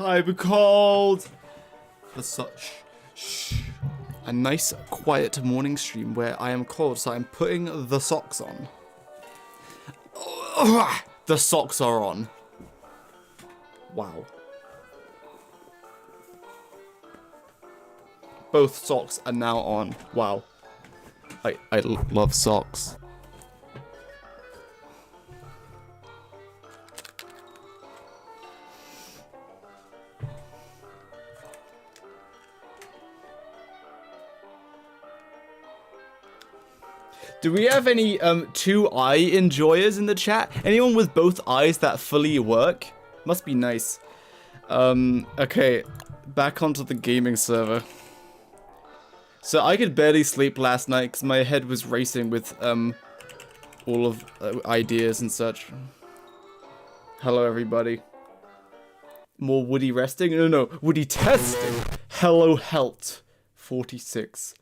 I'm cold. For such a nice, quiet morning stream where I am cold, so I'm putting the socks on. The socks are on. Wow. Both socks are now on. Wow. I love socks. Do we have any two eye enjoyers in the chat? Anyone with both eyes that fully work? Must be nice. Okay, back onto the gaming server. So I could barely sleep last night because my head was racing with all of ideas and such. Hello everybody. More Woody resting? No, Woody testing. Hello Helt 46.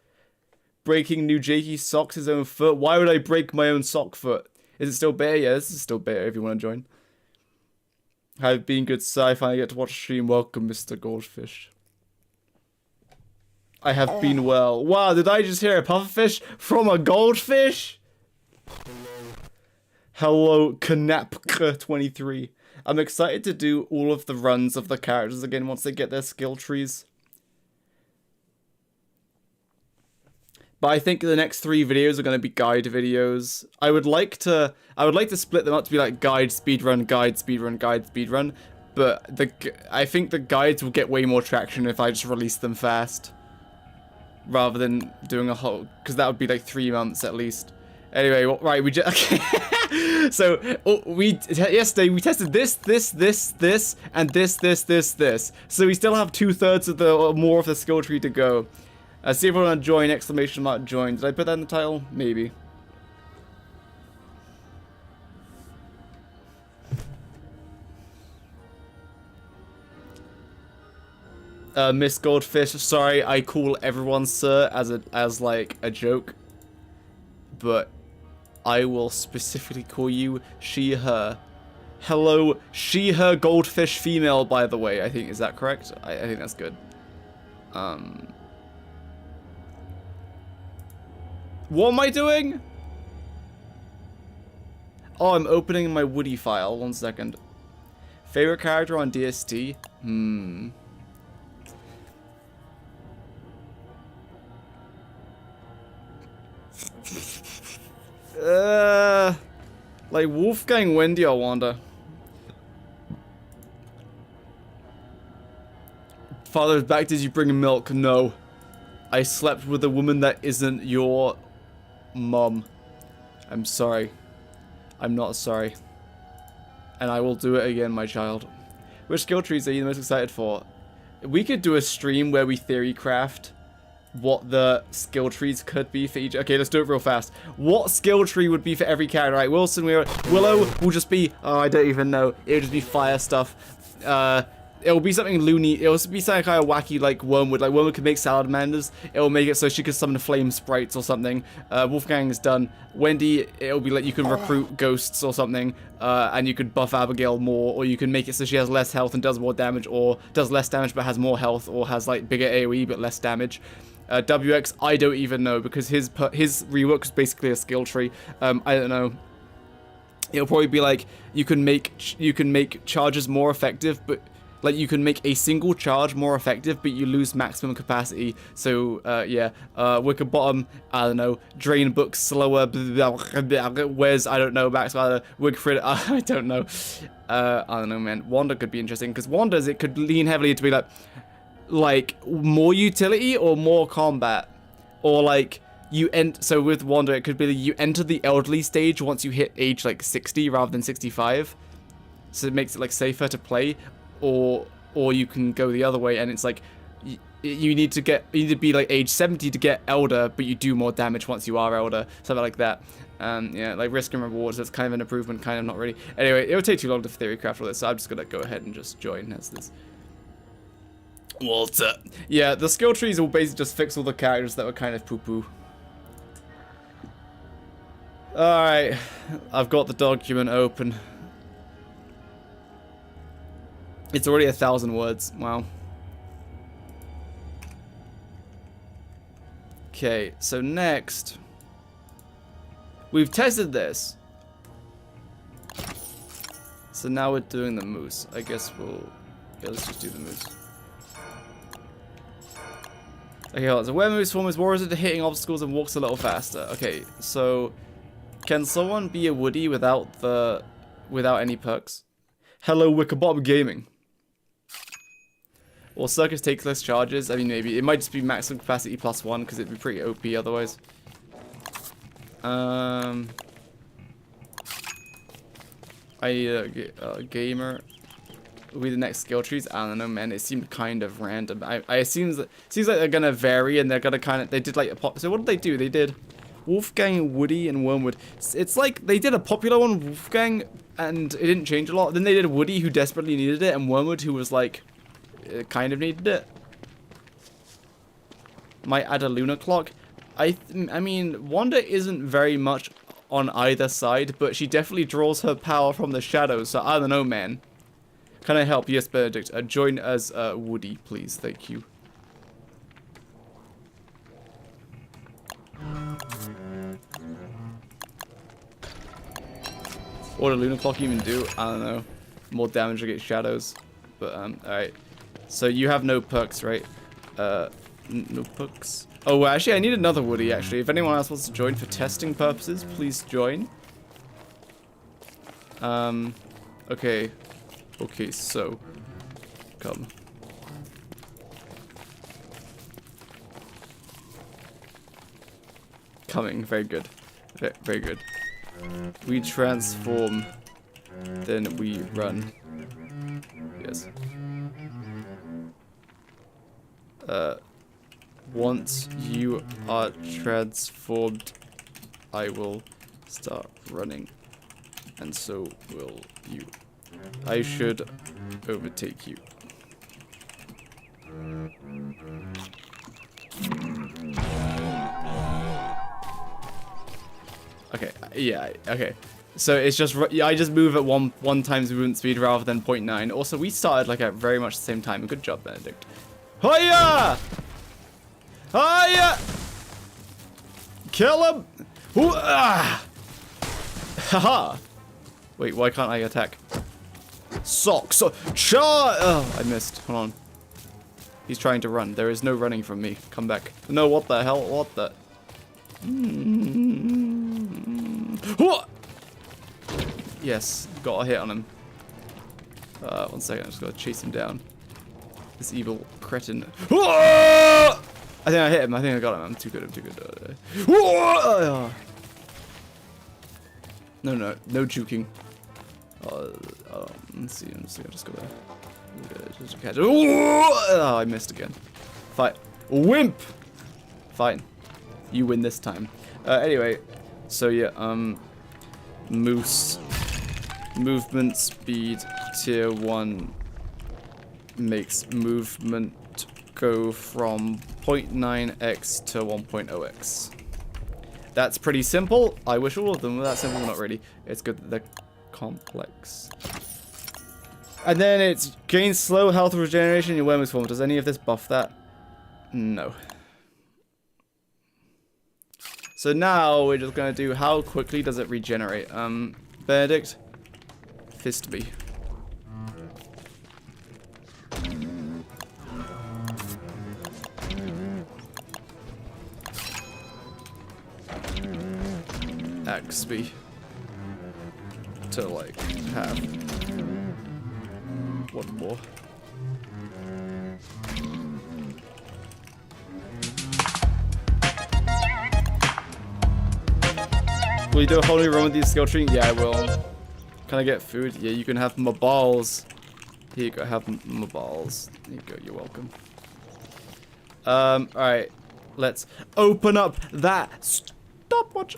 Breaking new Jakey socks his own foot. Why would I break my own sock foot? Is it still bare? Yeah, this is still bare if you want to join. I've been good, sir. I finally get to watch stream. Welcome, Mr. Goldfish. I have been well. Wow, did I just hear a pufferfish from a goldfish? Hello, Knapka23. I'm excited to do all of the runs of the characters again once they get their skill trees. But I think the next 3 videos are going to be guide videos. I would like to split them up to be like guide, speedrun, guide, speedrun, guide, speedrun. But I think the guides will get way more traction if I just release them fast. Rather than doing a whole, because that would be like 3 months at least. Anyway, right, we just, okay. So, yesterday we tested this, and this. So we still have 2/3 of the, more of the skill tree to go. See if you want to join, exclamation mark join. Did I put that in the title? Maybe. Miss Goldfish, sorry, I call everyone sir as like a joke. But I will specifically call you she, her. Hello, she, her goldfish female, by the way. I think, is that correct? I think that's good. What am I doing? Oh, I'm opening my Woody file. 1 second. Favorite character on DST? Like Wolfgang, Wendy, or Wanda. Father's back. Did you bring milk? No. I slept with a woman that isn't your mom. I'm sorry. I'm not sorry. And I will do it again, my child. Which skill trees are you the most excited for? We could do a stream where we theory craft what the skill trees could be for each. Okay, let's do it real fast. What skill tree would be for every character? Right, Willow will just be, oh, I don't even know. It'll just be fire stuff. It'll be something loony. It'll be something kind of wacky, like Wormwood. Like Wormwood could make salamanders. It'll make it so she could summon flame sprites or something. Wolfgang is done. Wendy, it'll be like you can recruit ghosts or something, and you could buff Abigail more, or you can make it so she has less health and does more damage, or does less damage but has more health, or has like bigger AoE but less damage. WX, I don't even know, because his rework is basically a skill tree. I don't know. It'll probably be like you can make charges more effective, but like you can make a single charge more effective, but you lose maximum capacity. So yeah, Wicked Bottom, I don't know. Drain books slower. Where's, I don't know. Max Wigfrid, I don't know. I don't know, man. Wanda could be interesting, because Wanda's, it could lean heavily into be like more utility or more combat, or like so with Wanda it could be that you enter the elderly stage once you hit age like 60 rather than 65. so it makes it like safer to play, or you can go the other way and it's like you need to be like age 70 to get elder, but you do more damage once you are elder, something like that. Yeah, like risk and reward, so it's kind of an improvement, kind of not really. Anyway, it would take too long to theorycraft all this, so I'm just gonna go ahead and just join as this. Walter. Yeah, the skill trees will basically just fix all the characters that were kind of poo-poo. Alright, I've got the document open. It's already 1,000 words. Wow. Okay, so next, we've tested this. So now we're doing the moose. I guess let's just do the moose. Okay, so where moose form is warranted to hitting obstacles and walks a little faster. Okay, so can someone be a Woodie without any perks? Hello, Wickerbottom Gaming. Or Circus takes less charges. I mean, maybe. It might just be maximum capacity +1, because it'd be pretty OP otherwise. Gamer will be the next skill trees. I don't know, man. It seemed kind of random. It seems like they're gonna vary, and they're gonna kind of. They did like a pop. So what did they do? They did Wolfgang, Woodie, and Wormwood. It's like they did a popular one, Wolfgang, and it didn't change a lot. Then they did Woodie, who desperately needed it, and Wormwood, who was like, kind of needed it. Might add a lunar clock. I mean, Wanda isn't very much on either side, but she definitely draws her power from the shadows. So I don't know, man. Can I help? Yes, Benedict. Join as Woodie, please. Thank you. What did lunar clock even do? I don't know. More damage against shadows. But alright. So you have no perks, right? No perks. Oh, actually, I need another Woodie, actually. If anyone else wants to join for testing purposes, please join. Okay. Okay, so. Come. Coming. Very good. Very good. We transform. Then we run. Yes. Once you are transformed, I will start running. And so will you. I should overtake you. Okay, yeah, okay. So it's just, I just move at one times movement speed rather than 0.9. Also, we started like at very much the same time. Good job, Benedict. Hiya! Hiya! Kill him! Ooh, ah! Haha! Wait, why can't I attack? Socks! Oh, I missed. Hold on. He's trying to run. There is no running from me. Come back. No, what the hell? What the? Yes, got a hit on him. 1 second, I just gotta chase him down. This evil cretin. I think I hit him. I think I got him. I'm too good. I'm too good. No juking. Let's see. I just gotta just catch it. Oh, I missed again. Fight, wimp. Fine, you win this time. Anyway, so yeah, moose movement speed tier 1 makes movement go from 0.9x to 1.0x. That's pretty simple. I wish all of them were that simple, not really. It's good that they're complex. And then it's gains slow health regeneration in your Wormwood form. Does any of this buff that? No. So now we're just gonna do how quickly does it regenerate. Benedict, fist me. Axe me to like have one more. Will you do a whole new run with these skill tree? Yeah, I will. Can I get food? Yeah, you can have my balls. Here you go, have my balls. There you go, you're welcome. Alright. Let's open up that stopwatch.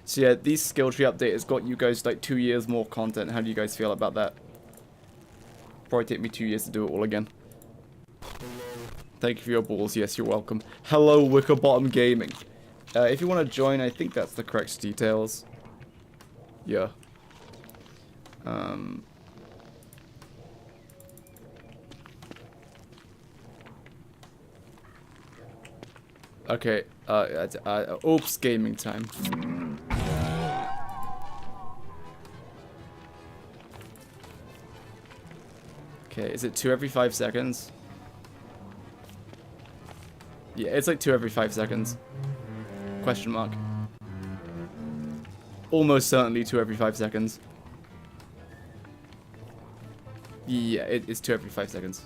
So yeah, these skill tree update has got you guys like 2 years more content. How do you guys feel about that? Probably take me 2 years to do it all again. Thank you for your balls. Yes, you're welcome. Hello, Wickerbottom Gaming. If you want to join, I think that's the correct details. Yeah. Okay, oops, gaming time. Okay, is it 2 every 5 seconds? Yeah, it's like 2 every 5 seconds. Question mark. Almost certainly 2 every 5 seconds. Yeah, it's 2 every 5 seconds.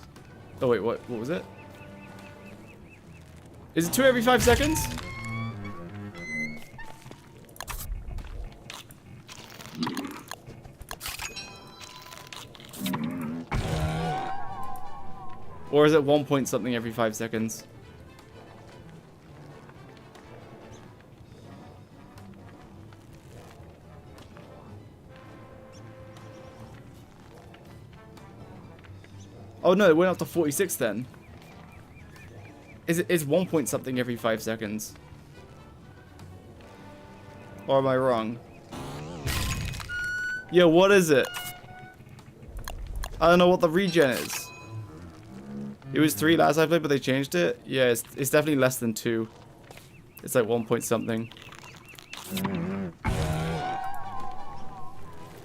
Oh wait, what was it? Is it 2 every 5 seconds? Or is it 1 point something every 5 seconds? Oh no, it went up to 46 then. It's 1 point something every 5 seconds. Or am I wrong? Yeah, what is it? I don't know what the regen is. It was 3 last I played, but they changed it. Yeah, it's definitely less than 2. It's like 1 point something.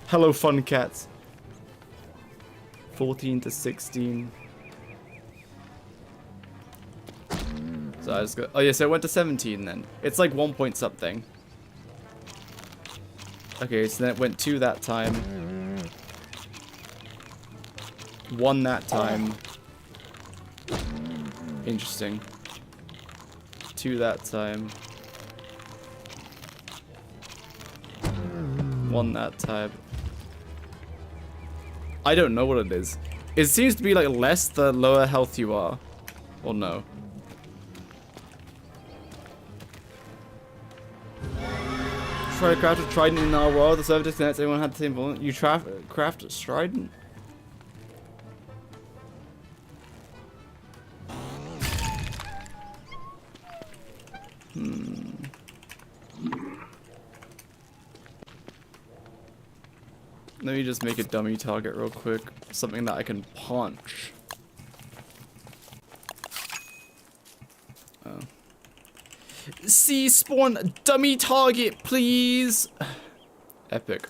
Hello, fun cats. 14 to 16. So I just got. Oh yeah, so it went to 17 then. It's like 1 point something. Okay, so then it went 2 that time. 1 that time. Interesting. 2 that time. 1 that time. I don't know what it is. It seems to be like less the lower health you are. Or no. Try to craft a trident in our world. The server disconnects. Everyone had the same bullet. You craft a trident? Let me just make a dummy target real quick. Something that I can punch. Oh. Sea spawn dummy target, please. Epic.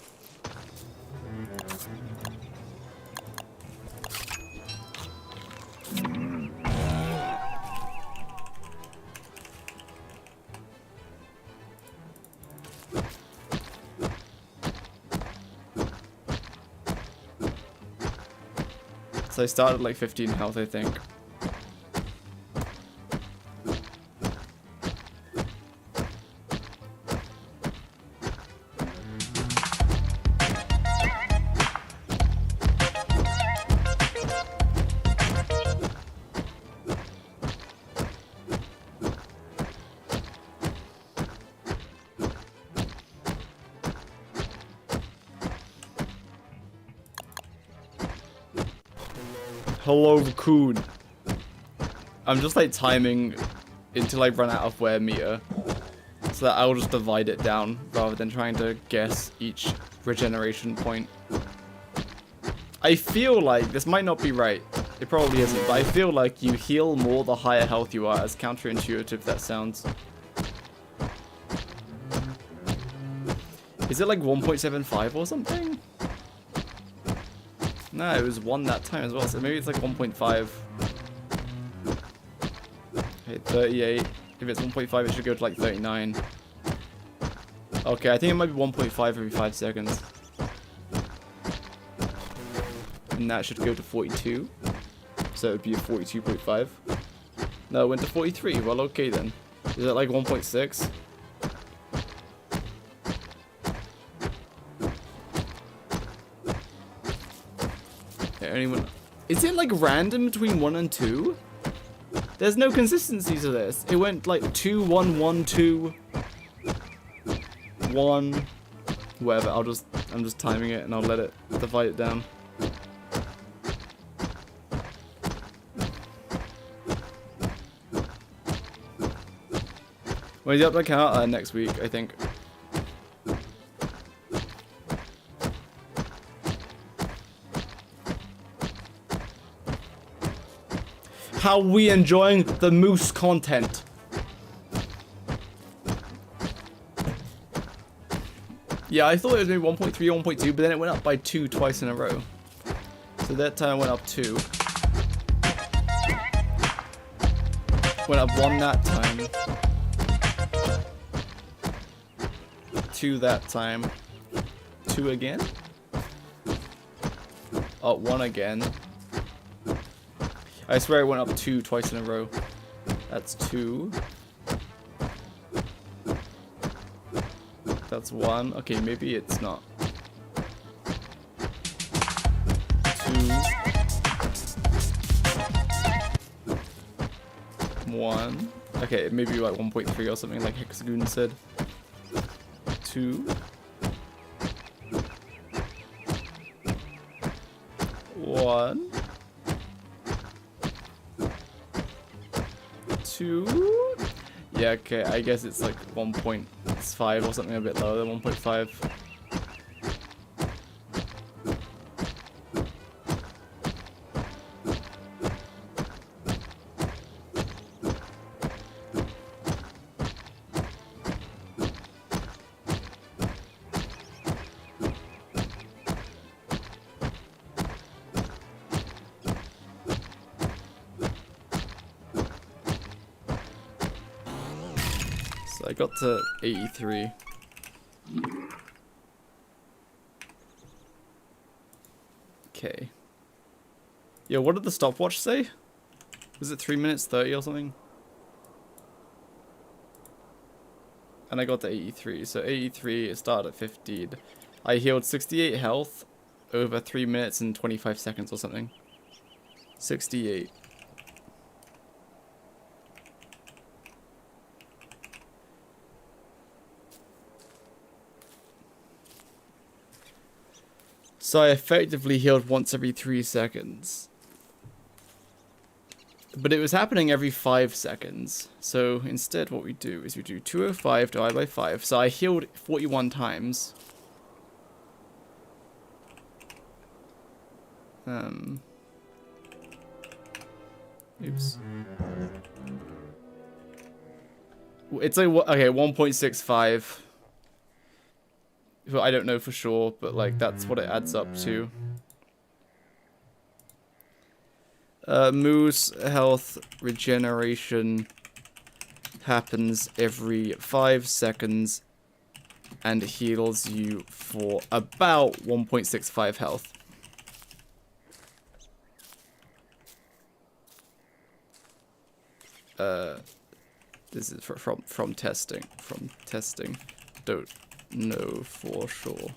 So I started like 15 health, I think. Hello, Raccoon. I'm just like timing until I run out of wear meter, so that I'll just divide it down rather than trying to guess each regeneration point. I feel like this might not be right. It probably isn't, but I feel like you heal more the higher health you are, as counterintuitive that sounds. Is it like 1.75 or something? No, it was 1 that time as well, so maybe it's like 1.5. Okay, 38. If it's 1.5, it should go to like 39. Okay, I think it might be 1.5 every 5 seconds. And that should go to 42. So it would be a 42.5. No, it went to 43. Well, okay then. Is it like 1.6? Anyone? Is it like random between 1 and 2? There's no consistency to this. It went like 2, 1, 1, 2, 1, whatever. I'm just timing it and I'll let it divide it down. When is the upload out? Next week, I think. How we enjoying the moose content? Yeah, I thought it was maybe 1.3, 1.2, but then it went up by 2 twice in a row. So that time went up 2. Went up 1 that time. 2 that time. 2 again? Oh, 1 again. I swear it went up 2 twice in a row. That's 2. That's 1. Okay, maybe it's not. 2. 1. Okay, maybe like 1.3 or something like Hexagoon said. 2. 1. 2. Yeah, okay, I guess it's like 1.5 or something a bit lower than 1.5. I got to 83. Okay. Yeah, what did the stopwatch say? Was it 3 minutes 30 or something? And I got to 83. So 83, it started at 15. I healed 68 health over 3 minutes and 25 seconds or something. 68. So I effectively healed once every 3 seconds. But it was happening every 5 seconds. So instead what we do is we do 205 divided by 5. So I healed 41 times. Oops. It's like, okay, 1.65. Well, I don't know for sure, but like that's what it adds up to. Moose health regeneration happens every 5 seconds and heals you for about 1.65 health. This is from testing. From testing. Don't know for sure.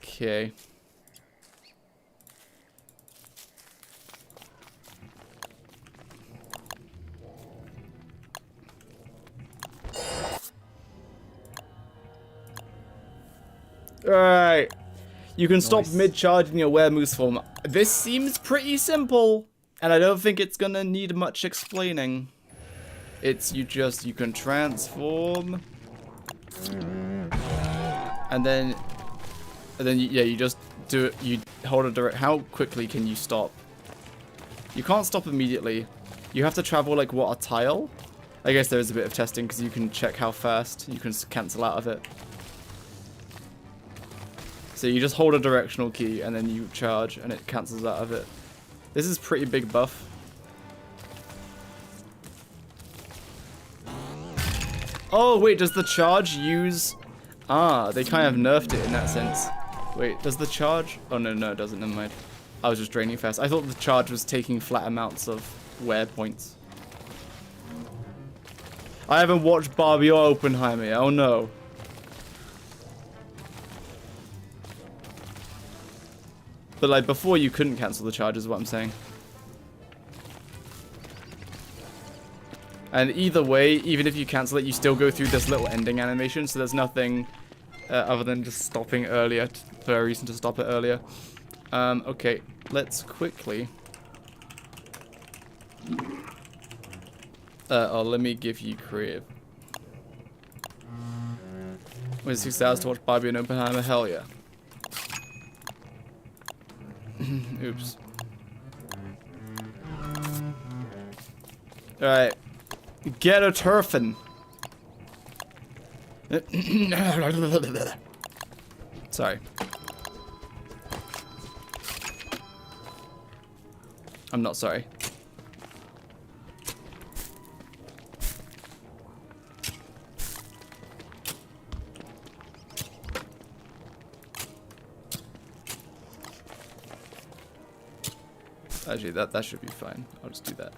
Okay. Alright. You can stop mid-charge in your were-moose form. This seems pretty simple, and I don't think it's gonna need much explaining. It's you can transform, and then you just do it. You hold a direct. How quickly can you stop? You can't stop immediately. You have to travel like what, a tile? I guess there is a bit of testing because you can check how fast you can cancel out of it. So you just hold a directional key and then you charge and it cancels out of it. This is pretty big buff. Oh wait, does the charge use... Ah, they kind of nerfed it in that sense. Wait, does the charge... Oh no, it doesn't, never mind. I was just draining fast. I thought the charge was taking flat amounts of wear points. I haven't watched Barbie or Oppenheimer yet, oh no. But like before you couldn't cancel the charge is what I'm saying. And either way, even if you cancel it, you still go through this little ending animation, so there's nothing other than just stopping earlier, for a reason to stop it earlier. Okay, let's quickly... let me give you creative. Wait 6 hours to watch Barbie and Oppenheimer? Hell yeah. Oops. Alright. Get a turfin. Sorry. I'm not sorry. Actually, that should be fine. I'll just do that.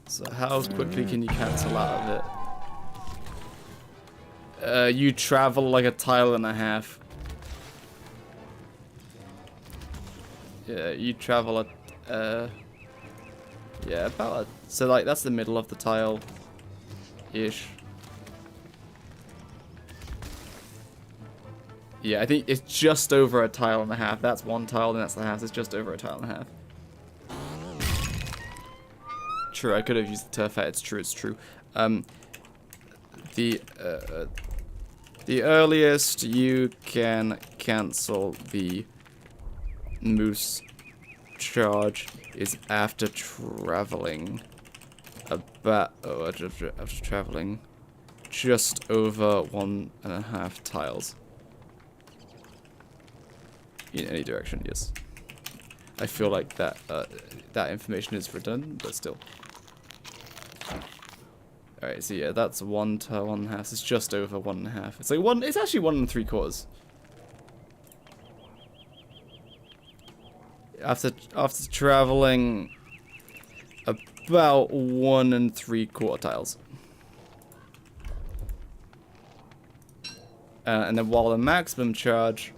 So how quickly can you cancel out of it? You travel like a tile and a half. Yeah, you travel a yeah, about so like that's the middle of the tile ish. Yeah, I think it's just over a tile and a half. That's one tile and that's the house. It's just over a tile and a half. True, I could have used the turf hat. It's true. The earliest you can cancel the moose charge is after traveling about after traveling just over 1.5 tiles in any direction. Yes, I feel like that that information is redundant, but still. All right, so yeah, that's 1 to 1.5. It's just over 1.5. It's like one. It's actually 1 3/4. After traveling about 1 3/4 tiles. And then while the maximum charge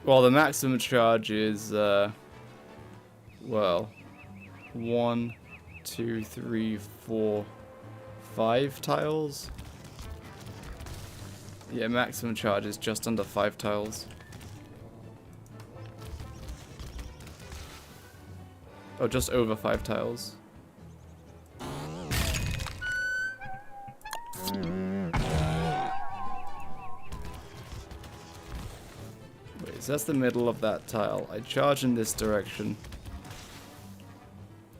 well, the maximum charge is, well, 1, 2, 3, 4, 5 tiles. Yeah, maximum charge is just under 5 tiles. Oh, just over 5 tiles. So that's the middle of that tile. I charge in this direction.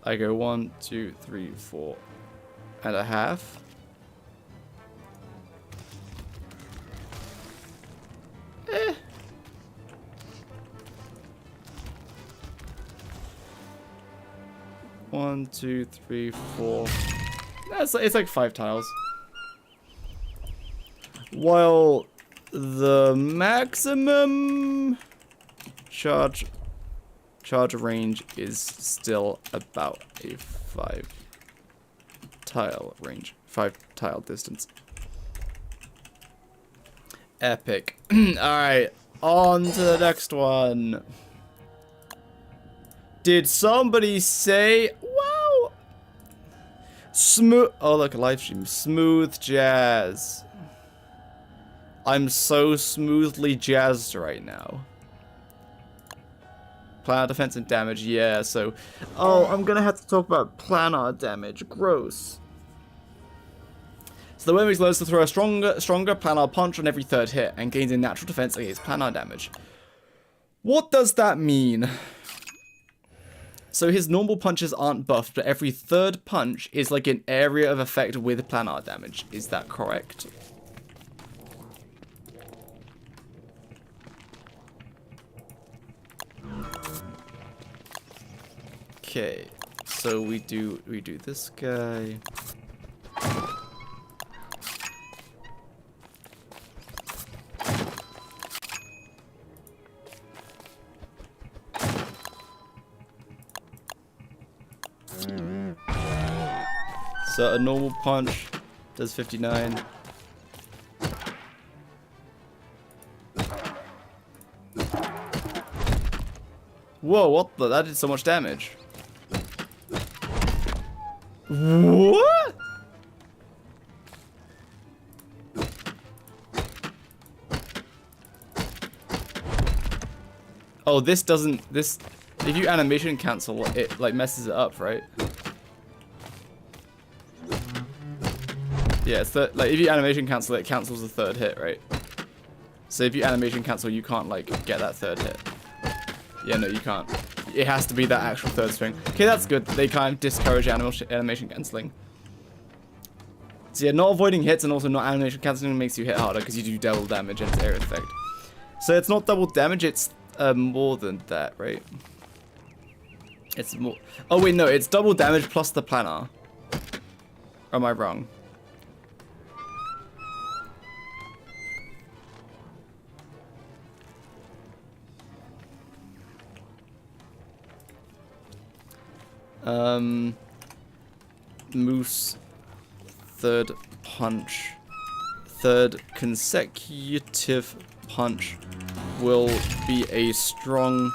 I go 1, 2, 3, 4.5. 1, 2, 3, 4. It's like 5 tiles. While the maximum charge range is still about a 5 tile range, 5 tile distance. Epic. Alright, on to the next one. Did somebody say, wow, smooth, oh look, a live stream, smooth jazz. I'm so smoothly jazzed right now. Planar defense and damage, yeah, so... Oh, I'm gonna have to talk about planar damage. Gross. So the Wormix learns to throw a stronger planar punch on every 3rd hit and gains a natural defense against planar damage. What does that mean? So his normal punches aren't buffed, but every third punch is like an area of effect with planar damage. Is that correct? Okay, so we do this guy. So a normal punch does 59. Whoa, what the? That did so much damage. What? Oh, this doesn't, this, if you animation cancel, it like messes it up, right? Yeah, it's like if you animation cancel, it cancels the third hit, right? So if you animation cancel, you can't like get that third hit. Yeah, no, you can't. It has to be that actual third string. Okay, that's good. They kind of discourage animation canceling. So yeah, not avoiding hits and also not animation canceling makes you hit harder because you do double damage and it's area effect. So it's not double damage, it's more than that, right? It's more. Oh wait, no, it's double damage plus the planar. Or am I wrong? Moose, third punch, third consecutive punch will be a strong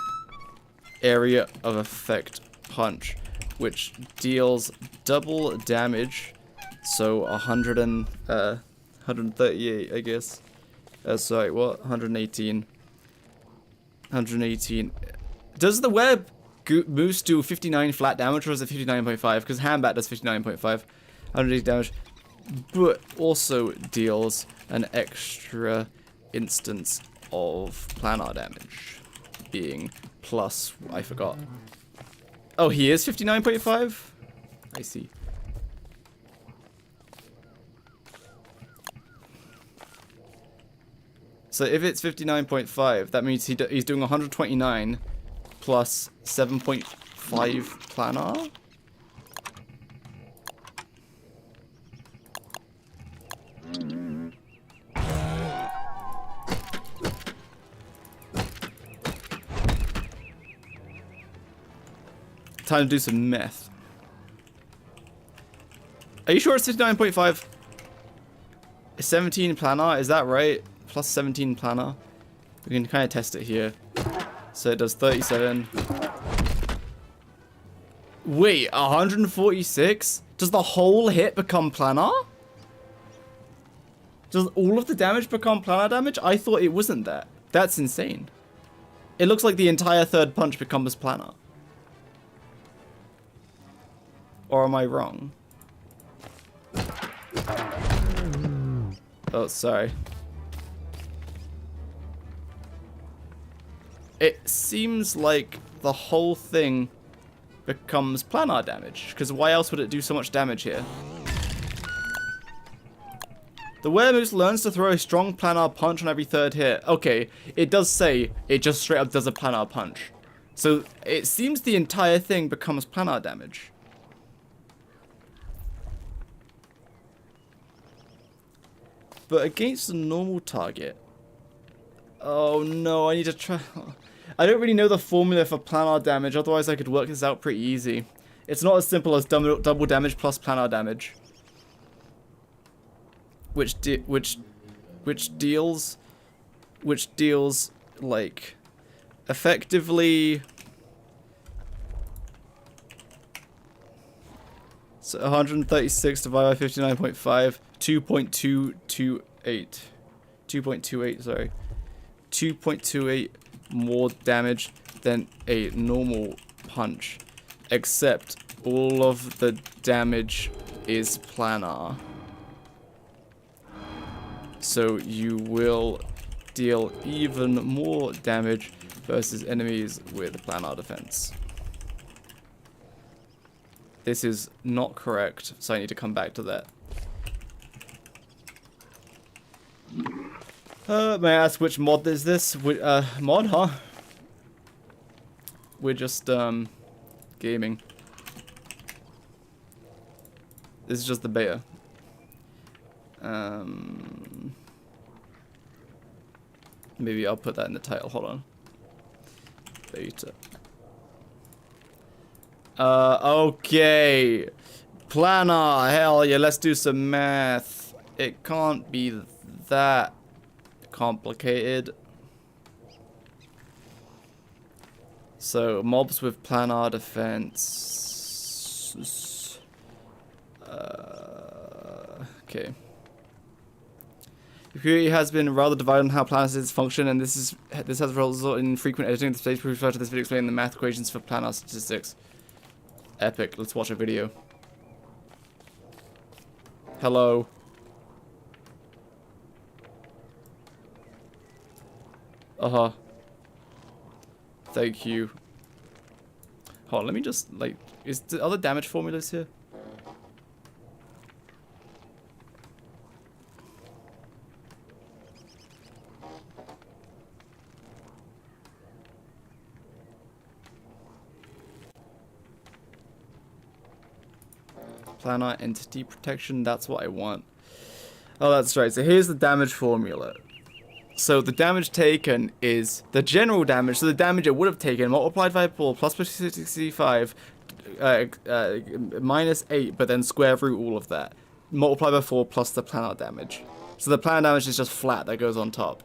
area of effect punch, which deals double damage, so 138, I guess. Sorry, what? 118. 118. Does the web Moose do 59 flat damage, or is it 59.5? Because Handbat does 59.5. 180 damage. But also deals an extra instance of planar damage. Being plus, I forgot. Oh, he is 59.5? I see. So if it's 59.5, that means he's doing 129 plus 7.5 planar? Time to do some math. Are you sure it's 59.5? 17 planar, is that right? Plus 17 planar. We can kind of test it here. So it does 37. Wait, 146? Does the whole hit become planar? Does all of the damage become planar damage? I thought it wasn't that. That's insane. It looks like the entire third punch becomes planar. Or am I wrong? Oh, sorry. It seems like the whole thing becomes planar damage, because why else would it do so much damage here? The Weremoose learns to throw a strong planar punch on every third hit. Okay, it does say it just straight up does a planar punch. So it seems the entire thing becomes planar damage. But against a normal target... Oh no, I need to try... I don't really know the formula for planar damage, otherwise I could work this out pretty easy. It's not as simple as double damage plus planar damage. Which deals like effectively, so 136 divided by 59.5, 2.228. 2.28, sorry. 2.28 more damage than a normal punch, except all of the damage is planar. So you will deal even more damage versus enemies with planar defense. This is not correct, so I need to come back to that. May I ask which mod is this? Mod, huh? We're just, gaming. This is just the beta. Maybe I'll put that in the title, hold on. Beta. Okay. Planar, hell yeah, let's do some math. It can't be that complicated. So, mobs with planar defense. Okay. The community has been rather divided on how planar states function, and this has resulted in frequent editing of the stage. Please refer to this video explaining the math equations for planar statistics. Epic. Let's watch a video. Hello. Uh-huh. Thank you. Hold on, let me just, like, is the other damage formulas here? Planar entity protection, that's what I want. Oh, that's right. So here's the damage formula. So the damage taken is the general damage, so the damage it would have taken multiplied by 4 plus 65 minus 8, but then square root all of that. Multiplied by 4 plus the planar damage. So the planar damage is just flat, that goes on top.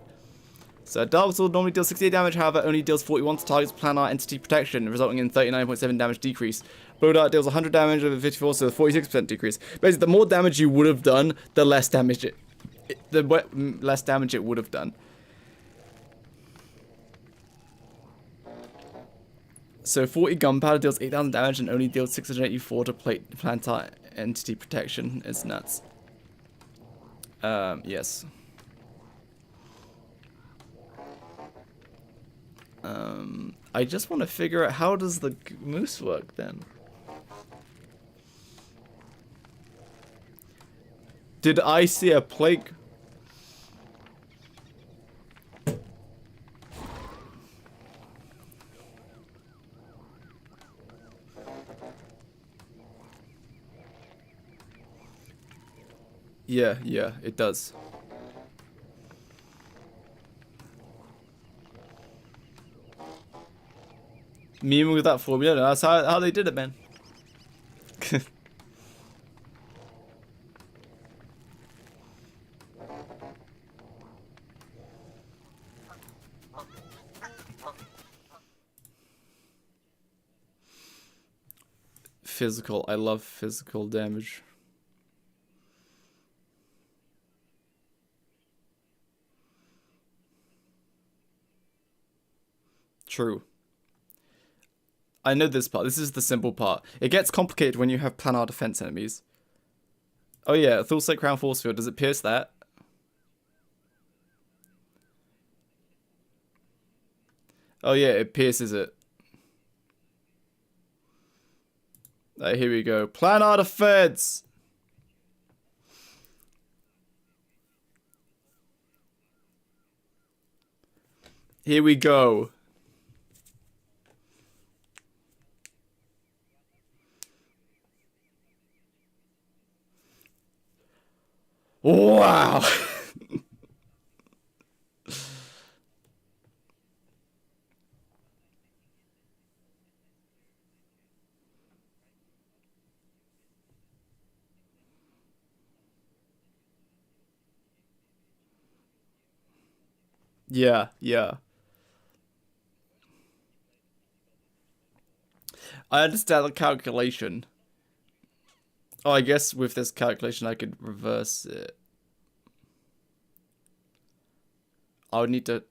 So Dark Sword normally deals 68 damage, however only deals 41 to target's planar entity protection, resulting in 39.7 damage decrease. Blow Dart deals 100 damage over 54, so 46% decrease. Basically, the more damage you would have done, the less damage it would have done. So 40 gunpowder deals 8,000 damage and only deals 684 to planar entity protection. It's nuts. Yes. I just want to figure out how does the moose work then? Did I see a plague? Yeah, it does. Meme with that formula, that's how they did it, man. Physical, I love physical damage. True. I know this part. This is the simple part. It gets complicated when you have planar defense enemies. Oh yeah, Thulsite Crown Force Field. Does it pierce that? Oh yeah, it pierces it. Here we go. Planar defense! Here we go. Wow. Yeah. I understand the calculation. Oh, I guess with this calculation I could reverse it. I would need to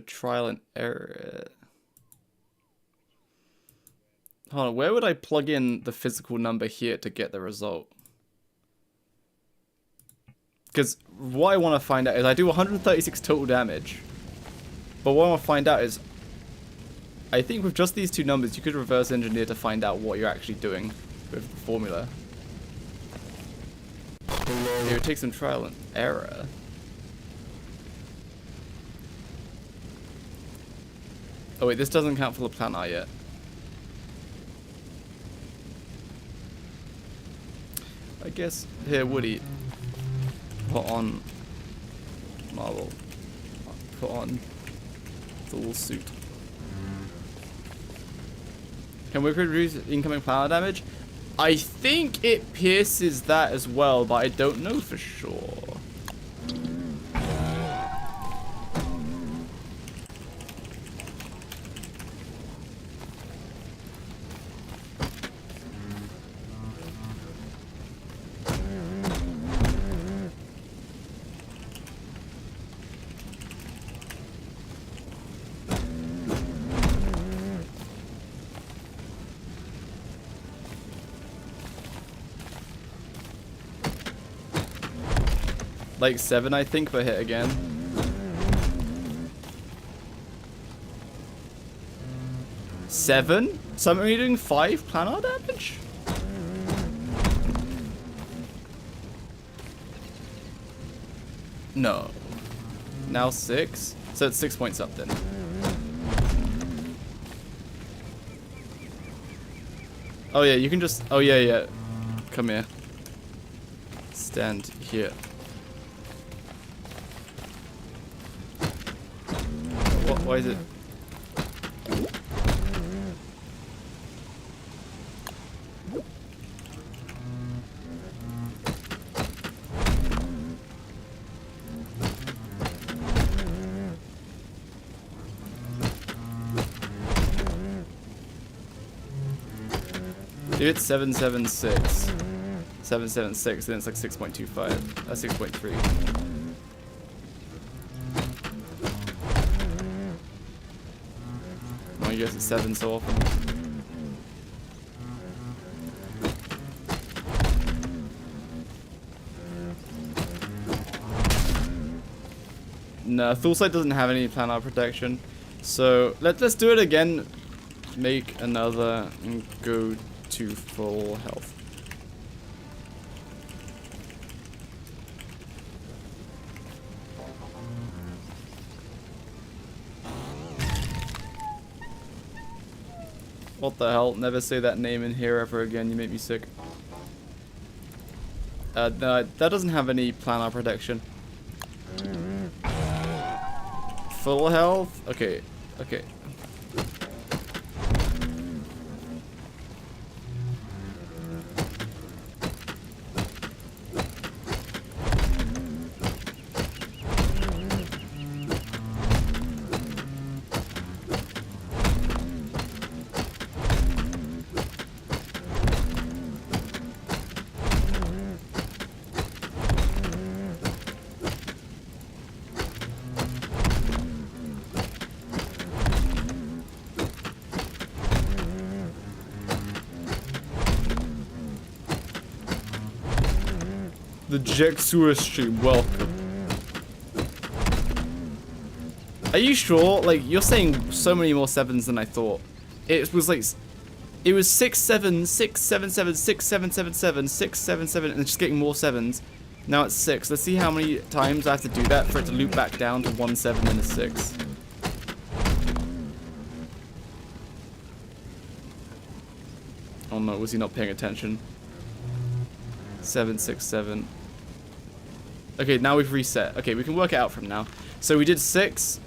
trial and error it. Hold on, where would I plug in the physical number here to get the result? Because what I want to find out is I do 136 total damage. But what I want to find out is, I think with just these two numbers, you could reverse engineer to find out what you're actually doing. with the formula. It would take some trial and error. Oh wait, this doesn't count for the planar yet. I guess, here, Woodie, put on marble, put on full suit. Can we reduce incoming planar damage? I think it pierces that as well, but I don't know for sure. Like 7, I think, but hit again. Seven? So I'm only doing 5 planar damage? No. Now 6? So it's 6 points up then. Oh yeah, you can just... Oh yeah, yeah. Come here. Stand here. Why is it? If it's 776, 776, then it's like 6.25. 6.3. I guess it's 7 so often. No, Thulsite doesn't have any planar protection. So let's do it again. Make another and go to full health. What the hell? Never say that name in here ever again. You make me sick. No, that doesn't have any planar protection. Full health? Okay. Okay. The Jakeyosaurus stream, welcome. Are you sure? Like, you're saying so many more 7s than I thought. It was like, it was 6, 7, 6, 7, 7, 6, 7, 7, 7, 6, 7, 7, and it's just getting more 7s. Now it's 6. Let's see how many times I have to do that for it to loop back down to 1, 7, and a 6. Oh no, was he not paying attention? 7, 6, 7. Okay, now we've reset. Okay, we can work it out from now. So we did 6.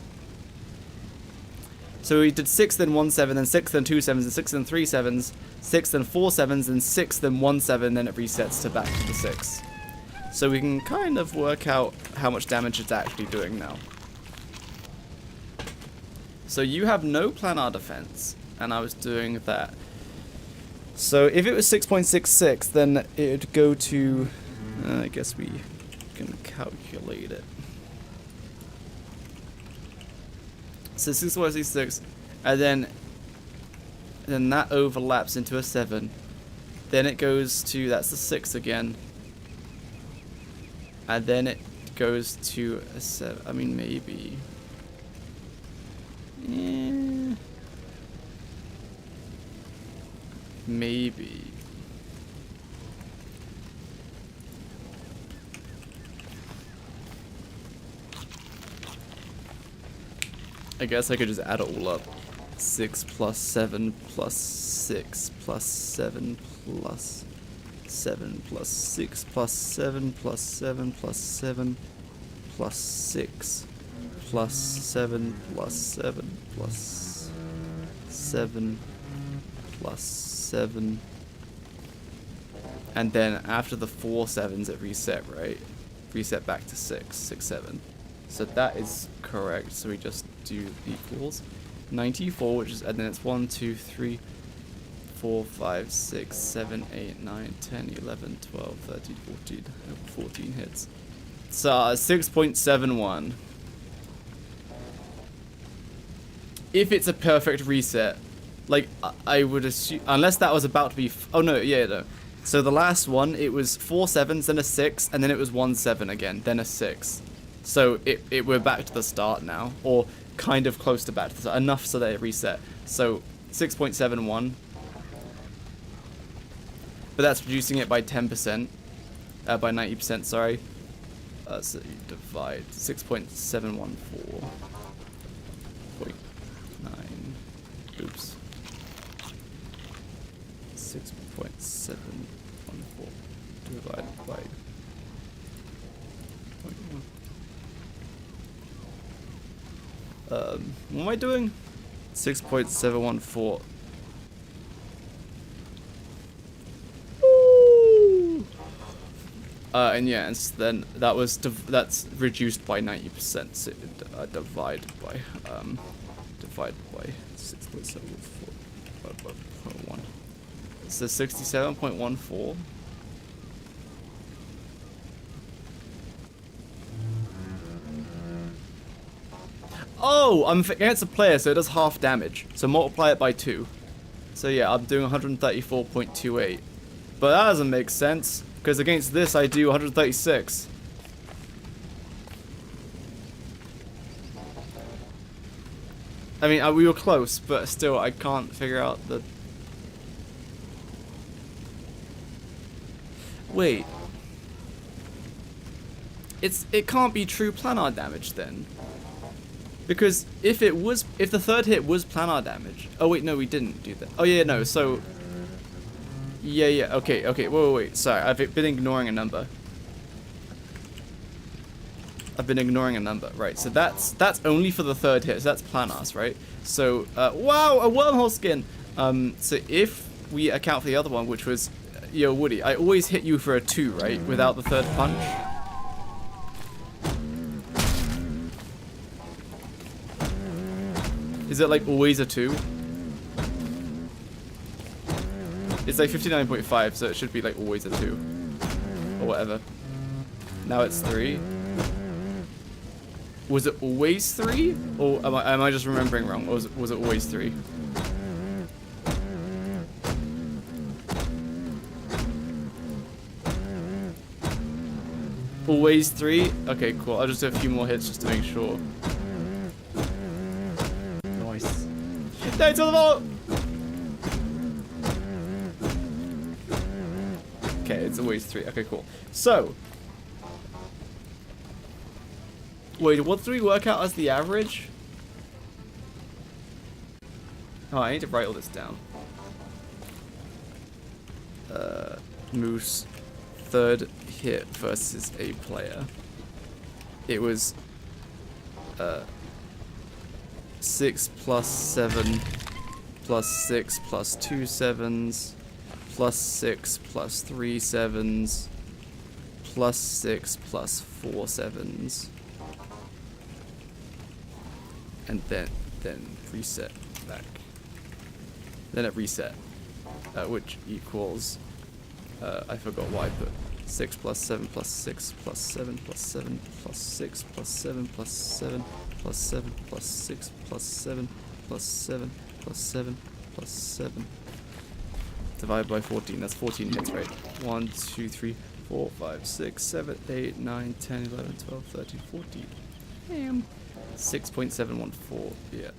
So we did 6, then 1, 7, then 6, then 2 7s, then 6, then 3 7s, 6, then 4 7s, then 6, then 1 7, then it resets to back to the 6. So we can kind of work out how much damage it's actually doing now. So you have no planar defense, and I was doing that. So if it was 6.66, then it would go to... I guess we can calculate it. So 6.66, and then that overlaps into a 7. Then it goes to... that's the 6 again. And then it goes to a 7. I mean, maybe... maybe. I guess I could just add it all up. 6 plus 7 plus 6 plus 7 plus 7 plus 6 plus 7 plus 7 plus 7 plus 6 plus 7 plus 7 plus 7 plus 7. And then after the 4 7s it reset, right? Reset back to 6, 6, 7. So that is correct. So we just do equals 94, which is, and then it's 1, 2, 3, 4, 5, 6, 7, 8, 9, 10, 11, 12, 13, 14. 14 hits. So 6.71. If it's a perfect reset, like I would assume, unless that was about to be. Oh no, yeah, no. So the last one, it was 4 7s, then a 6, and then it was 1 7 again, then a 6. So we're back to the start now, or kind of close to back to the start, enough so that it reset. So 6.71, but that's reducing it by 10%, by 90%. Sorry. So you divide 6.714. 0.9. Oops. 6.714 divided by 0.1. What am I doing? 6.714. And yeah, and then that's reduced by 90%. So divide by 6.714. So 67.14. Oh, I'm against a player, so it does half damage. So multiply it by 2. So yeah, I'm doing 134.28. But that doesn't make sense, because against this I do 136. I mean, we were close, but still, I can't figure out the... Wait. It can't be true planar damage then. Because if the third hit was planar damage... Oh wait, no, we didn't do that. Oh yeah, no, so... Yeah, okay, wait, sorry, I've been ignoring a number. Right, so that's only for the third hit, so that's planars, right? So, wow, a wormhole skin! So if we account for the other one, which was, yo, Woody, I always hit you for a 2, right? Without the third punch. Is it like always a 2? It's like 59.5, so it should be like always a 2. Or whatever. Now it's 3. Was it always 3? Or am I just remembering wrong? Or was it always 3? Always 3? Okay, cool. I'll just do a few more hits just to make sure. Nice. No, to the vault! Okay, it's always 3. Okay, cool. So, wait, what do we work out as the average? Oh, I need to write all this down. Moose, third hit versus a player. It was 6 plus 7 plus 6 plus 2 7s plus 6 plus 3 7s plus 6 plus 4 7s. And then reset back. Then it reset, which equals, I forgot why I put 6 plus 7 plus 6 plus 7 plus 7 plus 6 plus 7 plus 7 plus 7 plus 6 plus 7 plus 7 plus 7 plus 7. Divided by 14, that's 14 hits, right? 1, 2, 3, 4, 5, 6, 7, 8, 9, 10, 11, 12, 13, 14. Damn. 6.714, yeah.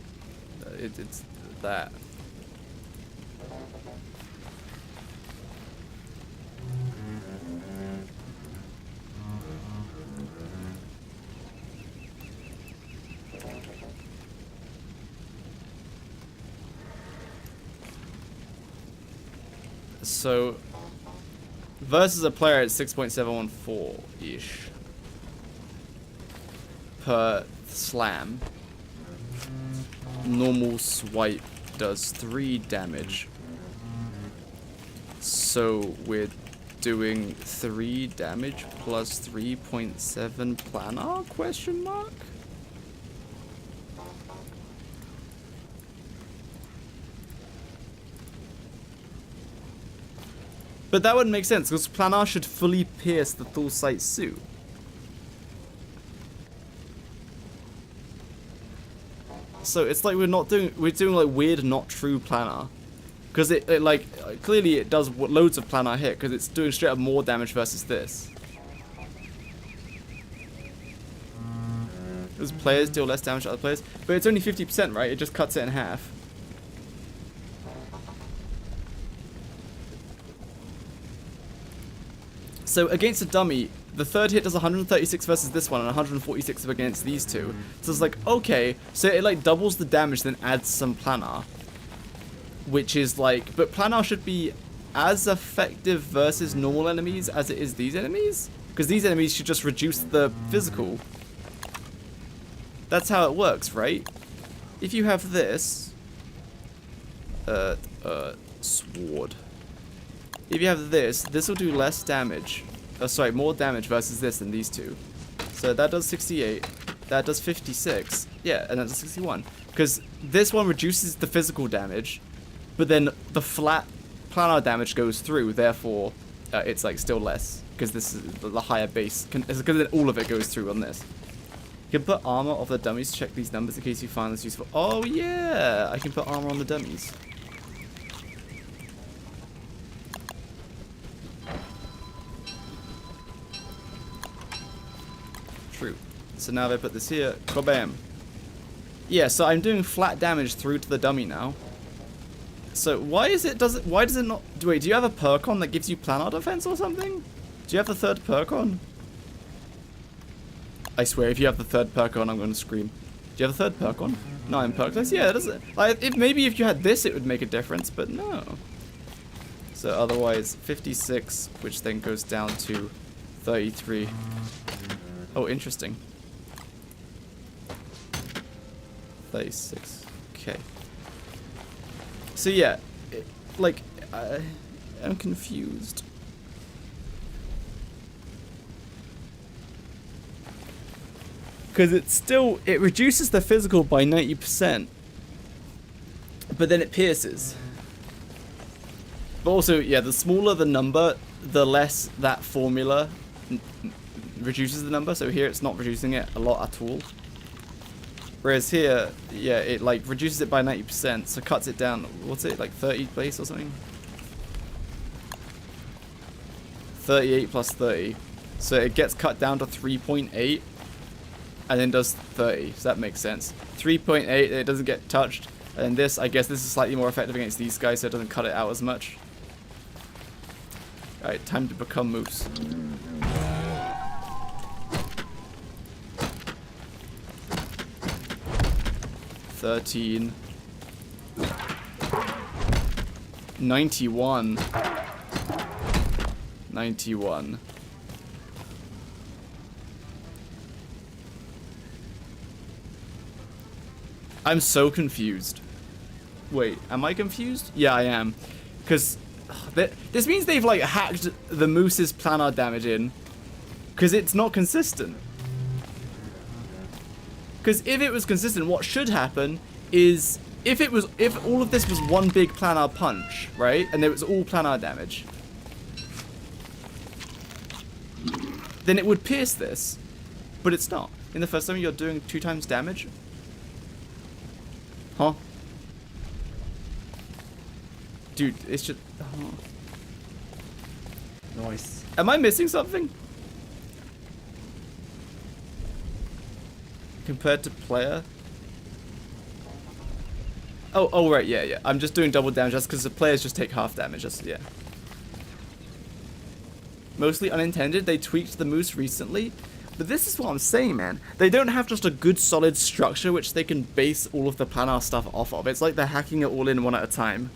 It's that. So, versus a player at 6.714-ish per slam. Normal swipe does 3 damage. So, we're doing 3 damage plus 3.7 planar, question mark? But that wouldn't make sense, because planar should fully pierce the Thursite suit. So it's like we're doing like weird not true planar. Because it like, clearly it does loads of planar hit, because it's doing straight up more damage versus this. Does players deal less damage to other players? But it's only 50%, right? It just cuts it in half. So against a dummy, the third hit does 136 versus this one and 146 against these two. So it's like, okay, so it like doubles the damage then adds some planar. Which is like, but planar should be as effective versus normal enemies as it is these enemies? Because these enemies should just reduce the physical. That's how it works, right? If you have this, sword. If you have this, this will do less damage. Oh, sorry, more damage versus this than these two. So that does 68. That does 56. Yeah, and that does 61. Because this one reduces the physical damage, but then the flat planar damage goes through. Therefore, it's like still less because this is the higher base. Because then all of it goes through on this. You can put armor of the dummies to check these numbers in case you find this useful. Oh yeah, I can put armor on the dummies. True. So now if I put this here, kabam. Yeah, so I'm doing flat damage through to the dummy now. So why does it not, wait, do you have a perk on that gives you planar defense or something? Do you have the third perk on? I swear, if you have the third perk on, I'm going to scream. Do you have the third perk on? No, I'm perkless. Yeah, it doesn't. Like, maybe if you had this, it would make a difference, but no. So otherwise, 56, which then goes down to 33. Oh, interesting. 36. Okay. So yeah, I'm confused. Because it reduces the physical by 90%, but then it pierces. But also, yeah, the smaller the number, the less that formula reduces the number. So here it's not reducing it a lot at all. Whereas here, yeah, it like reduces it by 90%, so cuts it down, what's it, like 30 base or something? 38 plus 30. So it gets cut down to 3.8 and then does 30, so that makes sense. 3.8, it doesn't get touched. And this, I guess this is slightly more effective against these guys, so it doesn't cut it out as much. Alright, time to become moose. $13. 91. 91. I'm so confused. Wait, am I confused? Yeah, I am. Because this means they've like hacked the moose's planar damage in. Because it's not consistent. Because if it was consistent, what should happen is if all of this was one big planar punch, right? And it was all planar damage. Then it would pierce this. But it's not. In the first time you're doing 2 times damage. Huh? Dude, it's just... Oh. Nice. Am I missing something? Compared to player? Oh, right, yeah. I'm just doing double damage. That's because the players just take half damage. That's, yeah. Mostly unintended. They tweaked the moose recently. But this is what I'm saying, man. They don't have just a good solid structure which they can base all of the planar stuff off of. It's like they're hacking it all in one at a time.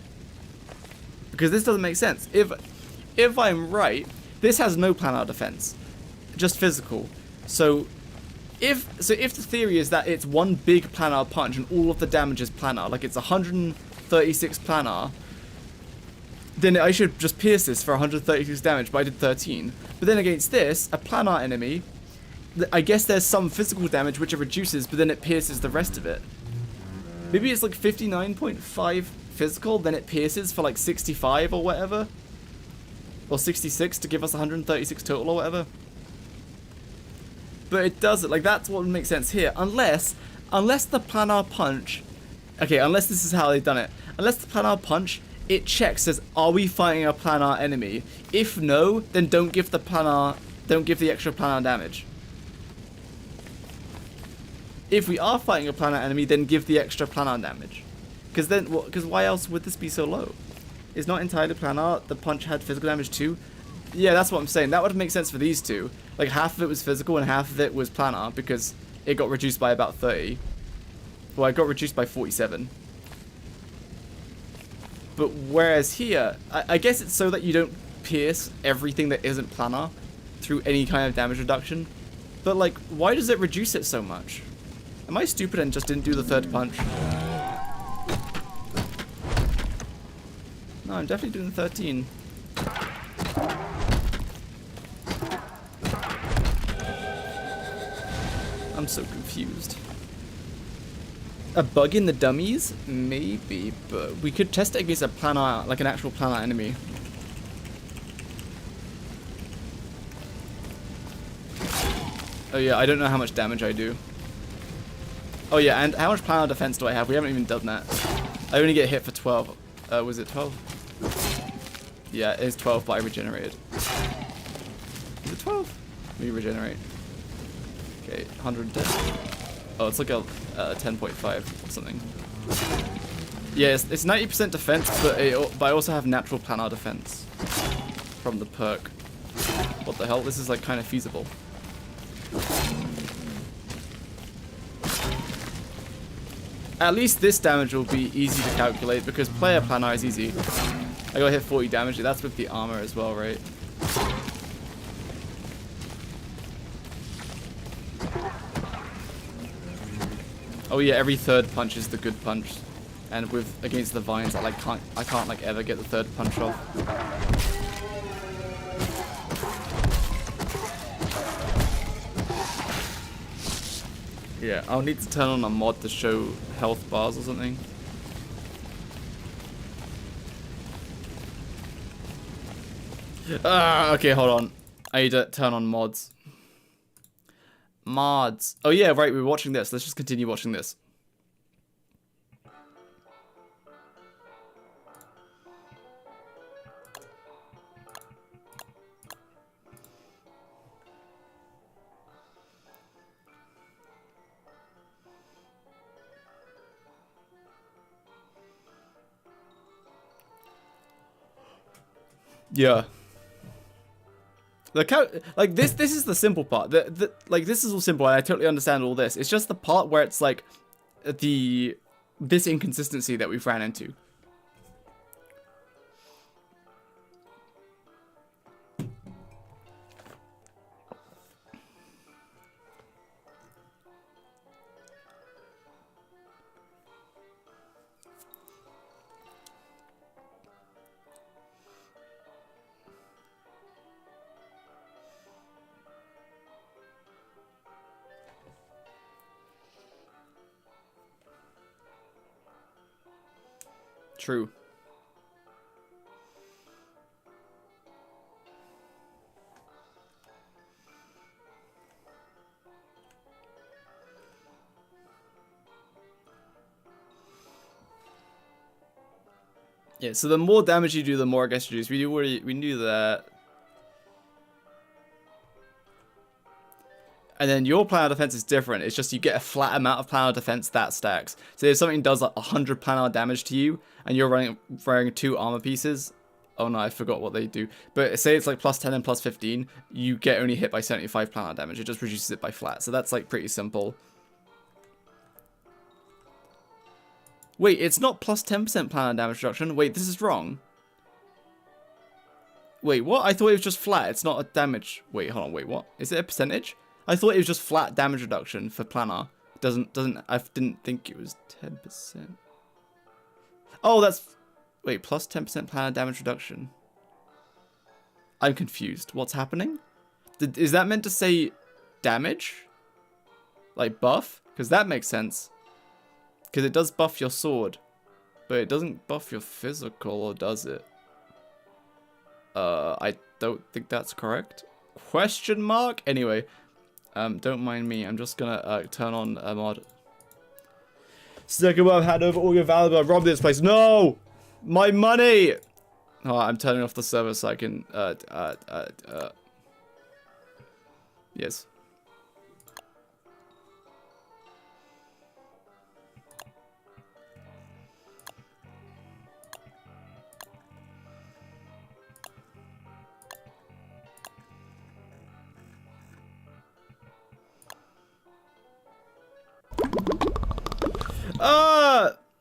Because this doesn't make sense. If I'm right, this has no planar defense, just physical. So if the theory is that it's one big planar punch and all of the damage is planar, like it's 136 planar, then I should just pierce this for 136 damage, but I did 13. But then against this, a planar enemy, I guess there's some physical damage which it reduces, but then it pierces the rest of it. Maybe it's like 59.5 physical, then it pierces for like 65 or whatever. Or 66 to give us 136 total or whatever. But it doesn't, like that's what would make sense here. Unless the planar punch, okay, unless this is how they've done it. Unless the planar punch, it checks, says, are we fighting a planar enemy? If no, then don't give the extra planar damage. If we are fighting a planar enemy, then give the extra planar damage. Because why else would this be so low? It's not entirely planar. The punch had physical damage too. Yeah, that's what I'm saying. That would make sense for these two. Like half of it was physical and half of it was planar because it got reduced by about 30. Well, it got reduced by 47. But whereas here, I guess it's so that you don't pierce everything that isn't planar through any kind of damage reduction. But like, why does it reduce it so much? Am I stupid and just didn't do the third punch? No, I'm definitely doing 13. I'm so confused. A bug in the dummies? Maybe, but we could test it against a planar, like an actual planar enemy. Oh yeah, I don't know how much damage I do. Oh yeah, and how much planar defense do I have? We haven't even done that. I only get hit for 12. Was it 12? Yeah, it is 12, but I regenerated. Is it 12? Let me regenerate. Okay, 110. Oh, it's like a 10.5 or something. Yeah, it's 90% defense, but I also have natural planar defense from the perk. What the hell? This is like kind of feasible. At least this damage will be easy to calculate because player planar is easy. I got hit 40 damage. That's with the armor as well, right? Oh yeah, every third punch is the good punch, and with against the vines, I can't like ever get the third punch off. Yeah, I'll need to turn on a mod to show health bars or something. Okay, hold on. I need to turn on mods. Mods. Oh yeah, right, we were watching this. Let's just continue watching this. Yeah. Like this is the simple part. Like this is all simple and I totally understand all this. It's just the part where it's like this inconsistency that we've ran into. True. Yeah, so the more damage you do, the more I guess you do. We knew that. And then your planar defense is different. It's just you get a flat amount of planar defense that stacks. So if something does like 100 planar damage to you, and you're wearing 2 armor pieces, oh no, I forgot what they do. But say it's like plus 10 and plus 15, you get only hit by 75 planar damage. It just reduces it by flat. So that's like pretty simple. Wait, it's not plus 10% planar damage reduction. Wait, this is wrong. Wait, what? I thought it was just flat. It's not a damage. Wait, hold on. Wait, what? Is it a percentage? I thought it was just flat damage reduction for planar. I didn't think it was 10%. Oh, that's... Wait, plus 10% planar damage reduction. I'm confused. What's happening? Is that meant to say damage? Like buff? Because that makes sense. Because it does buff your sword. But it doesn't buff your physical, or does it? I don't think that's correct. Question mark? Anyway, don't mind me. I'm just gonna turn on a mod. Second one, I've had over all your valuable. I've robbed this place. No! My money! Oh, I'm turning off the server so I can, yes.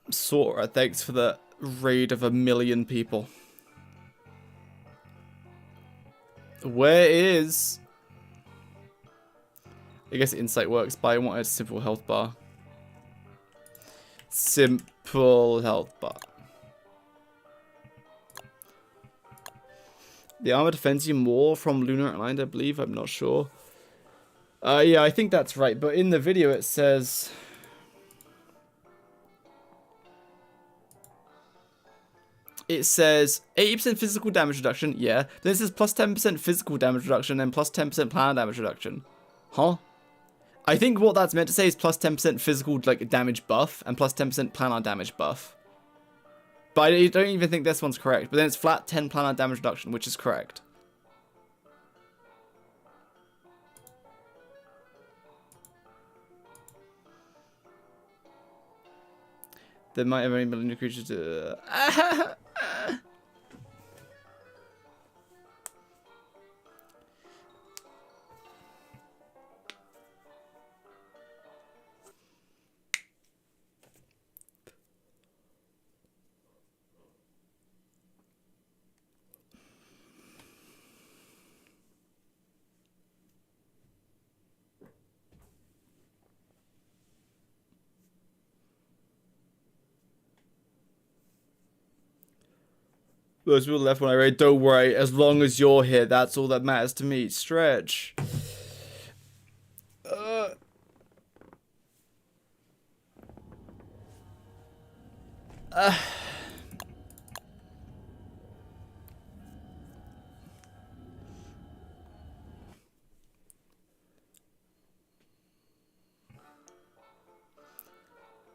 Sora, thanks for the raid of 1 million people. Where is... I guess insight works, but I want a simple health bar. Simple health bar. The armor defends you more from Lunar Island, I believe. I'm not sure. Yeah, I think that's right. But in the video it says... It says 80% physical damage reduction, yeah. Then it says plus 10% physical damage reduction and plus 10% planar damage reduction. Huh? I think what that's meant to say is plus 10% physical like damage buff and plus 10% planar damage buff. But I don't even think this one's correct. But then it's flat 10 planar damage reduction, which is correct. There might have only been creatures to... Those people left when I raid. Don't worry, as long as you're here, that's all that matters to me. Stretch.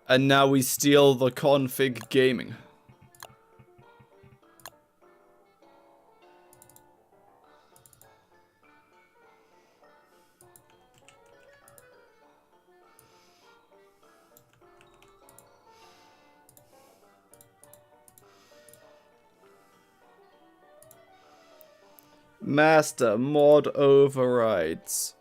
And now we steal the config gaming. Master mod overrides.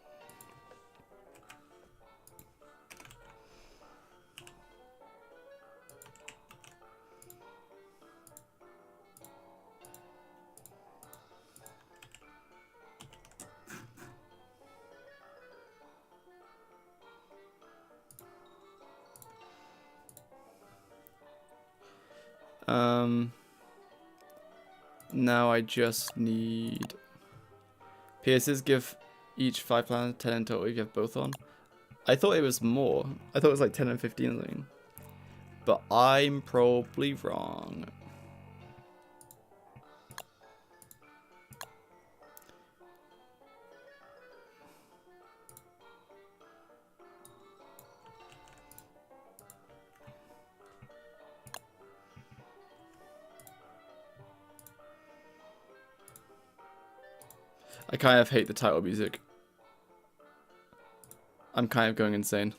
Now I just need pierces. Give each 5 planar 10 in total if you have both on. I thought it was more. I thought it was like 10 and 15 or something. But I'm probably wrong. I kind of hate the title music. I'm kind of going insane.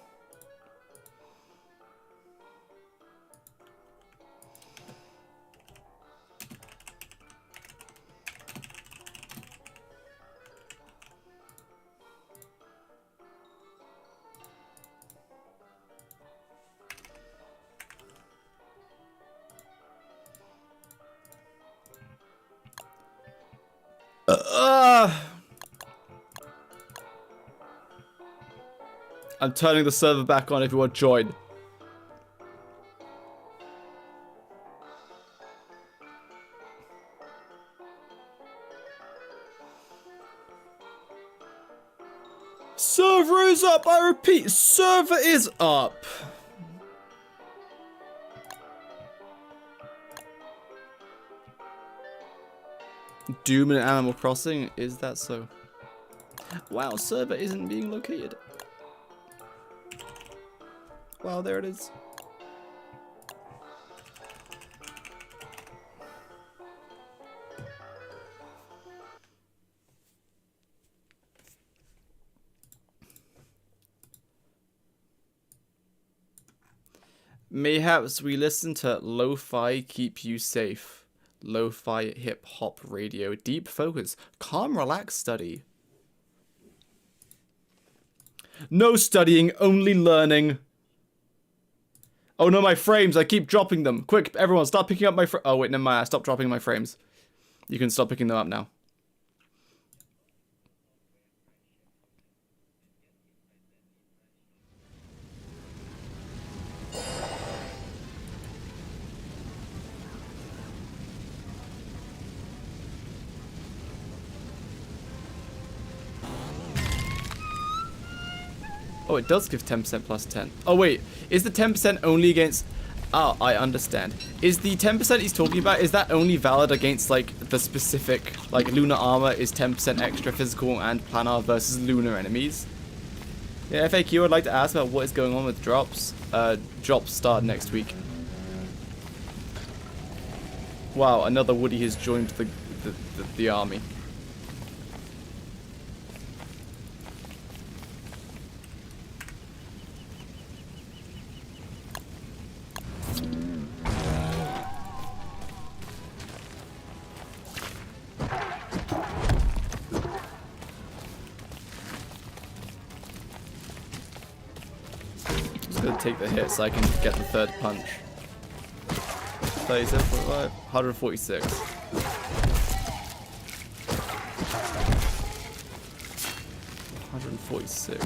I'm turning the server back on if you want to join. Server is up! I repeat, server is up! Doom in Animal Crossing? Is that so? Wow, server isn't being located. Wow, there it is. Mayhaps we listen to lo-fi keep you safe. Lo-fi hip hop radio. Deep focus. Calm relax study. No studying, only learning. Oh no, my frames, I keep dropping them. Quick, everyone, stop picking up my oh wait, never mind, I stopped dropping my frames. You can stop picking them up now. Oh, it does give 10% plus 10. Oh wait, is the 10% only against... Oh, I understand. Is the 10% he's talking about, is that only valid against, like, the specific... Like, lunar armor is 10% extra physical and planar versus lunar enemies? Yeah, FAQ, I'd like to ask about what is going on with drops. Drops start next week. Wow, another Woodie has joined the army. Take the hit so I can get the third punch. 37.5, 146. 146.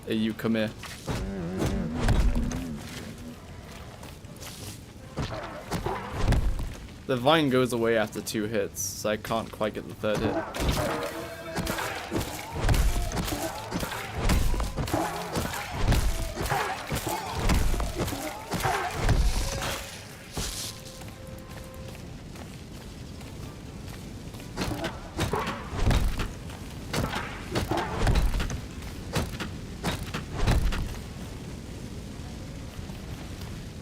Hey, you come here. The vine goes away after 2 hits, so I can't quite get the third hit.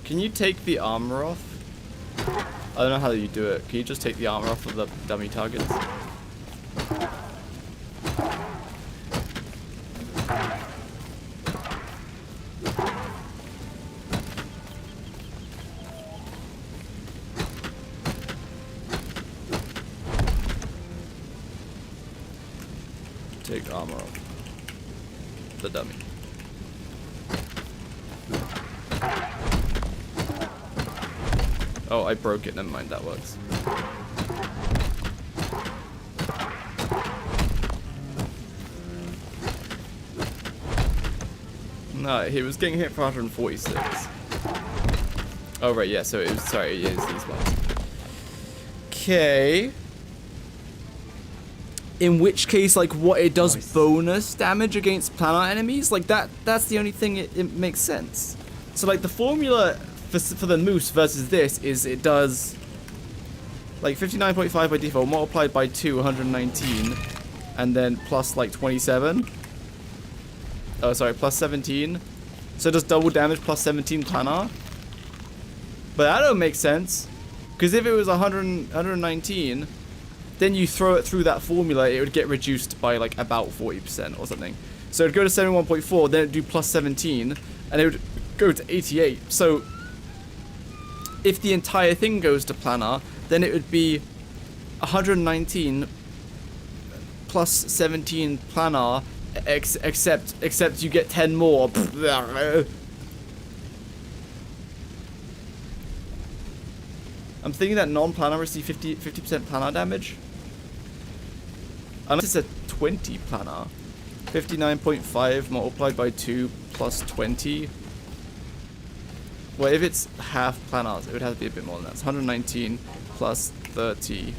Can you take the armor off? I don't know how you do it. Can you just take the armor off of the dummy targets? Take armor off the dummy. Oh, I broke it. Never mind, that works. No, he was getting hit for 146. Oh, right, yeah, so it was, sorry, it is these ones. Okay. In which case, like, what, it does bonus damage against planar enemies? Like, that's the only thing it makes sense. So, like, the formula for the moose versus this is it does like 59.5 by default multiplied by 2, 119, and then plus like 27. Oh, sorry, plus 17. So it does double damage plus 17 planar. But that don't make sense, because if it was 119, then you throw it through that formula, it would get reduced by like about 40% or something. So it'd go to 71.4, then it'd do plus 17, and it would go to 88. So if the entire thing goes to planar, then it would be 119 plus 17 planar, except you get 10 more. I'm thinking that non-planar receive 50% planar damage. Unless it's a 20 planar. 59.5 multiplied by 2 plus 20. Well, if it's half planars, it would have to be a bit more than that. It's 119 plus 30.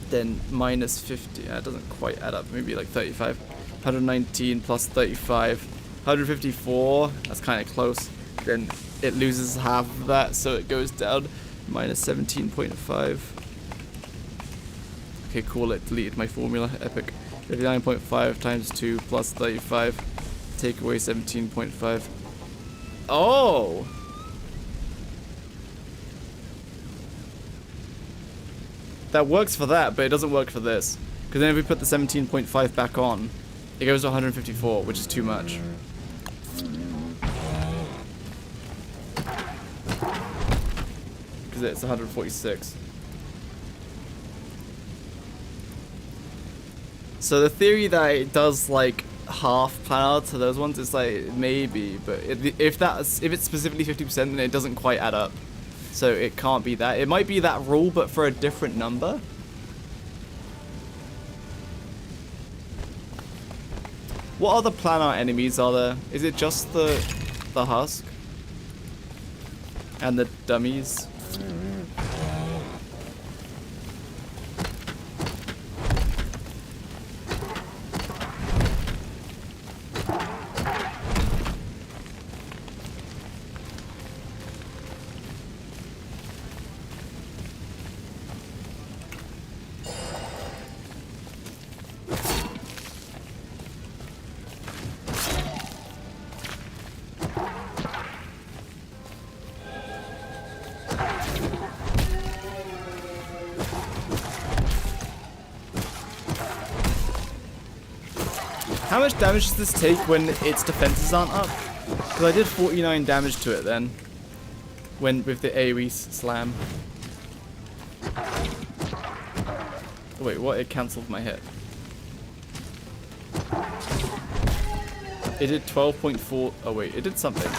Then minus 50. That doesn't quite add up. Maybe like 35. 119 plus 35. 154. That's kind of close. Then it loses half of that, so it goes down. Minus 17.5. Okay, cool. It deleted my formula. Epic. 59.5 times 2 plus 35. Take away 17.5. Oh! That works for that, but it doesn't work for this. Because then if we put the 17.5 back on, it goes to 154, which is too much. Because it's 146. So the theory that it does like half planar to those ones is like maybe, but if it's specifically 50%, then it doesn't quite add up. So it can't be that. It might be that rule, but for a different number. What other planar enemies are there? Is it just the husk and the dummies? How much damage does this take when its defenses aren't up? Because I did 49 damage to it then, with the AoE slam. Oh, wait, what? It cancelled my hit. It did 12.4. Oh wait, it did something.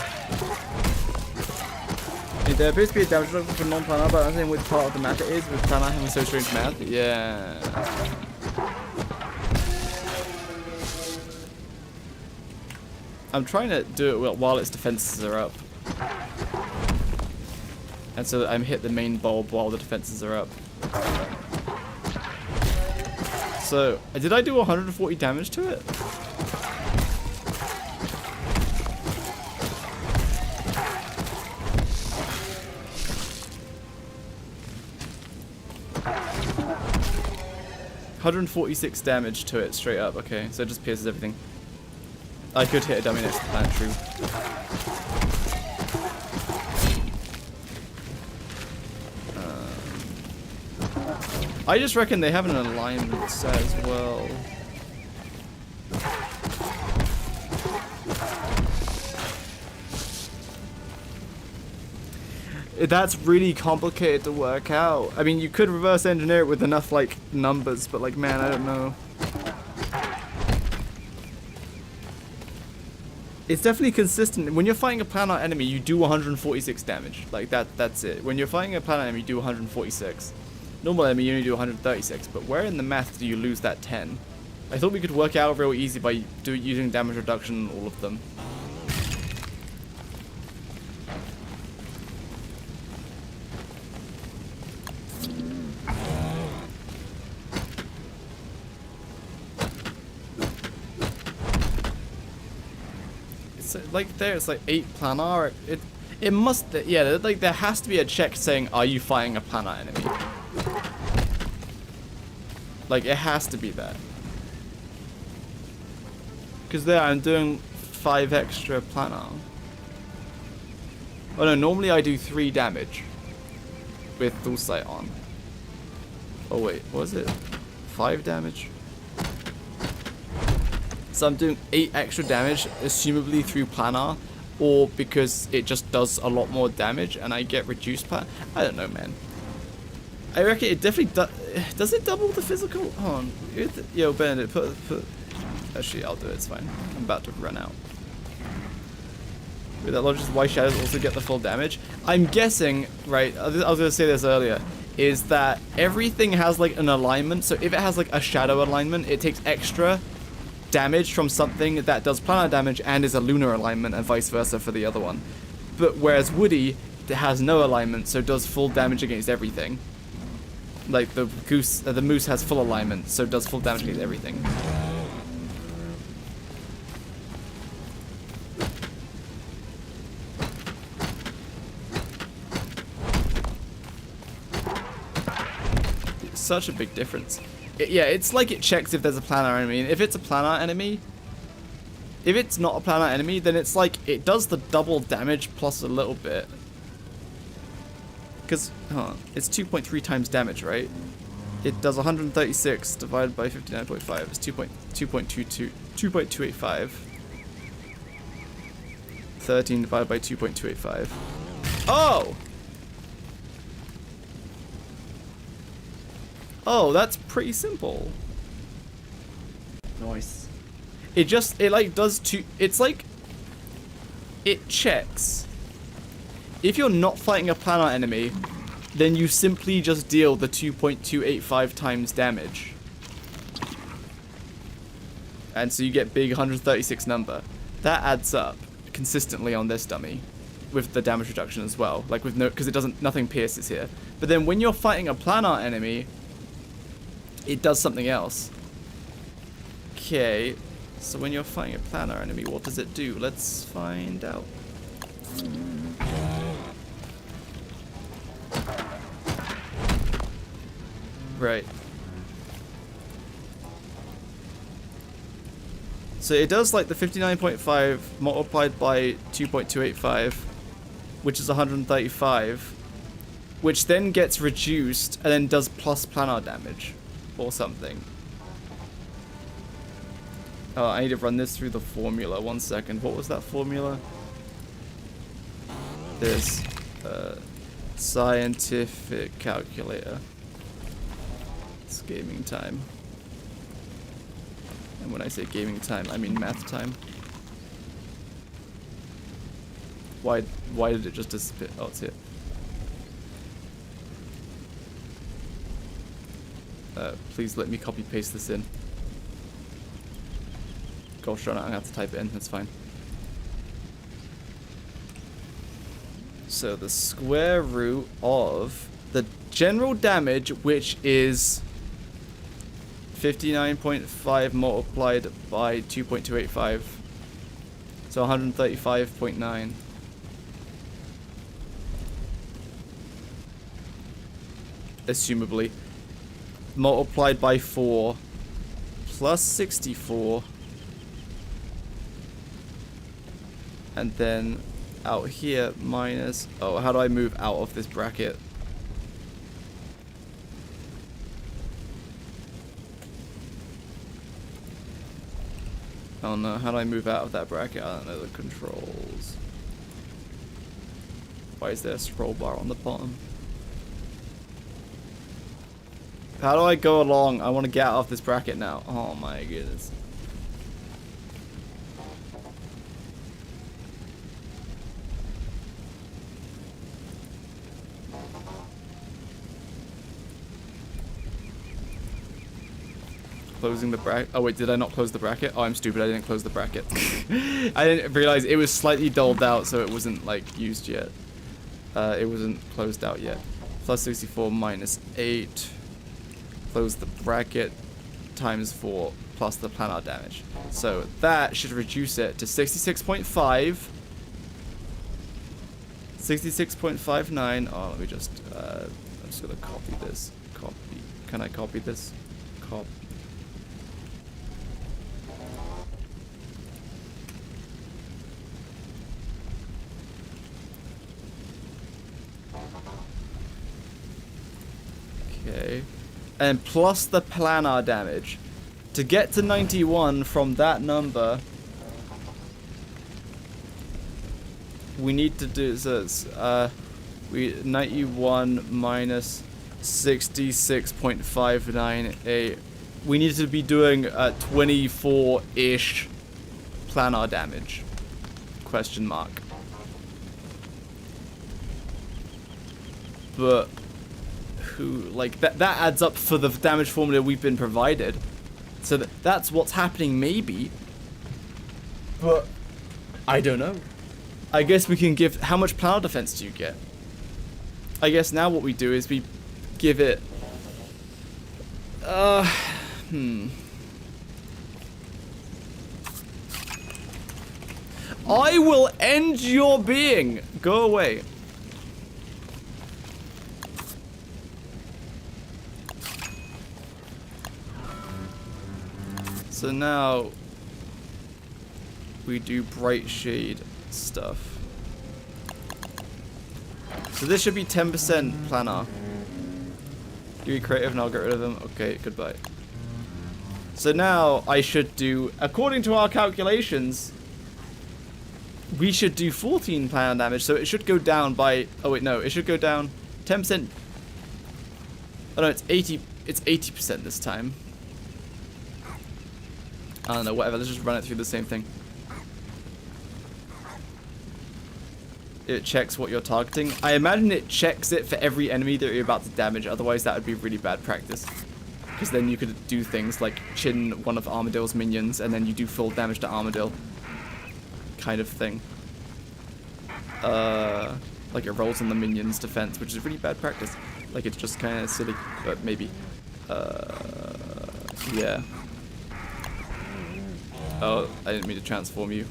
There appears to be a damage reduction for non-planar, but I don't think which part of the map it is, with planar having so strange math. Yeah. I'm trying to do it while its defenses are up. And so that I'm hit the main bulb while the defenses are up. So, did I do 140 damage to it? $146 damage to it straight up. Okay, so it just pierces everything. I could hit a dummy next to the plant, true. I just reckon they have an alignment set as well. That's really complicated to work out. I mean, you could reverse engineer it with enough, like, numbers, but, like, man, I don't know. It's definitely consistent. When you're fighting a planar enemy, you do 146 damage. Like, that's it. When you're fighting a planar enemy, you do 146. Normal enemy, you only do 136. But where in the math do you lose that 10? I thought we could work it out real easy by using damage reduction on all of them. Like there, it's like 8 planar. It must, yeah. Like there has to be a check saying, "Are you fighting a planar enemy?" Like it has to be that. Because there, I'm doing 5 extra planar. Oh no, normally I do 3 damage with full sight on. Oh wait, what was it? 5 damage. So I'm doing 8 extra damage, assumably through planar, or because it just does a lot more damage and I get reduced planar. I don't know, man. I reckon it definitely does it double the physical? Hold on. Yo, Benedict, put... Actually, I'll do it, it's fine. I'm about to run out. With that logic, why shadows also get the full damage? I'm guessing, right, I was going to say this earlier, is that everything has like an alignment. So if it has like a shadow alignment, it takes extra damage from something that does planar damage and is a lunar alignment, and vice versa for the other one. But whereas Woodie, it has no alignment, so does full damage against everything. Like the moose has full alignment, so does full damage against everything. Such a big difference. Yeah, it's like it checks if there's a planar enemy, and if it's a planar enemy, if it's not a planar enemy, then it's like it does the double damage plus a little bit. Because, it's 2.3 times damage, right? It does 136 divided by 59.5 is 2.285. 13 divided by 2.285. Oh! Oh, that's pretty simple. Nice. It like does two, it's like, it checks. If you're not fighting a planar enemy, then you simply just deal the 2.285 times damage. And so you get big 136 number. That adds up consistently on this dummy. With the damage reduction as well. Like with no, because it doesn't, nothing pierces here. But then when you're fighting a planar enemy, it does something else. Okay, so when you're fighting a planar enemy, what does it do? Let's find out. Right. So it does like the 59.5 multiplied by 2.285, which is 135, which then gets reduced and then does plus planar damage. Or something. Oh, I need to run this through the formula. 1 second. What was that formula? This scientific calculator. It's gaming time. And when I say gaming time, I mean math time. Why did it just disappear? Oh, it's here. Please let me copy paste this in. Gosh darn it, I'm gonna have to type it in, that's fine. So the square root of the general damage, which is 59.5 multiplied by 2.285. So 135.9. Assumably. Multiplied by 4 plus 64, and then out here minus, oh, how do I move out of this bracket? Oh no, how do I move out of that bracket? I don't know the controls. Why is there a scroll bar on the bottom? How do I go along? I want to get out of this bracket now. Oh my goodness. Closing the bracket. Oh wait, did I not close the bracket? Oh, I'm stupid. I didn't close the bracket. I didn't realize it was slightly dulled out, so it wasn't like used yet. It wasn't closed out yet. Plus 64 minus 8. Close the bracket times 4 plus the planar damage. So that should reduce it to 66.5. 66.59. Oh, let me just, I'm just gonna copy this. Copy. Can I copy this? Copy. Okay. And plus the planar damage. To get to 91 from that number, we need to do this. 91 minus 66.598. We need to be doing 24-ish planar damage. Question mark. but like that adds up for the damage formula we've been provided. So that's what's happening maybe. But I don't know. I guess we can give, how much power defense do you get? I guess now what we do is we give it I will end your being. Go away. So now we do bright shade stuff. So this should be 10% planar. Do we creative and I'll get rid of them? Okay, goodbye. So now I should do, according to our calculations, we should do 14 planar damage. So it should go down by, oh wait, no, it should go down 10%. Oh no, it's 80% this time. I don't know, whatever, let's just run it through the same thing. It checks what you're targeting. I imagine it checks it for every enemy that you're about to damage, otherwise that would be really bad practice. Because then you could do things like chin one of Armadill's minions and then you do full damage to Armadil. Kind of thing. Like it rolls on the minion's defense, which is really bad practice. Like it's just kind of silly, but maybe. Yeah. Oh, I didn't mean to transform you.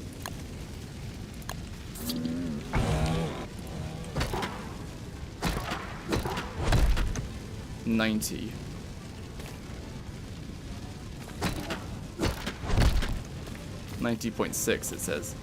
$90. $90.6 it says.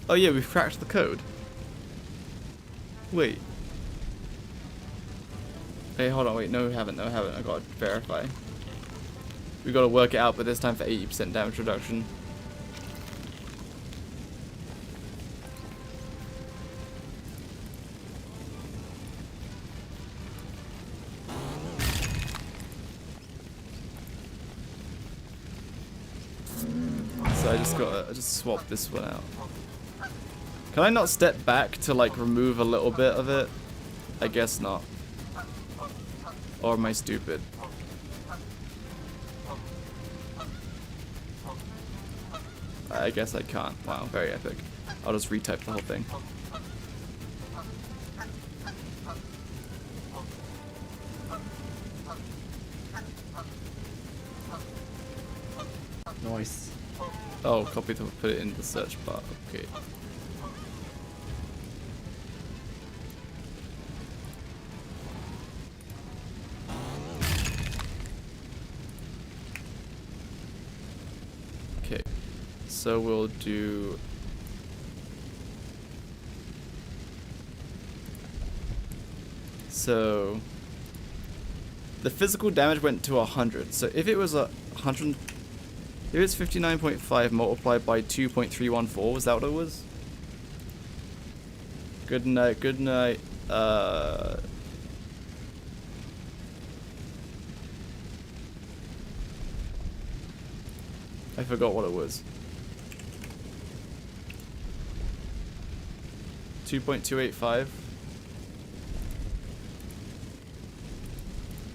Oh yeah, we've cracked the code. Wait. Hey, hold on, wait, no we haven't, I gotta verify. We gotta work it out, but this time for 80% damage reduction. So I just swapped this one out. Can I not step back to like remove a little bit of it? I guess not. Or am I stupid? I guess I can't. Wow, very epic. I'll just retype the whole thing. Nice. Oh, copy to put it in the search bar. Okay. Okay. So we'll do the physical damage went to 100. So if it was 100, if it's 59.5 multiplied by 2.314, was that what it was? Good night, good night. I forgot what it was. 2.285?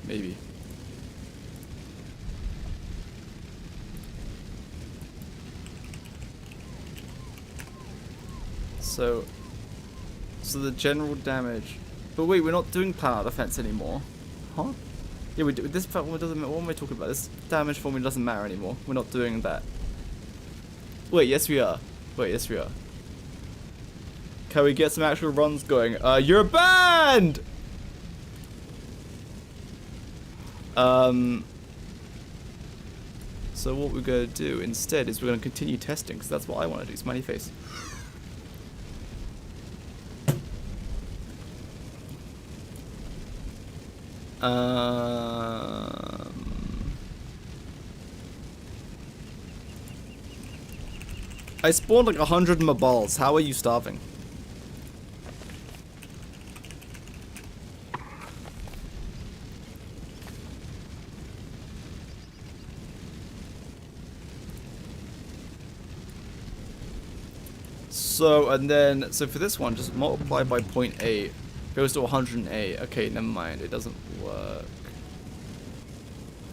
Maybe. So the general damage. But wait, we're not doing power defense anymore. Huh? Yeah, we do. This formula doesn't matter. What am I talking about? This damage formula doesn't matter anymore. We're not doing that. Wait, yes we are. Wait, yes we are. Can we get some actual runs going? You're banned! So what we're going to do instead is we're going to continue testing, because that's what I want to do, smiley face. I spawned like 100 Mabals. How are you starving? So, and then, so for this one, just multiply by 0.8. Goes to 108. Okay, never mind. It doesn't work.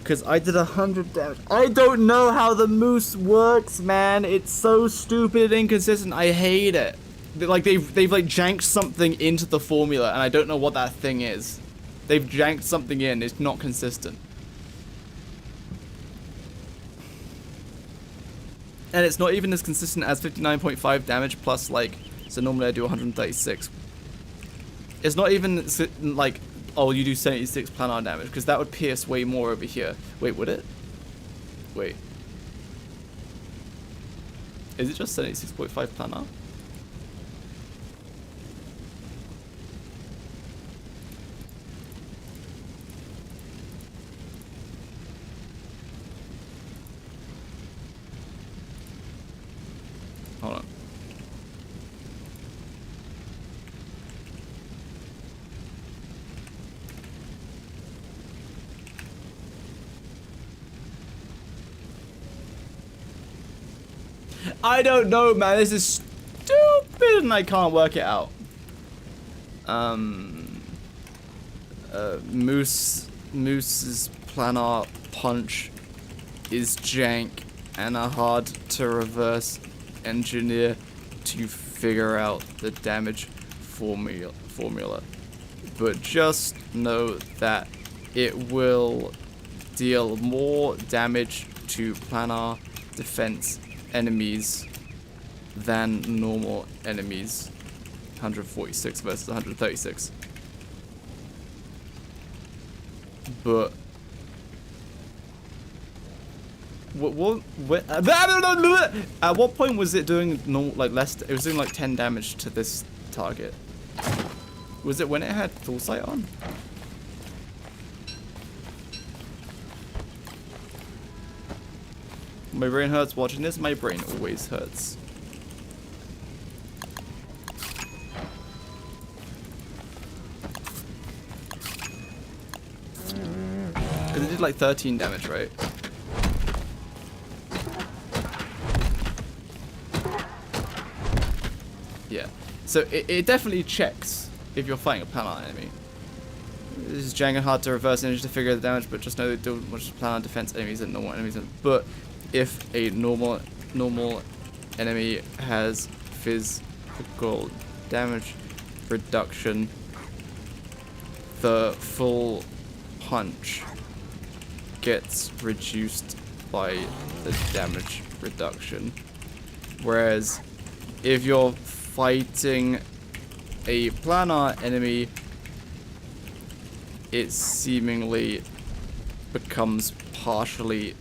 Because I did 100 damage. I don't know how the moose works, man. It's so stupid and inconsistent. I hate it. They've like janked something into the formula, and I don't know what that thing is. They've janked something in. It's not consistent. And it's not even as consistent as 59.5 damage plus, like, so normally I do 136. It's not even, like, oh, you do 76 planar damage, because that would pierce way more over here. Wait, would it? Wait. Is it just 76.5 planar? Hold on. I don't know, man. This is stupid and I can't work it out. Moose's planar punch is jank and are hard to reverse engineer to figure out the damage formula. But just know that it will deal more damage to planar defense enemies than normal enemies. 146 versus 136. But at what point was it doing normal, like less? It was doing like 10 damage to this target. Was it when it had full sight on? My brain hurts watching this. My brain always hurts. Because it did like 13 damage, right? Yeah. So it definitely checks if you're fighting a planar enemy. This is jank and hard to reverse energy to figure out the damage, but just know they do much planar defense enemies than normal enemies. But if a normal enemy has physical damage reduction, the full punch gets reduced by the damage reduction. Whereas if you're fighting a planar enemy, it seemingly becomes partially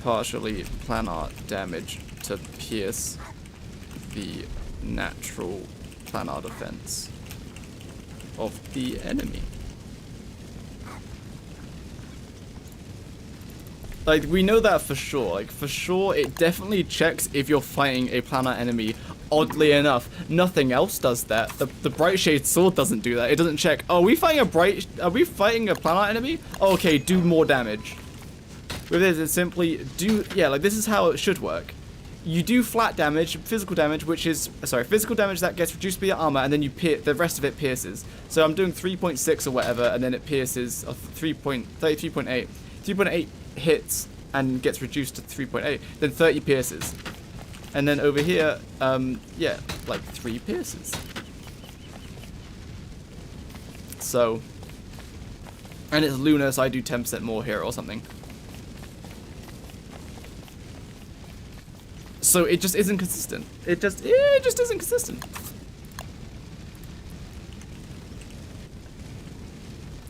planar damage to pierce the natural planar defense of the enemy. Like, we know that for sure. Like, for sure, it definitely checks if you're fighting a planar enemy. Oddly enough, nothing else does that. The Bright Shade Sword doesn't do that. It doesn't check, oh, are we fighting a planar enemy? Oh, okay, do more damage. With this, it's simply yeah, like, this is how it should work. You do flat damage, physical damage, physical damage that gets reduced by your armor, and then the rest of it pierces. So I'm doing 3.6 or whatever, and then it pierces 3.8. 3.8 hits and gets reduced to 3.8, then 30 pierces. And then over here, yeah, like 3 pierces. So, and it's lunar, so I do 10% more here or something. So it just isn't consistent. It just isn't consistent.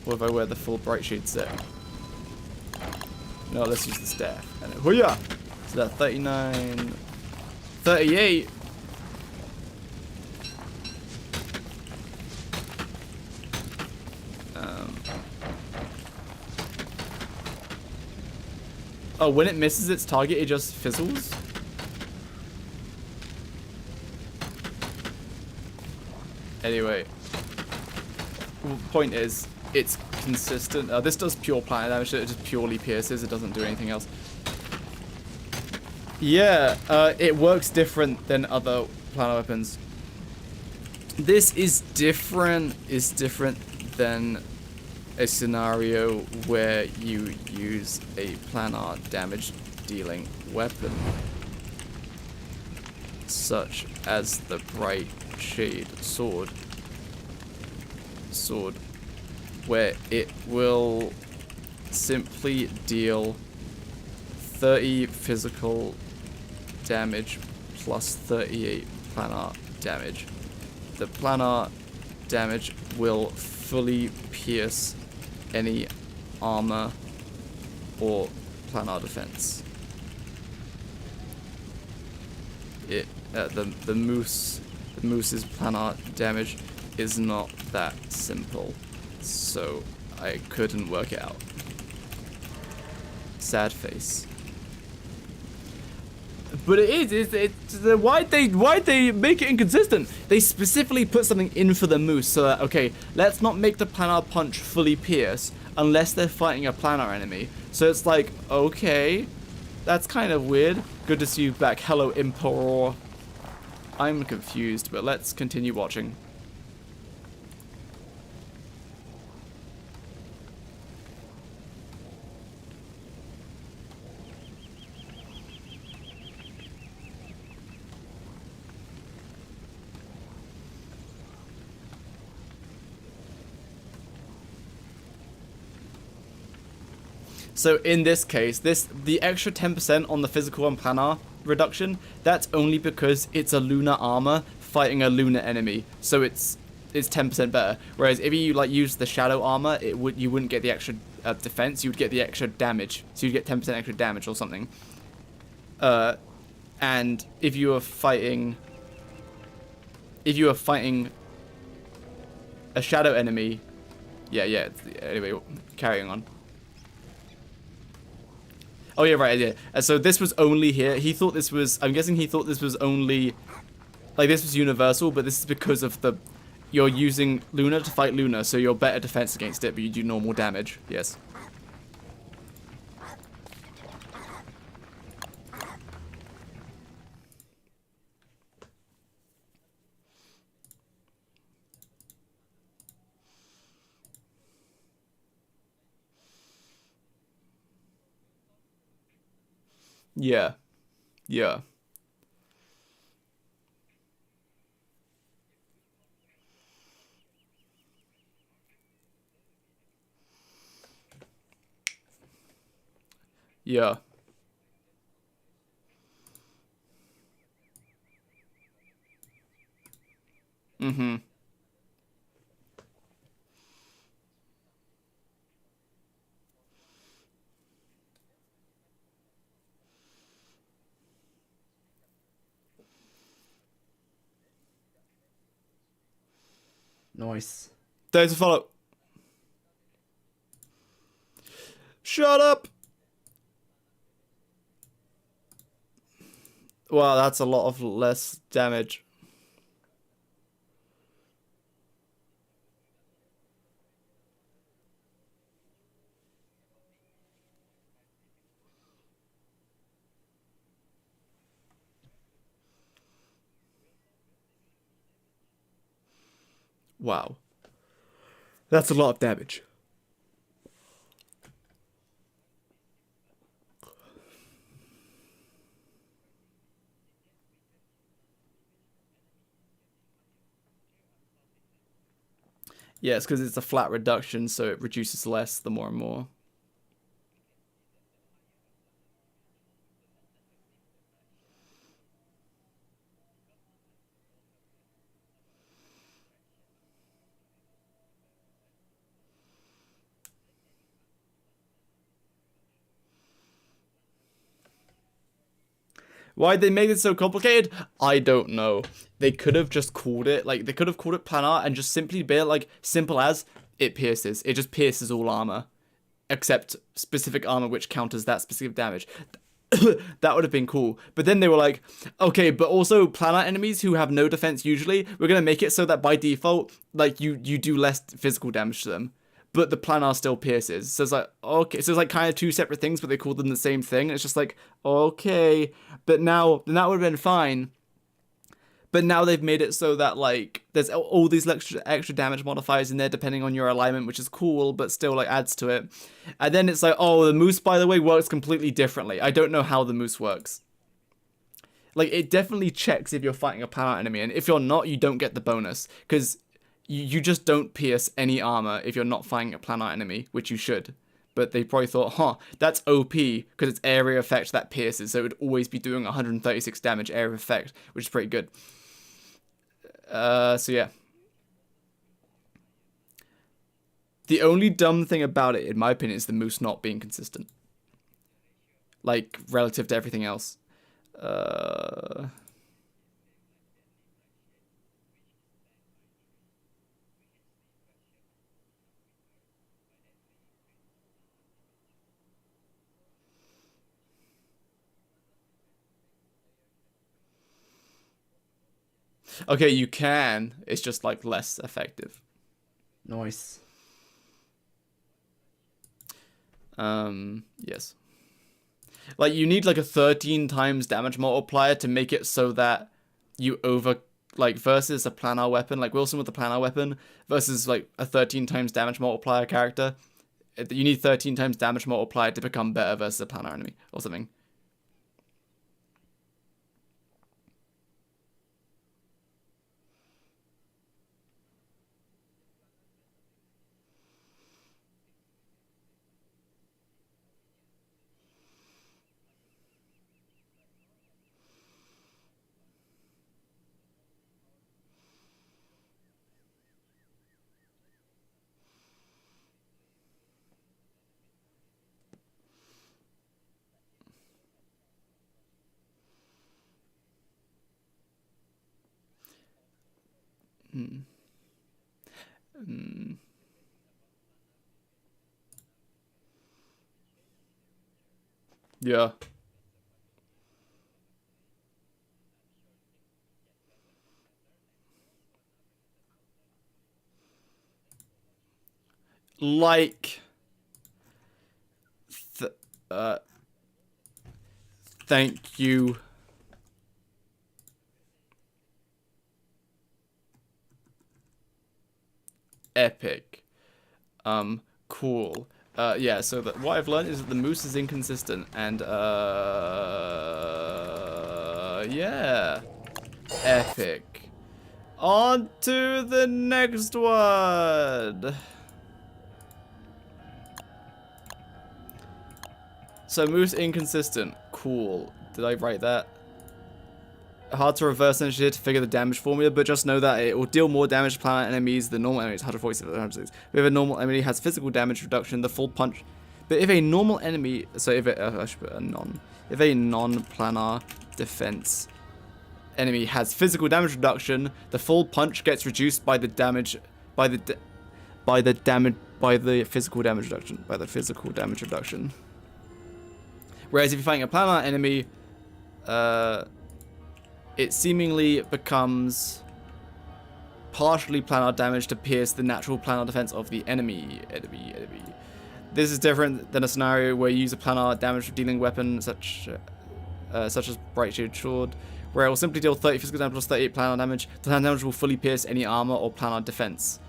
What if I wear the full bright shade set? No, let's use the staff. And hoo-yah! So that 39, 38. Oh, when it misses its target, it just fizzles? Anyway. Point is, it's consistent. This does pure planet damage, so it just purely pierces. It doesn't do anything else. Yeah, it works different than other planar weapons. This is different. It's different than a scenario where you use a planar damage dealing weapon, such as the bright shade sword, where it will simply deal 30 physical damage plus 38 planar damage. The planar damage will fully pierce any armor or planar defense. The moose's planar damage is not that simple, so I couldn't work it out. Sad face. But it is. Why'd they make it inconsistent? They specifically put something in for the moose so that, okay, let's not make the planar punch fully pierce unless they're fighting a planar enemy. So it's like, okay, that's kind of weird. Good to see you back. Hello, Emperor. I'm confused, but let's continue watching. So in this case, the extra 10% on the physical and planar reduction, that's only because it's a lunar armor fighting a lunar enemy. So it's 10% better. Whereas if you like use the shadow armor, you wouldn't get the extra defense, you would get the extra damage. So you'd get 10% extra damage or something. And if you are fighting a shadow enemy, yeah. Anyway, carrying on. Oh yeah, right, yeah. So this was only here. He thought this was, I'm guessing he thought this was only, like this was universal, but this is because of you're using Luna to fight Luna, so you're better defense against it, but you do normal damage. Yes. Yeah. Yeah. Yeah. Mm-hmm. Nice. There's a follow. Shut up! Wow, that's a lot of less damage. Wow. That's a lot of damage. Yeah, it's because it's a flat reduction, so it reduces less the more and more. Why'd they make it so complicated? I don't know. They could have just called it, like, they could have called it planar and just simply be like, simple as, it pierces. It just pierces all armor. Except specific armor which counters that specific damage. That would have been cool. But then they were like, okay, but also planar enemies who have no defense usually, we're going to make it so that by default, like, you do less physical damage to them. But the planar still pierces. So it's like, okay. So it's like kind of two separate things, but they call them the same thing. It's just like, okay. But now, then that would have been fine. But now they've made it so that, like, there's all these extra damage modifiers in there depending on your alignment, which is cool, but still, like, adds to it. And then it's like, oh, the moose, by the way, works completely differently. I don't know how the moose works. Like, it definitely checks if you're fighting a planar enemy, and if you're not, you don't get the bonus. Because you just don't pierce any armor if you're not fighting a planar enemy, which you should. But they probably thought, huh, that's OP, because it's area effect that pierces, so it would always be doing 136 damage area effect, which is pretty good. So yeah. The only dumb thing about it, in my opinion, is the moose not being consistent. Like, relative to everything else. Okay, you can. It's just, like, less effective. Nice. Yes. Like, you need, like, a 13 times damage multiplier to make it so that you like, versus a planar weapon, like Wilson with the planar weapon, versus, like, a 13 times damage multiplier character. You need 13 times damage multiplier to become better versus a planar enemy, or something. Yeah. Like, thank you. Epic. Cool. Yeah, so what I've learned is that the moose is inconsistent, and, yeah. Epic. On to the next one! So, moose inconsistent. Cool. Did I write that? Hard to reverse engineer to figure the damage formula, but just know that it will deal more damage to planar enemies than normal enemies. 146. But if a normal enemy has physical damage reduction, the full punch. But if a normal enemy, so if it, I should put a non. If a non-planar defense enemy has physical damage reduction, the full punch gets reduced by the damage, by the physical damage reduction. Whereas if you're fighting a planar enemy, it seemingly becomes partially planar damage to pierce the natural planar defense of the enemy. This is different than a scenario where you use a planar damage dealing weapon such as Bright Shield Sword, where it will simply deal 30 physical damage plus 38 planar damage. The planar damage will fully pierce any armor or planar defense,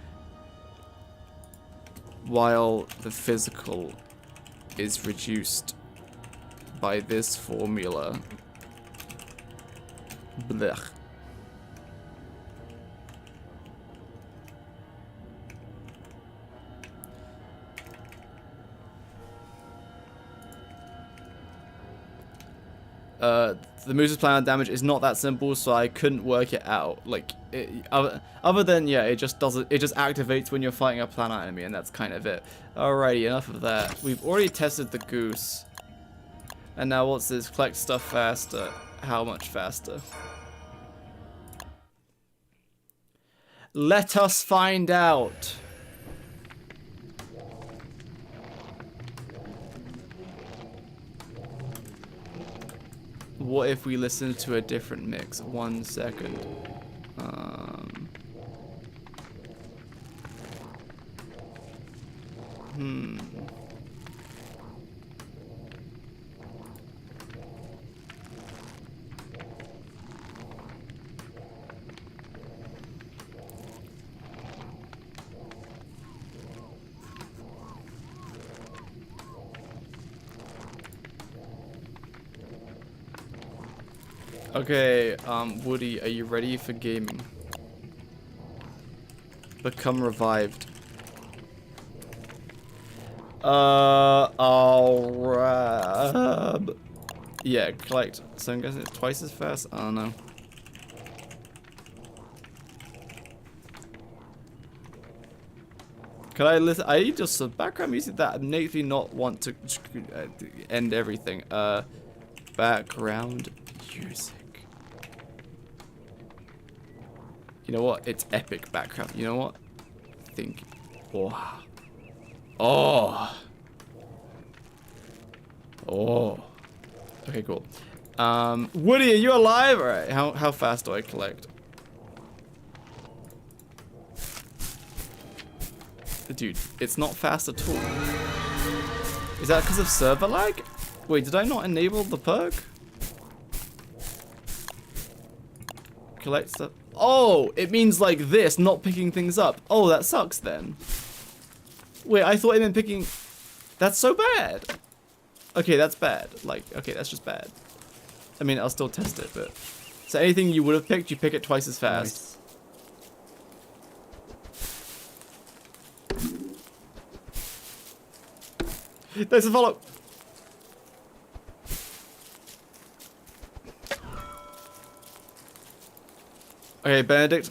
while the physical is reduced by this formula. Blech. The moose's planar damage is not that simple, so I couldn't work it out. Like, other than, yeah, it just activates when you're fighting a planar enemy, and that's kind of it. Alrighty, enough of that. We've already tested the goose. And now what's this? Collect stuff faster. how much faster? Let us find out. What if we listen to a different mix? 1 second. Okay, Woody, are you ready for gaming? Become revived. Alright. Yeah, collect. So I'm guessing it's twice as fast? I don't know. Can I listen? I just background music that makes me not want to end everything. Background music. You know what? It's epic background. You know what? Think. Oh. Oh. Oh. Okay, cool. Woody, are you alive? Alright, how fast do I collect? Dude, it's not fast at all. Is that because of server lag? Wait, did I not enable the perk? Collect stuff. Oh, it means like this, not picking things up. Oh, that sucks then. Wait, I thought it meant picking... That's so bad. Okay, that's bad. Like, okay, that's just bad. I mean, I'll still test it, but... So anything you would have picked, you pick it twice as fast. Nice. There's a follow. Okay, Benedict,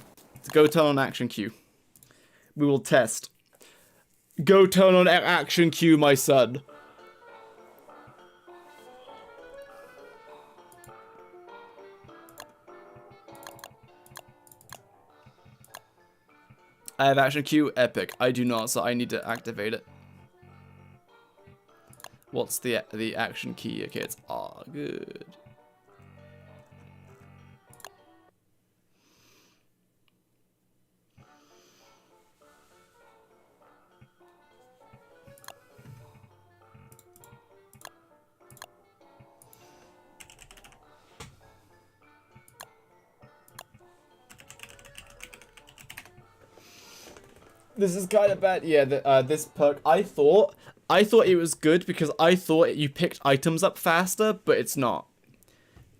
go turn on action cue. We will test. Go turn on action cue, my son. I have action cue, epic. I do not, so I need to activate it. What's the action key? Okay, it's R. Good. This is kind of bad. Yeah, this perk. I thought it was good because I thought you picked items up faster, but it's not.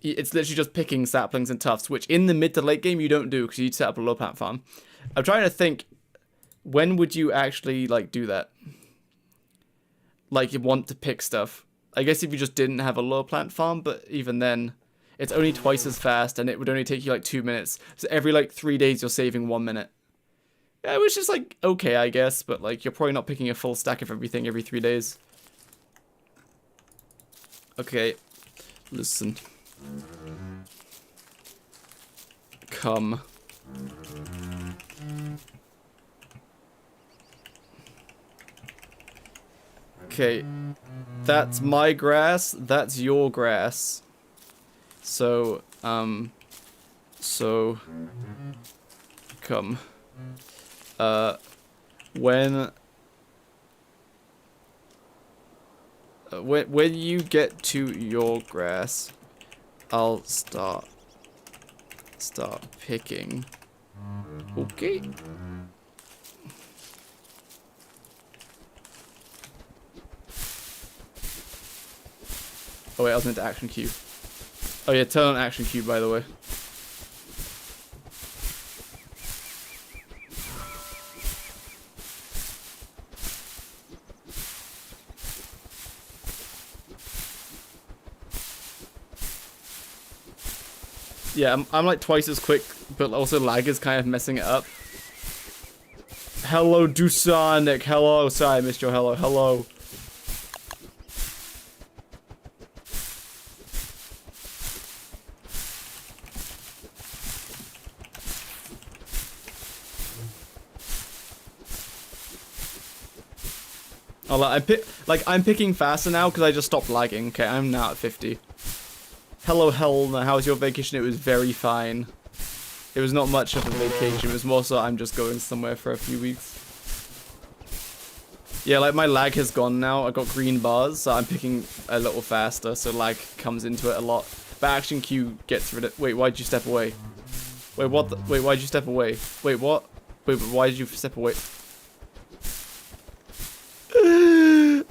It's literally just picking saplings and tufts, which in the mid to late game you don't do because you set up a low plant farm. I'm trying to think, when would you actually like do that? Like you want to pick stuff. I guess if you just didn't have a low plant farm, but even then, it's only twice as fast and it would only take you like 2 minutes. So every like 3 days you're saving 1 minute. Yeah, which is like okay, I guess, but like you're probably not picking a full stack of everything every 3 days. Okay, listen. Come. Okay, that's my grass, that's your grass. So, come. When you get to your grass, I'll start picking. Okay. Oh wait, I was meant to action cue. Oh yeah, turn on action cue, by the way. Yeah, I'm like twice as quick, but also lag is kind of messing it up. Hello, Dusonic. Hello. Sorry, I missed your hello. Hello. Oh, I'm picking faster now because I just stopped lagging. Okay, I'm now at 50. Hello, Helena. How was your vacation? It was very fine. It was not much of a vacation. It was more so I'm just going somewhere for a few weeks. Yeah, like my lag has gone now. I got green bars, so I'm picking a little faster, so lag comes into it a lot. But action Q gets rid of. Wait, why'd you step away? Wait, what? Wait, why'd you step away? Wait, what? Wait, why did you step away?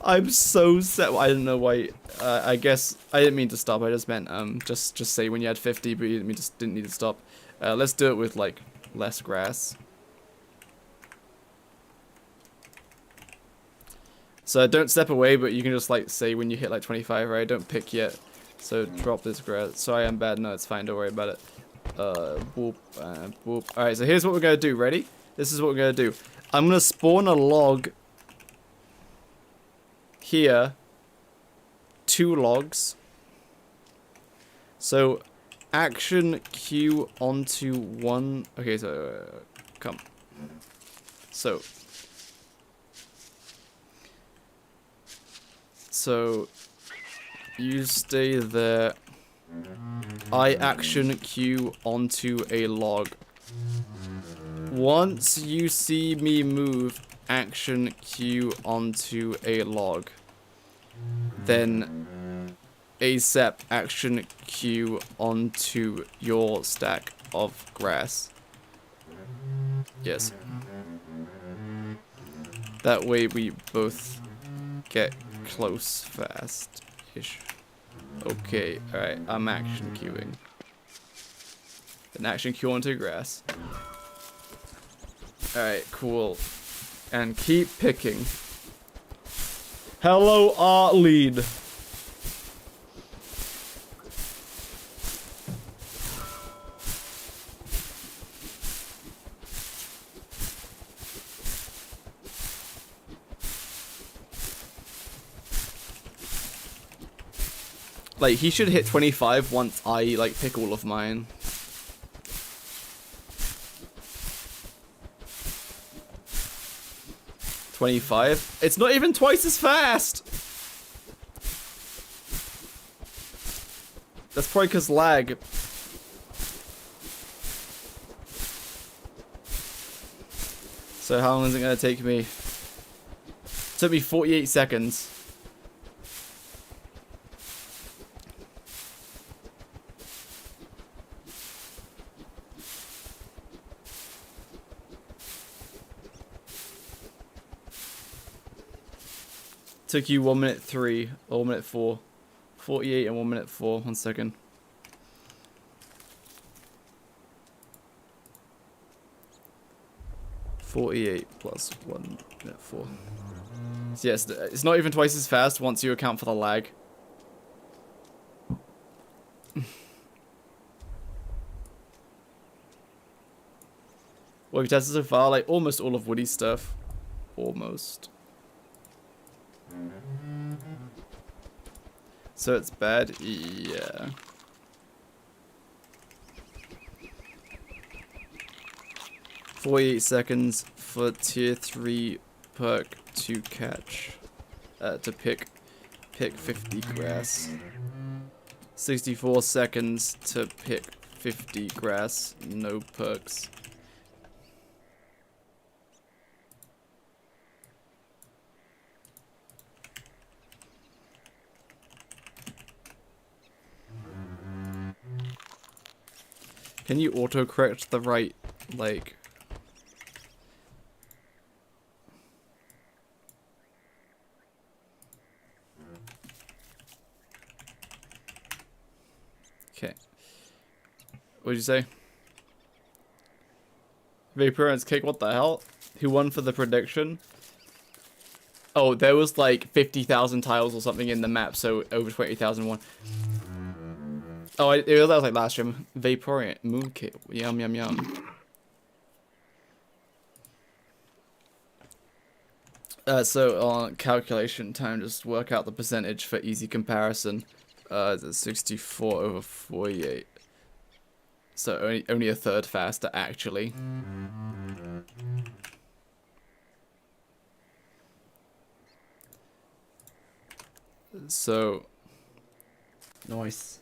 I'm so set. I don't know why. I guess I didn't mean to stop. I just meant just say when you had 50, but you didn't need to stop. Let's do it with like less grass. So don't step away, but you can just like say when you hit like 25, right? Don't pick yet. So drop this grass. Sorry, I'm bad. No, it's fine. Don't worry about it. Whoop, whoop. All right. So here's what we're gonna do. Ready? This is what we're gonna do. I'm gonna spawn a log here. 2 logs. So action Q onto 1. Okay, so come. So you stay there. I action Q onto a log. Once you see me move, action Q onto a log. Then ASAP action Q onto your stack of grass. Yes. That way we both get close fast-ish. Okay, alright, I'm action queuing. Then action Q onto grass. Alright, cool. And keep picking. Hello, art lead. Like, he should hit 25 once I, like, pick all of mine. $25? It's not even twice as fast! That's probably because lag. So how long is it going to take me? It took me 48 seconds. Took you 1 minute 3 or 1 minute 4. 48 and 1 minute 4. 1 second. $48 plus 1 minute 4. So yes, it's not even twice as fast once you account for the lag. What we've tested so far, like almost all of Woodie's stuff. Almost. So it's bad? Yeah. $48 seconds for tier 3 perk to catch. To pick 50 grass. 64 seconds to pick 50 grass. No perks. Can you autocorrect the right, like... Okay. What did you say? Vaporant's cake, what the hell? Who won for the prediction? Oh, there was like 50,000 tiles or something in the map, so over 20,000 won. Oh, that was like last stream. Vaporant mooncake. Yum, yum, yum. So on calculation time, just work out the percentage for easy comparison. It's 64 over 48. So only a third faster, actually. So Nice.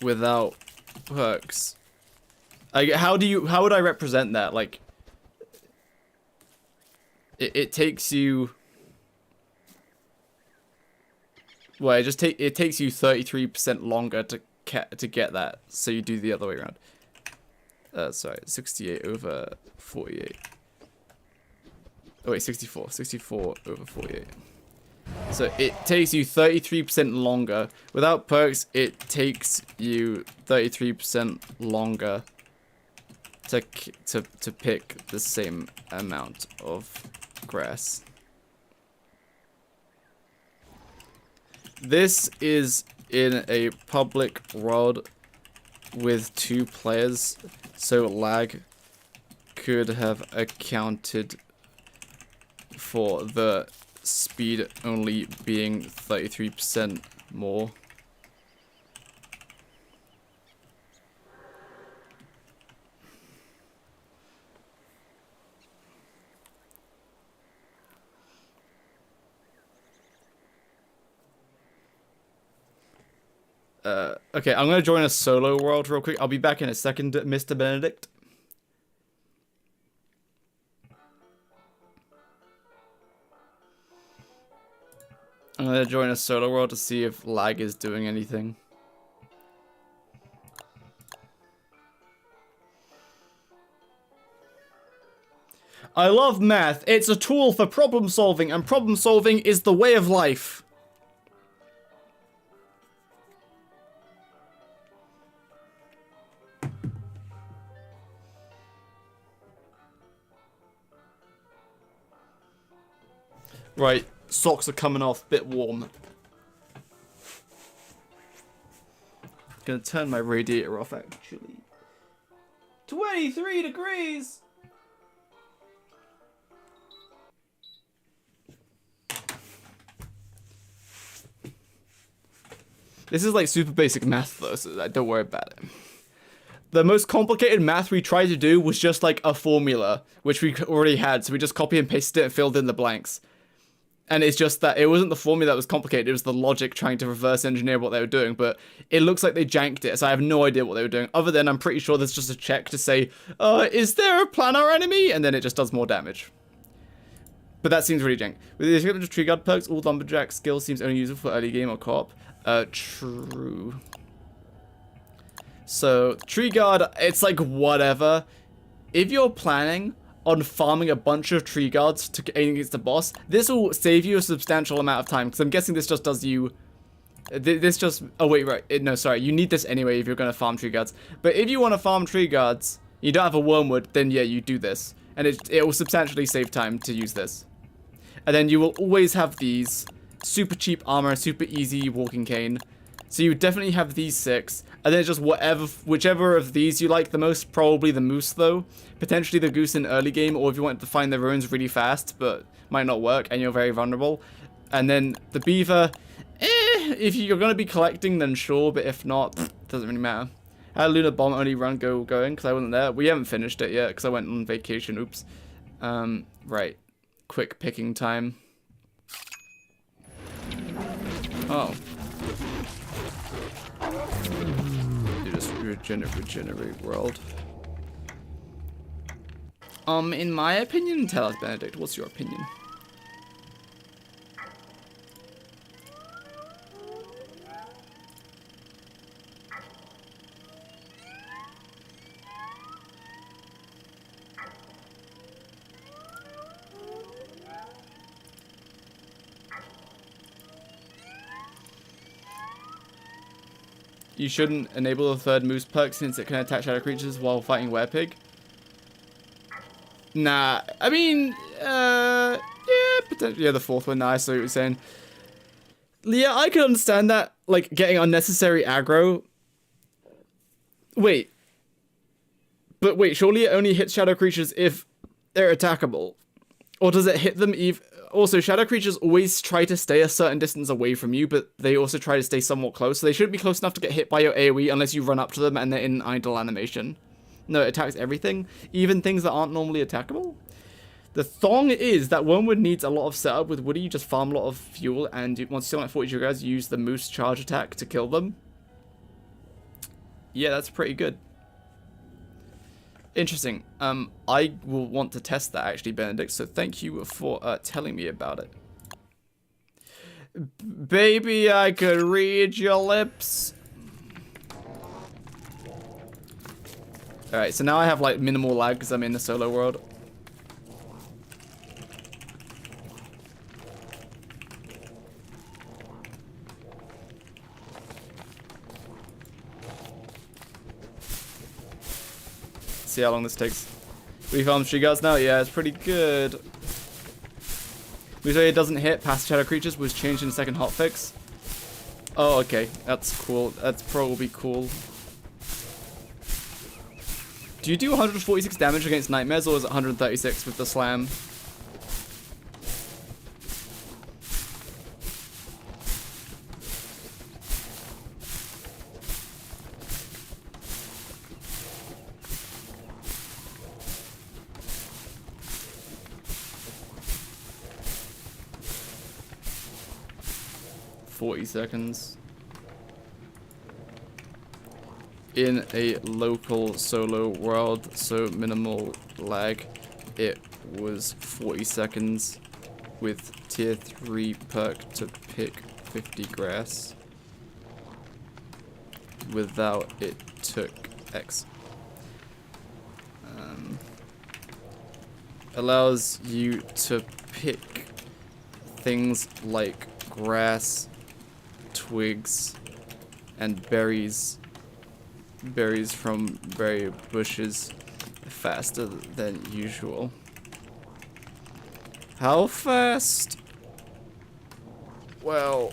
without perks, how would I represent that? Like, it takes you. Well, it takes you 33% longer to get that, so you do the other way around. Sorry, 68 over 48. Oh wait, 64 over 48. So it takes you 33% longer. Without perks, it takes you 33% longer to pick the same amount of grass. This is in a public world with 2 players, so lag could have accounted for the speed only being 33% more. Okay, I'm gonna join a solo world real quick. I'll be back in a second, Mr. Benedict. I'm gonna join a solo world to see if lag is doing anything. I love math. It's a tool for problem solving, and problem solving is the way of life. Right, socks are coming off, bit warm. Gonna turn my radiator off actually. 23 degrees! This is like super basic math though, so don't worry about it. The most complicated math we tried to do was just like a formula, which we already had, so we just copy and pasted it and filled in the blanks. And it's just that it wasn't the formula that was complicated, it was the logic trying to reverse engineer what they were doing, but it looks like they janked it, so I have no idea what they were doing, other than I'm pretty sure there's just a check to say, is there a planar enemy? And then it just does more damage. But that seems really jank. With the description of tree guard perks, all lumberjack skill seems only useful for early game or co-op. True. So, tree guard, it's like whatever. If you're planning on farming a bunch of tree guards to aim against the boss, this will save you a substantial amount of time, because I'm guessing this just does you... This just... Oh, wait, right. No, sorry. You need this anyway if you're going to farm tree guards. But if you want to farm tree guards, you don't have a wormwood, then yeah, you do this. And it will substantially save time to use this. And then you will always have these super cheap armor, super easy walking cane. So you definitely have these 6. And then just whichever of these you like the most, probably the moose though. Potentially the goose in early game, or if you want to find the ruins really fast, but might not work and you're very vulnerable. And then the beaver, if you're going to be collecting then sure, but if not, doesn't really matter. How did Lunar Bomb only run going? Because I wasn't there. We haven't finished it yet because I went on vacation, oops. Right, quick picking time. Oh. You just regenerate world. In my opinion, tell us, Benedict, what's your opinion? You shouldn't enable the 3rd moose perk since it can attack shadow creatures while fighting werepig. Nah, I mean, yeah, potentially, yeah, the 4th one, nah, I see what you're saying. Yeah, I can understand that, like, getting unnecessary aggro. Wait. But wait, surely it only hits shadow creatures if they're attackable. Or does it hit them Also, shadow creatures always try to stay a certain distance away from you, but they also try to stay somewhat close, so they shouldn't be close enough to get hit by your AoE unless you run up to them and they're in idle animation. No, it attacks everything, even things that aren't normally attackable. The thong is that one would need a lot of setup. With Woodie, you just farm a lot of fuel, and once you still like 42 guys, you use the moose charge attack to kill them. Yeah, that's pretty good. Interesting. I will want to test that actually, Benedict, so thank you for telling me about it. Baby, I could read your lips. Alright, so now I have like minimal lag because I'm in the solo world. See how long this takes. We found tree guards now? Yeah, it's pretty good. We say it doesn't hit past shadow creatures was changed in the second hotfix. Oh, okay. That's cool. That's probably cool. Do you do 146 damage against nightmares, or is it 136 with the slam? Seconds. In a local solo world, so minimal lag, it was 40 seconds with tier 3 perk to pick 50 grass. Without it took X. Allows you to pick things like grass, twigs, and berries from berry bushes faster than usual. How fast? Well,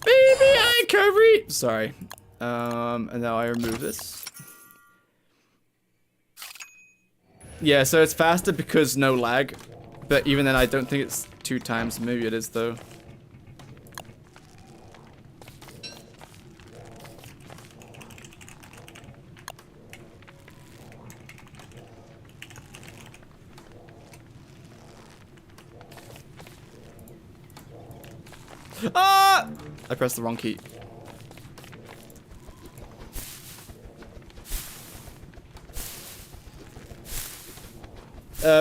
baby, I can read. Sorry. And now I remove this. Yeah, so it's faster because no lag, but even then I don't think it's 2 times. Maybe it is though. Ah! I pressed the wrong key.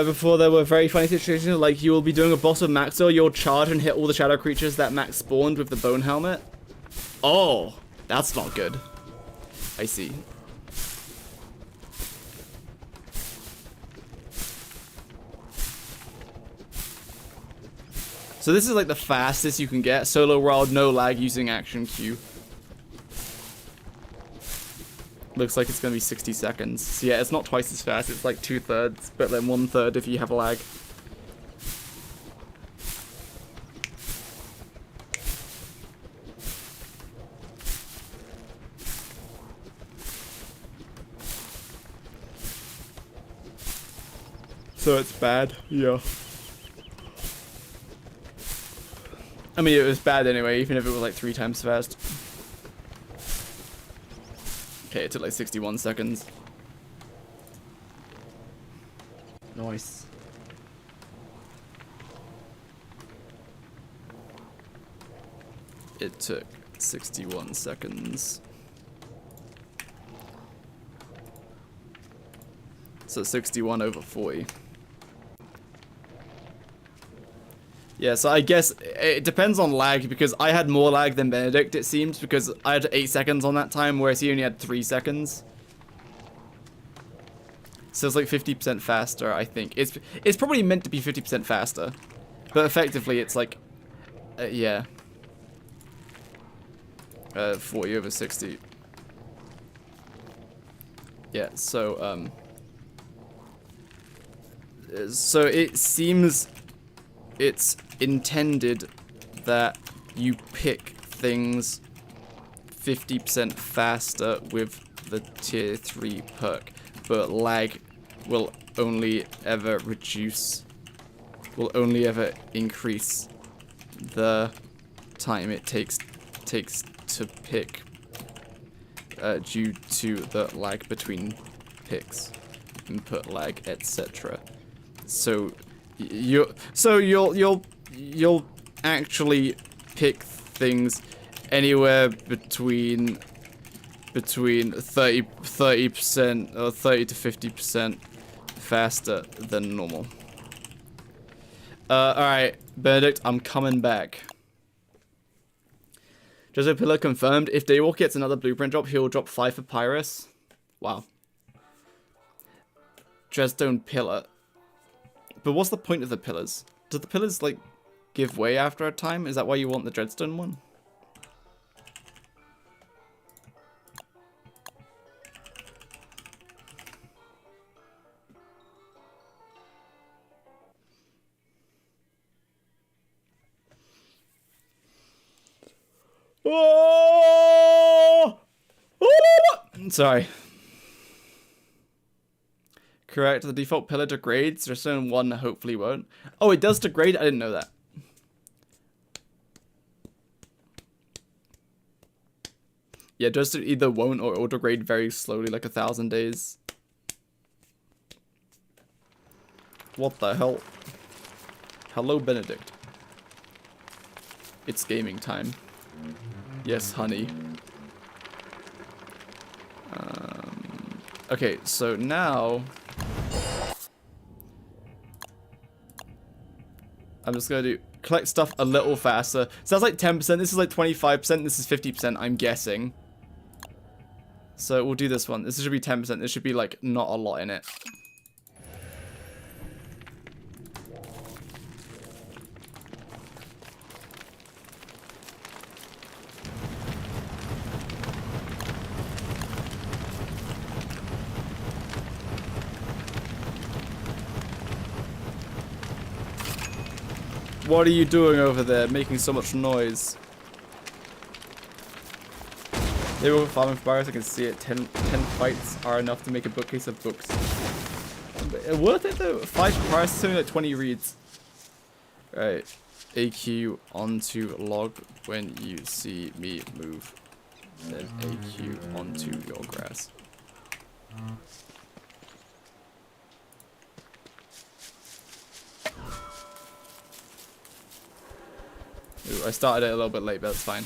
Before there were very funny situations, like you will be doing a boss of Maxo, you'll charge and hit all the shadow creatures that Max spawned with the bone helmet. Oh, that's not good. I see. So this is like the fastest you can get. Solo world, no lag using action Q. Looks like it's gonna be 60 seconds. So yeah, it's not twice as fast, it's like 2/3, but then 1/3 if you have lag. So it's bad, yeah. I mean, it was bad anyway, even if it was like 3 times fast. Okay, it took like 61 seconds. Nice. It took 61 seconds. So 61 over 40. Yeah, so I guess it depends on lag, because I had more lag than Benedict, it seems, because I had 8 seconds on that time, whereas he only had 3 seconds. So it's like 50% faster, I think. It's probably meant to be 50% faster, but effectively it's like, yeah. 40 over 60. Yeah, so it seems it's intended that you pick things 50% faster with the tier 3 perk, but lag will only ever increase the time it takes to pick due to the lag between picks, input lag, etc. So you'll actually pick things anywhere between 30% or 30 to 50% faster than normal. Alright, Benedict, I'm coming back. Joseph Pillar confirmed. If Daywalk gets another blueprint drop, he'll drop 5 Papyrus. Wow. Dresdone Pillar. But what's the point of the pillars? Do the pillars, like, give way after a time? Is that why you want the Dreadstone one? Oh! Sorry. Correct. The default pillar degrades. Redstone 1 hopefully won't. Oh, it does degrade? I didn't know that. Yeah, just either won't or it will degrade very slowly, like 1,000 days. What the hell? Hello, Benedict. It's gaming time. Yes, honey. Okay, so now I'm just gonna collect stuff a little faster. So that's like 10%, this is like 25%, this is 50%, I'm guessing. So we'll do this one. This should be 10%, there should be like not a lot in it. What are you doing over there, making so much noise? They were farming for buyers, I can see it. 10 fights are enough to make a bookcase of books. Worth it though? 5 prices, is only like 20 reads. Right. AQ onto log when you see me move. Then AQ onto your grass. Ooh, I started it a little bit late, but that's fine.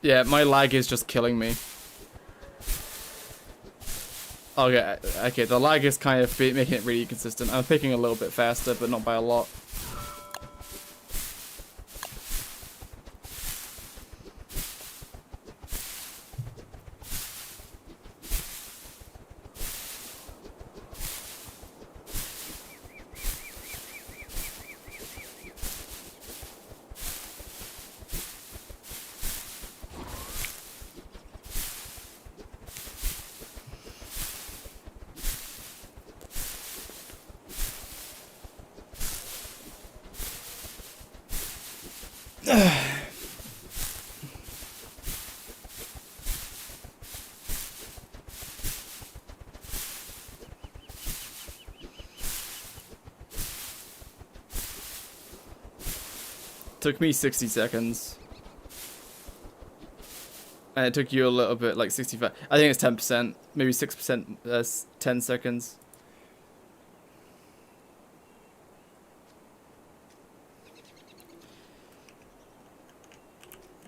Yeah, my lag is just killing me. Okay, the lag is kind of making it really consistent. I'm picking a little bit faster, but not by a lot. Took me 60 seconds. And it took you a little bit, like 65. I think it's 10%, maybe 6%, 10 seconds.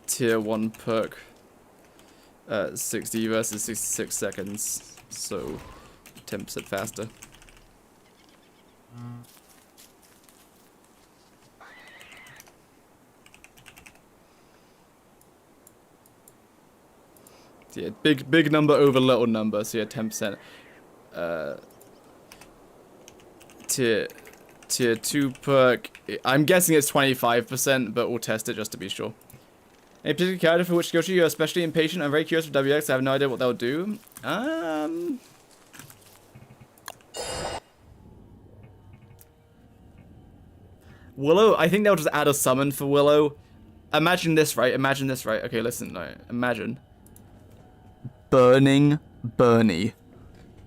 Tier 1 perk. 60 versus 66 seconds. So 10% faster. Yeah, big number over little number, so yeah, 10%. Tier 2 perk, I'm guessing it's 25%, but we'll test it just to be sure. Any particular character for which Yoshi you're especially impatient? I'm very curious for WX, I have no idea what they'll do. Willow, I think they'll just add a summon for Willow. Imagine this, right? Imagine this, right? Okay, listen, no, imagine. Burning Bernie.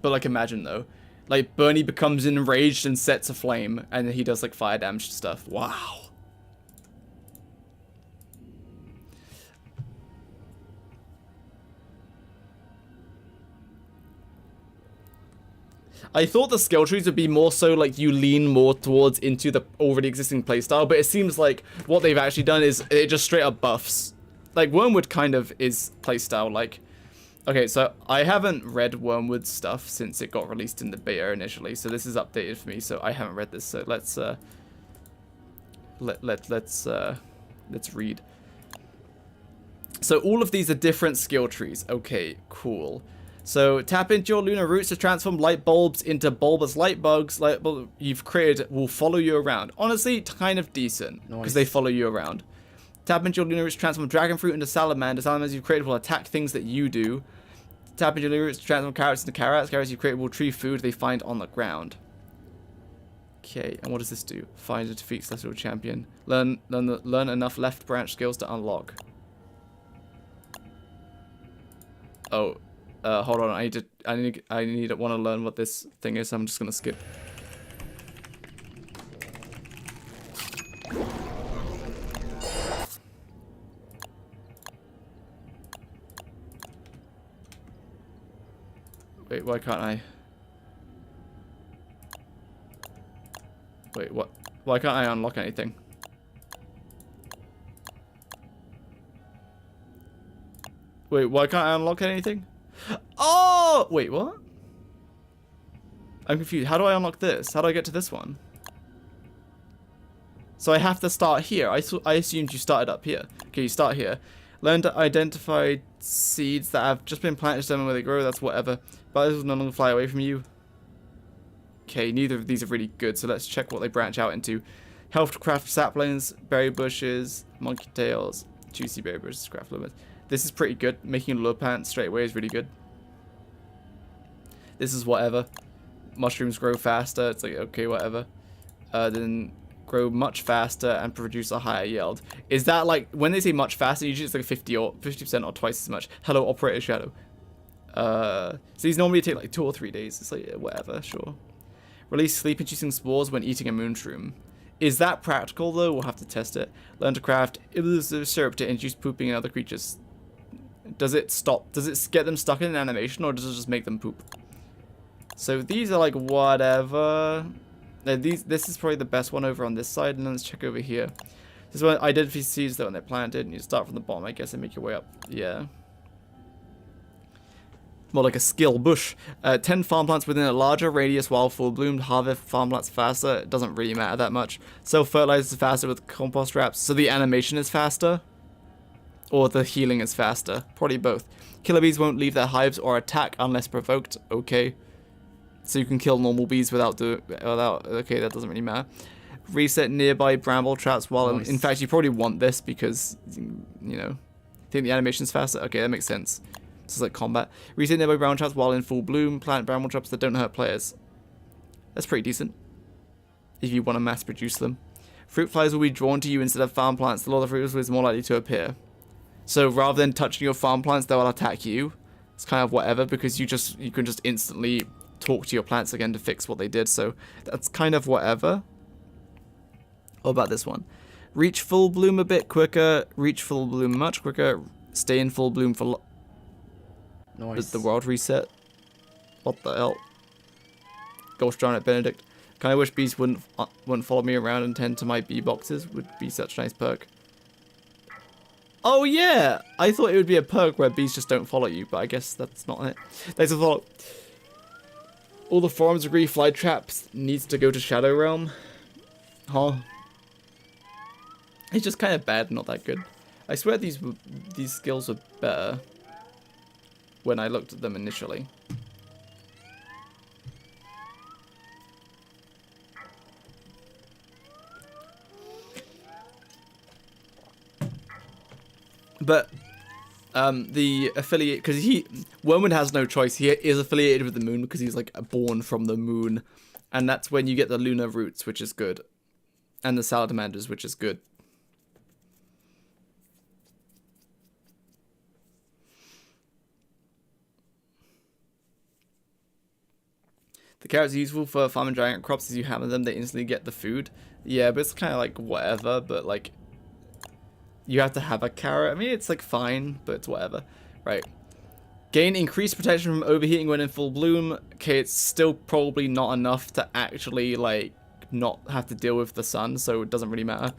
But like imagine though. Like Bernie becomes enraged and sets a flame and he does like fire damage stuff. Wow. I thought the skill trees would be more so like you lean more towards into the already existing playstyle, but it seems like what they've actually done is it just straight up buffs. Like Wormwood kind of is playstyle like. Okay, so I haven't read Wormwood stuff since it got released in the beta initially, so this is updated for me. So I haven't read this, so let's read. So all of these are different skill trees. Okay, cool. So tap into your lunar roots to transform light bulbs into bulbous light bugs. Light bulb you've created will follow you around. Honestly, kind of decent because they follow you around. Tap into your lunar roots to transform dragon fruit into salamander. Salamanders you've created will attack things that you do. Tap into your lunar roots to transform carrots into carrots. Carrots you've created will retrieve food they find on the ground. Okay, and what does this do? Find and defeat celestial champion. Learn enough left branch skills to unlock. Oh. Hold on. I want to learn what this thing is. So I'm just gonna skip. Wait, why can't I? Wait, what? Why can't I unlock anything? Wait, why can't I unlock anything? Oh! Wait, what? I'm confused. How do I unlock this? How do I get to this one? So I have to start here. I assumed you started up here. Okay, you start here. Learn to identify seeds that have just been planted, determine where they grow. That's whatever. But this will no longer fly away from you. Okay, neither of these are really good. So let's check what they branch out into. Help to craft saplings, berry bushes, monkey tails, juicy berry bushes, craft limits. This is pretty good. Making a lure plant straight away is really good. This is whatever. Mushrooms grow faster. It's like, okay, whatever. Then grow much faster and produce a higher yield. Is that like, when they say much faster, usually it's like 50% or twice as much. Hello, Operator Shadow. So these normally take like 2 or 3 days. It's like, yeah, whatever, sure. Release sleep-inducing spores when eating a moonshroom. Is that practical though? We'll have to test it. Learn to craft elusive syrup to induce pooping in other creatures. Does it stop? Does it get them stuck in an animation, or does it just make them poop? So these are like whatever. This is probably the best one over on this side, and then let's check over here. This one identify seeds though when they're planted, and you start from the bottom, I guess, and make your way up. Yeah. More like a skill bush. 10 farm plants within a larger radius while full bloomed. Harvest farm plants faster. It doesn't really matter that much. Self-fertilizes faster with compost wraps. So the animation is faster. Or the healing is faster. Probably both. Killer bees won't leave their hives or attack unless provoked. Okay. So you can kill normal bees without okay, that doesn't really matter. Reset nearby bramble traps while Nice. in fact you probably want this because you know, think the animation's faster. Okay, that makes sense. This is like combat. Reset nearby bramble traps while in full bloom. Plant bramble traps that don't hurt players. That's pretty decent. If you want to mass produce them. Fruit flies will be drawn to you instead of farm plants. The lot of fruit is more likely to appear. So rather than touching your farm plants, they'll attack you. It's kind of whatever because you can just instantly talk to your plants again to fix what they did. So that's kind of whatever. What about this one? Reach full bloom a bit quicker. Reach full bloom much quicker. Stay in full bloom for Nice. the world reset. What the hell? Gosh darn it, Benedict. Kind of wish bees wouldn't follow me around and tend to my bee boxes. Would be such a nice perk. Oh yeah! I thought it would be a perk where bees just don't follow you, but I guess that's not it. Thanks for follow. All the forums agree fly traps needs to go to Shadow Realm. Huh? It's just kind of bad, not that good. I swear these skills were better when I looked at them initially. But the affiliate, because Wormwood has no choice. He is affiliated with the moon because he's like born from the moon, and that's when you get the lunar roots, which is good, and the salamanders, which is good. The carrots are useful for farming giant crops. As you hammer them, they instantly get the food. Yeah, but it's kind of like whatever. But like, you have to have a carrot. I mean, it's like fine, but it's whatever. Right. Gain increased protection from overheating when in full bloom. Okay, it's still probably not enough to actually, like, not have to deal with the sun, so it doesn't really matter.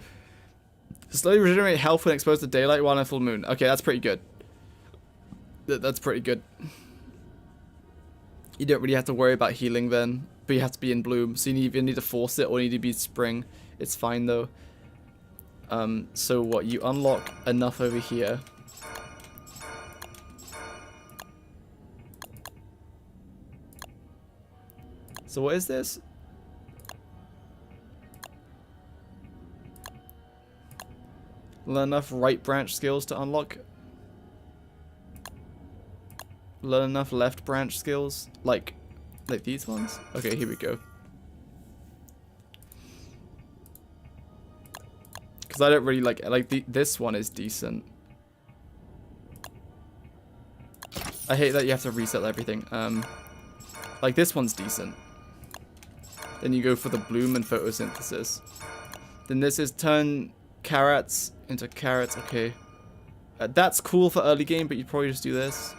Slowly regenerate health when exposed to daylight while in full moon. Okay, that's pretty good. That's pretty good. You don't really have to worry about healing then, but you have to be in bloom, so you either need to force it or you need to be spring. It's fine though. So what, you unlock enough over here. So what is this? Learn enough right branch skills to unlock. Learn enough left branch skills, like these ones. Okay, here we go. Because I don't really like this one is decent. I hate that you have to reset everything. Like this one's decent. Then you go for the bloom and photosynthesis. Then this is turn carrots into carrots. Okay, that's cool for early game, but you probably just do this.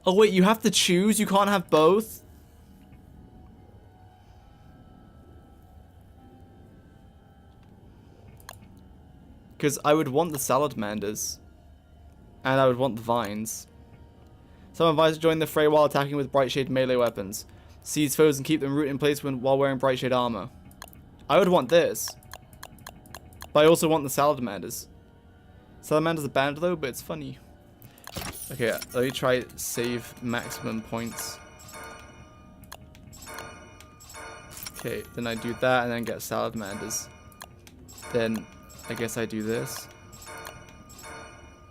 Oh wait, you have to choose? You can't have both? Because I would want the salamanders. And I would want the vines. Some advise to join the fray while attacking with bright shade melee weapons. Seize foes and keep them rooted in place while wearing bright shade armor. I would want this. But I also want the salamanders. Salamanders are banned though, but it's funny. Okay, let me try save maximum points. Okay, then I do that and then get salamanders. Then I guess I do this.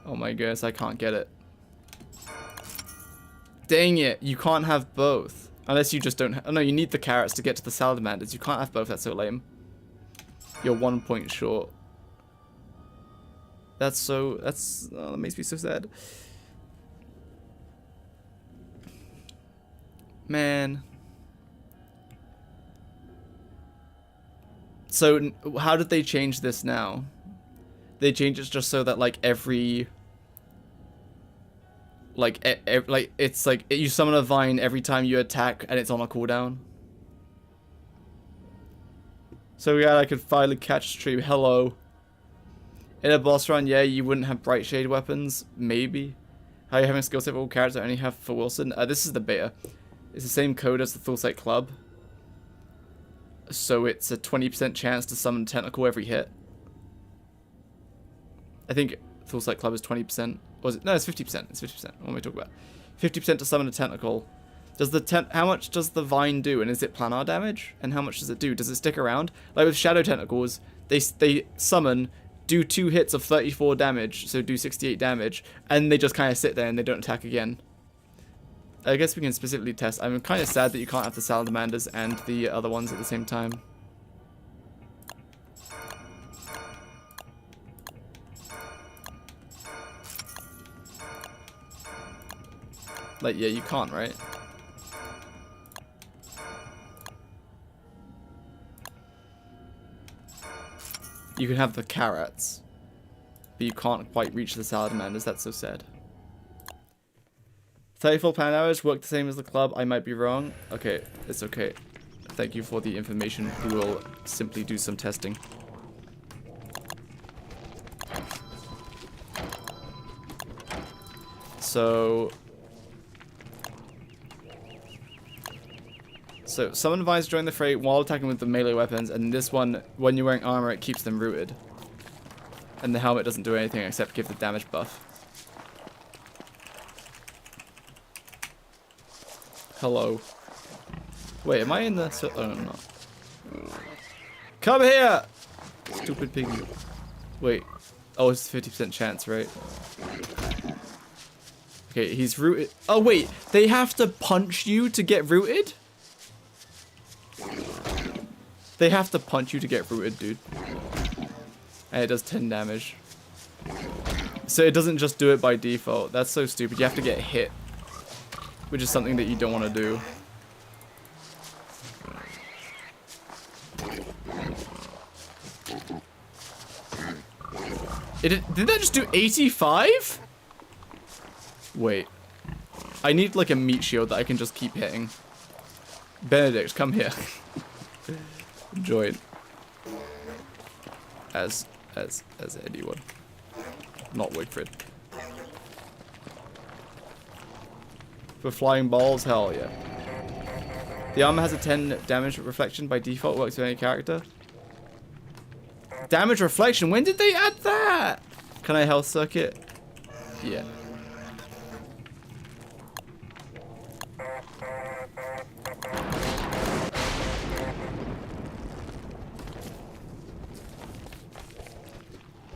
Oh my goodness, I can't get it. Dang it, you can't have both. Unless you just don't. Oh no, you need the carrots to get to the salamanders. You can't have both, that's so lame. You're 1 point short. Oh, that makes me so sad. Man. So, how did they change this now? They changed it just so that, like, every... it's like, you summon a vine every time you attack and it's on a cooldown. So, yeah, I could finally catch a stream. Hello. In a boss run, yeah, you wouldn't have bright shade weapons. Maybe. How are you having a skill set for all characters I only have for Wilson? This is the beta. It's the same code as the Full Sight Club. So it's a 20% chance to summon tentacle every hit. I think Full Sight Club is 20%. Was it? No, it's 50%. It's 50%. What am I talking about? 50% to summon a tentacle. How much does the vine do? And is it planar damage? And how much does it do? Does it stick around? Like with shadow tentacles, they summon, do 2 hits of 34 damage, so do 68 damage, and they just kind of sit there and they don't attack again. I guess we can specifically test. I'm kind of sad that you can't have the salamanders and the other ones at the same time. Like, yeah, you can't, right? You can have the carrots, but you can't quite reach the salamanders. That's so sad. 34 pound hours work the same as the club. I might be wrong. Okay, it's okay. Thank you for the information. We will simply do some testing. So summon vines join the fray while attacking with the melee weapons, and this one, when you're wearing armor, it keeps them rooted. And the helmet doesn't do anything except give the damage buff. Hello. Wait, am I in the... Oh, no, I'm not. Come here! Stupid piggy. Wait. Oh, it's a 50% chance, right? Okay, he's rooted. Oh, wait. They have to punch you to get rooted? They have to punch you to get rooted, dude. And it does 10 damage. So it doesn't just do it by default. That's so stupid. You have to get hit. Which is something that you don't want to do. Did that just do 85? Wait. I need like a meat shield that I can just keep hitting. Benedict, come here. Join. As anyone. Not Wigfrid. For flying balls, hell yeah. The armor has a 10 damage reflection by default, works with any character. Damage reflection, when did they add that? Can I health circuit? Yeah.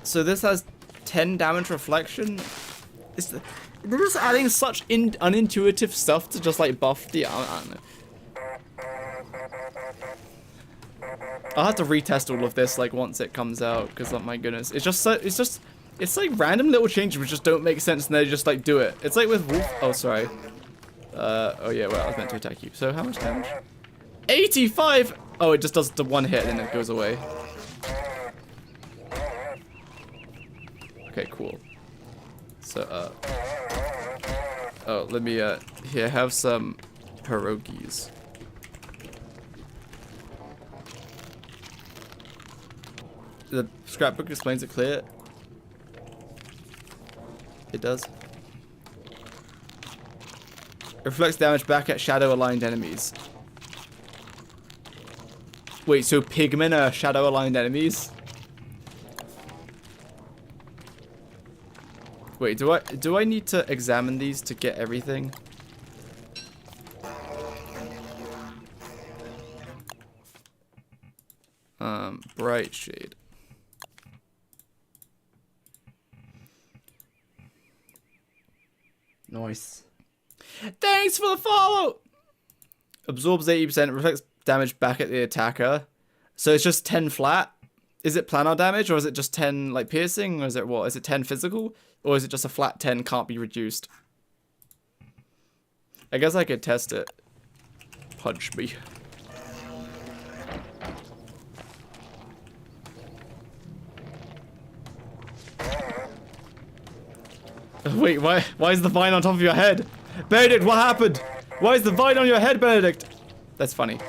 So this has 10 damage reflection. They're just adding such unintuitive stuff to just like buff the armor. I don't know. I'll have to retest all of this like once it comes out because oh my goodness, it's like random little changes which just don't make sense and they just like do it. It's like with Wolf. Oh sorry. Oh yeah, well I was meant to attack you. So how much damage? 85. Oh, it just does the one hit and then it goes away. Okay, cool. So, oh, let me, here, have some pierogies. The scrapbook explains it clear. It does. Reflects damage back at shadow-aligned enemies. Wait, so pigmen are shadow-aligned enemies? Wait, do I need to examine these to get everything? Bright shade. Nice. Thanks for the follow! Absorbs 80%, reflects damage back at the attacker. So it's just 10 flat? Is it planar damage or is it just 10 like piercing or is it what? Is it 10 physical? Or is it just a flat 10 can't be reduced? I guess I could test it. Punch me. Wait, why is the vine on top of your head? Benedict, what happened? Why is the vine on your head, Benedict? That's funny.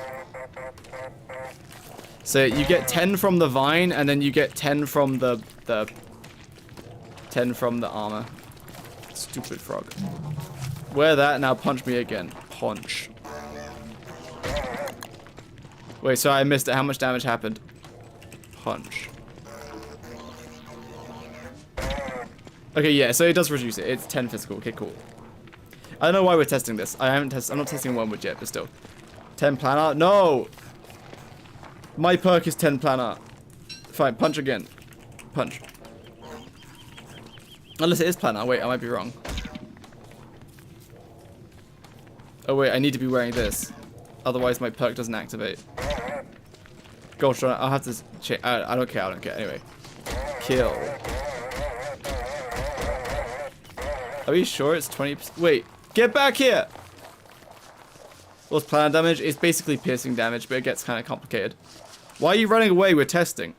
So you get 10 from the vine and then you get 10 from the 10 from the armor. Stupid frog. Wear that, now punch me again. Punch. Wait, sorry, I missed it. How much damage happened? Punch. Okay, yeah, so it does reduce it. It's 10 physical. Okay, cool. I don't know why we're testing this. I'm not testing Wormwood yet, but still. 10 planar? No! My perk is 10 planar. Fine, punch again. Punch. Unless it is planar. Wait, I might be wrong. Oh wait, I need to be wearing this. Otherwise my perk doesn't activate. Gosh, I'll have to check. I don't care, Anyway. Kill. Are you sure it's 20%? Wait, get back here! What's planar damage? It's basically piercing damage, but it gets kind of complicated. Why are you running away? We're testing.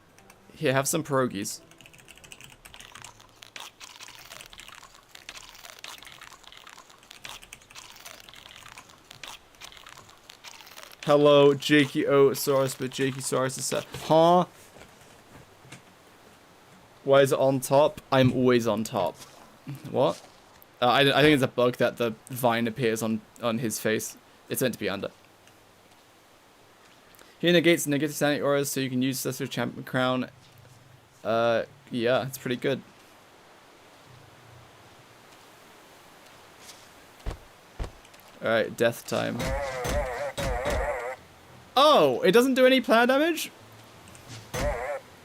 Here, have some pierogies. Hello, Jakeyosaurus, but Jakeyosaurus is set. Huh? Why is it on top? I'm always on top. What? I think it's a bug that the vine appears on his face. It's meant to be under. He negates negative sanity auras, so you can use this with champion crown. Yeah, it's pretty good. Alright, death time. Oh, it doesn't do any planar damage?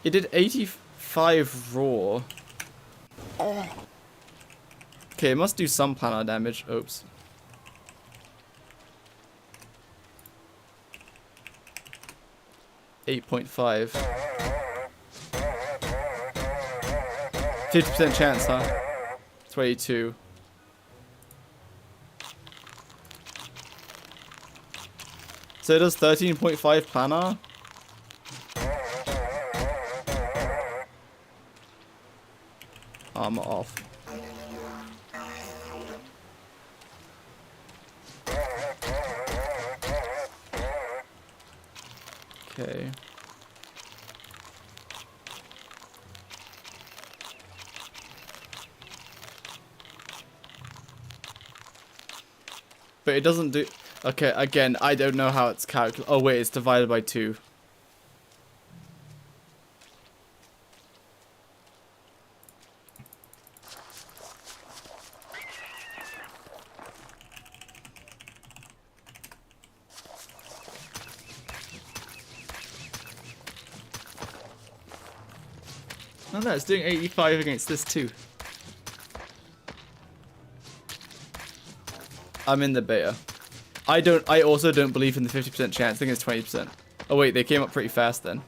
It did 85 raw. Okay, it must do some planar damage. Oops. $8.5. 50% chance, huh? 22. So it does 13.5 planar. Armor off. Okay. But it doesn't do... Okay, again, I don't know how it's calculated. Oh, wait, it's divided by 2. Oh, no, it's doing 85 against this, too. I'm in the beta. I also don't believe in the 50% chance. I think it's 20%. Oh, wait, they came up pretty fast then.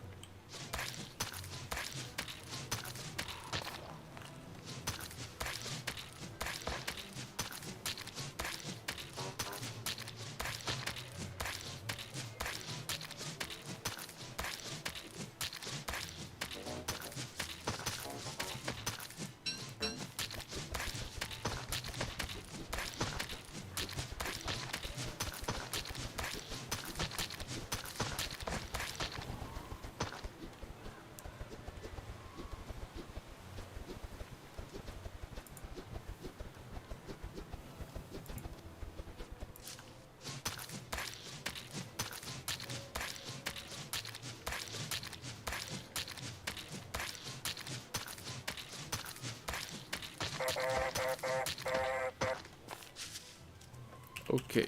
Okay.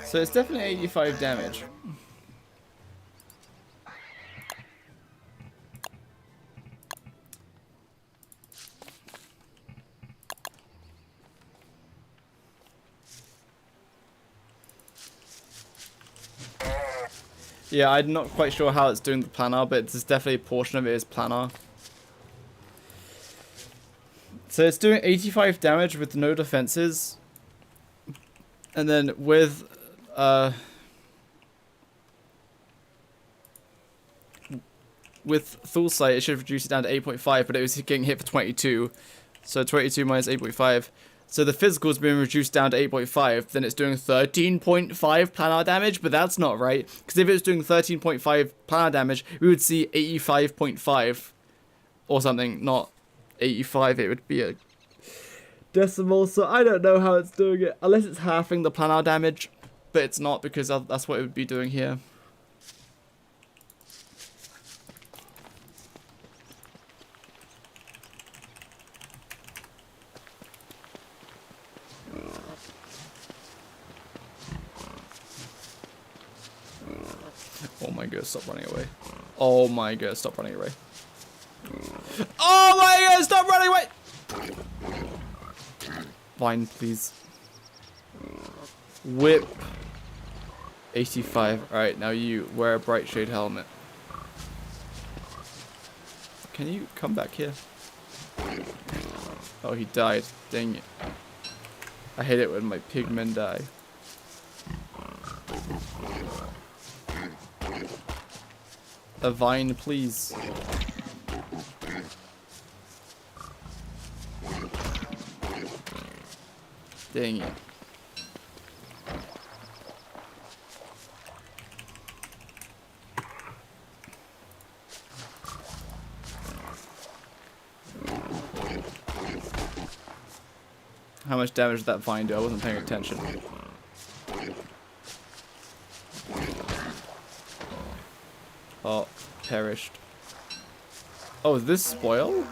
So it's definitely 85 damage. Yeah, I'm not quite sure how it's doing the planar, but there's definitely a portion of it is planar. So it's doing 85 damage with no defenses. And then with Full Sight, it should reduce it down to 8.5, but it was getting hit for 22. So 22 minus 8.5. So the physical's been reduced down to 8.5, then it's doing 13.5 planar damage, but that's not right. Because if it was doing 13.5 planar damage, we would see 85.5 or something, not 85. It would be a decimal, so I don't know how it's doing it. Unless it's halving the planar damage, but it's not because that's what it would be doing here. Oh my god, stop running away. Oh my god, stop running away. Oh my god, stop running away! Vine, please. Whip. 85. Alright, now you wear a bright shade helmet. Can you come back here? Oh, he died. Dang it. I hate it when my pigmen die. A vine, please. Dang it. How much damage did that vine do? I wasn't paying attention. Oh, perished. Oh, is this spoil?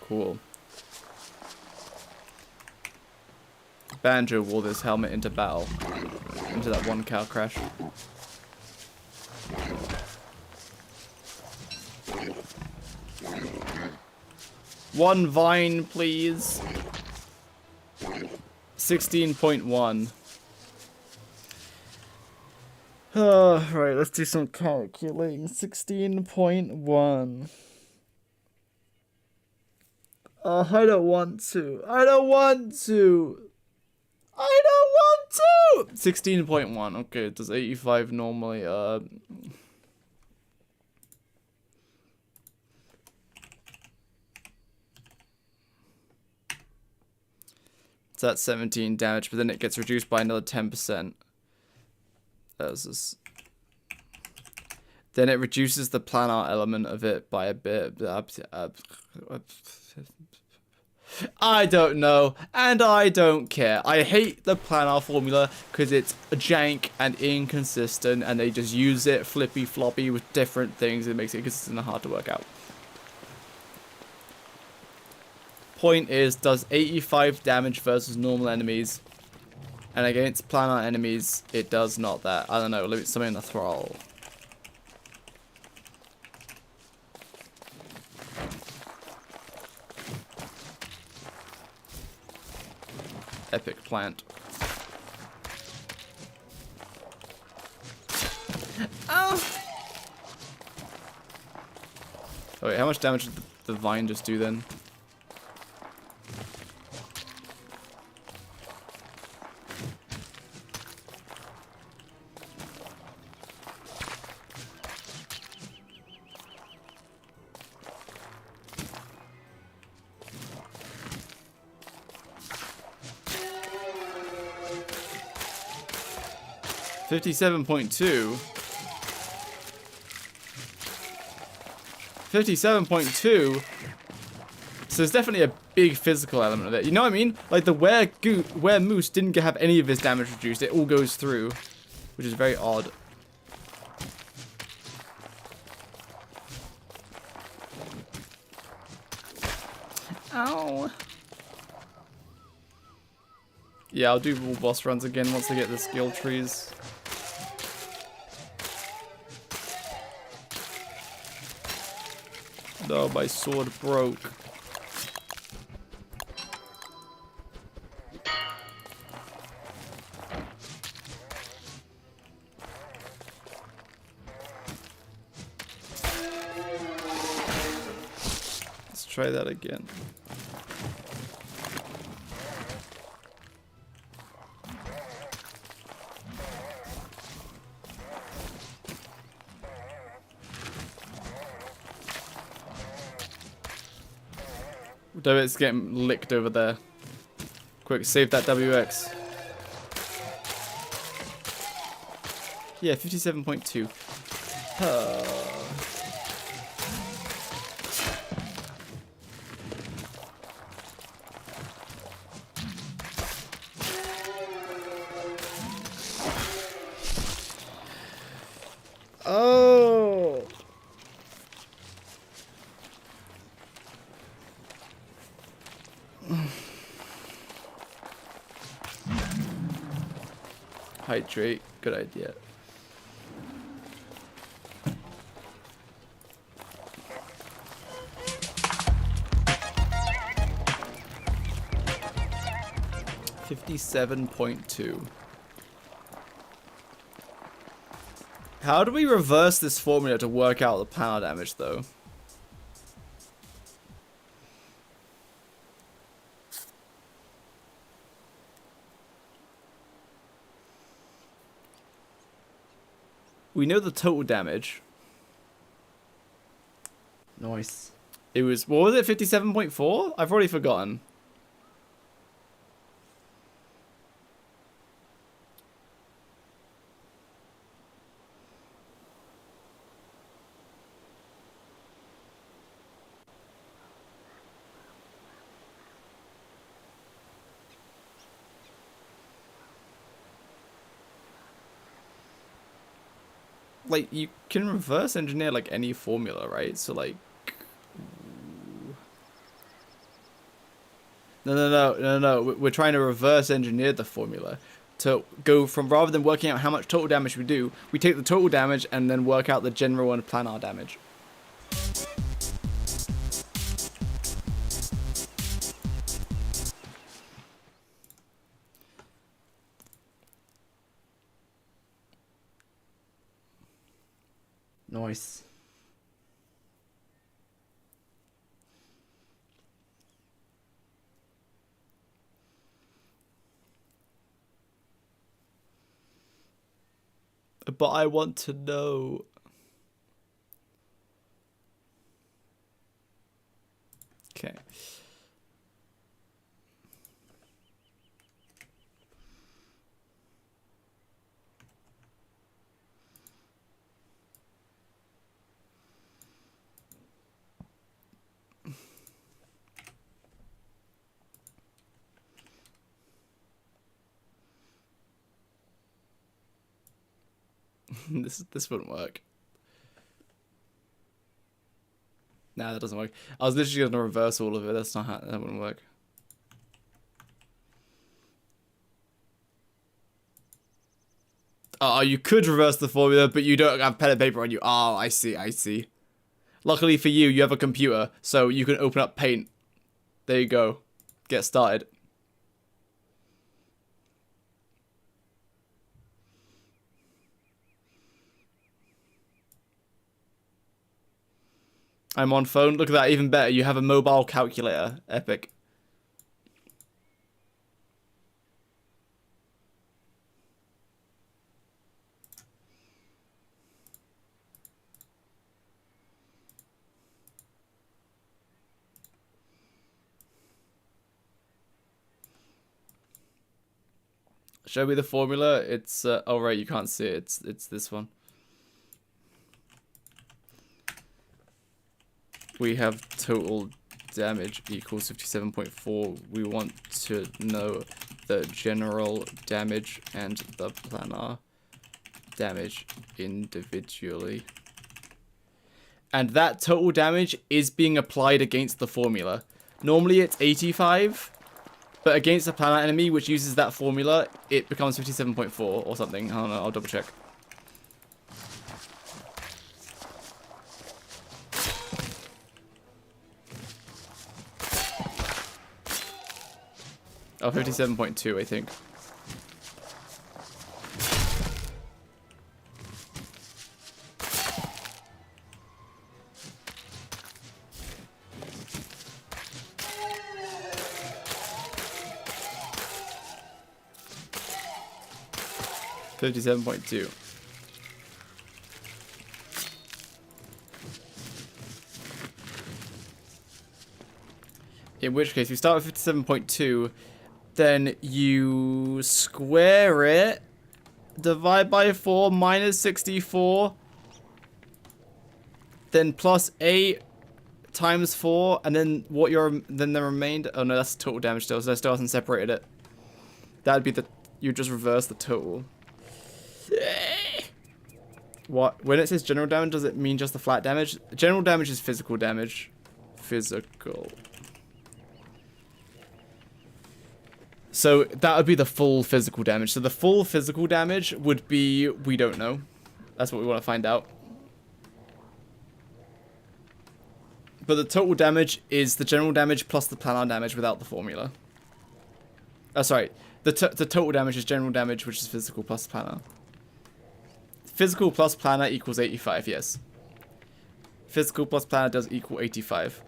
Cool. Banjo wore this helmet into battle. Into that one cow crash. One vine, please. 16.1. Right, let's do some calculating. 16.1. I don't want to. I don't want to. I don't want to. 16.1. Okay, does 85 normally, So that's 17 damage, but then it gets reduced by another 10%. Then it reduces the planar element of it by a bit. I don't know, and I don't care. I hate the planar formula because it's jank and inconsistent, and they just use it flippy-floppy with different things. It makes it inconsistent and hard to work out. Point is, does 85 damage versus normal enemies, and against planar enemies, it does not that. I don't know, limit something in the thrall. Epic plant. Oh! Oh wait, how much damage did the vine just do then? $57.2. 57.2. So there's definitely a big physical element of it. You know what I mean? Like the where Moose didn't have any of his damage reduced. It all goes through, which is very odd. Ow. Yeah, I'll do more boss runs again once I get the skill trees. No, my sword broke. Let's try that again. It's getting licked over there. Quick, save that WX. Yeah, 57.2. Oh. Hydrate, good idea. $57.2. How do we reverse this formula to work out the power damage, though? We know the total damage. Nice. It was, what was it, 57.4? I've already forgotten. Like, you can reverse engineer, like, any formula, right? So, like... No. We're trying to reverse engineer the formula. To go from, rather than working out how much total damage we do, we take the total damage and then work out the general and planar damage. Nice. But I want to know. Okay. This wouldn't work. Nah, that doesn't work. I was literally gonna reverse all of it. That's not how that wouldn't work. Oh, you could reverse the formula, but you don't have pen and paper on you. Oh, I see, I see. Luckily for you, you have a computer, so you can open up Paint. There you go. Get started. I'm on phone. Look at that, even better. You have a mobile calculator. Epic. Show me the formula. It's oh right, you can't see it. It's this one. We have total damage equals 57.4. We want to know the general damage and the planar damage individually. And that total damage is being applied against the formula. Normally it's 85, but against a planar enemy which uses that formula, it becomes 57.4 or something. I don't know, I'll double check. Oh, 57.2, I think. $57.2. In which case, we start with 57.2, then you square it, divide by 4, minus 64, then plus 8 times 4, and then then the remainder. Oh no, that's total damage still, so that still hasn't separated it. That'd be you just reverse the total. What? When it says general damage, does it mean just the flat damage? General damage is physical damage. Physical. So that would be the full physical damage. So the full physical damage would be, we don't know. That's what we want to find out. But the total damage is the general damage plus the planar damage without the formula. Oh, sorry. The total damage is general damage, which is physical plus planar. Physical plus planar equals 85, yes. Physical plus planar does equal 85.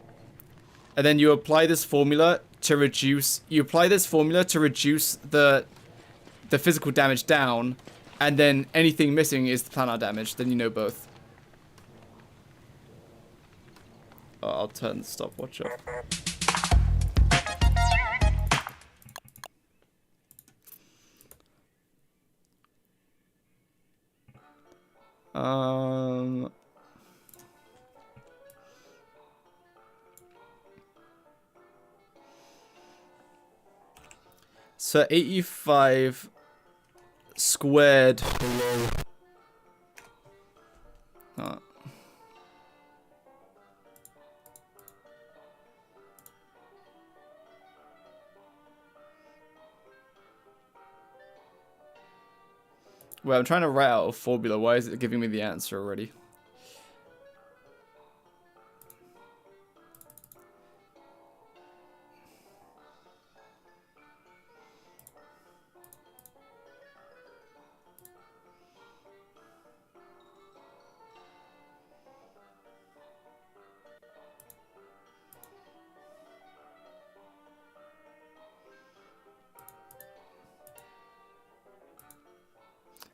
And then you apply this formula to reduce... You apply this formula to reduce the physical damage down. And then anything missing is the planar damage. Then you know both. Oh, I'll turn the stopwatch off. So 85 squared below. Well, I'm trying to write out a formula. Why is it giving me the answer already?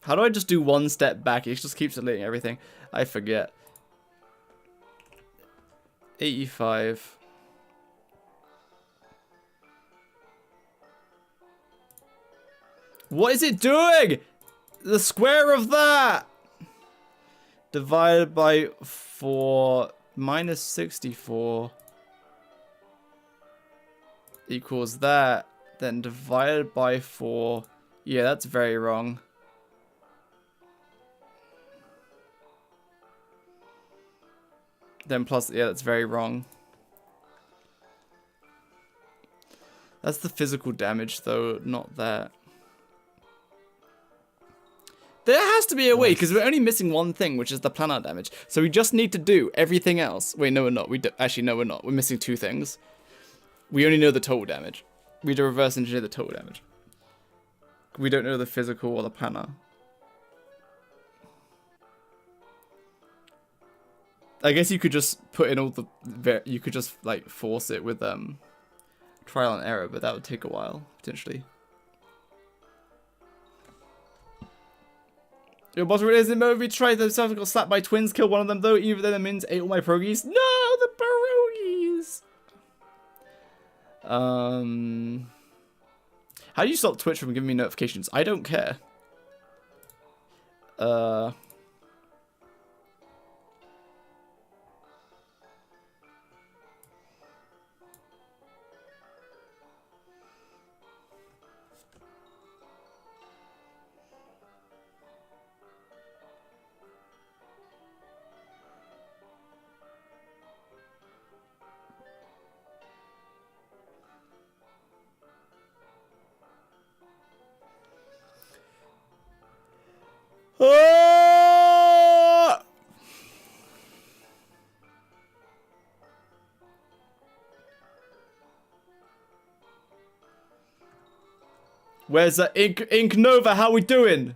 How do I just do one step back? It just keeps deleting everything. I forget. 85. What is it doing? The square of that! Divided by 4 minus 64 equals that. Then divided by 4. Yeah, that's very wrong. Then plus, yeah, that's very wrong. That's the physical damage, though, not that. There has to be a way, because we're only missing one thing, which is the planar damage. So we just need to do everything else. Wait, no, we're not. Actually, no, we're not. We're missing two things. We only know the total damage. We need to reverse engineer the total damage. We don't know the physical or the planar. I guess you could just put in all the... You could just, like, force it with trial and error, but that would take a while, potentially. Your boss really isn't movie. Tried themselves, got slapped by twins. Kill one of them though. Even then, the mins ate all my pierogies. No, the pierogies. How do you stop Twitch from giving me notifications? I don't care. Where's the Ink Nova? How we doing?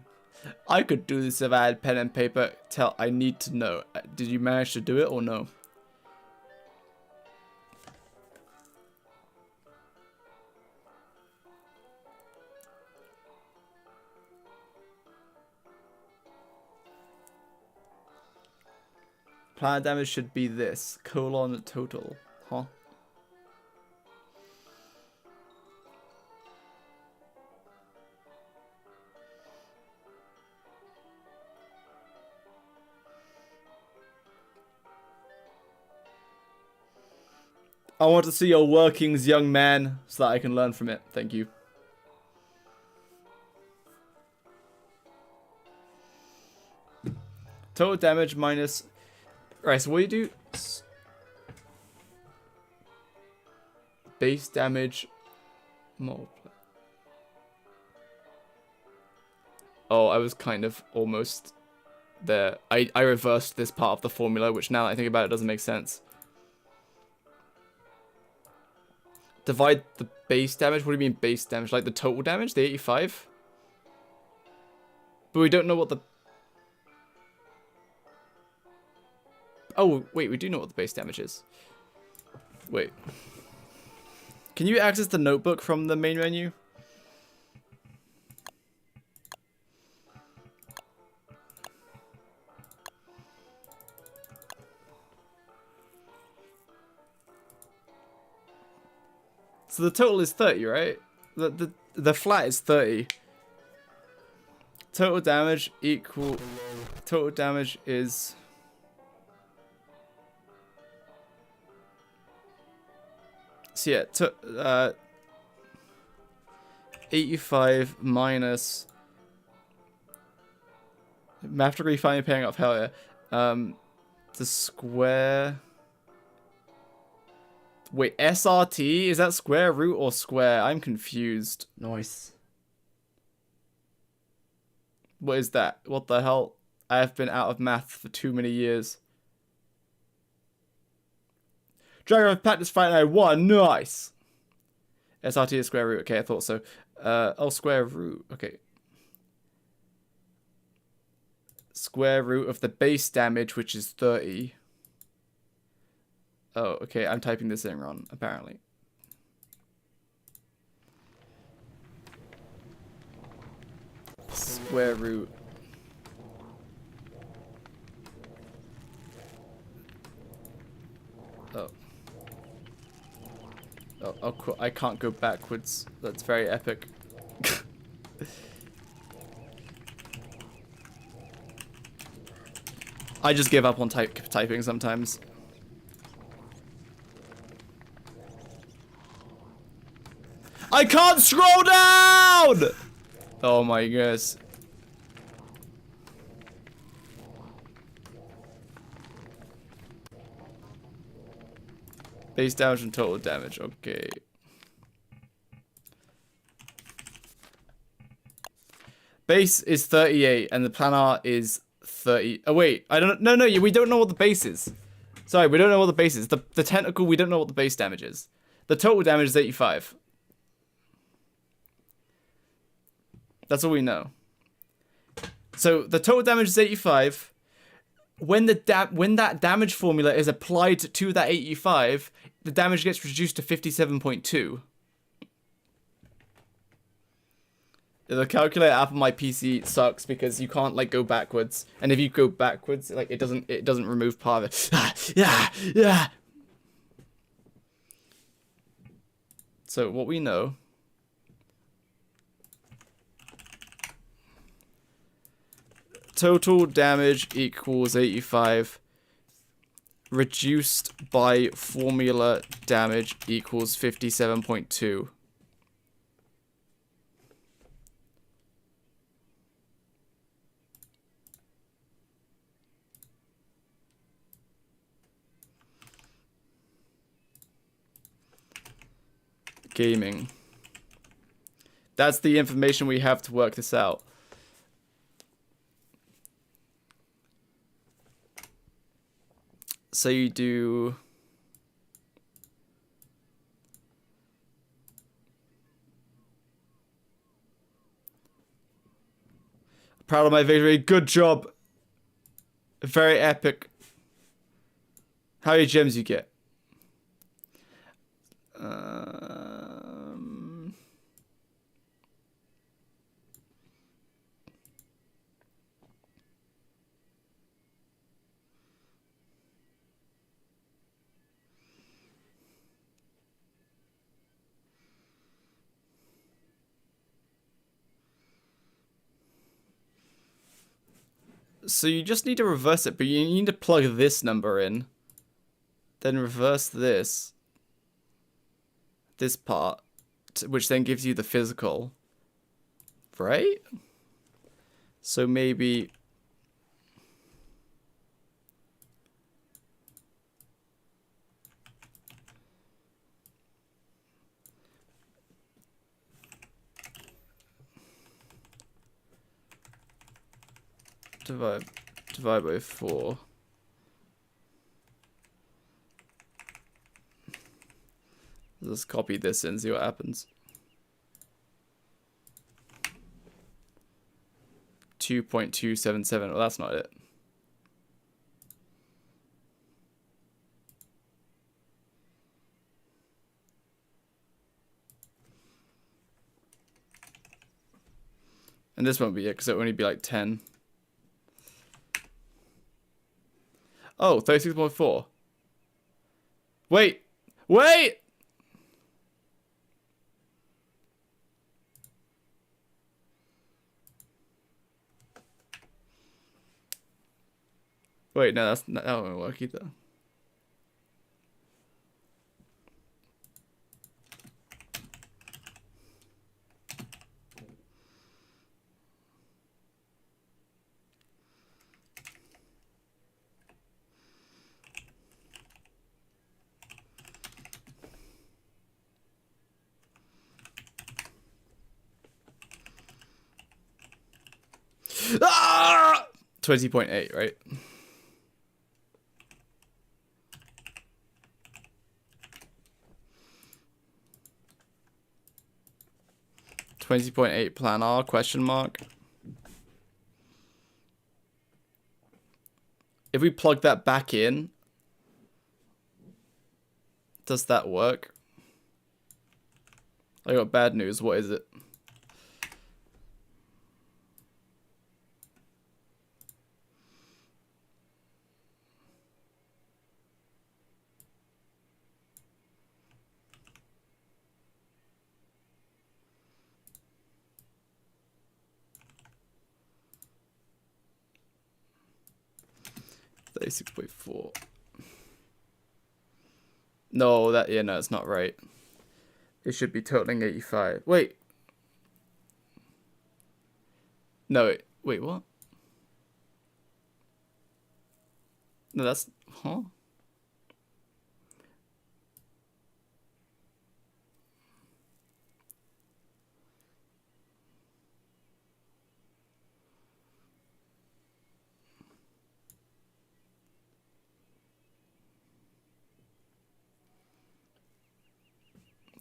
I could do this if I had pen and paper. I need to know. Did you manage to do it or no? Planar damage should be this. Colon total. Huh? I want to see your workings, young man, so that I can learn from it. Thank you. Total damage minus... Right, so what do you do? Base damage multiply. Oh, I was kind of almost there. I reversed this part of the formula, which now that I think about it doesn't make sense. Divide the base damage? What do you mean base damage? Like the total damage? The 85? But we don't know what the... Oh, wait, we do know what the base damage is. Wait. Can you access the notebook from the main menu? So the total is 30, right? The flat is 30. Total damage equal... Total damage is... So yeah, 85 minus... Mathematically finally paying off, hell yeah. The square... Wait, SRT? Is that square root or square? I'm confused. Nice. What is that? What the hell? I have been out of math for too many years. Dragon of practice fight and I won. Nice. SRT is square root. Okay, I thought so. Oh, square root. Okay. Square root of the base damage, which is 30. Oh, okay. I'm typing this in wrong, apparently. Square root. Oh. Oh, cool. I can't go backwards. That's very epic. I just give up on typing sometimes. I can't scroll down! Oh my goodness. Base damage and total damage. Okay. Base is 38 and the planar is 30. Oh wait, I don't. No, we don't know what the base is. Sorry, we don't know what the base is. The tentacle, we don't know what the base damage is. The total damage is 85. That's all we know. So the total damage is 85. When that damage formula is applied to that 85, the damage gets reduced to 57.2. The calculator app on my PC sucks because you can't like go backwards, and if you go backwards, like it doesn't remove part of it. Yeah. So what we know. Total damage equals 85. Reduced by formula damage equals 57.2. Gaming. That's the information we have to work this out. So you do proud of my victory. Good job. Very epic. How many gems you get? So you just need to reverse it, but you need to plug this number in. Then reverse this part, which then gives you the physical. Right? So maybe... Divide by 4. Let's copy this and see what happens. 2.277. Well, that's not it. And this won't be it because it'll only be like 10. Oh, 36.4. Wait! Wait! Wait, no, that won't work either. Ah! 20.8, right? $20.8 planar question mark. If we plug that back in, does that work? I got bad news. What is it? $36.4. No, no, it's not right. It should be totaling 85. Wait. No, wait, what? No, that's... Huh?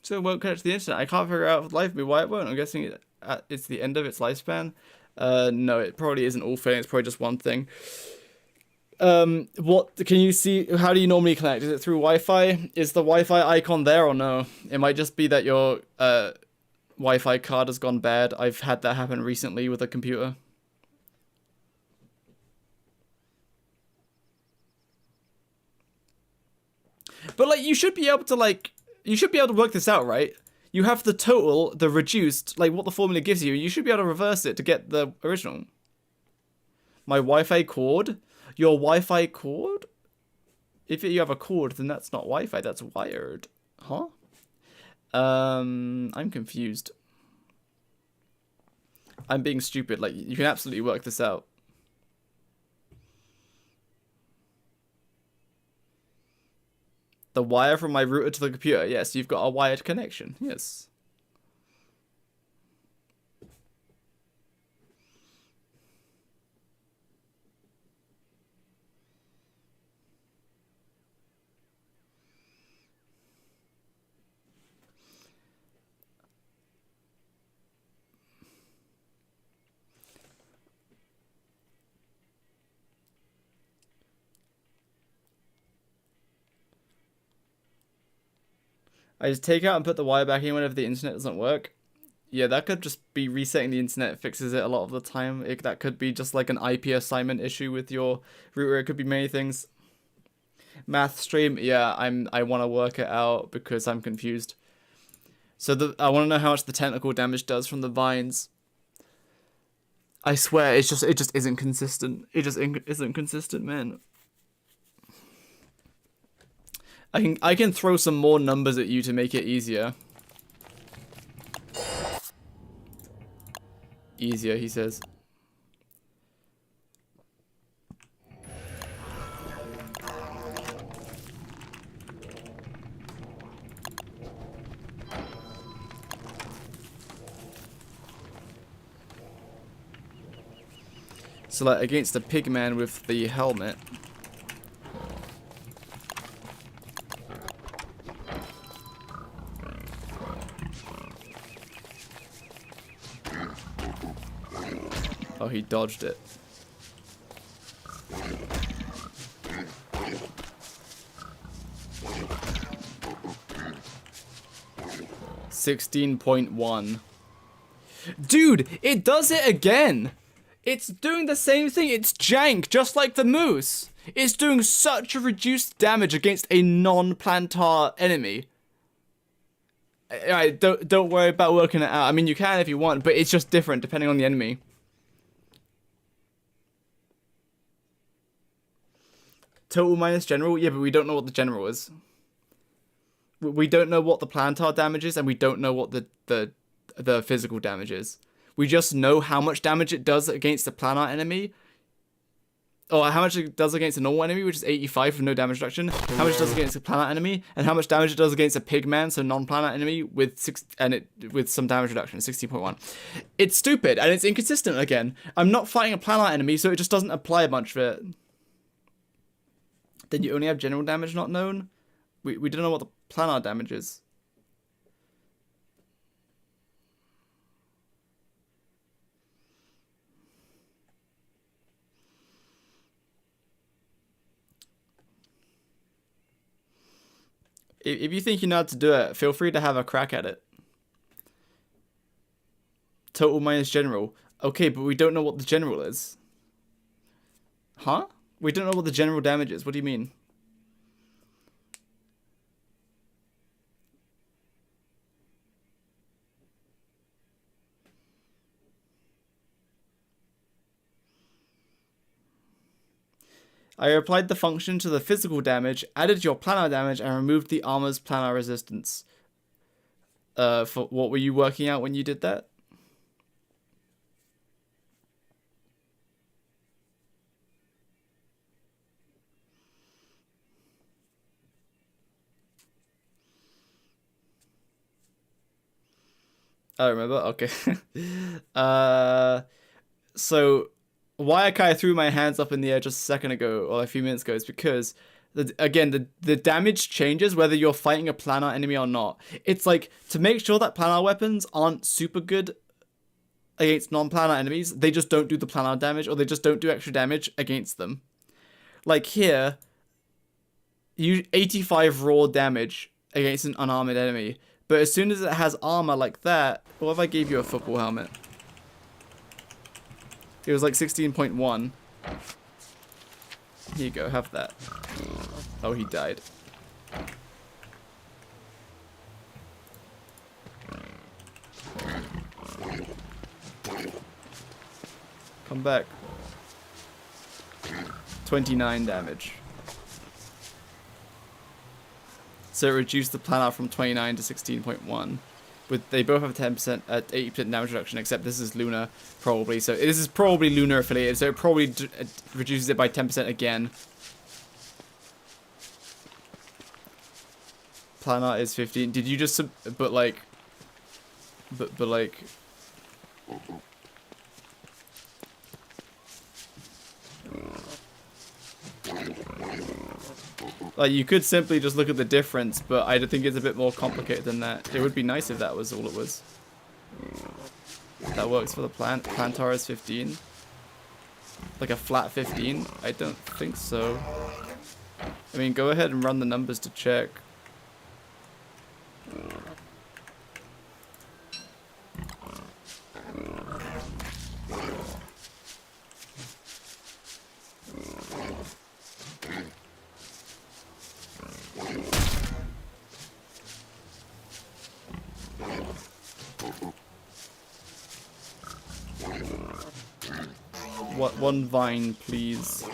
So it won't connect to the internet. I can't figure out for the life of me why it won't. I'm guessing it's the end of its lifespan. No, it probably isn't all things. It's probably just one thing. What can you see? How do you normally connect? Is it through Wi-Fi? Is the Wi-Fi icon there or no? It might just be that your Wi-Fi card has gone bad. I've had that happen recently with a computer. But like, you should be able to work this out, right? You have the total, the reduced, like what the formula gives you. You should be able to reverse it to get the original. My Wi-Fi cord? Your Wi-Fi cord? If you have a cord, then that's not Wi-Fi, that's wired. Huh? I'm confused. I'm being stupid. Like, you can absolutely work this out. The wire from my router to the computer. Yes, you've got a wired connection. Yes. I just take out and put the wire back in whenever the internet doesn't work. Yeah, that could just be resetting the internet fixes it a lot of the time. That could be just like an IP assignment issue with your router. It could be many things. Math stream, yeah, I want to work it out because I'm confused. So I want to know how much the technical damage does from the vines. I swear, it just isn't consistent. It just isn't consistent, man. I can throw some more numbers at you to make it easier. Easier, he says. So like against the pigman with the helmet. Oh, he dodged it. $16.1. Dude, it does it again. It's doing the same thing. It's jank, just like the moose. It's doing such a reduced damage against a non-plantar enemy. Alright, don't worry about working it out. I mean, you can if you want, but it's just different depending on the enemy. Total minus general? Yeah, but we don't know what the general is. We don't know what the plantar damage is, and we don't know what the physical damage is. We just know how much damage it does against a planar enemy. Or how much it does against a normal enemy, which is 85 with no damage reduction. How much it does against a planar enemy, and how much damage it does against a pigman, so non-planar enemy, with some damage reduction, 16.1. It's stupid, and it's inconsistent again. I'm not fighting a planar enemy, so it just doesn't apply a bunch of it. Then you only have general damage not known? We don't know what the planar damage is. If you think you know how to do it, feel free to have a crack at it. Total minus general. Okay, but we don't know what the general is. Huh? We don't know what the general damage is. What do you mean? I applied the function to the physical damage, added your planar damage, and removed the armor's planar resistance. For what were you working out when you did that? I don't remember. Okay. So why I kind of threw my hands up in the air just a second ago, or a few minutes ago, is because the damage changes whether you're fighting a planar enemy or not. It's like, to make sure that planar weapons aren't super good against non-planar enemies, they just don't do the planar damage, or they just don't do extra damage against them. Like here, you 85 raw damage against an unarmored enemy, but as soon as it has armor like that, what if I gave you a football helmet? It was like 16.1. Here you go, have that. Oh, he died. Come back. 29 damage. So it reduced the planar from 29 to 16.1. They both have 10%, 80% damage reduction, except this is lunar, probably. So this is probably lunar affiliated, so it probably reduces it by 10% again. Planar is 15. Did you just but like you could simply just look at the difference, but I think it's a bit more complicated than that. It would be nice if that was all it was. That works for the plant. Plantar is 15. Like a flat 15? I don't think so. I mean, go ahead and run the numbers to check. What, one vine, please.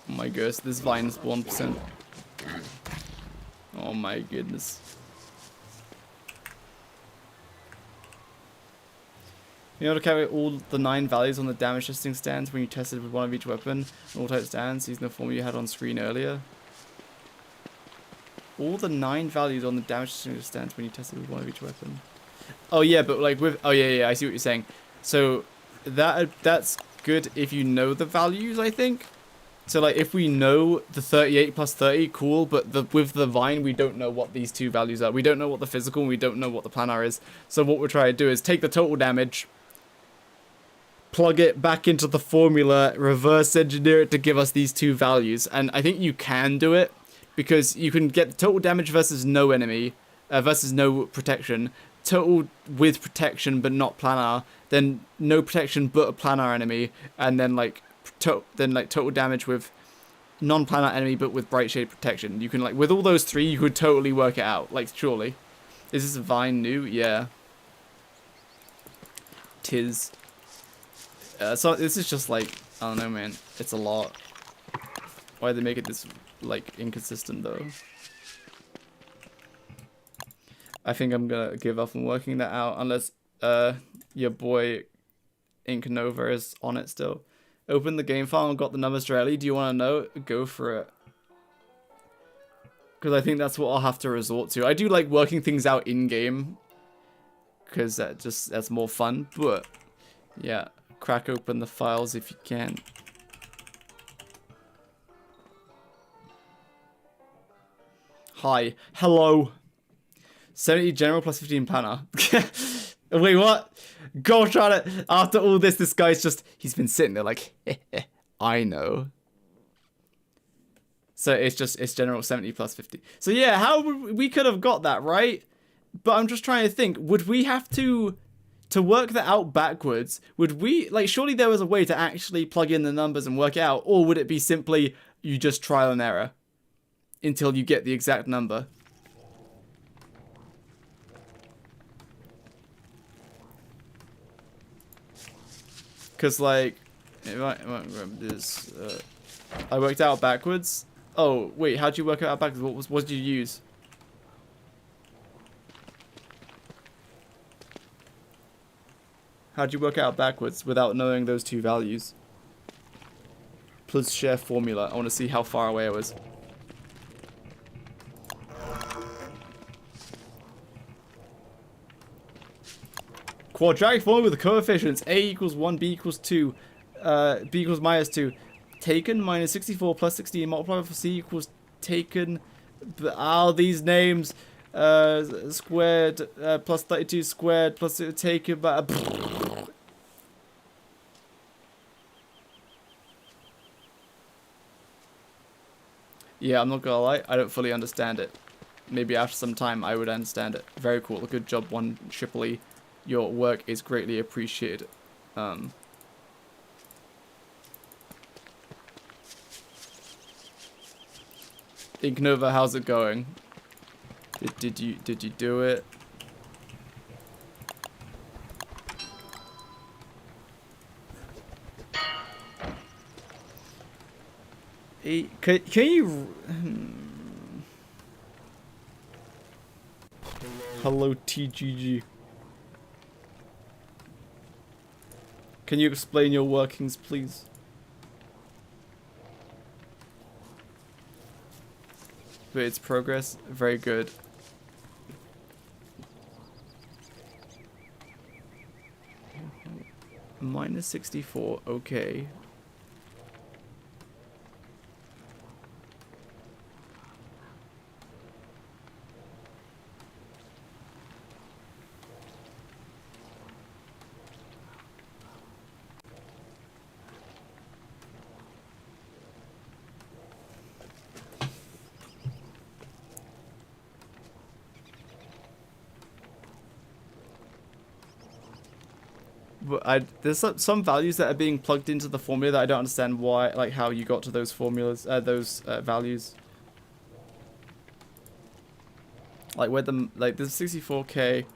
Oh my goodness, this vine is 1%. Oh my goodness. You know how to carry all the 9 values on the damage testing stands when you tested with one of each weapon, and all type stands using the formula you had on screen earlier? All the 9 values on the damage testing stands when you tested with one of each weapon. Oh yeah, but like with, oh yeah, I see what you're saying. So that's good if you know the values, I think. So like if we know the 38 plus 30, cool, but with the vine we don't know what these two values are. We don't know what the physical and we don't know what the planar is. So what we're trying to do is take the total damage, plug it back into the formula, reverse engineer it to give us these two values. And I think you can do it because you can get the total damage versus no enemy, versus no protection, total with protection but not planar, then no protection but a planar enemy, and then like total damage with non-planar enemy but with bright shade protection. You can like with all those three you could totally work it out. Like surely. Is this vine new? Yeah. Tis. So this is just like, I don't know, man. It's a lot. Why they make it this like inconsistent though? I think I'm gonna give up on working that out unless your boy Ink Nova is on it still. Open the game file and got the numbers directly. Do you want to know? Go for it. Because I think that's what I'll have to resort to. I do like working things out in game, because that's more fun. But yeah, crack open the files if you can. Hi, hello. 70 general plus 15 planner. Wait, what? Gosh darn it. After all this guy's just, he's been sitting there like, I know. So it's general 70 plus 50. So yeah, how we could have got that, right? But I'm just trying to think, would we have to work that out backwards? Would we, like, surely there was a way to actually plug in the numbers and work it out? Or would it be simply, you just trial and error until you get the exact number? Because, like, if I remember this, I worked out backwards. Oh, wait, how'd you work it out backwards? What did you use? How'd you work it out backwards without knowing those two values? Plus share formula. I want to see how far away I was. Quadratic formula with the coefficients a equals 1, b equals 2, b equals minus 2. Taken minus 64 plus 16 multiplied for c equals taken. All these names. Squared plus 32 squared plus taken by. Yeah, I'm not gonna lie, I don't fully understand it. Maybe after some time I would understand it. Very cool. Good job, One Triple E. Your work is greatly appreciated. Inknova, how's it going? Did you do it? Can you? Hello, TGG. Can you explain your workings, please? But it's progress. Very good. Minus 64. Okay. But there's some values that are being plugged into the formula that I don't understand why, like how you got to those formulas, values. Like where like there's 64k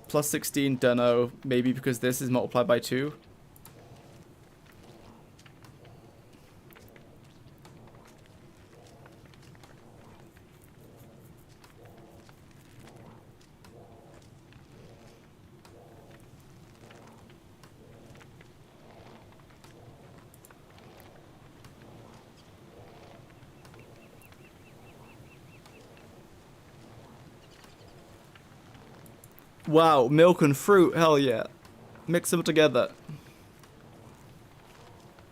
plus 16, dunno, maybe because this is multiplied by 2. Wow, milk and fruit, hell yeah. Mix them together.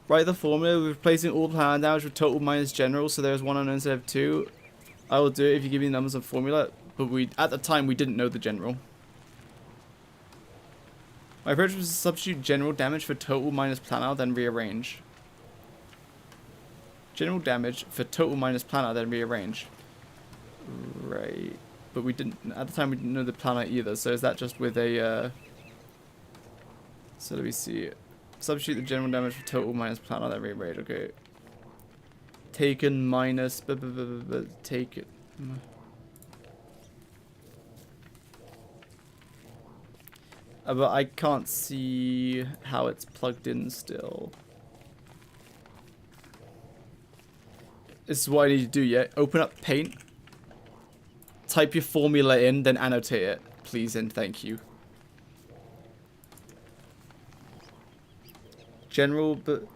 Write the formula, replacing all plan damage with total minus general, so there's 1 unknown instead of 2. I will do it if you give me the numbers and formula, but at the time we didn't know the general. My approach was to substitute general damage for total minus planar, then rearrange. General damage for total minus planar, then rearrange. Right. But we didn't, at the time we didn't know the planar either, so is that just with a, so let me see. Substitute the general damage for total minus planar, then rearrange, okay. Taken minus, take it. But I can't see how it's plugged in still. This is what I need to do, yeah? Open up Paint. Type your formula in, then annotate it. Please and thank you. General, but...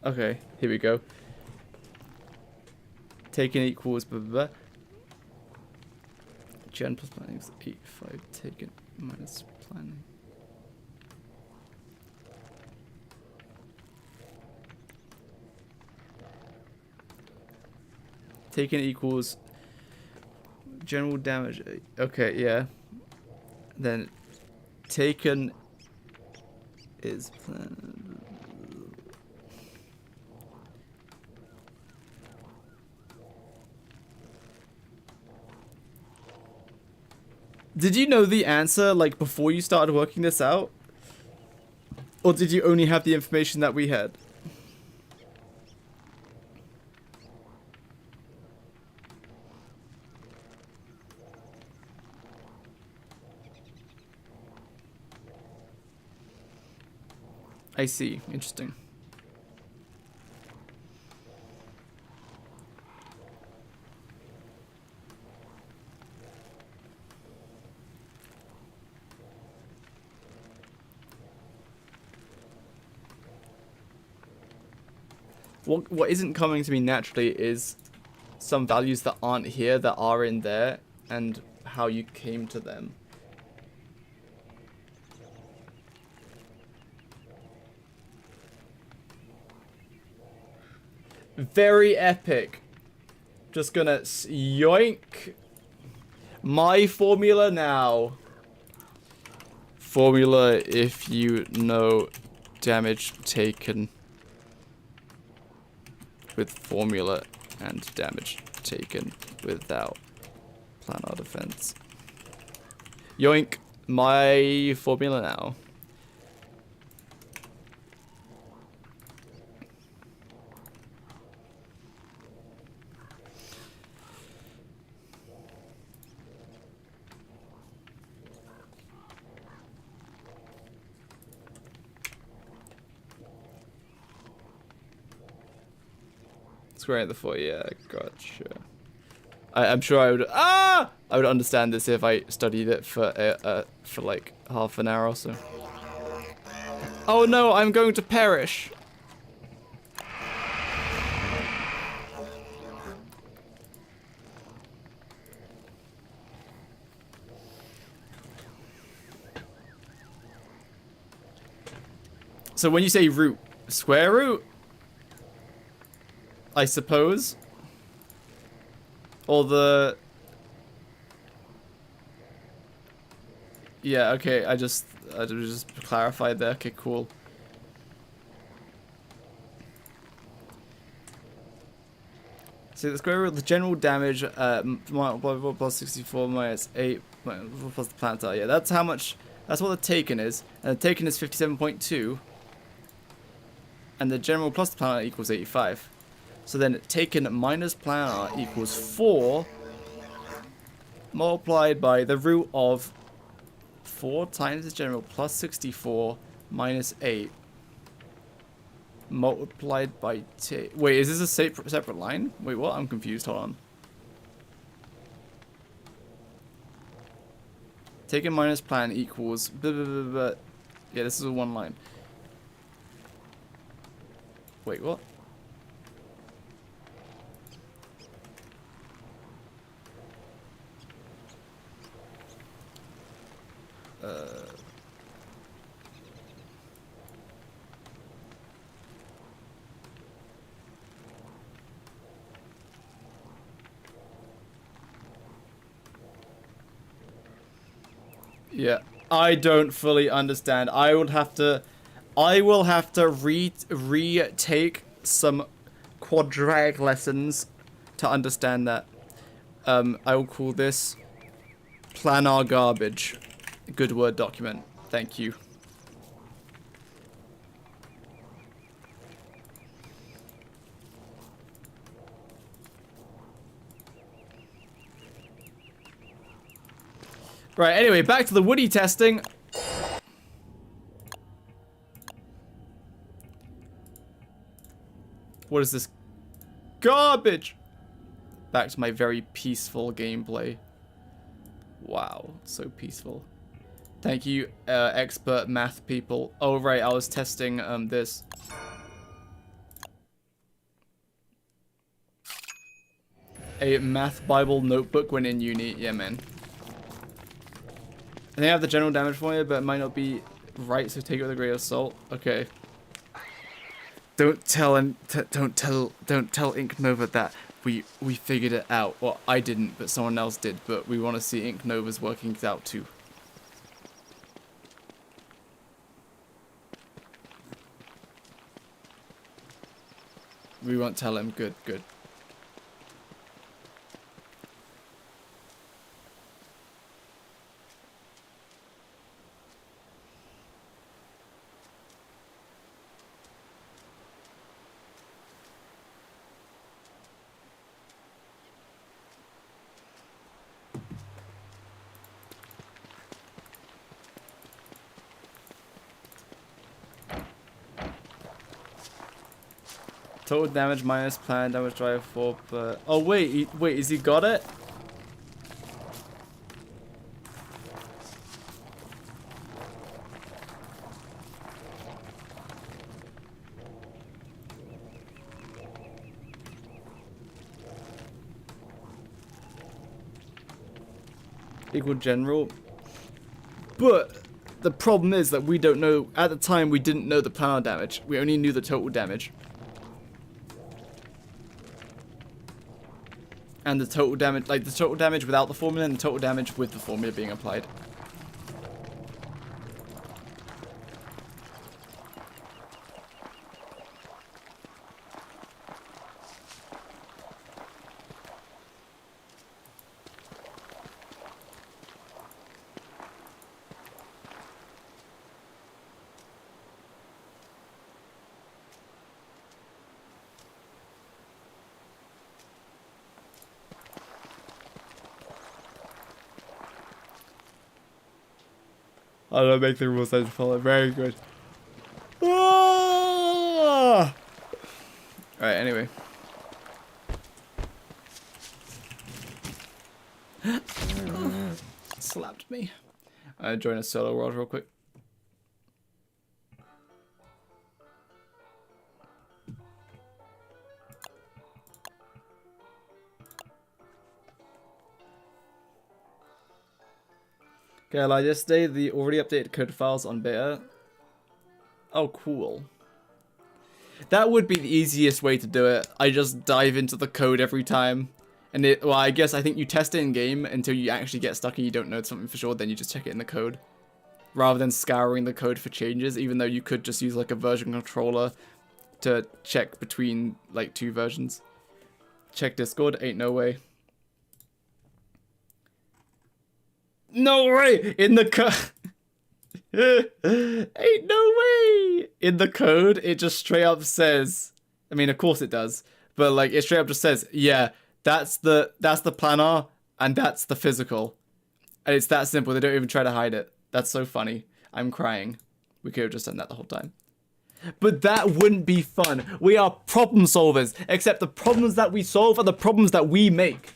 Okay, here we go. Taken equals blah blah blah. Gen plus planning is 8, 5. Taken minus planning. Taken equals general damage. Okay, yeah. Then taken is plan. Did you know the answer, like, before you started working this out? Or did you only have the information that we had? I see. Interesting. What isn't coming to me naturally is some values that aren't here that are in there, and how you came to them. Very epic. Just gonna yoink. My formula now. Formula if you know damage taken with formula and damage taken without planar defense. Yoink. My formula now. Square at the 4, yeah, gotcha. I'm sure I would. I would understand this if I studied it for like half an hour or so. Oh no, I'm going to perish. So when you say root, square root, I suppose. Or the... Yeah, okay, I just clarified there. Okay, cool. So the square root of the general damage, plus 64 minus 8 plus the planet die. Yeah, that's how much, that's what the taken is. And the taken is 57.2. And the general plus the planet equals 85. So then taken minus planar equals 4 multiplied by the root of 4 times the general plus 64 minus 8 multiplied by t. Wait, is this a separate line? Wait, what? I'm confused. Hold on. Taken minus plan equals blah, blah, blah, blah. Yeah, this is a one line. Wait, what? Yeah, I don't fully understand. I will have to retake some quadratic lessons to understand that. I will call this planar garbage. Good Word document. Thank you. Right, anyway, back to the Woodie testing. What is this? Garbage! Back to my very peaceful gameplay. Wow, so peaceful. Thank you, expert math people. Oh, right, I was testing this. A math Bible notebook when in uni. Yeah, man. I think I have the general damage for you, but it might not be right, so take it with a grain of salt. Okay. Don't tell Ink Nova that we figured it out. Well, I didn't, but someone else did. But we want to see Ink Nova's working it out too. We won't tell him. Good, good. Total damage minus plan damage drive 4, but... Oh, wait, wait, is he got it? equal general. But the problem is that we don't know, at the time we didn't know the planar damage. We only knew the total damage. And the total damage, like the total damage without the formula and the total damage with the formula being applied. I don't make the rules I follow. Very good. Ah! Alright, anyway. Slapped me. I join a solo world real quick. Okay, like yesterday, the already updated code files on beta. Oh, cool. That would be the easiest way to do it. I just dive into the code every time. And well, I think you test it in game until you actually get stuck and you don't know something for sure, then you just check it in the code. Rather than scouring the code for changes, even though you could just use like a version controller to check between like 2 versions. Check Discord, ain't no way. No way! In the code. Ain't no way! In the code, it just straight up says. I mean, of course it does, but like it straight up just says, yeah, that's the planar and that's the physical, and it's that simple. They don't even try to hide it. That's so funny. I'm crying. We could have just done that the whole time. But that wouldn't be fun. We are problem solvers, except the problems that we solve are the problems that we make.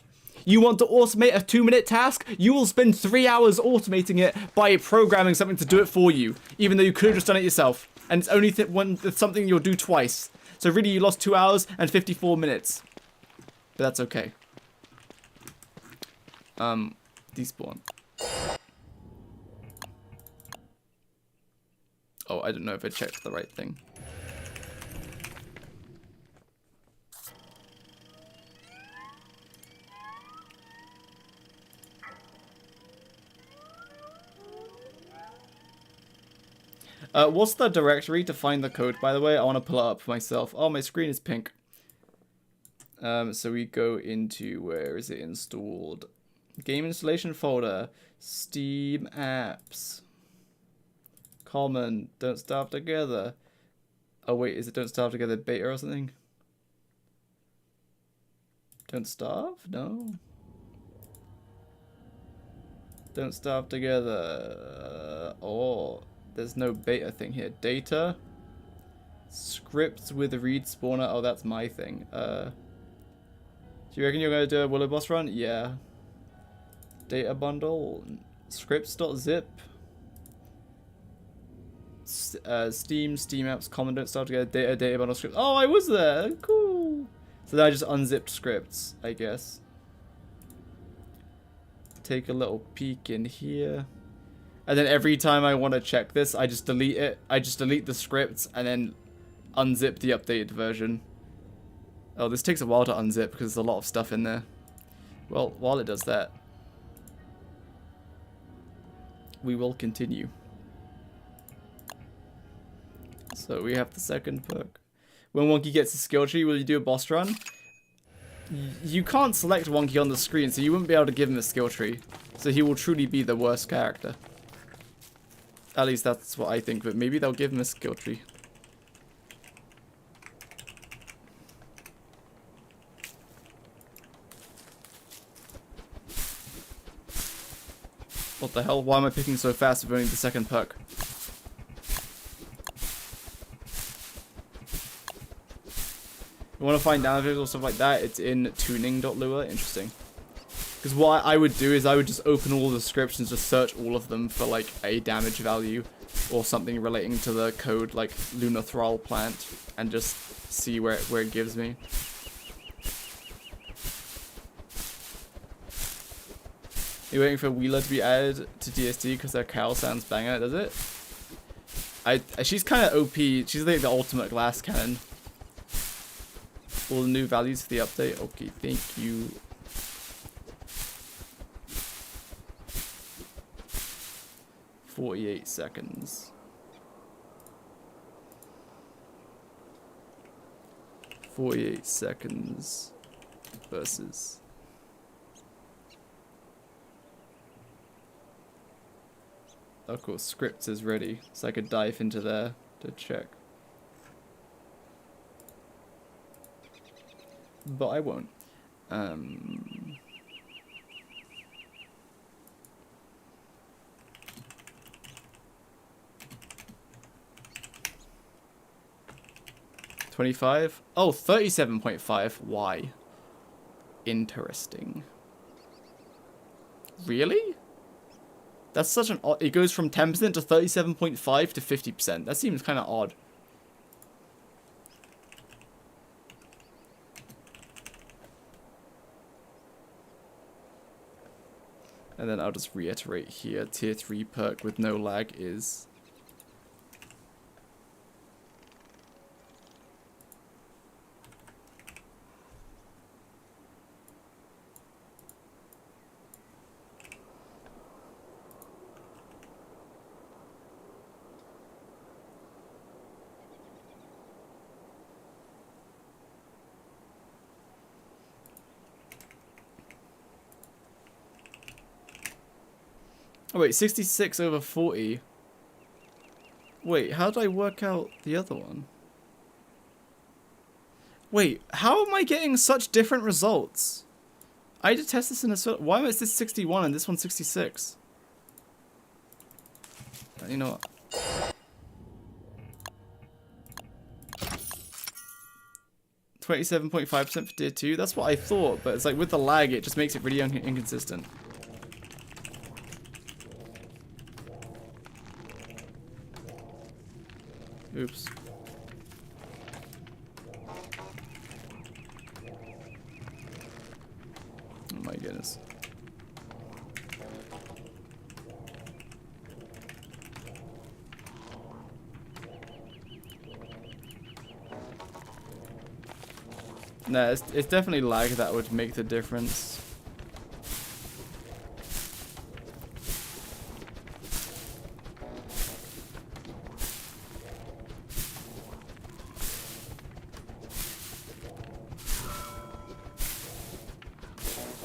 You want to automate a 2-minute task? You will spend 3 hours automating it by programming something to do it for you, even though you could have just done it yourself. And it's only it's something you'll do twice. So really, you lost 2 hours and 54 minutes. But that's okay. Despawn. Oh, I don't know if I checked the right thing. What's the directory to find the code, by the way? I want to pull it up myself. Oh, my screen is pink. So we go into, where is it installed? Game installation folder. Steam apps. Common. Don't starve together. Oh, wait, is it don't starve together beta or something? Don't starve? No. Don't starve together. Oh. There's no beta thing here. Data. Scripts with read spawner. Oh, that's my thing. Do you reckon you're going to do a Willow boss run? Yeah. Data bundle. Scripts.zip. Steam apps. Common don't start together. Data bundle script. Oh, I was there. Cool. So then I just unzipped scripts, I guess. Take a little peek in here. And then every time I want to check this, I just delete it. I just delete the scripts and then unzip the updated version. Oh, this takes a while to unzip because there's a lot of stuff in there. Well, while it does that, we will continue. So we have the second perk. When Wonky gets a skill tree, will you do a boss run? You can't select Wonky on the screen, so you wouldn't be able to give him a skill tree. So he will truly be the worst character. At least that's what I think, but maybe they'll give him a skill tree. What the hell? Why am I picking so fast with only the second perk? You want to find damages or stuff like that? It's in tuning.lua. Interesting. Because what I would do is I would just open all the scripts and just search all of them for like a damage value or something relating to the code, like Lunar Thrall plant, and just see where it gives me. You're waiting for Wheeler to be added to DST because her cow sounds banger, does it? She's kind of OP. She's like the ultimate glass cannon. All the new values for the update. Okay, thank you. "48 seconds. 48 seconds versus. Of course, script is ready, so I could dive into there to check. But I won't. 25? Oh, 37.5. Why? Interesting. Really? That's such an odd... It goes from 10% to 37.5 to 50%. That seems kind of odd. And then I'll just reiterate here. Tier 3 perk with no lag is... Oh wait, 66 over 40. Wait, how did I work out the other one? Wait, how am I getting such different results? I did test this in a... Why is this 61 and this one 66? You know what? %27.5% for tier 2? That's what I thought, but it's like with the lag, it just makes it really inconsistent. Oops. Oh my goodness. Nah, it's definitely lag that would make the difference.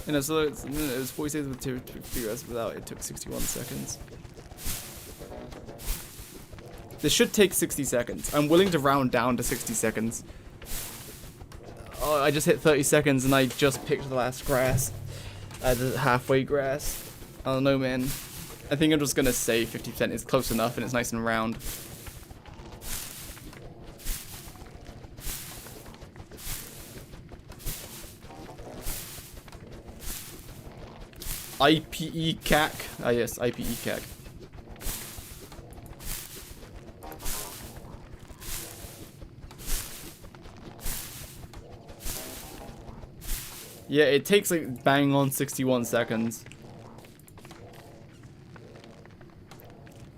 You know, so it was 40 seconds with 2 hours without, it took 61 seconds. This should take 60 seconds. I'm willing to round down to 60 seconds. Oh, I just hit 30 seconds and I just picked the last grass. The halfway grass. I don't know, man. I think I'm just gonna say 50% is close enough and it's nice and round. IPE CAC. Ah yes, IPE CAC. Yeah, it takes like bang on 61 seconds.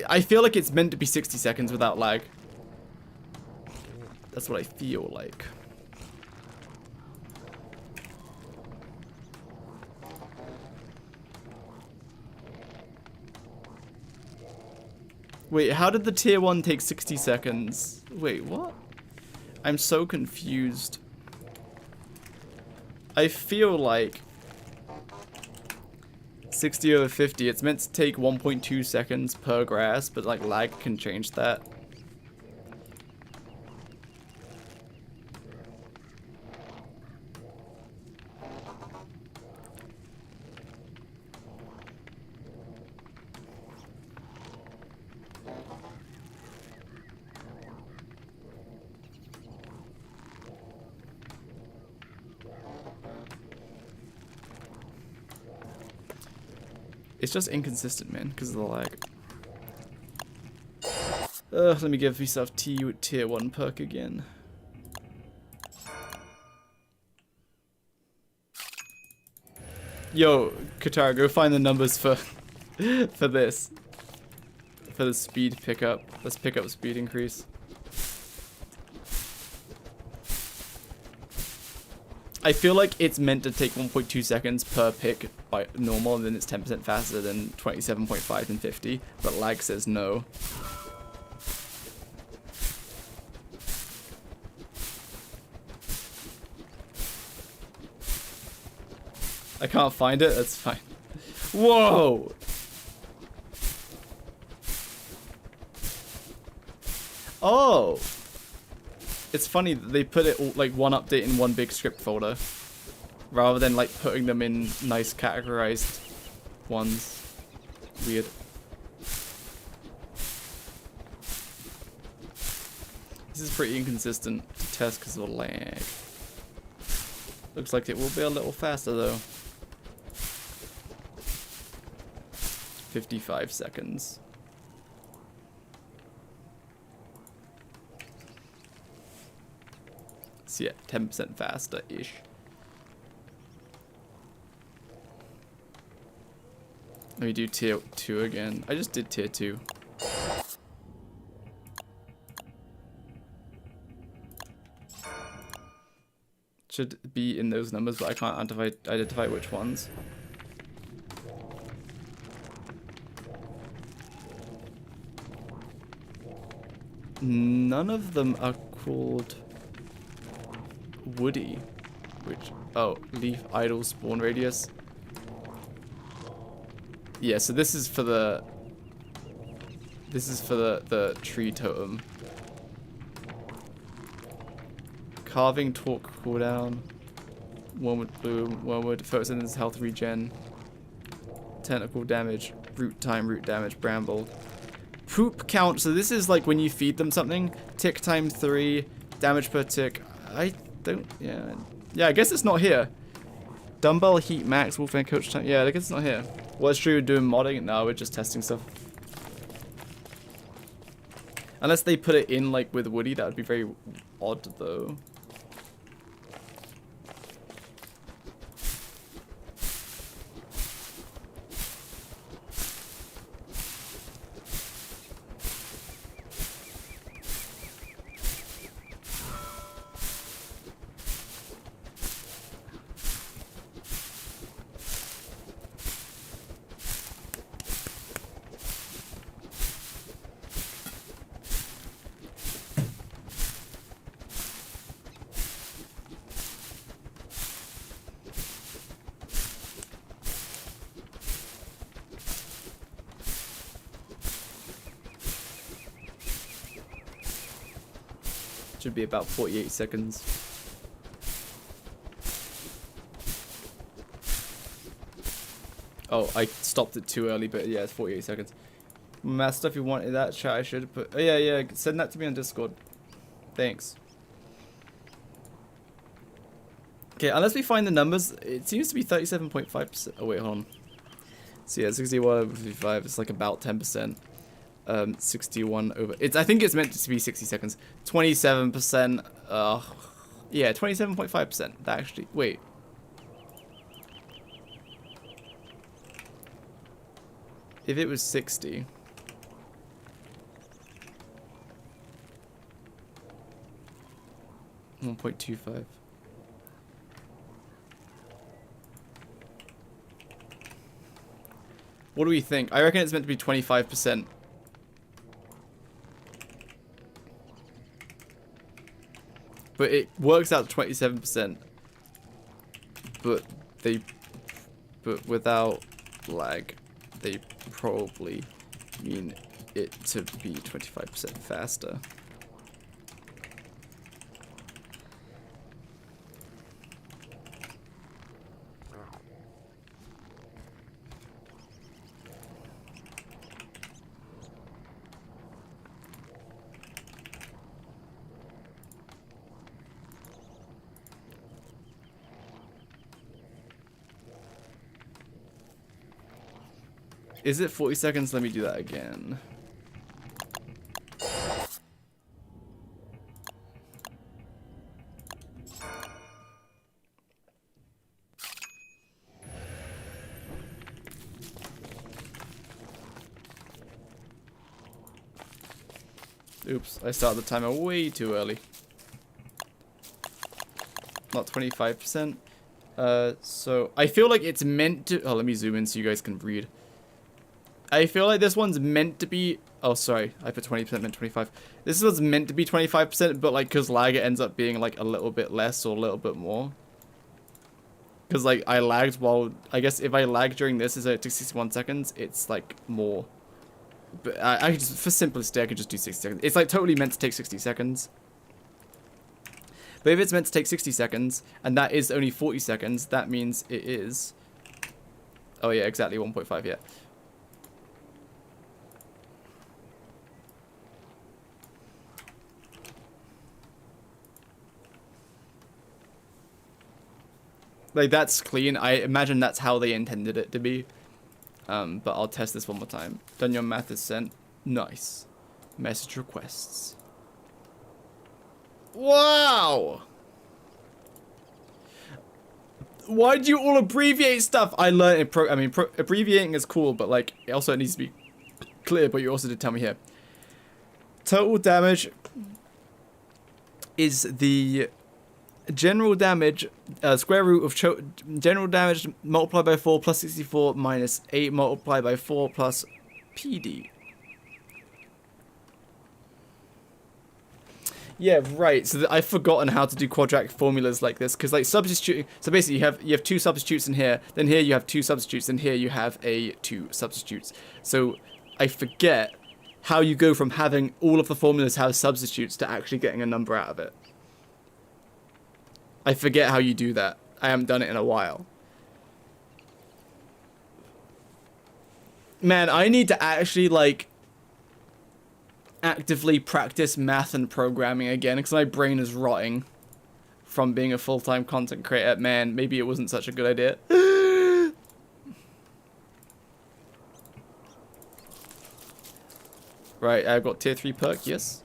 I feel like it's meant to be 60 seconds without lag. That's what I feel like. Wait, how did the tier 1 take 60 seconds? Wait, what? I'm so confused. I feel like 60 over 50, it's meant to take 1.2 seconds per grass, but like lag can change that. It's just inconsistent, man, because of the lag. Let me give myself tier 1 perk again. Yo, Katara, go find the numbers for for this. For the speed pickup. Let's pick up speed increase. I feel like it's meant to take 1.2 seconds per pick by normal, and then it's 10% faster than 27.5 and 50, but lag says no. I can't find it, that's fine. Whoa! Oh! It's funny that they put it all, like one update in one big script folder, rather than like putting them in nice categorized ones. Weird. This is pretty inconsistent to test because of the lag. Looks like it will be a little faster though. 55 seconds. So yeah, 10% faster-ish. Let me do tier 2 again. I just did tier 2. Should be in those numbers, but I can't identify which ones. None of them are called Woodie, which, oh, leaf idle spawn radius. Yeah, so this is for the tree totem. Carving torque cooldown. Wormwood bloom, wormwood photosynthesis health regen. Tentacle damage, root time, root damage, bramble. Poop count, so this is like when you feed them something. Tick time 3, damage per tick. I don't, yeah, I guess it's not here. Dumbbell heat max, Wolfgang coach time. Yeah, I guess it's not here. Well, it's true, we're doing modding. No, we're just testing stuff. Unless they put it in like with Woodie, that would be very odd though. Should be about 48 seconds. Oh, I stopped it too early, but yeah, it's 48 seconds. Master, if you wanted that chat, I should have put. Oh, yeah, send that to me on Discord. Thanks. Okay, unless we find the numbers, it seems to be 37.5%. Oh, wait, hold on. So yeah, 61 over 55, it's like about 10%. 61 over, I think it's meant to be 60 seconds. 27%, yeah, 27.5%. That actually, wait. If it was 60. $1.25. What do we think? I reckon it's meant to be 25%. But it works out to 27%. But without lag, they probably mean it to be 25% faster. Is it 40 seconds? Let me do that again. Oops, I started the timer way too early. Not 25%. So I feel like it's meant to... Oh, let me zoom in so you guys can read. I feel like this one's meant to be... Oh, sorry. I put 20%, meant 25. This one's meant to be 25%, but, like, because lag, it ends up being, like, a little bit less or a little bit more. Because, like, I lagged while... I guess if I lag during this, is it 61 seconds, it's, like, more. But I could just... For simplicity, I could just do 60 seconds. It's, like, totally meant to take 60 seconds. But if it's meant to take 60 seconds, and that is only 40 seconds, that means it is... Oh, yeah, exactly 1.5, yeah. Like, that's clean. I imagine that's how they intended it to be. But I'll test this one more time. Done, your math is sent. Nice. Message requests. Wow! Why'd you all abbreviate stuff? I learned it abbreviating is cool, but, like, it also needs to be clear, but you also did tell me here. Total damage is the general damage, square root of general damage multiplied by 4 plus 64 minus 8 multiplied by 4 plus PD. Yeah, right. So I've forgotten how to do quadratic formulas like this, because like substituting. So basically, you have two substitutes in here. Then here you have two substitutes, and here you have two substitutes. So I forget how you go from having all of the formulas have substitutes to actually getting a number out of it. I forget how you do that. I haven't done it in a while. Man, I need to actually like actively practice math and programming again, because my brain is rotting from being a full-time content creator. Man, maybe it wasn't such a good idea. Right, I've got tier 3 perk, yes.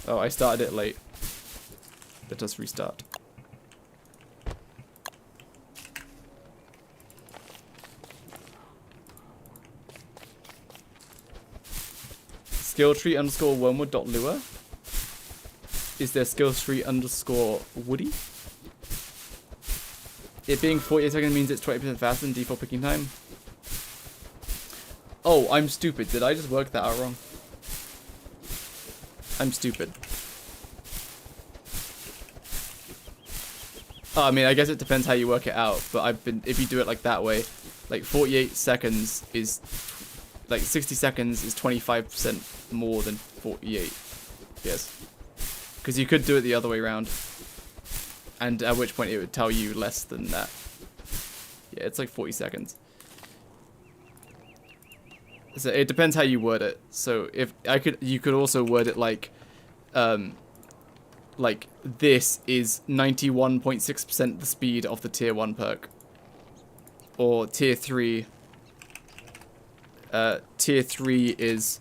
Oh, I started it late. Let us restart. Skilltree underscore wormwood.lure. Is there skilltree underscore woody? It being 48 seconds means it's 20% faster than default picking time. Oh, I'm stupid. Did I just work that out wrong? I'm stupid. Oh, I mean, I guess it depends how you work it out, but if you do it like that way, like 48 seconds is, like 60 seconds is 25% more than 48. Yes. Because you could do it the other way around. And at which point it would tell you less than that. Yeah, it's like 40 seconds. So it depends how you word it. So if you could also word it like this is 91.6% the speed of the tier 1 perk. Or tier 3. Tier 3 is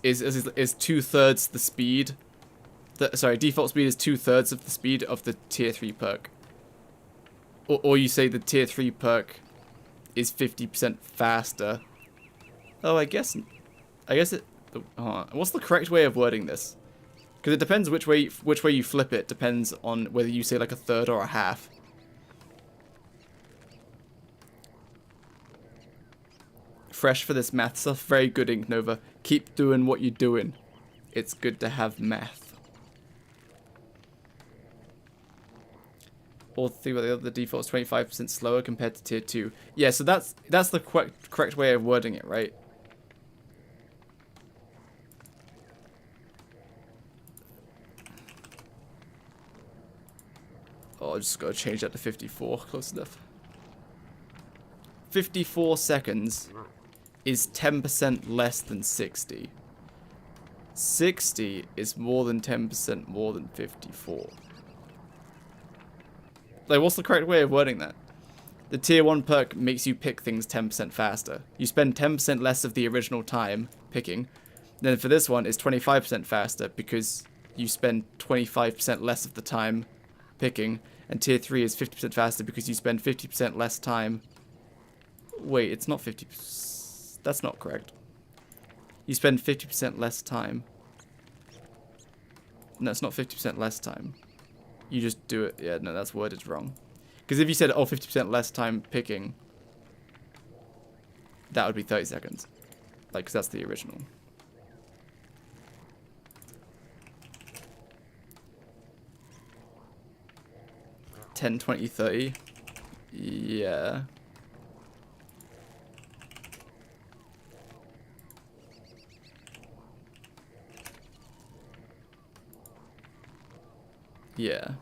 is 2/3 the speed. Sorry, default speed is 2/3 of the speed of the tier 3 perk. Or you say the tier 3 perk is 50% faster. Oh, I guess it. What's the correct way of wording this? Because it depends which way you flip it. Depends on whether you say like a third or a half. Fresh for this math stuff. Very good, Ink Nova. Keep doing what you're doing. It's good to have math. Or the default is 25% slower compared to tier 2. Yeah, so that's the correct way of wording it, right? Oh, I just gotta change that to 54. Close enough. 54 seconds is 10% less than 60. 60 is more than 10% more than 54. Like, what's the correct way of wording that? The tier 1 perk makes you pick things 10% faster. You spend 10% less of the original time picking. Then for this one, it's 25% faster because you spend 25% less of the time picking. And tier 3 is 50% faster because you spend 50% less time. Wait, it's not 50%. That's not correct. You spend 50% less time. No, it's not 50% less time. You just do it. Yeah, no, that's worded wrong. Because if you said, oh, 50% less time picking, that would be 30 seconds. Like, because that's the original. $10, $20, $30. Yeah. Yeah.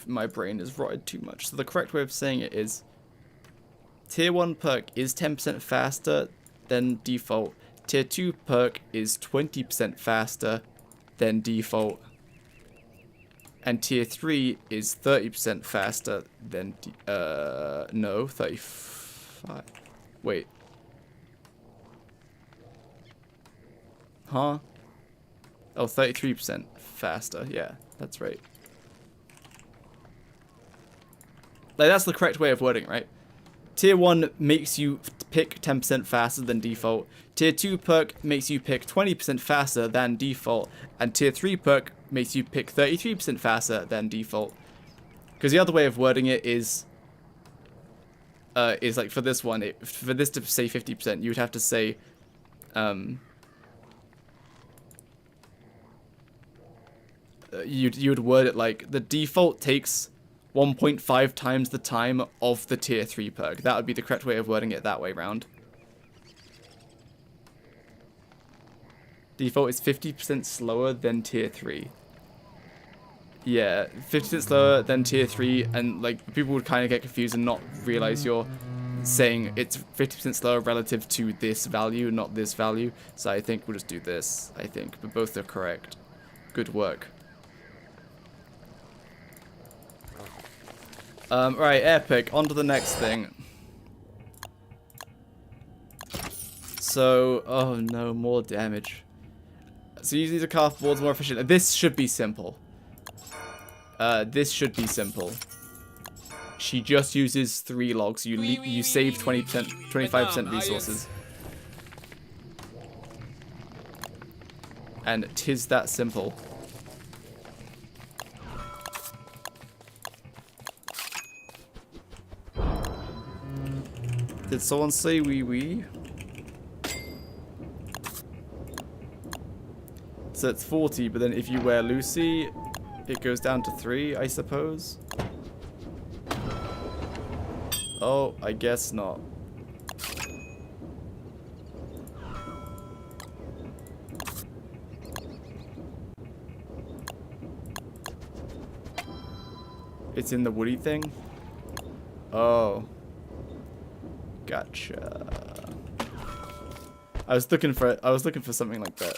My brain is rotted too much. So the correct way of saying it is Tier 1 perk is 10% faster than default. Tier 2 perk is 20% faster than default. And Tier 3 is 30% faster than no, 35. Wait. Huh? Oh, 33% faster. Yeah, that's right. Like, that's the correct way of wording, right? Tier 1 makes you pick 10% faster than default. Tier 2 perk makes you pick 20% faster than default. And Tier 3 perk makes you pick 33% faster than default. Because the other way of wording it is like for this one, for this to say 50%, you would have to say, you would word it like the default takes 1.5 times the time of the Tier 3 perk. That would be the correct way of wording it that way round. Default is 50% slower than Tier 3. Yeah, 50% slower than Tier 3, and like people would kind of get confused and not realize you're saying it's 50% slower relative to this value, not this value. So I think we'll just do this, I think. But both are correct. Good work. Right, epic. On to the next thing. So, oh no, more damage. So use these craft boards more efficient. This should be simple. This should be simple. She just uses 3 logs. You save 20%, 25% resources. And 'tis that simple. Did someone say wee wee? So it's 40, but then if you wear Lucy, it goes down to 3, I suppose. Oh, I guess not. It's in the Woodie thing? Oh. Gotcha. I was looking for something like that.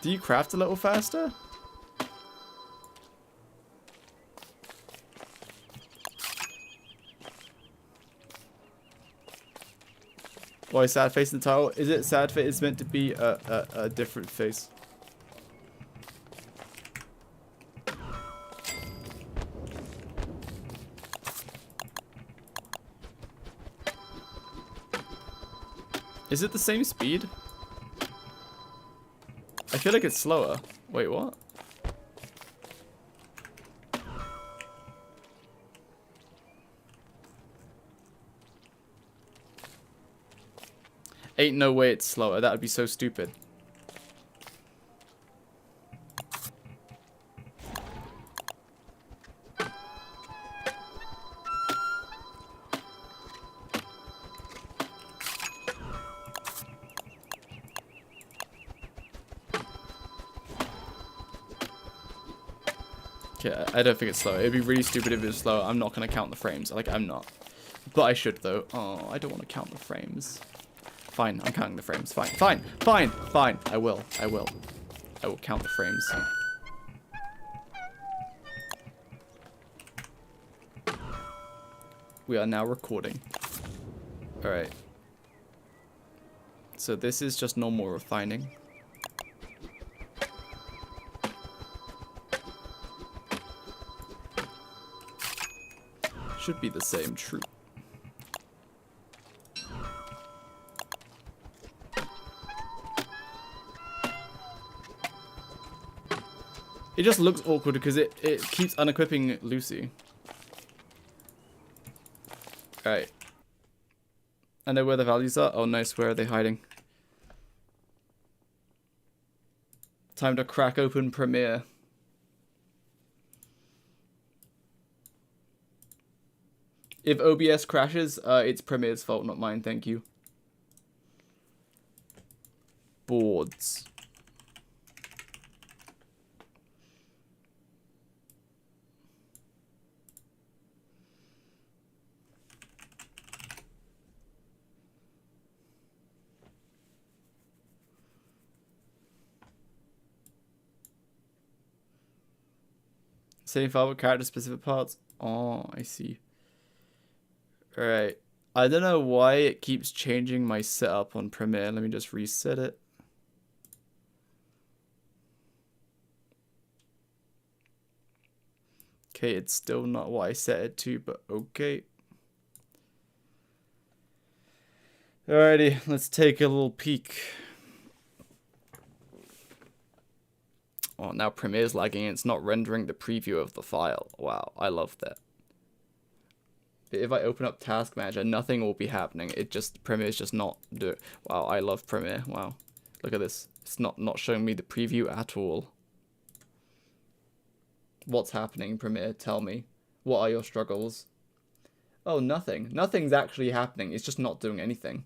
Do you craft a little faster? Why sad face in the title? Is it sad face is meant to be a different face? Is it the same speed? I feel like it's slower. Wait, what? Ain't no way it's slower. That would be so stupid. Okay, I don't think it's slow. It'd be really stupid if it was slow. I'm not going to count the frames. Like, I'm not. But I should, though. Oh, I don't want to count the frames. Fine, I'm counting the frames. Fine, fine, fine, fine. I will. I will count the frames. We are now recording. Alright. so this is just normal refining. Should be the same, true. It just looks awkward because it keeps unequipping Lucy. Alright. I know where the values are. Oh, nice. Where are they hiding? Time to crack open Premiere. If OBS crashes, it's Premiere's fault, not mine. Thank you. Boards. Same file with character specific parts. Oh, I see. Alright. I don't know why it keeps changing my setup on Premiere. Let me just reset it. Okay, it's still not what I set it to, but okay. Alrighty, let's take a little peek. Oh, now Premiere's lagging and it's not rendering the preview of the file. Wow, I love that. But if I open up Task Manager, nothing will be happening. It just, Premiere's just not do it. Wow, I love Premiere. Wow. Look at this. It's not showing me the preview at all. What's happening, Premiere? Tell me. What are your struggles? Oh, nothing. Nothing's actually happening. It's just not doing anything.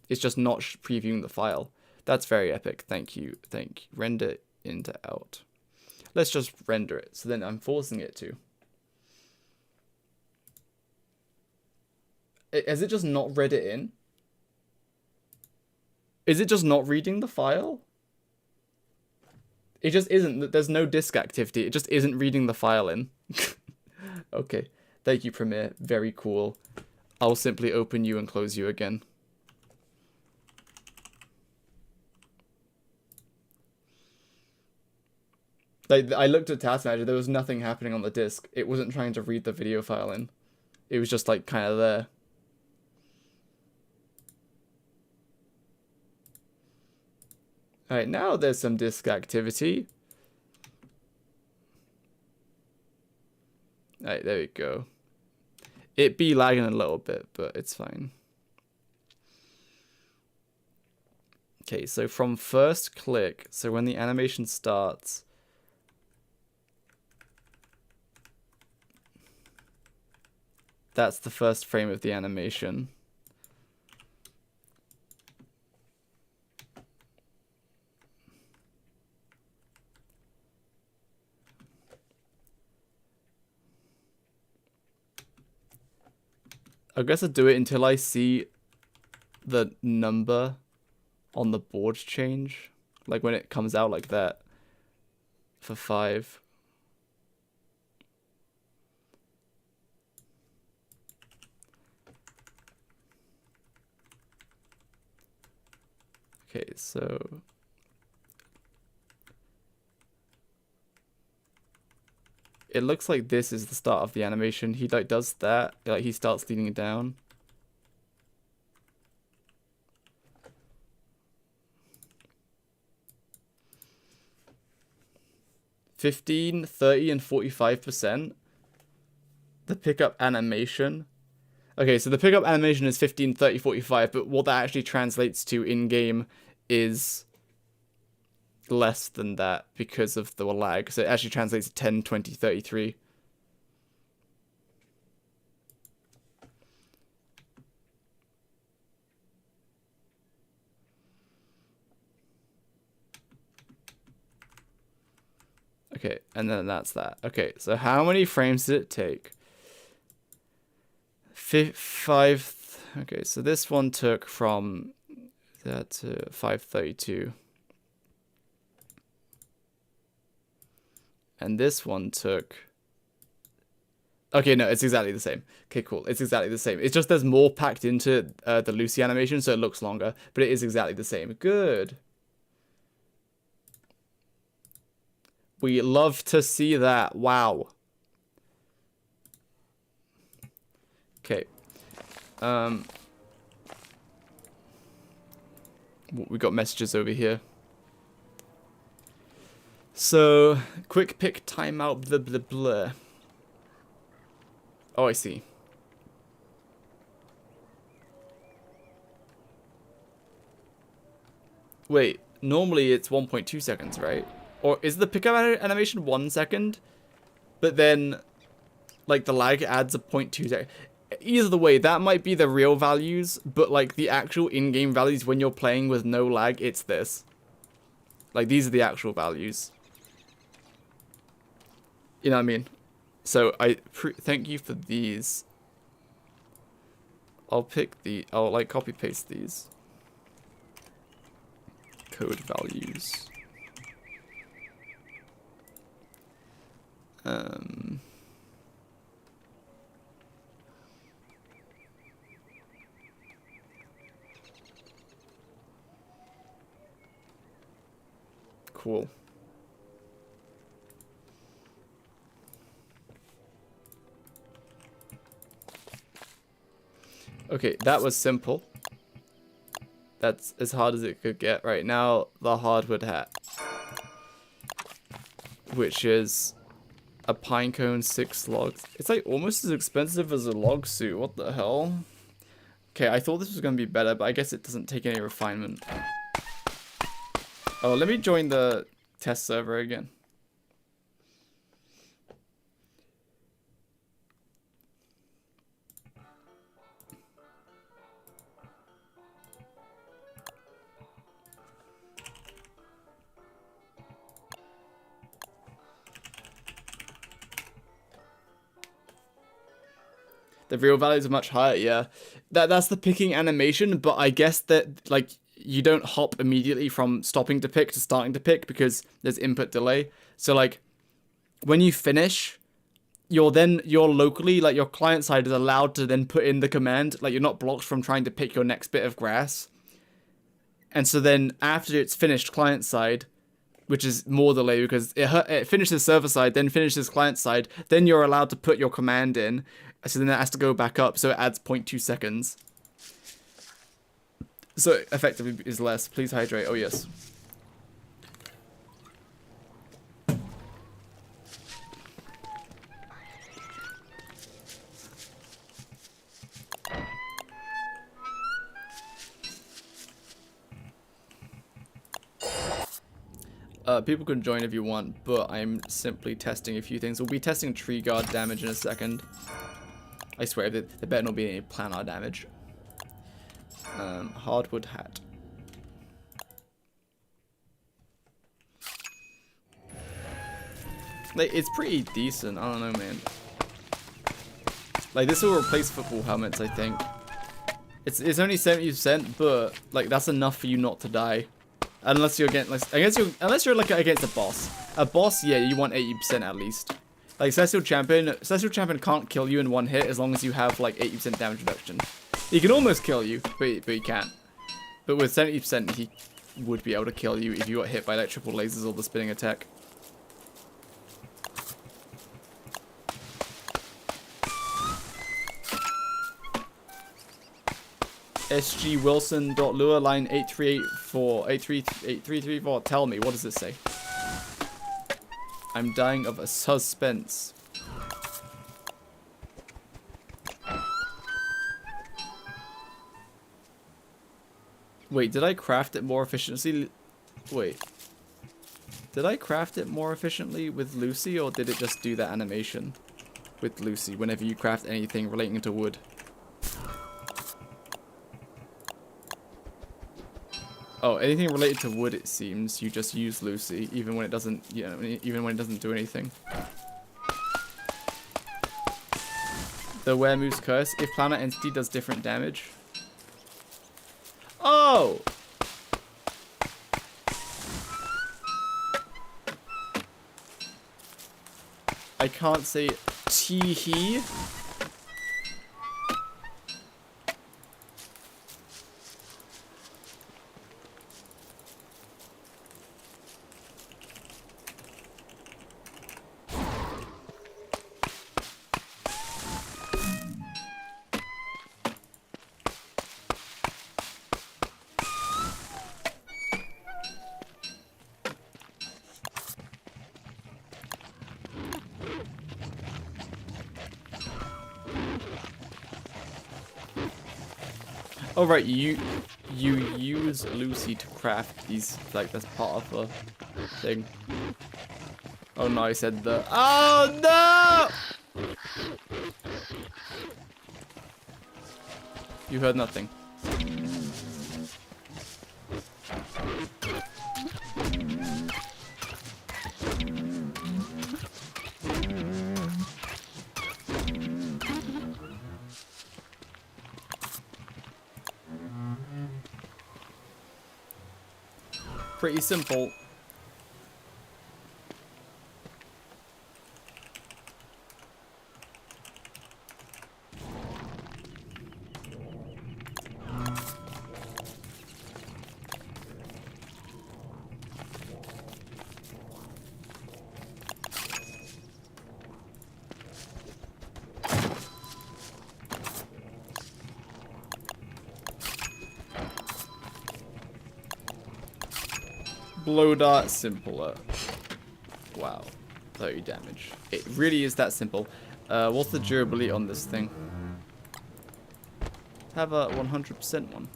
It's just not previewing the file. That's very epic. Thank you. Thank you. Render into out. Let's just render it. So then I'm forcing it to. Has it just not read it in? Is it just not reading the file? It just isn't. There's no disk activity. It just isn't reading the file in. Okay. Thank you, Premiere. Very cool. I'll simply open you and close you again. Like, I looked at Task Manager. There was nothing happening on the disk. It wasn't trying to read the video file in. It was just like kind of there. Alright, now there's some disk activity. Alright, there we go. It be lagging a little bit, but it's fine. Okay, so from first click, so when the animation starts, that's the first frame of the animation. I guess I'll do it until I see the number on the board change. Like when it comes out like that for 5. Okay, so it looks like this is the start of the animation. He like does that, like he starts leaning down. $15, 30, and 45%. The pickup animation. Okay, so the pickup animation is 15, 30, 45, but what that actually translates to in-game is less than that because of the lag. So it actually translates to 10, 20, 33. Okay, and then that's that. Okay, so how many frames did it take? 5. Okay, so this one took from that to 532. And this one took Okay, no, it's exactly the same. Okay, cool. It's exactly the same. It's just there's more packed into the Lucy animation, so it looks longer. But it is exactly the same. Good. We love to see that. Wow. Okay. We got messages over here. So, quick pick timeout, blah, blah, blah. Oh, I see. Wait, normally it's 1.2 seconds, right? Or is the pickup animation 1 second? But then, like, the lag adds a 0.2 second. Either way, that might be the real values, but, like, the actual in-game values when you're playing with no lag, it's this. Like, these are the actual values. You know what I mean? So, thank you for these. I'll like, copy-paste these. Code values. Cool. Okay, that was simple. That's as hard as it could get. Right now, the hardwood hat. Which is a pine cone, 6 logs. It's like almost as expensive as a log suit. What the hell? Okay, I thought this was going to be better, but I guess it doesn't take any refinement. Oh, let me join the test server again. The real values are much higher, yeah. That's the picking animation, but I guess that, like, you don't hop immediately from stopping to pick to starting to pick because there's input delay. So, like, when you finish, you're locally, like, your client side is allowed to then put in the command. Like, you're not blocked from trying to pick your next bit of grass. And so then after it's finished client side, which is more delay because it finishes server side, then finishes client side, then you're allowed to put your command in. So then it has to go back up, so it adds 0.2 seconds. So effectively is less. Please hydrate. Oh, yes. People can join if you want, but I'm simply testing a few things. We'll be testing tree guard damage in a second. I swear, there better not be any planar damage. Hardwood hat. Like, it's pretty decent. I don't know, man. Like, this will replace football helmets, I think. It's only 70%, but like that's enough for you not to die. Unless you're against, unless you're like against a boss. A boss, yeah, you want 80% at least. Like Celestial Champion can't kill you in one hit as long as you have like 80% damage reduction. He can almost kill you, but he can't. But with 70%, he would be able to kill you if you got hit by like triple lasers or the spinning attack. SG Wilson.lure line 8334. Tell me, what does this say? I'm dying of a suspense. Wait, did I craft it more efficiently? Wait. Did I craft it more efficiently with Lucy, or did it just do that animation with Lucy whenever you craft anything relating to wood? Oh, anything related to wood, it seems, you just use Lucy, even when it doesn't, you know, even when it doesn't do anything. The Werewolf's Curse. If planet entity does different damage. Oh! I can't say Tee hee. Oh right, you use Lucy to craft these, like that's part of the thing. Oh no, I said the. Oh no! You heard nothing. Pretty simple. Blow dart simpler. Wow. 30 damage. It really is that simple. What's the durability on this thing? Have a 100% one.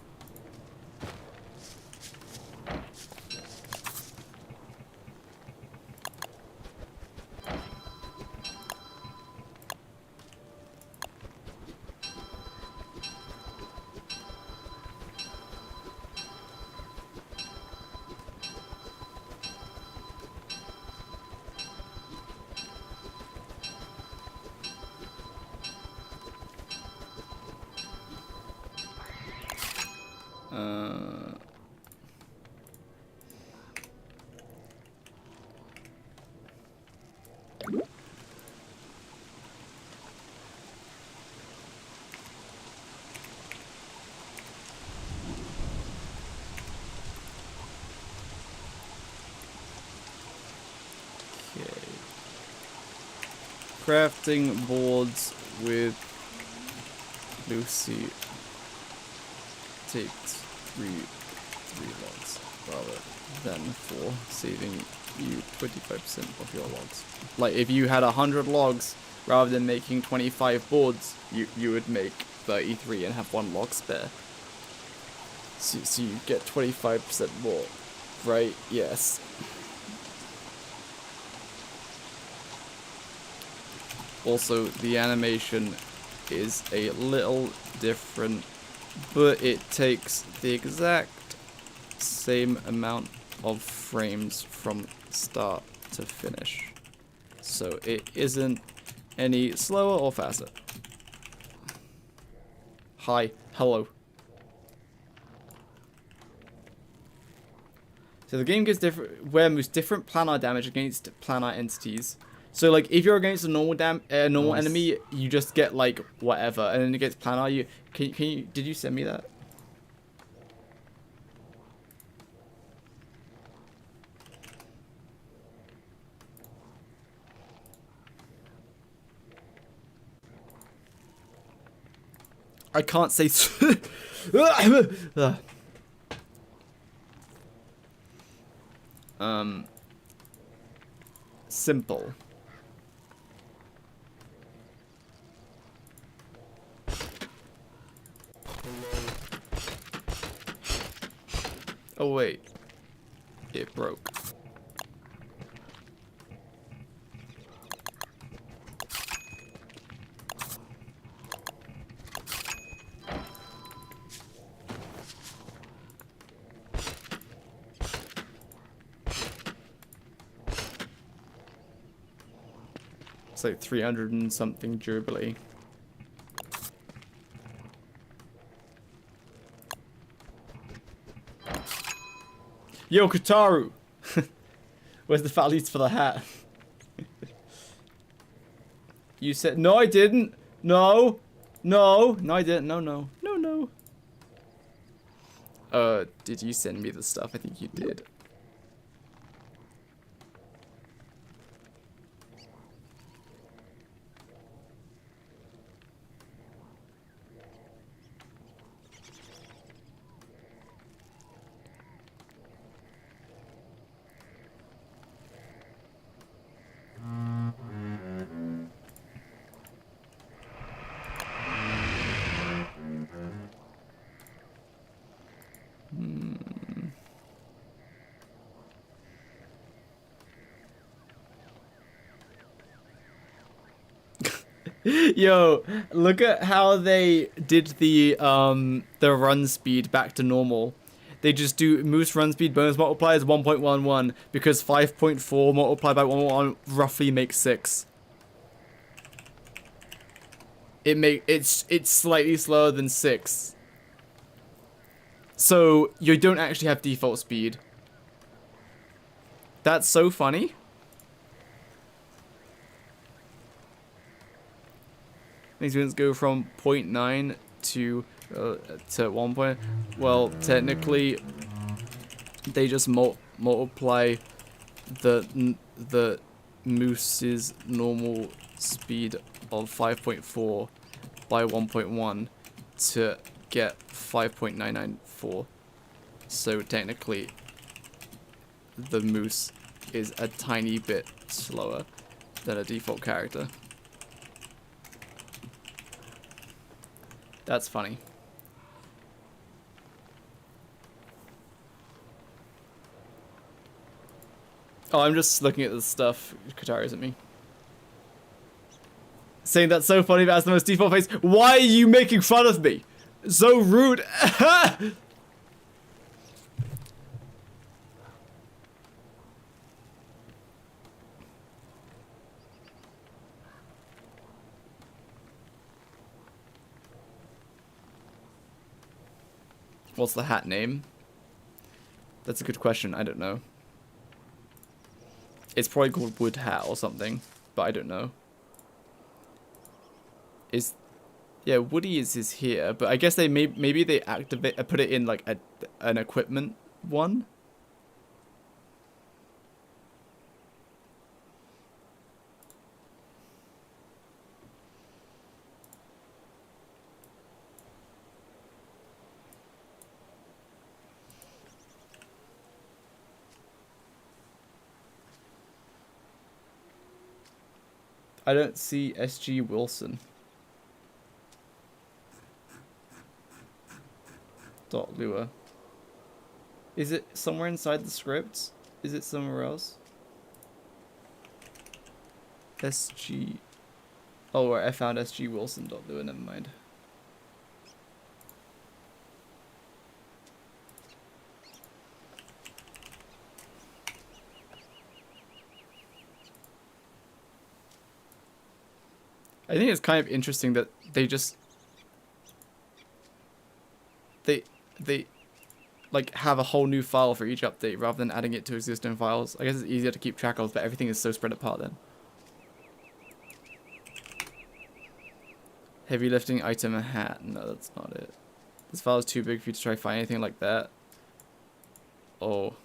Crafting boards with Lucy takes three logs rather than 4, saving you 25% of your logs. Like if you had 100 logs rather than making 25 boards, you would make 33 and have 1 log spare. So you get 25% more, right? Yes. Also, the animation is a little different, but it takes the exact same amount of frames from start to finish. So it isn't any slower or faster. Hi, hello. So the game gives moves different planar damage against planar entities. So like if you're against a normal enemy, you just get like whatever, and then against planar, you did you send me that? I can't say. Simple. Oh wait, it broke. It's like 300 and something durability. Yo, Kataru! Where's the values for the hat? You said no. I didn't. No, no, no. I didn't. No, no, no, no. Did you send me the stuff? I think you did. Yo, look at how they did the run speed back to normal. They just do moose run speed bonus multiplier is 1.11 because 5.4 multiplied by 1.1 roughly makes 6. It's slightly slower than 6. So you don't actually have default speed. That's so funny. These units go from 0.9 to 1 point. Well, technically, they just multiply the moose's normal speed of 5.4 by 1.1 to get 5.994. So technically, the moose is a tiny bit slower than a default character. That's funny. Oh, I'm just looking at the stuff Katari's at me. Saying that's so funny, but as the most default face. Why are you making fun of me? So rude. What's the hat name? That's a good question. I don't know. It's probably called Wood Hat or something, but I don't know. Yeah, Woodie is here, but I guess they maybe they put it in like an equipment one. I don't see SG Wilson. .lua. Is it somewhere inside the script? Is it somewhere else? SG. Oh, I found SG Wilson .lua. Never mind. I think it's kind of interesting that they just they like have a whole new file for each update rather than adding it to existing files. I guess it's easier to keep track of, but everything is so spread apart then. Heavy lifting item a hat. No, that's not it. This file is too big for you to try to find anything like that. Oh.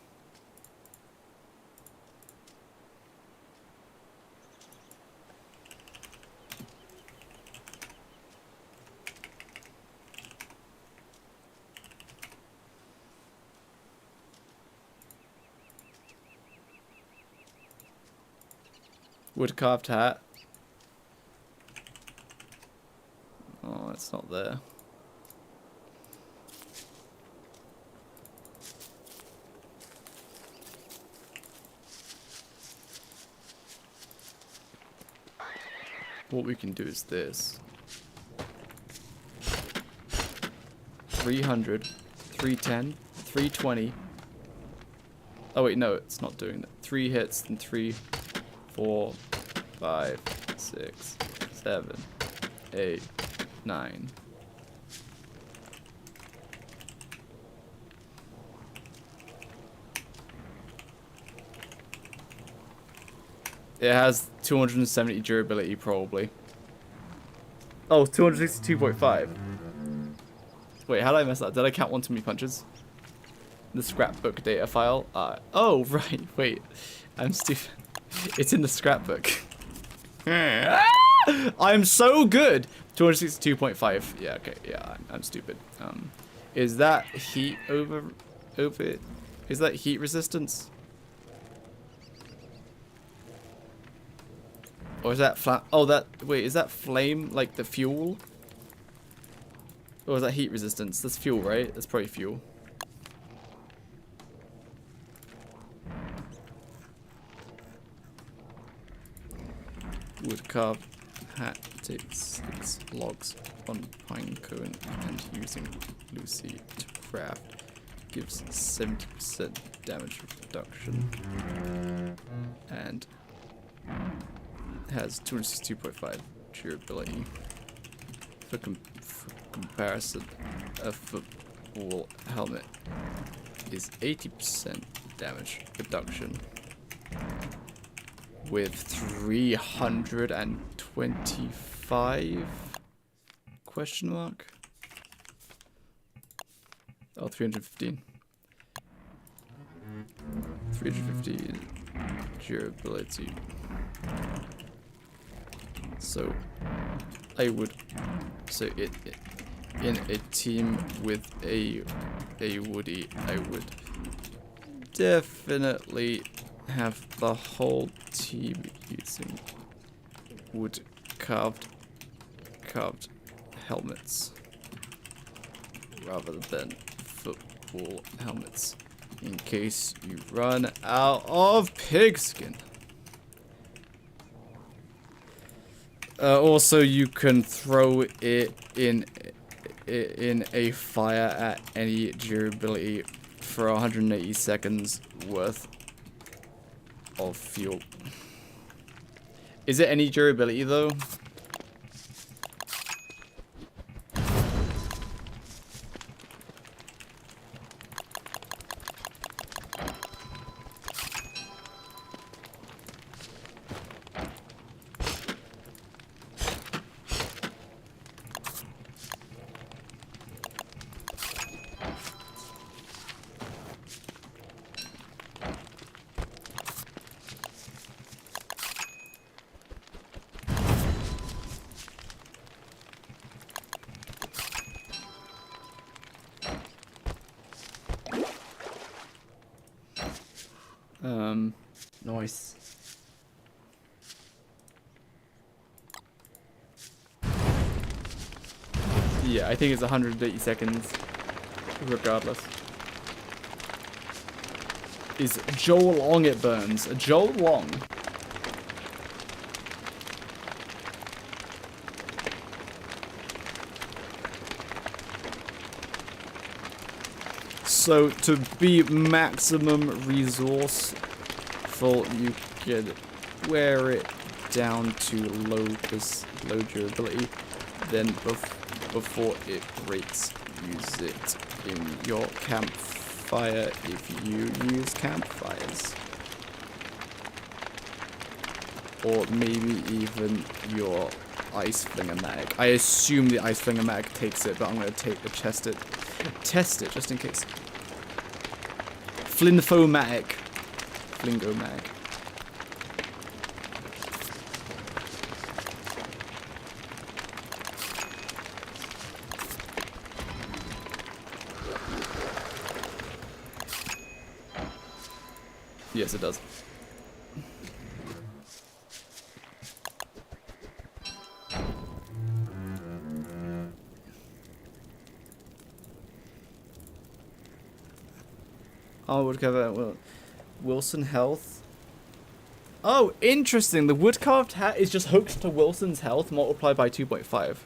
Wood carved hat. Oh, it's not there. What we can do is this. 300, 310, 320. Oh wait, no, it's not doing that. 3 hits and 3, 4, 5, 6, 7, 8, 9. It has 270 durability probably. Oh, 262.5. Wait, how did I mess up? Did I count one too many punches? The scrapbook data file. Oh, right. Wait. I'm stupid. It's in the scrapbook. I'm so good. 262.5. Yeah, okay. Yeah, I'm stupid. Is that heat over? Is that heat resistance? Or is that flat? Oh, wait, is that flame like the fuel? Or is that heat resistance? That's fuel, right? That's probably fuel. Wood carved hat takes 6 logs on pine cone and using Lucy to craft gives 70% damage reduction and has 262.5 durability. For comparison, a football helmet is 80% damage reduction with 325 question mark. Oh, 315. 350 durability. So I would so it in a team with a Woodie, I would definitely have the whole team using wood carved helmets rather than football helmets in case you run out of pigskin. Also, you can throw it in a fire at any durability for 180 seconds worth of fuel. Is it any durability though? Nice. Yeah, I think it's 180 seconds, regardless. Is Joel Long it burns? Joel Long. So to be maximum resourceful, you could wear it down to low durability. Then before it breaks, use it in your campfire if you use campfires. Or maybe even your ice flingomatic. I assume the ice flingomatic takes it, but I'm gonna test it just in case. Flingomatic. Yes, it does. Oh, would cover Wilson health. Oh, interesting. The wood carved hat is just hooked to Wilson's health multiplied by 2.5.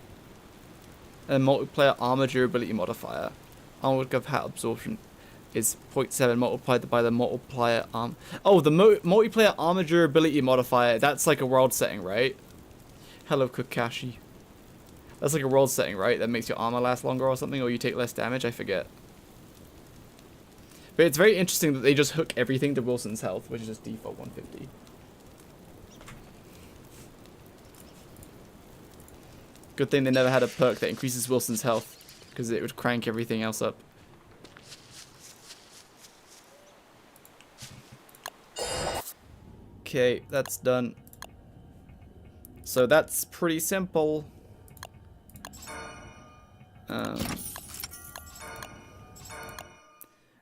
And multiplayer armor durability modifier. Armor wood carved hat absorption is 0.7 multiplied by the multiplier arm. Oh, the multiplayer armor durability modifier. That's like a world setting, right? Hello, Kakashi. That's like a world setting, right? That makes your armor last longer or something, or you take less damage. I forget. But it's very interesting that they just hook everything to Wilson's health, which is just default 150. Good thing they never had a perk that increases Wilson's health, because it would crank everything else up. Okay, that's done. So that's pretty simple.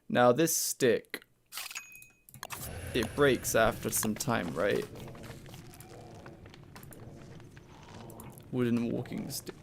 Now this stick, it breaks after some time, right? Wooden walking stick.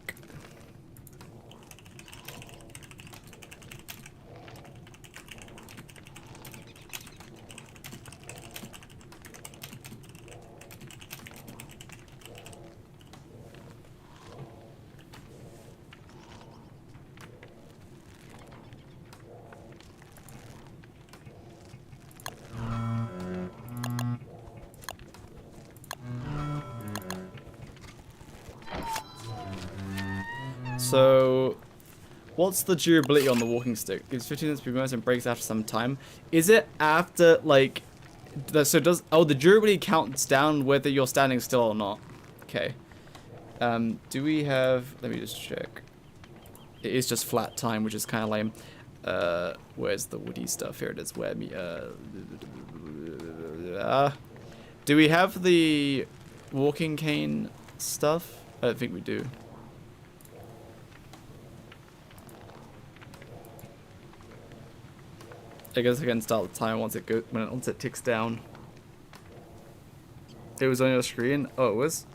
So, what's the durability on the walking stick? Gives 15 minutes to be immersed and breaks after some time. Is it after, like... So does... Oh, the durability counts down whether you're standing still or not. Okay. Do we have... Let me just check. It is just flat time, which is kind of lame. Where's the Woodie stuff? Here it is. Where me... do we have the walking cane stuff? I don't think we do. I guess I can start the time once it ticks down. It was on your screen? Oh, it was?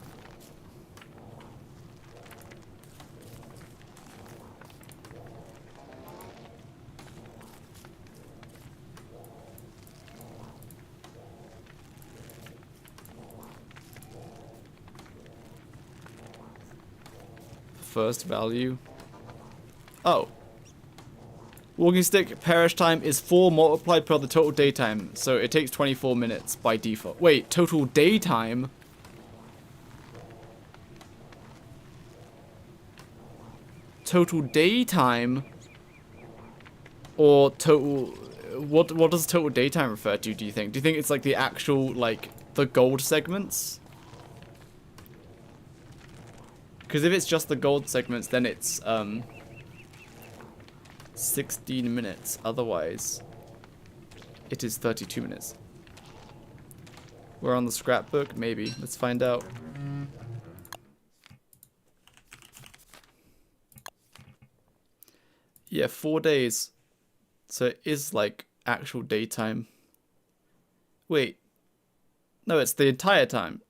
First value. Oh. Walking stick perish time is 4 multiplied per the total daytime, so it takes 24 minutes by default. Wait, total daytime? Total daytime? Or total... What does total daytime refer to, do you think? Do you think it's like the actual, like, the gold segments? Because if it's just the gold segments, then it's, 16 minutes. Otherwise, it is 32 minutes. We're on the scrapbook? Maybe. Let's find out. Yeah, 4 days. So it is like actual daytime. Wait. No, it's the entire time.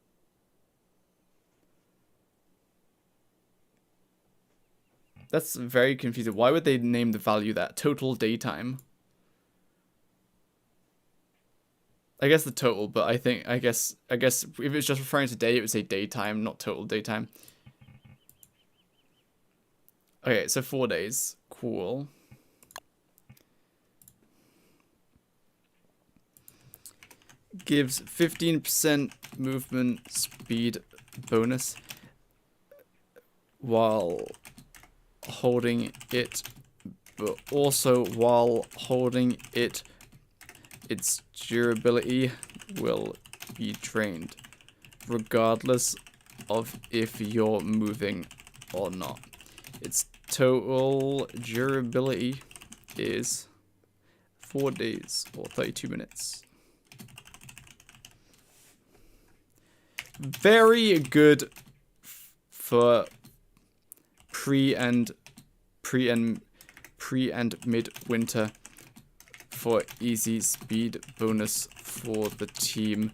That's very confusing. Why would they name the value that? Total daytime. I guess the total, but I guess if it's just referring to day, it would say daytime, not total daytime. Okay, so 4 days. Cool. Gives 15% movement speed bonus while holding it, but also while holding it, its durability will be drained, regardless of if you're moving or not. Its total durability is 4 days or 32 minutes. Very good for pre and mid-winter for easy speed bonus for the team.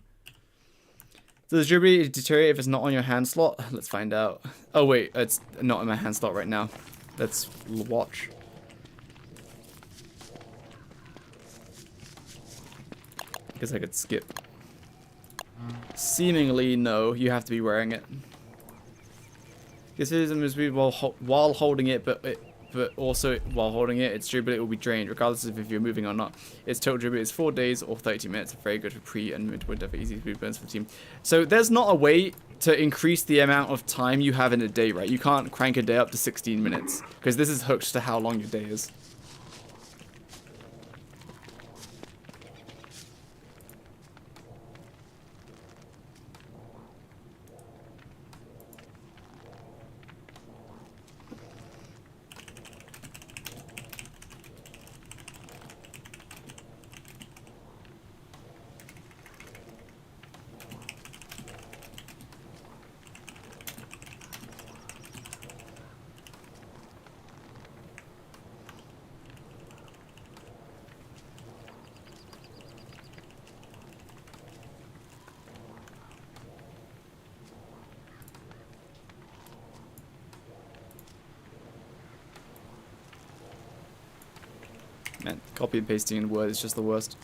Does durability deteriorate if it's not on your hand slot? Let's find out. Oh wait, it's not in my hand slot right now. Let's watch. Guess I could skip. Seemingly, no. You have to be wearing it. This is a speed while holding it, but also while holding it, its durability will be drained, regardless of if you're moving or not. Its total durability is 4 days or 30 minutes. Very good for pre and mid-winter for easy speed burns for the team. So there's not a way to increase the amount of time you have in a day, right? You can't crank a day up to 16 minutes, because this is hooked to how long your day is. Man, copy and pasting in Word is just the worst.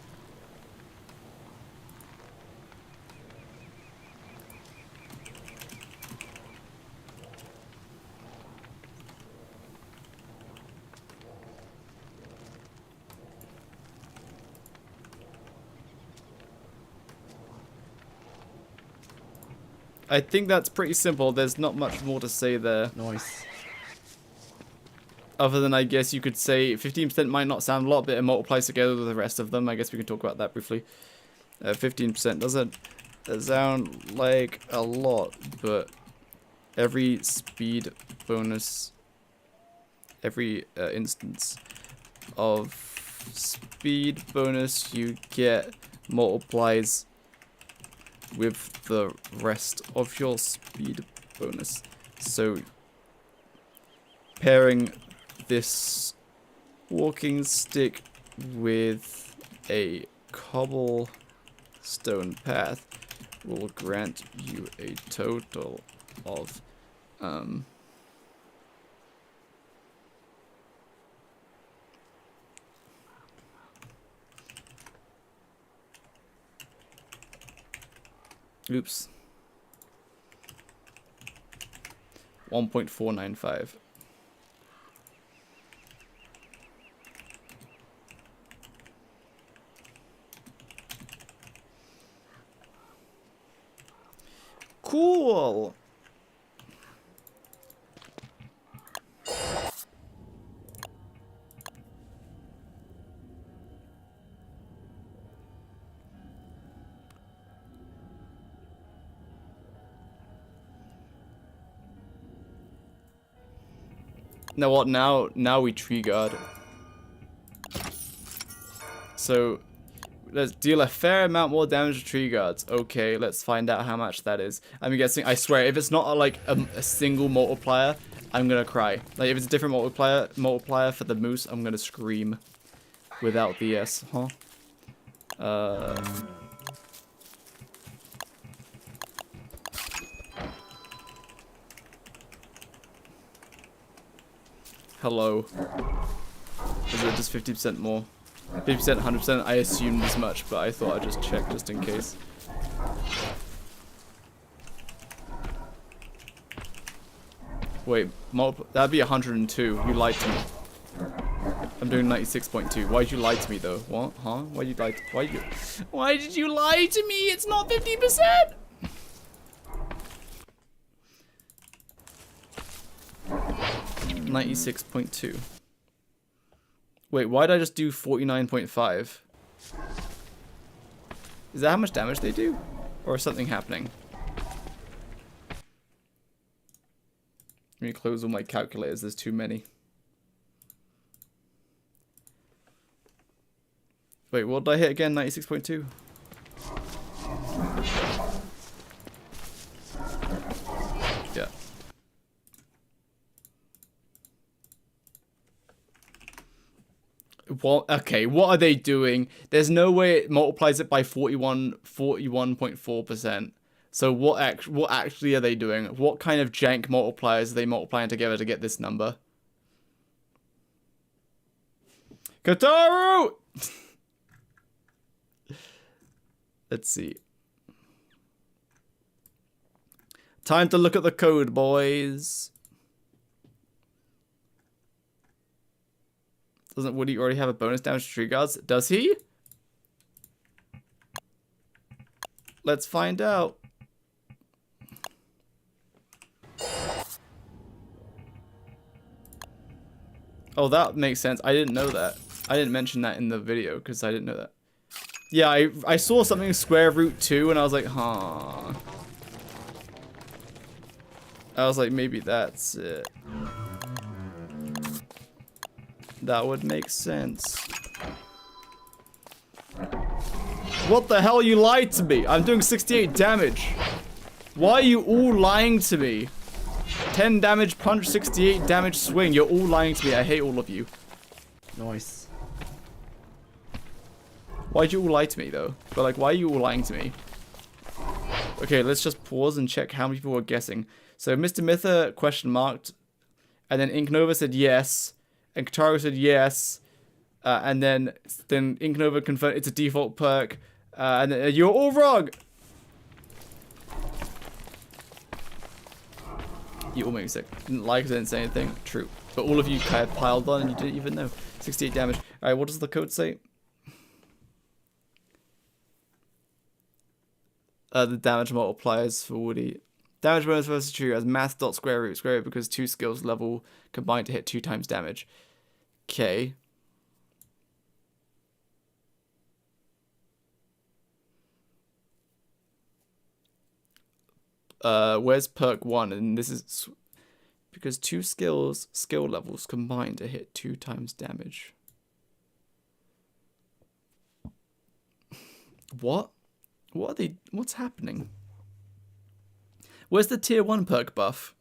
I think that's pretty simple. There's not much more to say there. Nice. Other than, I guess you could say 15% might not sound a lot, but it multiplies together with the rest of them. I guess we can talk about that briefly. 15% doesn't sound like a lot, but every speed bonus, every instance of speed bonus you get multiplies with the rest of your speed bonus. So pairing this walking stick with a cobblestone path will grant you a total of oops. 1.495. Cool. Now what? Now we tree guard. So let's deal a fair amount more damage to tree guards. Okay, let's find out how much that is. I'm guessing. I swear, if it's not like a single multiplier, I'm gonna cry. Like if it's a different multiplier for the moose, I'm gonna scream. Without the S, huh? Hello. Is it just 50% more? 50%, 100%, I assumed as much, but I thought I'd just check just in case. Wait, that'd be 102. You lied to me. I'm doing 96.2. Why'd you lie to me though? What? Huh? Why did you lie to me? It's not 50%! $96.2. Wait, why did I just do 49.5? Is that how much damage they do? Or is something happening? Let me close all my calculators, there's too many. Wait, what did I hit again? 96.2? Yeah. What? Okay, what are they doing? There's no way it multiplies it by 41.4%. So what actually are they doing? What kind of jank multipliers are they multiplying together to get this number? Kataru! Let's see. Time to look at the code, boys. Doesn't Woodie already have a bonus damage to tree guards? Does he? Let's find out. Oh, that makes sense. I didn't know that. I didn't mention that in the video because I didn't know that. Yeah, I saw something square root 2 and I was like, huh. I was like, maybe that's it. That would make sense. What the hell? You lied to me. I'm doing 68 damage. Why are you all lying to me? 10 damage punch, 68 damage swing. You're all lying to me. I hate all of you. Nice. Why'd you all lie to me, though? But, like, why are you all lying to me? Okay, let's just pause and check how many people were guessing. So, Mr. Mither question marked. And then Inknova said yes. And Kataru said yes. And then Ink Nova confirmed it's a default perk. And you're all wrong. You all make me sick. Didn't like it, didn't say anything. True. But all of you kind of piled on and you didn't even know. 68 damage. Alright, what does the code say? The damage multipliers for Woodie. Damage bonus versus true as math.square root. Square root because 2 skills level combined to hit 2 times damage. Okay. Where's perk 1? And this is because 2 skill levels combined to hit 2 times damage. What? What's happening? Where's the tier 1 perk buff?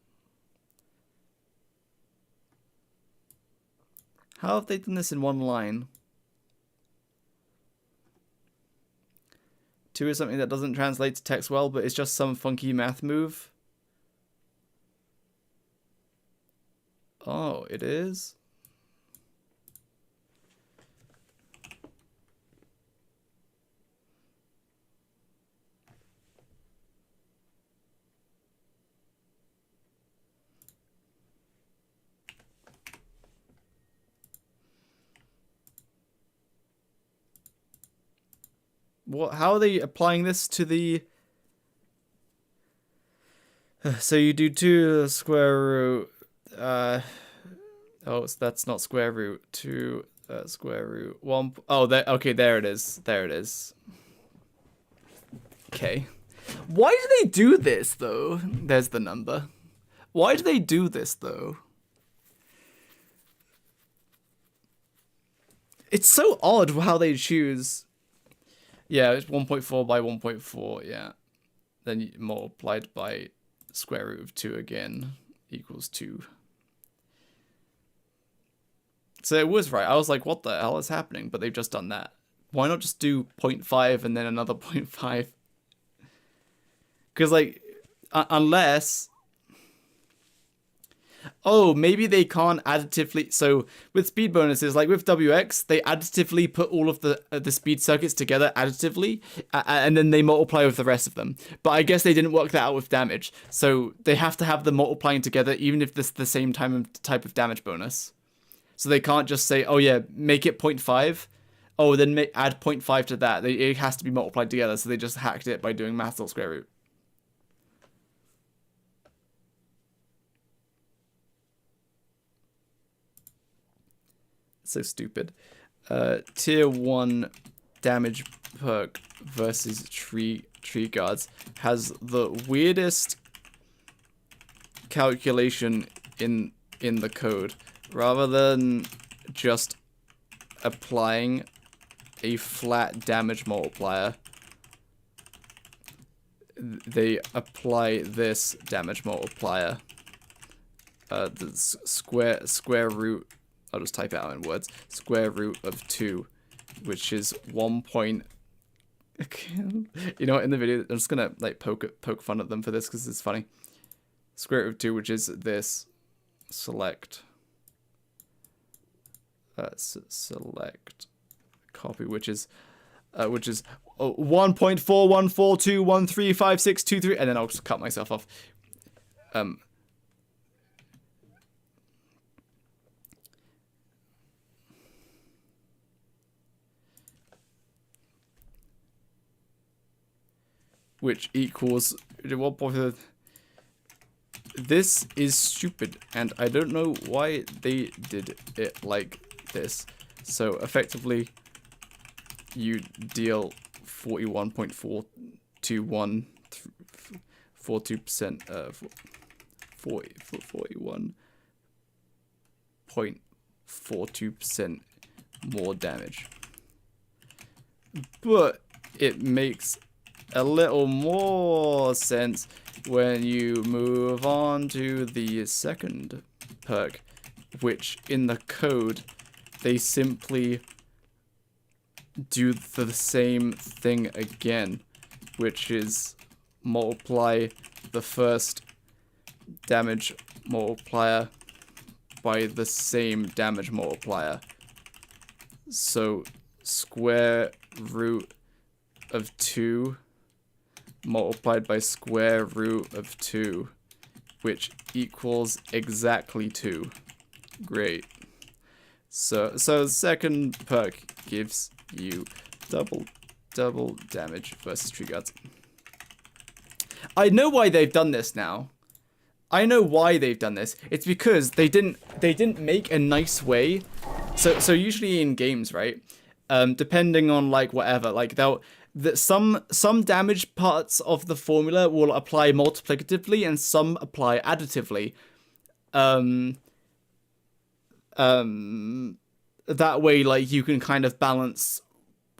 How have they done this in one line? 2 is something that doesn't translate to text well, but it's just some funky math move. Oh, it is? What? How are they applying this to the... So you do 2 square root... oh, so that's not square root. 2 square root 1... Oh, okay, there it is. There it is. Okay. Why do they do this, though? There's the number. Why do they do this, though? It's so odd how they choose... Yeah, it's 1.4 by 1.4, yeah. Then you multiplied by square root of 2 again equals 2. So it was right. I was like, what the hell is happening? But they've just done that. Why not just do 0.5 and then another 0.5? Because, like, unless... Oh, maybe they can't additively... So, with speed bonuses, like with WX, they additively put all of the speed circuits together additively, and then they multiply with the rest of them. But I guess they didn't work that out with damage. So, they have to have them multiplying together, even if this is the same type of damage bonus. So, they can't just say, oh yeah, make it 0.5. Oh, then add 0.5 to that. It has to be multiplied together, so they just hacked it by doing math.square root. So stupid. Tier 1 damage perk versus tree guards has the weirdest calculation in the code. Rather than just applying a flat damage multiplier, they apply this damage multiplier. The square root. I'll just type it out in words. Square root of 2, which is 1. You know what? In the video, I'm just gonna like poke fun at them for this because it's funny. Square root of 2, which is this. Select. Select. Copy, which is 1.4142135623, and then I'll just cut myself off. Which equals 1. This is stupid, and I don't know why they did it like this. So effectively, you deal 41.42142%, 41.42% more damage. But it makes a little more sense when you move on to the second perk, which in the code they simply do the same thing again, which is multiply the first damage multiplier by the same damage multiplier. So square root of 2 multiplied by square root of 2, which equals exactly 2. Great. So second perk gives you double damage versus tree guards. I know why they've done this now. I know why they've done this. It's because they didn't make a nice way. So usually in games, right? Depending on like whatever, like some damage parts of the formula will apply multiplicatively and some apply additively. That way, like, you can kind of balance,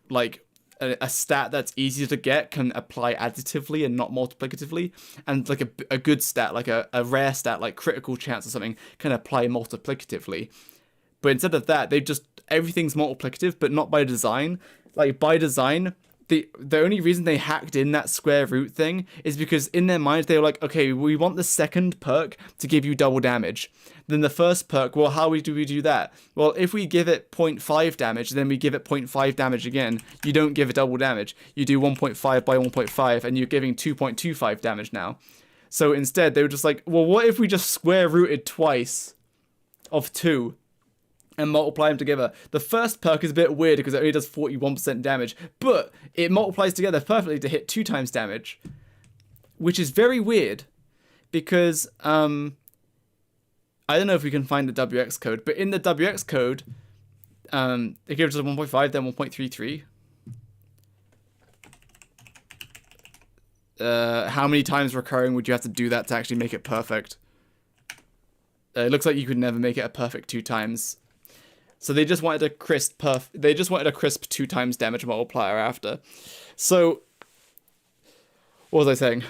like, a stat that's easier to get can apply additively and not multiplicatively, and like a good stat, like a rare stat, like critical chance or something, can apply multiplicatively. But instead of that, everything's multiplicative, but not by design. Like, by design, the only reason they hacked in that square root thing is because in their mind they were like, okay, we want the second perk to give you double damage. Then the first perk, well, how do we do that? Well, if we give it 0.5 damage, then we give it 0.5 damage again. You don't give it double damage. You do 1.5 by 1.5, and you're giving 2.25 damage now. So instead, they were just like, well, what if we just square rooted twice of 2? And multiply them together. The first perk is a bit weird because it only does 41% damage, but it multiplies together perfectly to hit 2 times damage, which is very weird because I don't know if we can find the WX code, but in the WX code, it gives us 1.5, then 1.33. How many times recurring would you have to do that to actually make it perfect? It looks like you could never make it a perfect 2 times. So they just wanted a crisp 2 times damage multiplier after. So what was I saying?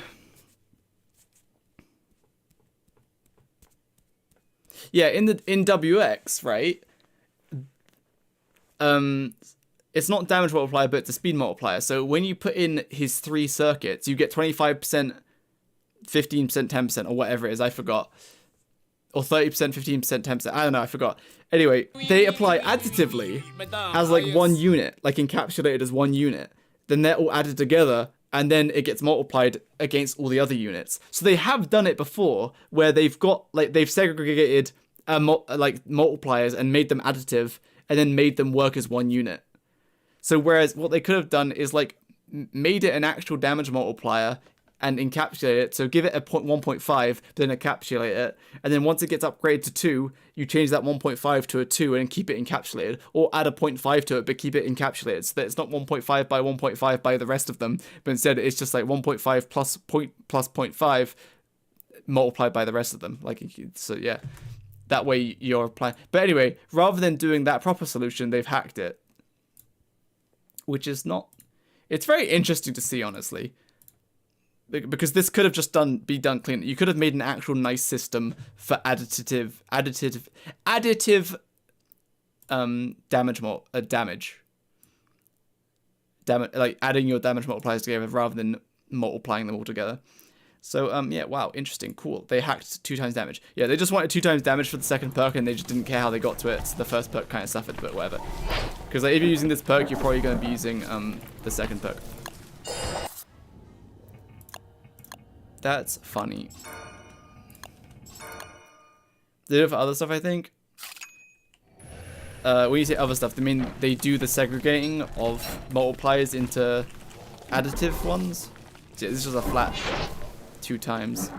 Yeah, in WX, right? It's not damage multiplier, but it's a speed multiplier. So when you put in his 3 circuits, you get 25%, 15%, 10%, or whatever it is, I forgot. Or 30%, 15%, 10%, I don't know, I forgot. Anyway, they apply additively as like 1 unit, like encapsulated as 1 unit. Then they're all added together, and then it gets multiplied against all the other units. So they have done it before, where they've got, like, they've segregated like multipliers and made them additive, and then made them work as 1 unit. So whereas what they could have done is like made it an actual damage multiplier and encapsulate it. So give it a 1.5, then encapsulate it. And then once it gets upgraded to 2, you change that 1.5 to a 2 and keep it encapsulated. Or add a 0.5 to it, but keep it encapsulated. So that it's not 1.5 by 1.5 by the rest of them. But instead, it's just like 1.5 plus 0.5 multiplied by the rest of them. Like, so yeah. That way you're applying. But anyway, rather than doing that proper solution, they've hacked it. Which is not... It's very interesting to see, honestly. Because this could have just be done clean. You could have made an actual nice system for additive damage. Like adding your damage multipliers together rather than multiplying them all together. So yeah, wow, interesting, cool. They hacked 2 times damage. Yeah, they just wanted 2 times damage for the second perk, and they just didn't care how they got to it. So the first perk kind of suffered, but whatever. Because like, if you're using this perk, you're probably going to be using the second perk. That's funny. They do it for other stuff, I think. When you say other stuff, they mean they do the segregating of multipliers into additive ones. So this is just a flat 2 times.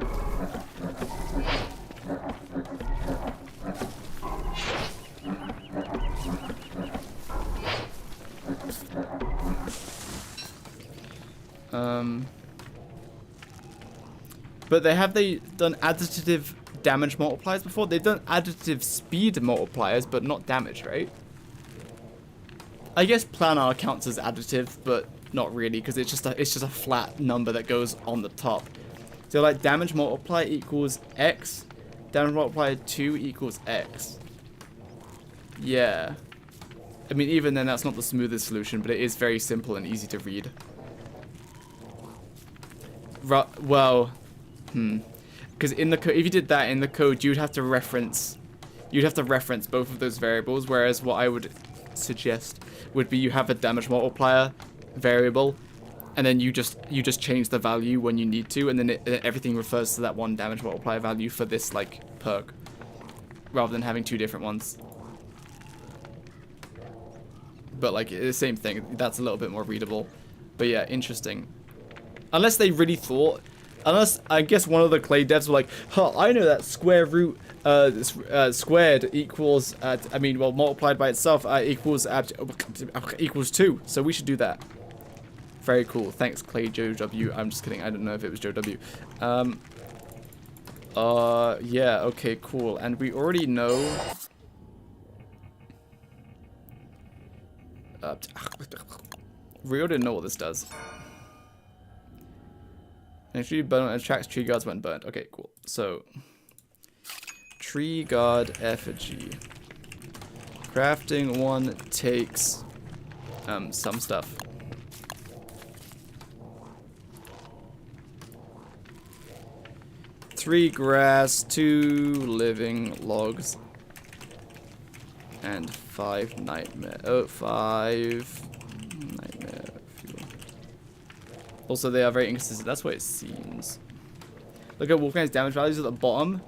But they done additive damage multipliers before? They've done additive speed multipliers, but not damage, right? I guess planar counts as additive, but not really, because it's just a flat number that goes on the top. So like damage multiplier equals X, damage multiplier 2 equals X. Yeah. I mean, even then, that's not the smoothest solution, but it is very simple and easy to read. Well. Because in the code, if you did that in the code, you'd have to reference both of those variables. Whereas what I would suggest would be you have a damage multiplier variable, and then you just change the value when you need to, and then everything refers to that one damage multiplier value for this like perk, rather than having two different ones. But like the same thing, that's a little bit more readable. But yeah, interesting. Unless they really thought, unless I guess one of the clay devs were like, huh, I know that square root squared equals multiplied by itself equals 2, so we should do that. Very cool. Thanks, Clay Joe W. I'm just kidding. I don't know if it was Joe W. Yeah, okay, cool. And we already know. We already know what this does. Actually, burn attracts tree guards when burnt. Okay, cool. So, tree guard effigy. Crafting one takes some stuff. Three grass, 2 living logs, and 5 nightmare. Oh, 5 nightmare fuel. Also, they are very inconsistent. That's what it seems. Look at Wolfgang's damage values at the bottom.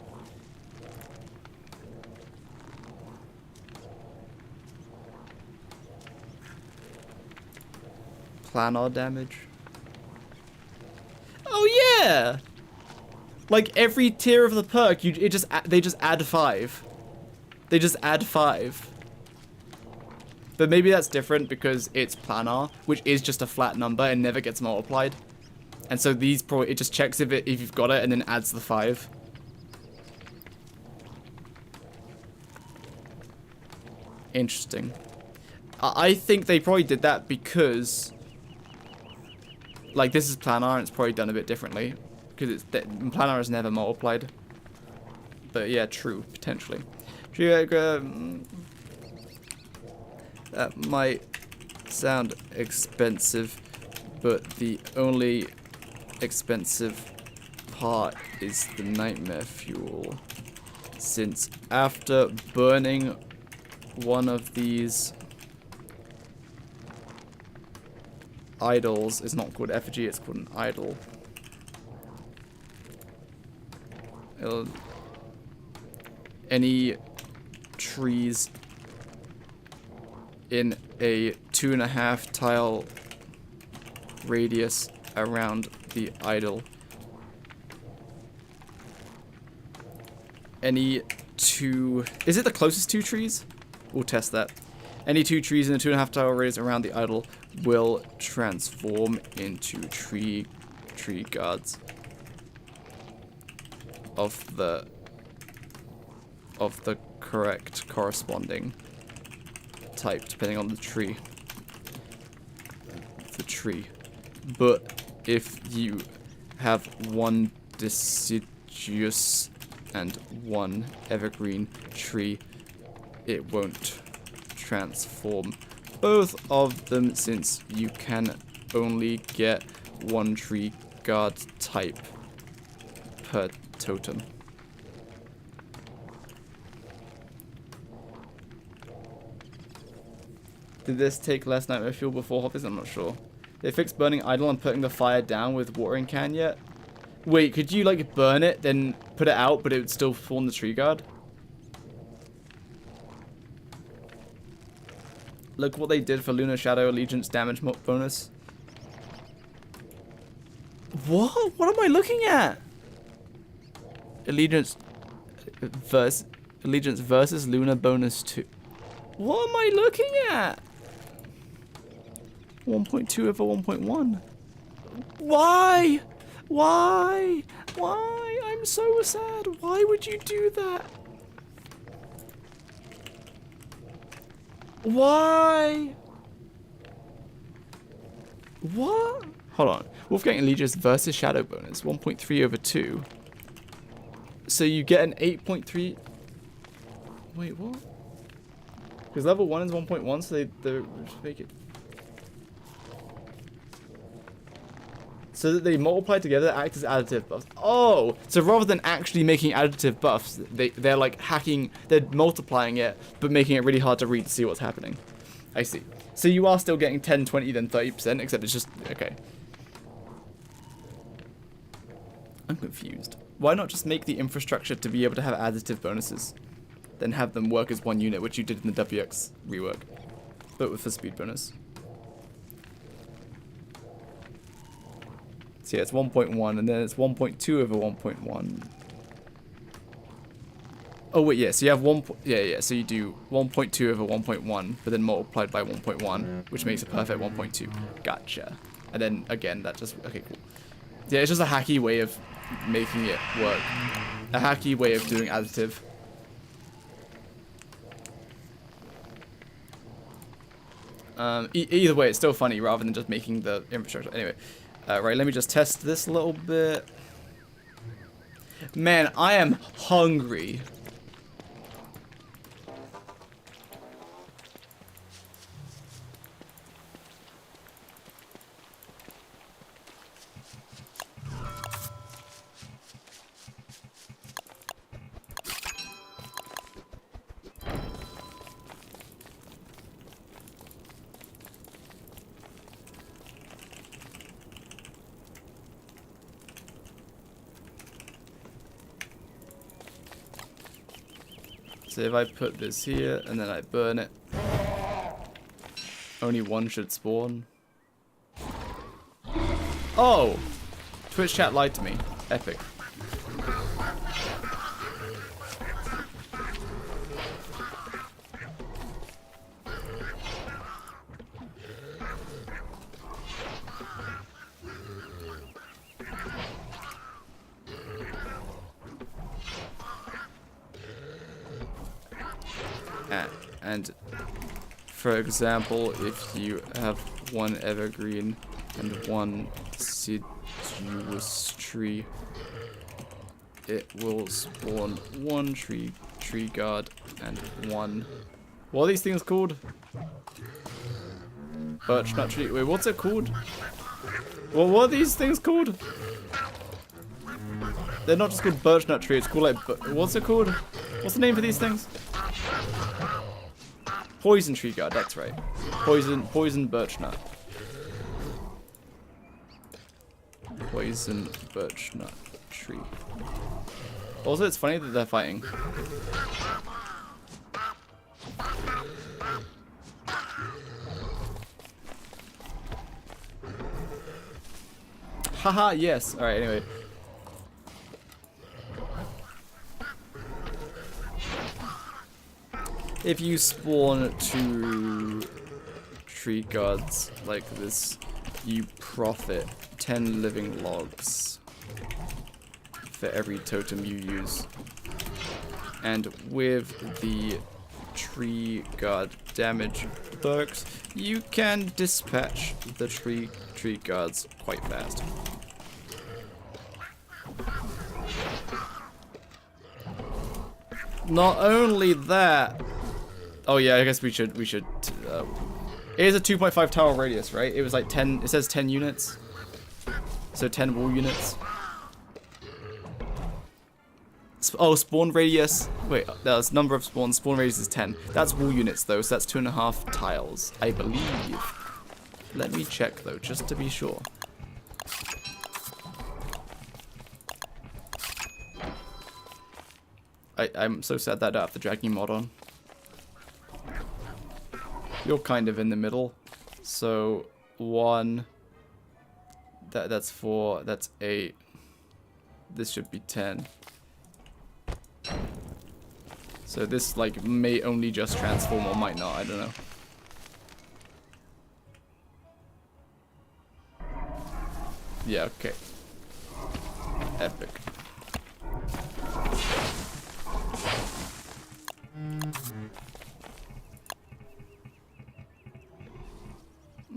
Planar damage. Oh yeah. Like every tier of the perk, they just add 5. They just add 5. But maybe that's different because it's planar, which is just a flat number and never gets multiplied. And so these probably, it just checks if you've got it and then adds the 5. Interesting. I think they probably did that because, like, this is planar and it's probably done a bit differently. Because planar is never multiplied. But yeah, true, potentially. That might sound expensive, but the only expensive part is the nightmare fuel. Since after burning one of these idols, it's not called effigy, it's called an idol. Any trees in a 2.5 tile radius around the idol. Any 2... Is it the closest 2 trees? We'll test that. Any 2 trees in a 2.5 tile radius around the idol will transform into tree guards of the correct corresponding type, depending on the tree. But if you have one deciduous and one evergreen tree, it won't transform both of them, since you can only get one tree guard type per totem. Did this take less nightmare fuel before Hoppies? I'm not sure. They fixed burning idle and putting the fire down with watering can yet? Wait, could you like burn it, then put it out, but it would still form the tree guard? Look what they did for Lunar Shadow Allegiance damage bonus. What? What am I looking at? Allegiance versus Lunar bonus 2. What am I looking at? 1.2 over 1.1. Why? Why? Why? I'm so sad. Why would you do that? Why? What? Hold on. Wolfgang Allegiance versus Shadow bonus. 1.3 over 2. So you get an 8.3. Wait, what? Because level 1 is 1.1, so they make it. So that they multiply together, act as additive buffs. Oh, so rather than actually making additive buffs, they're like hacking, they're multiplying it, but making it really hard to read to see what's happening. I see. So you are still getting 10, 20, then 30%, except it's just... Okay. I'm confused. Why not just make the infrastructure to be able to have additive bonuses? Then have them work as one unit, which you did in the WX rework. But with a speed bonus. So yeah, it's 1.1, and then it's 1.2 over 1.1. Oh wait, yeah, so you have so you do 1.2 over 1.1, but then multiplied by 1.1, which makes a perfect 1.2. Gotcha. And then, again, that just... Okay, cool. Yeah, it's just a hacky way of making it work. A hacky way of doing additive. Either way, it's still funny rather than just making the infrastructure. Anyway, right, let me just test this a little bit. Man, I am hungry. So if I put this here and then I burn it, only one should spawn. Oh! Twitch chat lied to me. Epic. And for example, if you have one evergreen and one deciduous tree, it will spawn one tree guard and one... What are these things called? Birch nut tree. Wait, what's it called? Well, what are these things called? They're not just called birch nut tree, it's called like... What's it called? What's the name for these things? Poison tree guard, that's right. Poison birch nut. Poison birch nut tree. Also, it's funny that they're fighting. Haha, yes. Alright, anyway. If you spawn 2 tree guards like this, you profit 10 living logs for every totem you use. And with the tree guard damage perks, you can dispatch the tree guards quite fast. Not only that... Oh yeah, I guess we should it is a 2.5 tower radius, right? It was like 10, it says 10 units. So 10 wool units. Oh, spawn radius. Wait, that's number of spawns. Spawn radius is 10. That's wool units though, so that's 2.5 tiles, I believe. Let me check though, just to be sure. I'm so sad that I don't have the dragging mod on. You're kind of in the middle. So 1, that's 4, that's 8. This should be 10. So this like may only just transform or might not, I don't know. Yeah, okay. Epic.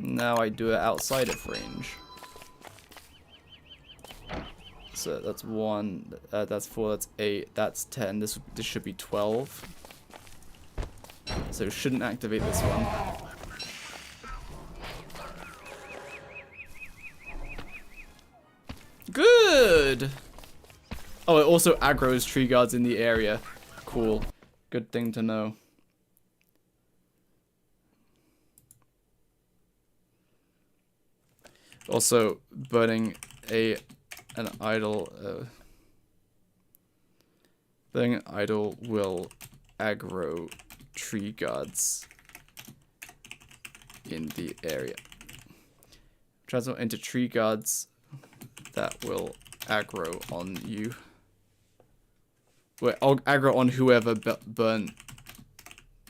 Now I do it outside of range. So that's 1, that's 4, that's 8, that's 10. This should be 12. So shouldn't activate this one. Good! Oh, it also aggroes tree guards in the area. Cool. Good thing to know. Also, burning an idol. Burning an idol will aggro tree guards in the area. Transform into tree guards that will aggro on you. Wait, I'll aggro on whoever burnt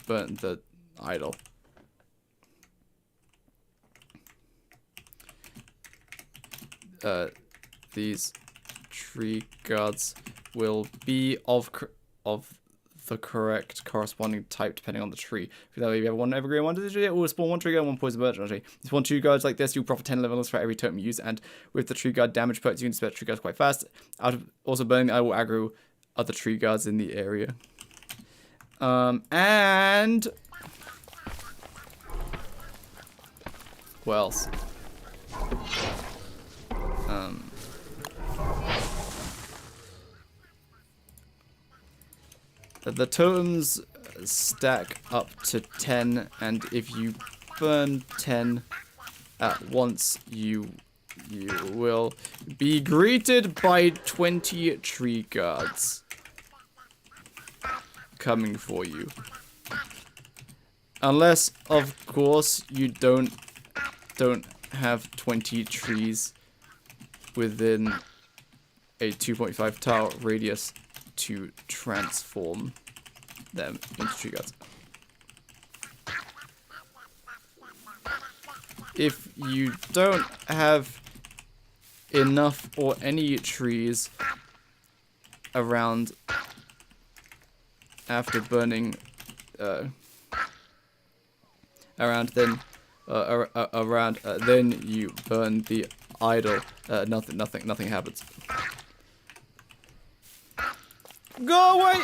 the idol. These tree guards will be of the correct corresponding type depending on the tree. For example, if you have one evergreen, one deciduous, it will spawn one tree guard and one poison birch on a tree. If you spawn two guards like this, you'll profit 10 levels for every totem you use, and with the tree guard damage perks, you can dispatch tree guards quite fast. Also burning, I will aggro other tree guards in the area. And what else? The totems stack up to 10, and if you burn 10 at once, you will be greeted by 20 tree guards coming for you. Unless, of course, you don't have 20 trees within a 2.5 tile radius to transform them into tree guards. If you don't have enough or any trees around after burning then you burn the idol. Nothing happens. Go away!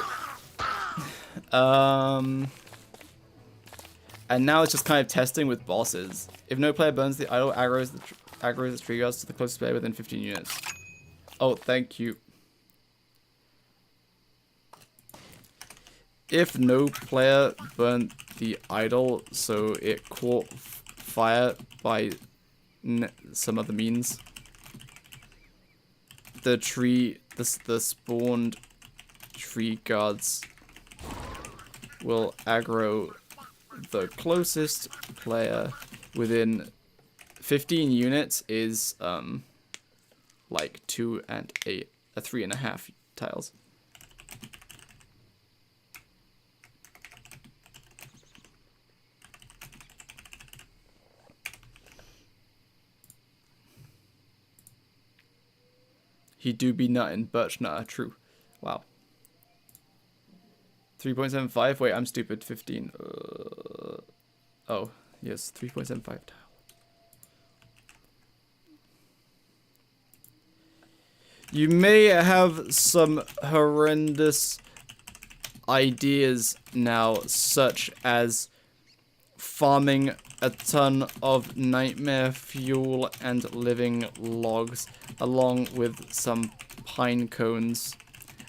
And now it's just kind of testing with bosses. If no player burns the idol, aggroes the tree guards to the closest player within 15 units. Oh, thank you. If no player burnt the idol, so it caught fire by some other means, the spawned tree guards will aggro the closest player within 15 units is like 2 and 3.5 tiles. He do be nuttin', birch nutter, true. Wow. 3.75? Wait, I'm stupid. 15. Oh, yes, 3.75 tile. You may have some horrendous ideas now, such as farming a ton of nightmare fuel and living logs, along with some pine cones,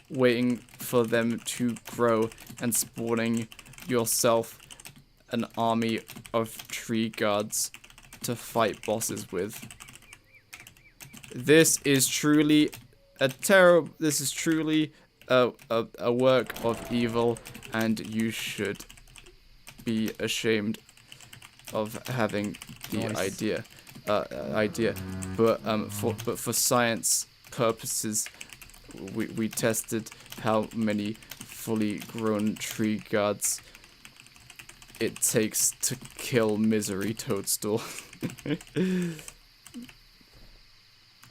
waiting for them to grow and spawning yourself an army of tree guards to fight bosses with. This is truly a work of evil, and you should be ashamed of having the idea. But for science purposes, we tested how many fully grown tree guards it takes to kill Misery Toadstool.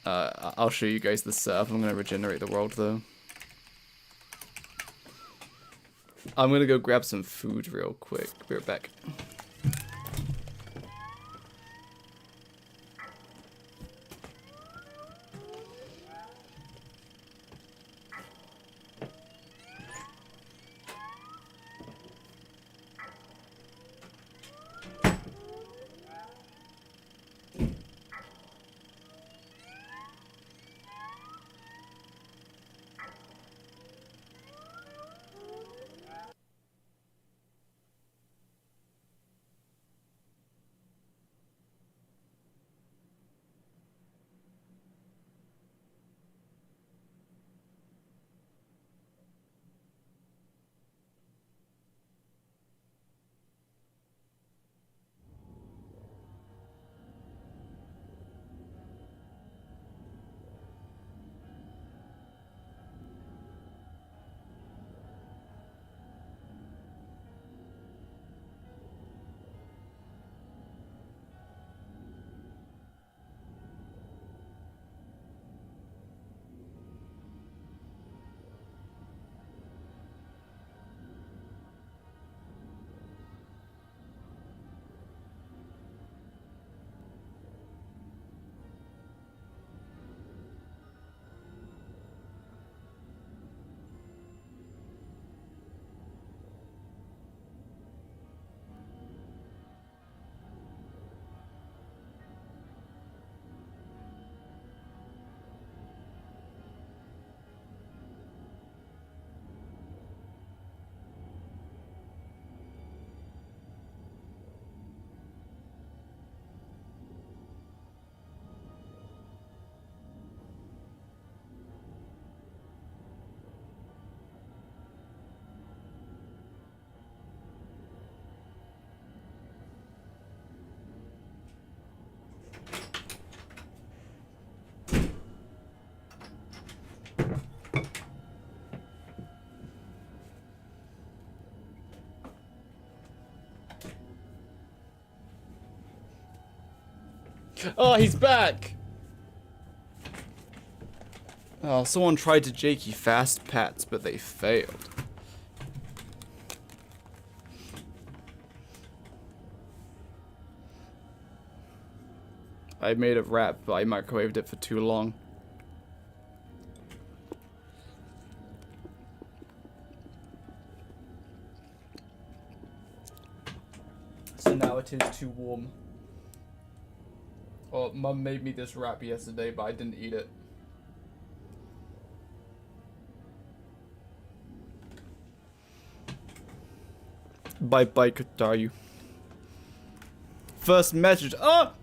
I'll show you guys the setup. I'm gonna regenerate the world though. I'm gonna go grab some food real quick. Be right back. Oh, he's back! Oh, someone tried to Jakey fast pats, but they failed. I made a wrap, but I microwaved it for too long. So now it is too warm. Well, Mum made me this wrap yesterday, but I didn't eat it. Bye, Katayu. First message. Oh!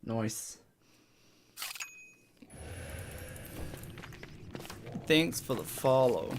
Nice. Thanks for the follow.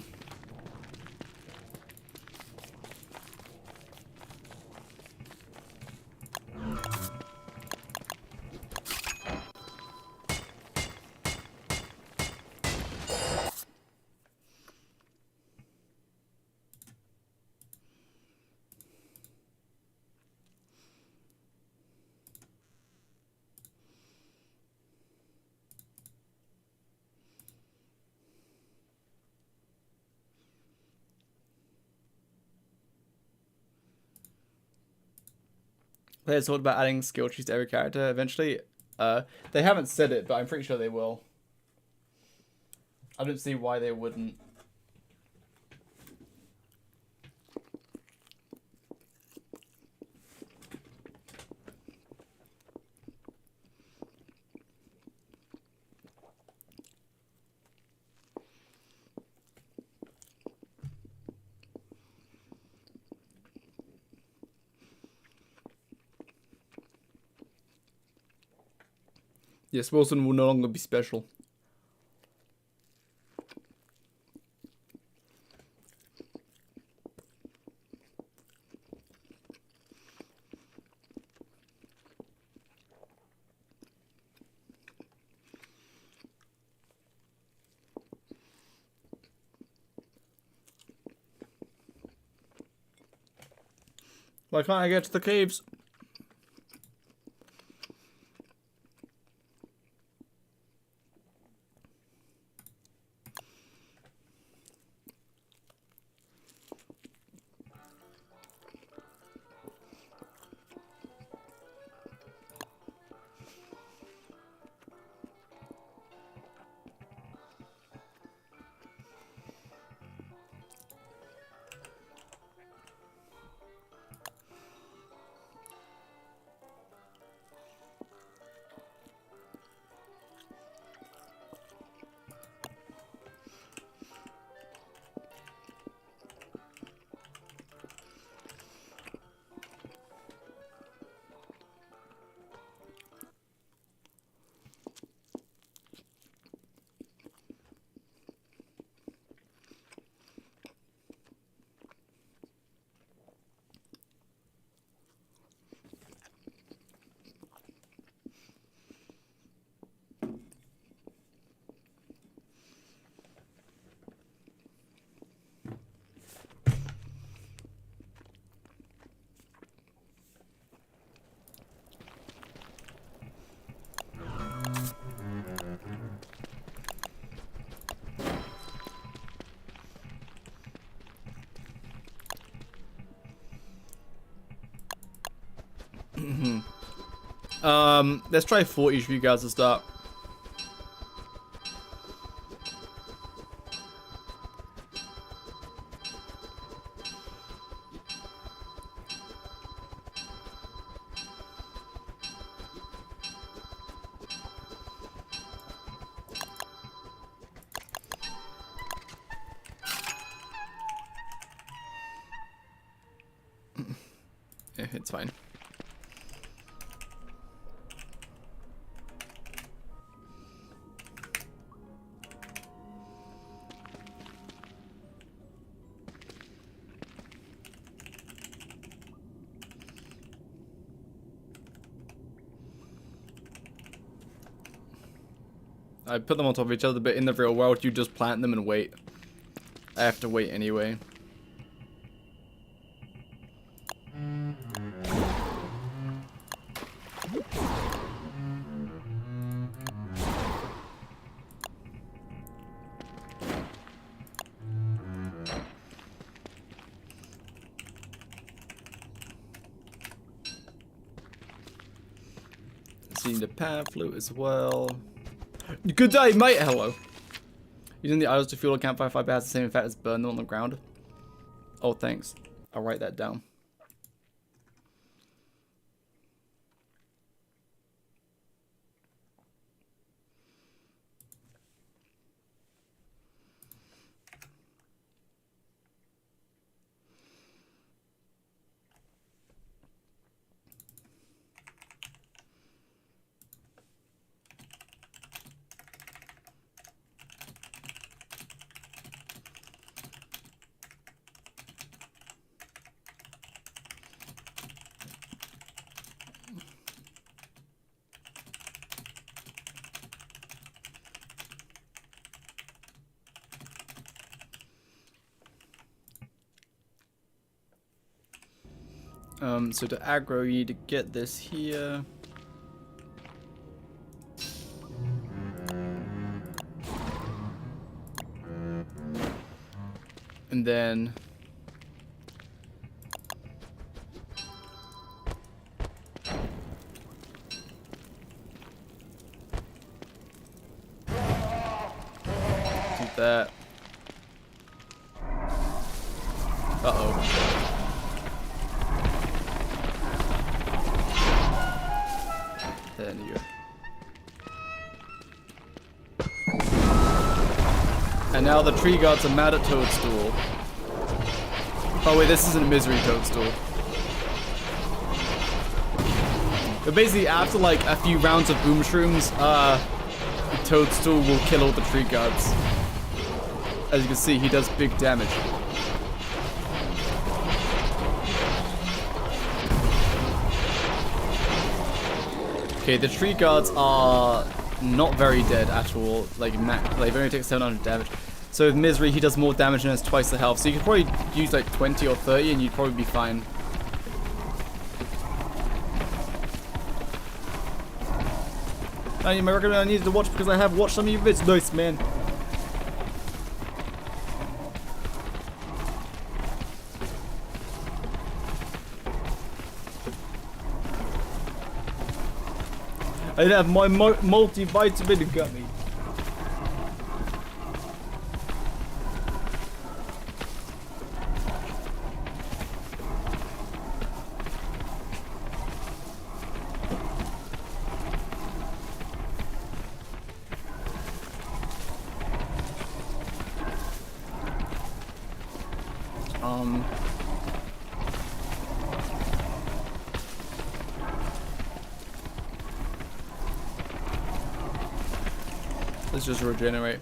Players thought about adding skill trees to every character eventually. They haven't said it, but I'm pretty sure they will. I don't see why they wouldn't. Yes, Wilson will no longer be special. Why can't I get to the caves? Let's try 40 for you guys to start. Yeah, it's fine. I put them on top of each other, but in the real world, you just plant them and wait. I have to wait anyway. obviously need a pan flute as well. Good day, mate. Hello. Using the idols to fuel a campfire fire has the same effect as burn them on the ground. Oh, thanks. I'll write that down. So to aggro, you need to get this here. And then do that. Uh-oh. There you go. And now the tree gods are mad at Toadstool. Oh wait, this isn't Misery Toadstool. But basically, after like a few rounds of boom shrooms, Toadstool will kill all the tree gods. As you can see, he does big damage. Okay, the tree guards are not very dead at all. Like, they only take 700 damage. So with Misery, he does more damage and has twice the health. So you could probably use like 20 or 30 and you'd probably be fine. I recommend I needed to watch because I have watched some of your vids. Nice, man. I have my multivitamin gummy. Let's just regenerate.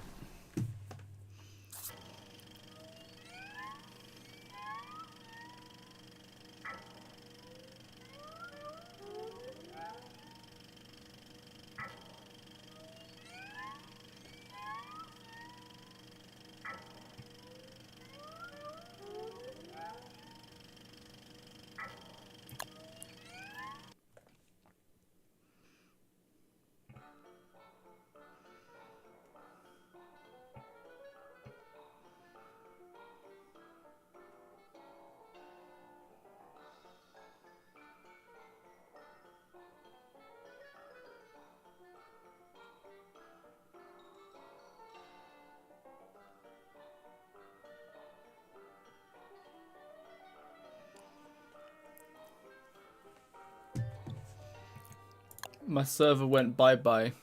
My server went bye-bye.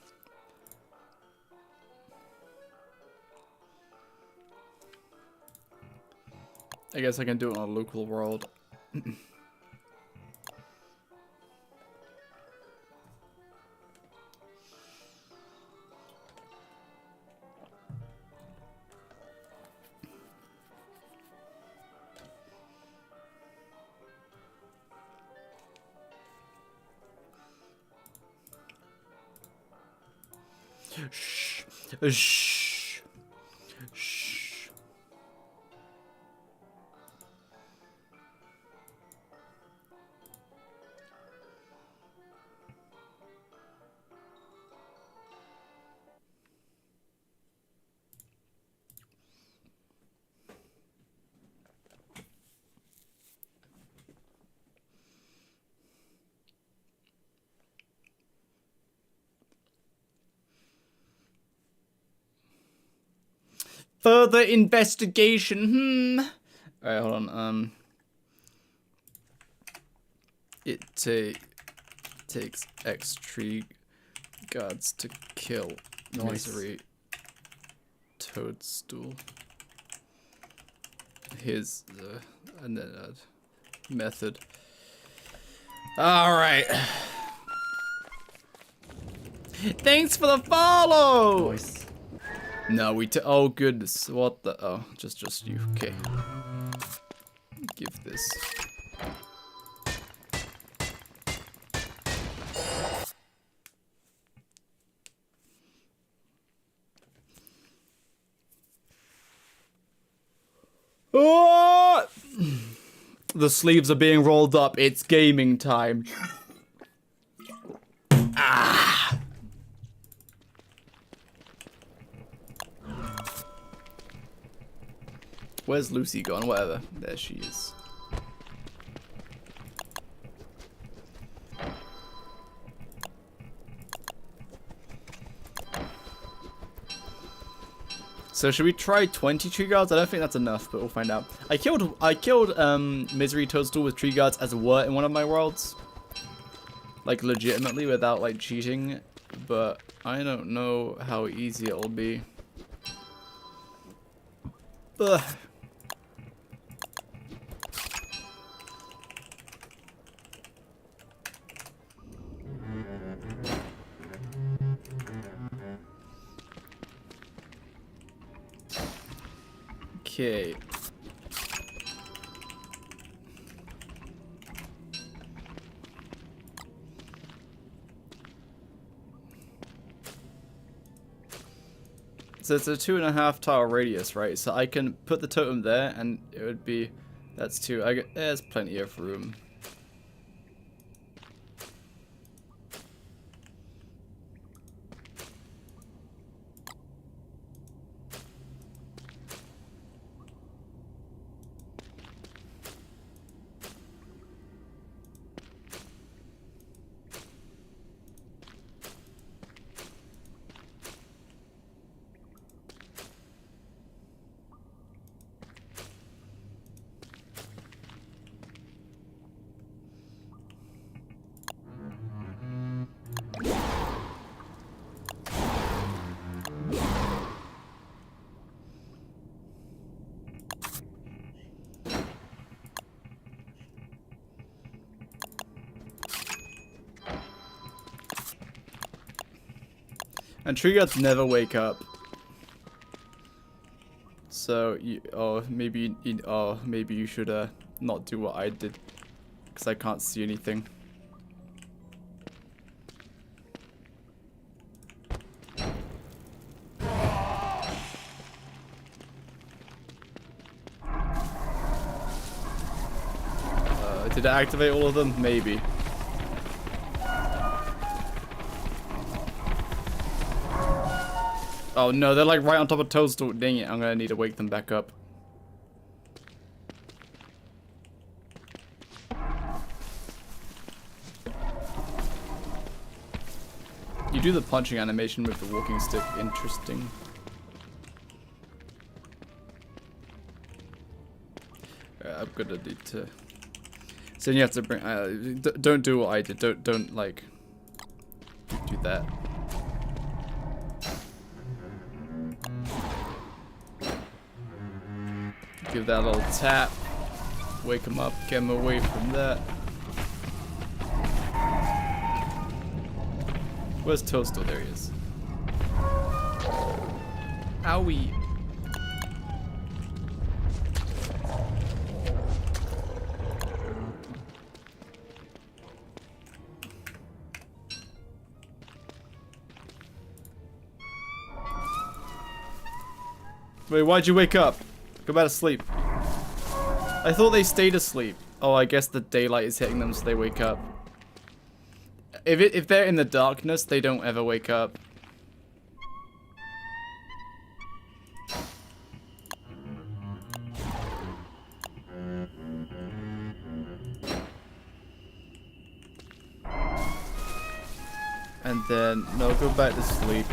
I guess I can do it on a local world. Shh. Shh. Shh. Further investigation. Alright, hold on. It takes X tree guards to kill Misery Toadstool. Here's the method. Alright. Thanks for the follow! Nice. No, oh goodness, what the, oh, just you, okay. Give this. Oh! The sleeves are being rolled up, it's gaming time. Ah! Where's Lucy gone? Whatever. There she is. So should we try 20 tree guards? I don't think that's enough, but we'll find out. I killed Misery Toadstool with tree guards as a word in one of my worlds. Like legitimately without like cheating, but I don't know how easy it'll be. Ugh. Okay. So it's a 2.5 tile radius, right? So I can put the totem there, and it would be, that's 2. There's plenty of room. And tree guards never wake up. So maybe you should not do what I did, because I can't see anything. Did it activate all of them? Maybe. Oh no, they're like right on top of Toadstool. Dang it, I'm gonna need to wake them back up. You do the punching animation with the walking stick. Interesting. I'm gonna need to. So you have to bring. Don't do what I did. Don't like. Do that. Give that a little tap. Wake him up. Get him away from that. Where's Toadstool? There he is. Owie. Wait, why'd you wake up? Go back to sleep. I thought they stayed asleep. Oh, I guess the daylight is hitting them, so they wake up. If they're in the darkness, they don't ever wake up. And then, no, go back to sleep.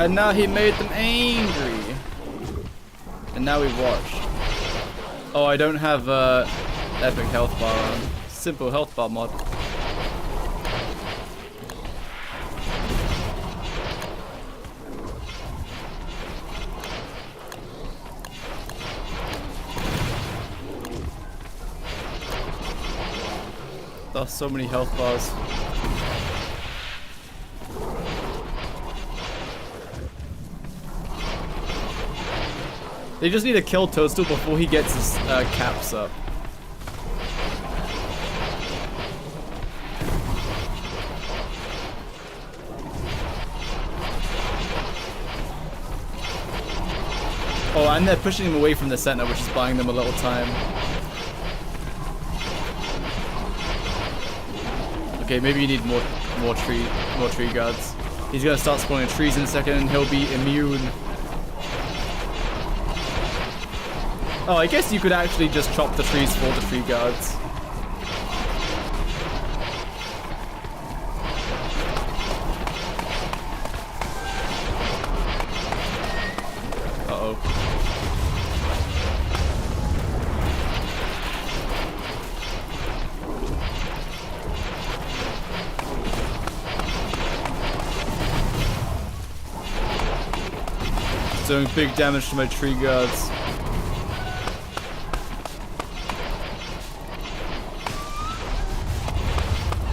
And now he made them angry. And now we watch. Oh, I don't have epic health bar on. Simple health bar mod. There's so many health bars. They just need to kill Toadstool before he gets his caps up. Oh, and they're pushing him away from the center, which is buying them a little time. Okay, maybe you need more tree guards. He's gonna start spawning trees in a second, and he'll be immune. Oh, I guess you could actually just chop the trees for the tree guards. Uh-oh. Doing big damage to my tree guards.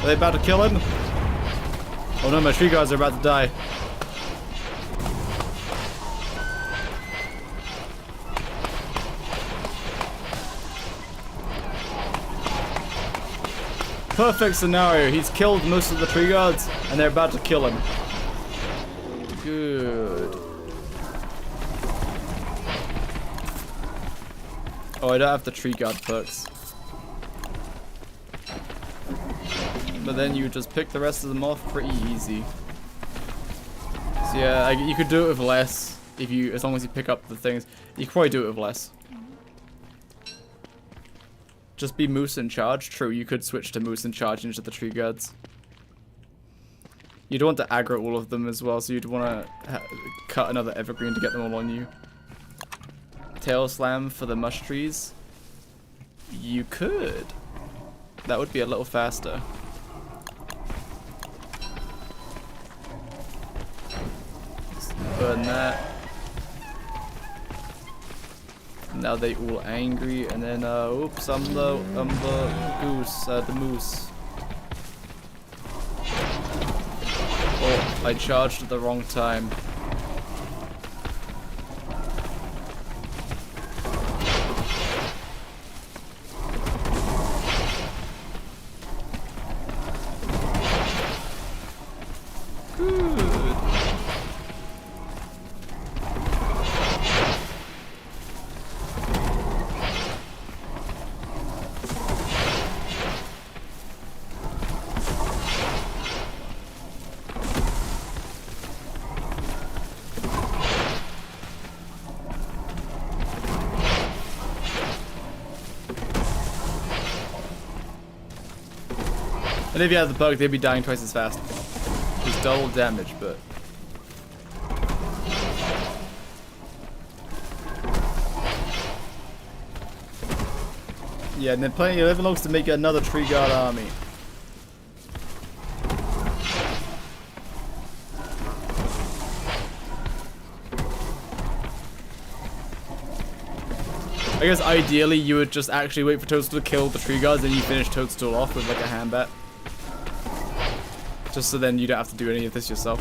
Are they about to kill him? Oh no, my tree guards are about to die. Perfect scenario. He's killed most of the tree guards, and they're about to kill him. Good. Oh, I don't have the tree guard perks. But then you just pick the rest of them off pretty easy. So yeah, you could do it with less as long as you pick up the things. You could probably do it with less. Just be moose in charge. True, you could switch to moose in charge into the tree guards. You'd want to aggro all of them as well, so you'd want to cut another evergreen to get them all on you. Tail slam for the mush trees. You could. That would be a little faster. Burn that. Now they all angry, and then oops, I'm the goose, the moose. Oh, I charged at the wrong time. And if you had the bug, they'd be dying twice as fast. It's double damage, but... Yeah, and then plenty of logs to make another tree guard army. I guess ideally you would just actually wait for Toadstool to kill the tree guards and you finish Toadstool off with like a hand bat. Just so then you don't have to do any of this yourself.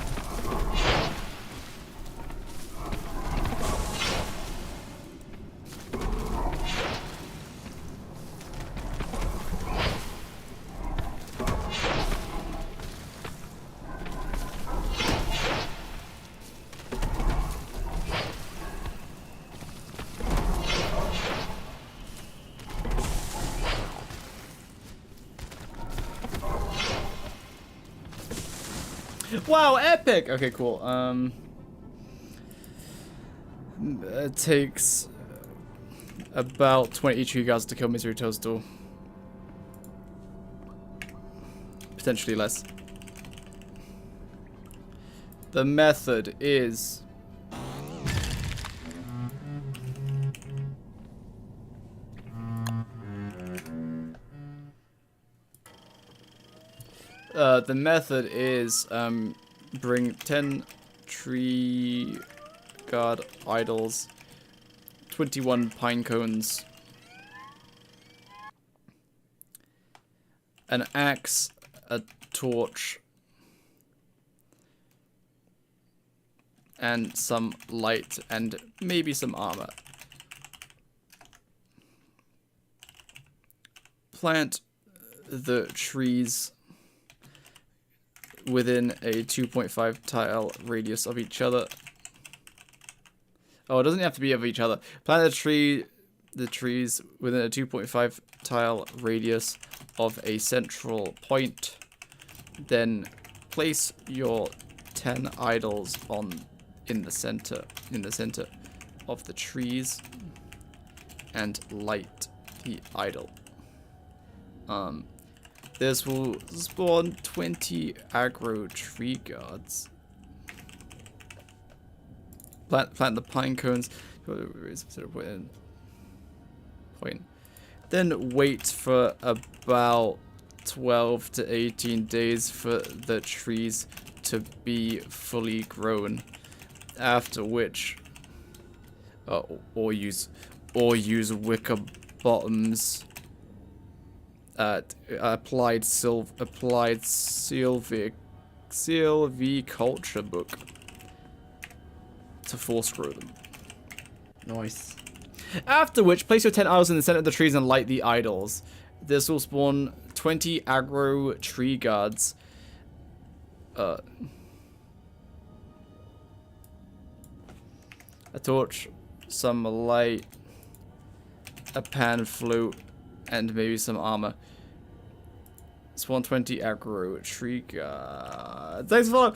Wow, epic! Okay, cool. It takes about 20 tree guards to kill Misery Toadstool. Potentially less. The method is... bring 10 tree guard idols, 21 pine cones, an axe, a torch, and some light, and maybe some armor. Plant the trees within a 2.5 tile radius of each other. Oh, it doesn't have to be of each other. Plant the trees within a 2.5 tile radius of a central point. Then place your 10 idols in the center of the trees and light the idol. This will spawn 20 aggro tree guards. Plant the pine cones. Point. Then wait for about 12 to 18 days for the trees to be fully grown. After which, or use wicker bottoms. Applied silviculture book to force grow them. Nice. After which, place your 10 idols in the center of the trees and light the idols. This will spawn 20 aggro tree guards. A torch, some light, a pan flute, and maybe some armor. Spawn 20 aggro tree guards. Thanks for following.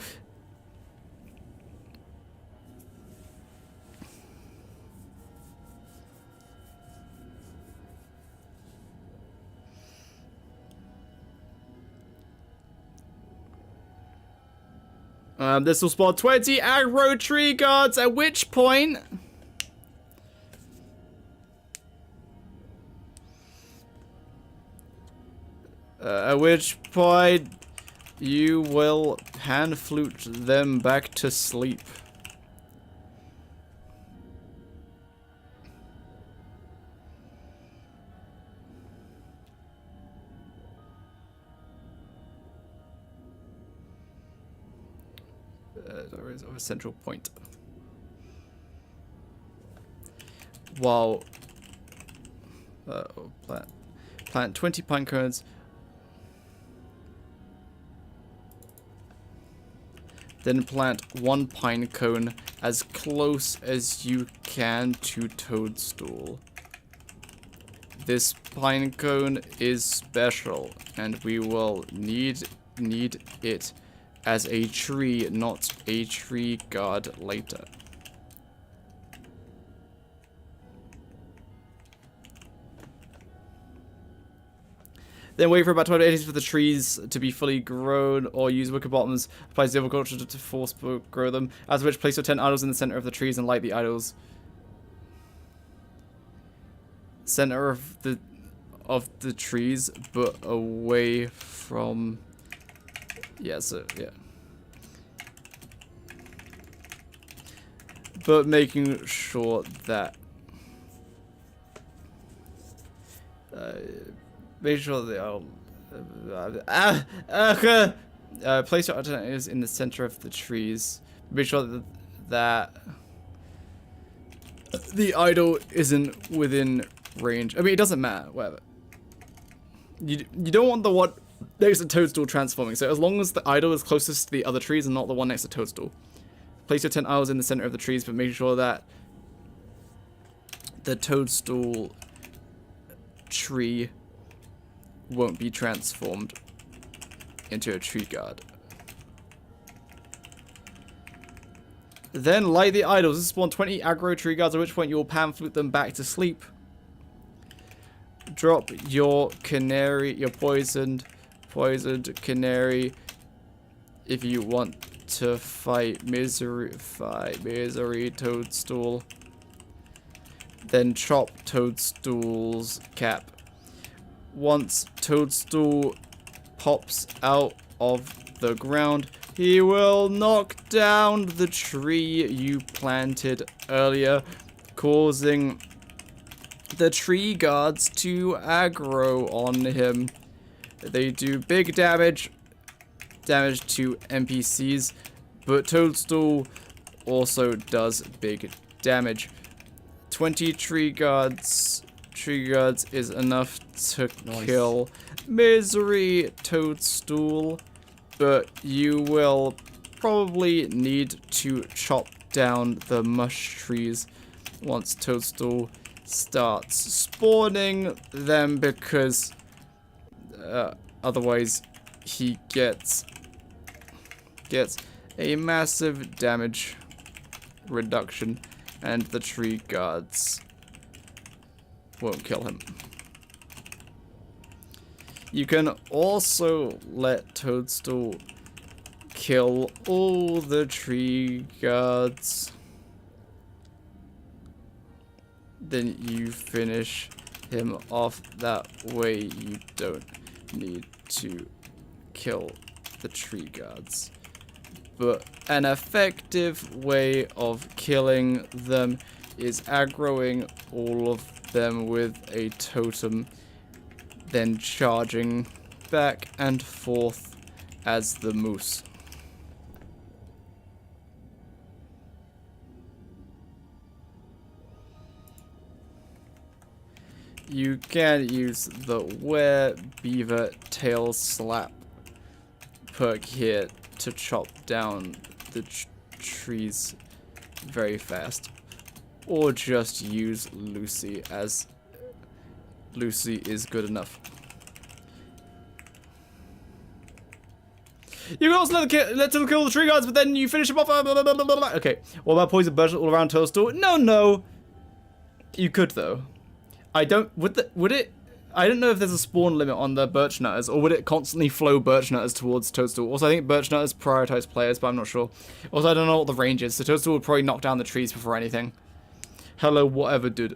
This will spawn 20 aggro tree guards, at which point... you will pan flute them back to sleep. Of a central point. While plant 20 pine cones. Then plant 1 pine cone as close as you can to toadstool. This pine cone is special, and we will need it as a tree, not a tree guard later. Then wait for about 12 days for the trees to be fully grown, or use wicker bottoms. Apply silviculture to force grow them. After which, place your 10 idols in the center of the trees and light the idols. Center of the trees, but away from... Yeah, so, yeah. But making sure that... make sure they are... place your alternatives in the center of the trees. Make sure that the idol isn't within range. I mean, it doesn't matter, whatever. You don't want the one next to Toadstool transforming, so as long as the idol is closest to the other trees and not the one next to Toadstool. Place your 10 idols in the center of the trees, but make sure that the Toadstool tree won't be transformed into a tree guard. Then light the idols. This spawn 20 aggro tree guards, at which point you will pan flute them back to sleep. Drop your canary, your poisoned canary, if you want to fight Misery Toadstool. Then chop Toadstool's cap. Once Toadstool pops out of the ground, he will knock down the tree you planted earlier, causing the tree guards to aggro on him. They do big damage to NPCs, but Toadstool also does big damage. 20 tree guards is enough to kill Misery Toadstool, but you will probably need to chop down the mush trees once Toadstool starts spawning them, because otherwise he gets a massive damage reduction and the tree guards won't kill him. You can also let Toadstool kill all the tree guards. Then you finish him off. That way you don't need to kill the tree guards. But an effective way of killing them is aggroing all of them with a totem, then charging back and forth as the moose. You can use the Were Beaver Tail Slap perk here to chop down the trees very fast, or just use Lucy, as Lucy is good enough. You can also let him kill the tree guards, but then you finish him off. Okay, what about poison birch all around Toadstool? No. You could though. I don't. Would it? I don't know if there's a spawn limit on the birch nutters, or would it constantly flow birch nutters towards Toadstool? Also, I think birch nutters prioritize players, but I'm not sure. Also, I don't know what the range is, so Toadstool would probably knock down the trees before anything. Hello, whatever, dude.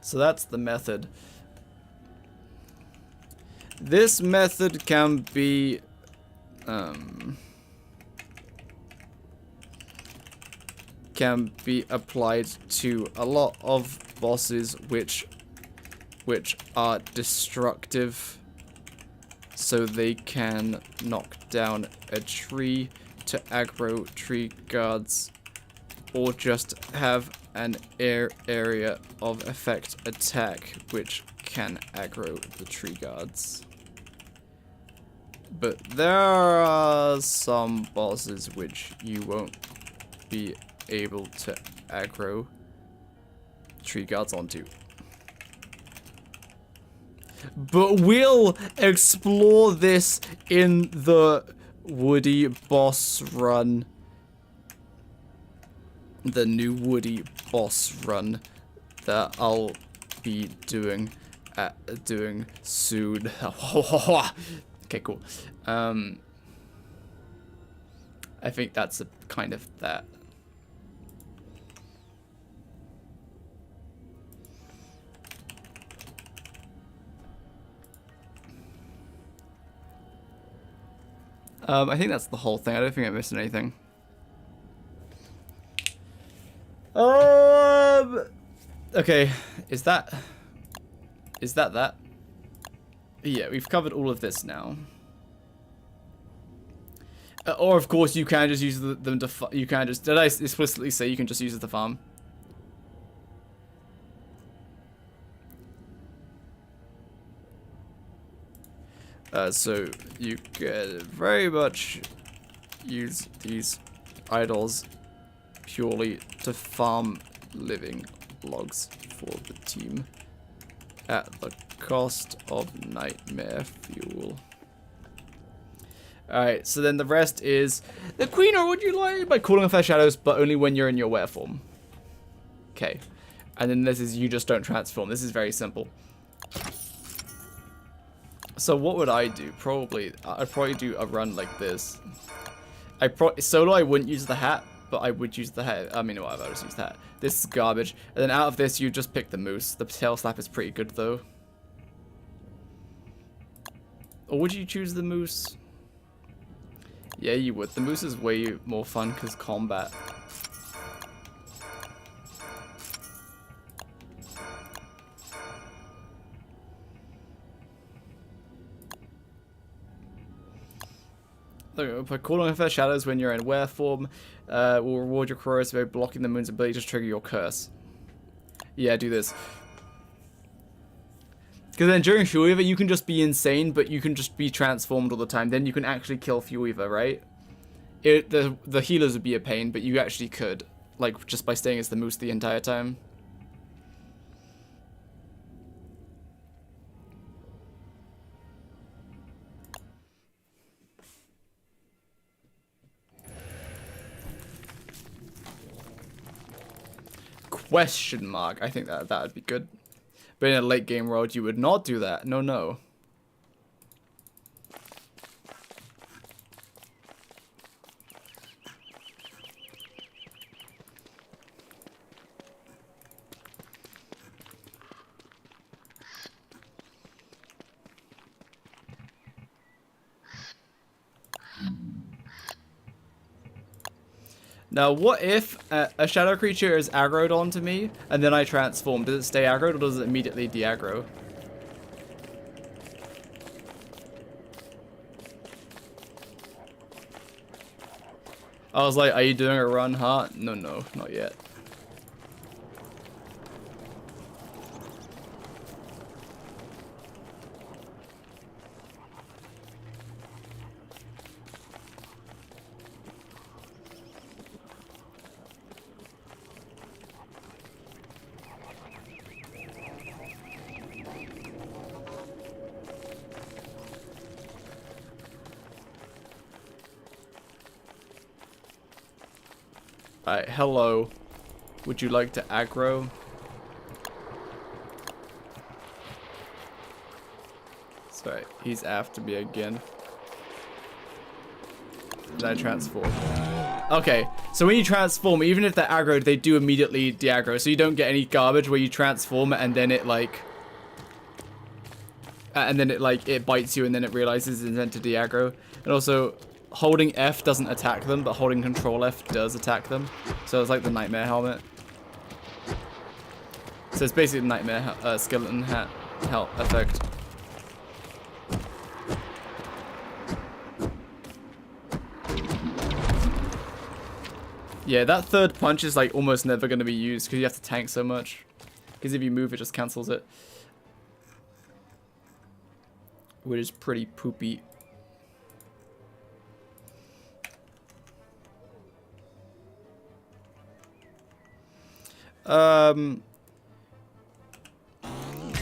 So that's the method. This method can be applied to a lot of bosses which are destructive, so they can knock down a tree to aggro tree guards, or just have an area of effect attack which can aggro the tree guards. But there are some bosses which you won't be able to aggro tree guards onto. But we'll explore this in the Woodie boss run. The new Woodie boss run that I'll be doing soon. Okay, cool. I think that's a kind of that. I think that's the whole thing. I don't think I missed anything. Okay, is that that? Yeah, we've covered all of this now. Or of course you can just use them to. You can just. Did I explicitly say you can just use it to farm? So you can very much use these idols purely to farm living logs for the team at the cost of nightmare fuel. Alright, so then the rest is the queen, or would you like by calling off their shadows, but only when you're in your were form. Okay. And then this is you just don't transform. This is very simple. So what would I do? I'd probably do a run like this. Solo I wouldn't use the hat, but I would use the hat. I mean, whatever, I'll just use the hat. This is garbage. And then out of this, you just pick the moose. The tail slap is pretty good though. Or would you choose the moose? Yeah, you would. The moose is way more fun because combat. By calling her shadows when you're in were form, will reward your Croros by blocking the moon's ability to trigger your curse. Yeah, do this. Because then during Fuel Weaver, you can just be insane, but you can just be transformed all the time. Then you can actually kill Fuel Weaver, right? The healers would be a pain, but you actually could. Like, just by staying as the moose the entire time. Question mark. I think that would be good. But in a late game world, you would not do that. No, no. Now, what if a shadow creature is aggroed onto me, and then I transform? Does it stay aggroed, or does it immediately de-aggro? I was like, are you doing a run, huh? No, no, not yet. Alright, hello. Would you like to aggro? Sorry, he's after me again. Did I transform? Okay, so when you transform, even if they're aggroed, they do immediately de-aggro. So you don't get any garbage where you transform and then it like... it bites you and then it realizes it's meant to de-aggro. And also... holding F doesn't attack them, but holding Control F does attack them. So it's like the Nightmare Helmet. So it's basically the Nightmare Skeleton Hat effect. Yeah, that third punch is like almost never going to be used because you have to tank so much. Because if you move, it just cancels it. Which is pretty poopy.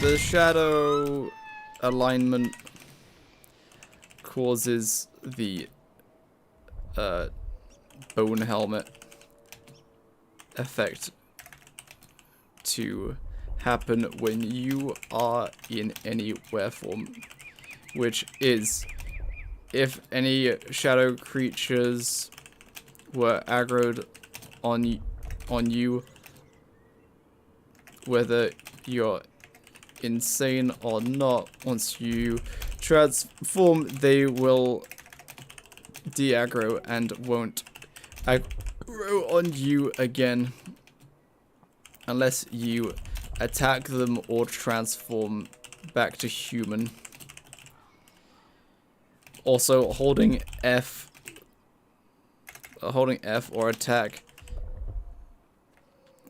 The shadow alignment causes the bone helmet effect to happen when you are in any were form, which is if any shadow creatures were aggroed on you, whether you're insane or not, once you transform, they will de-aggro and won't aggro on you again unless you attack them or transform back to human. Also, holding F or attack,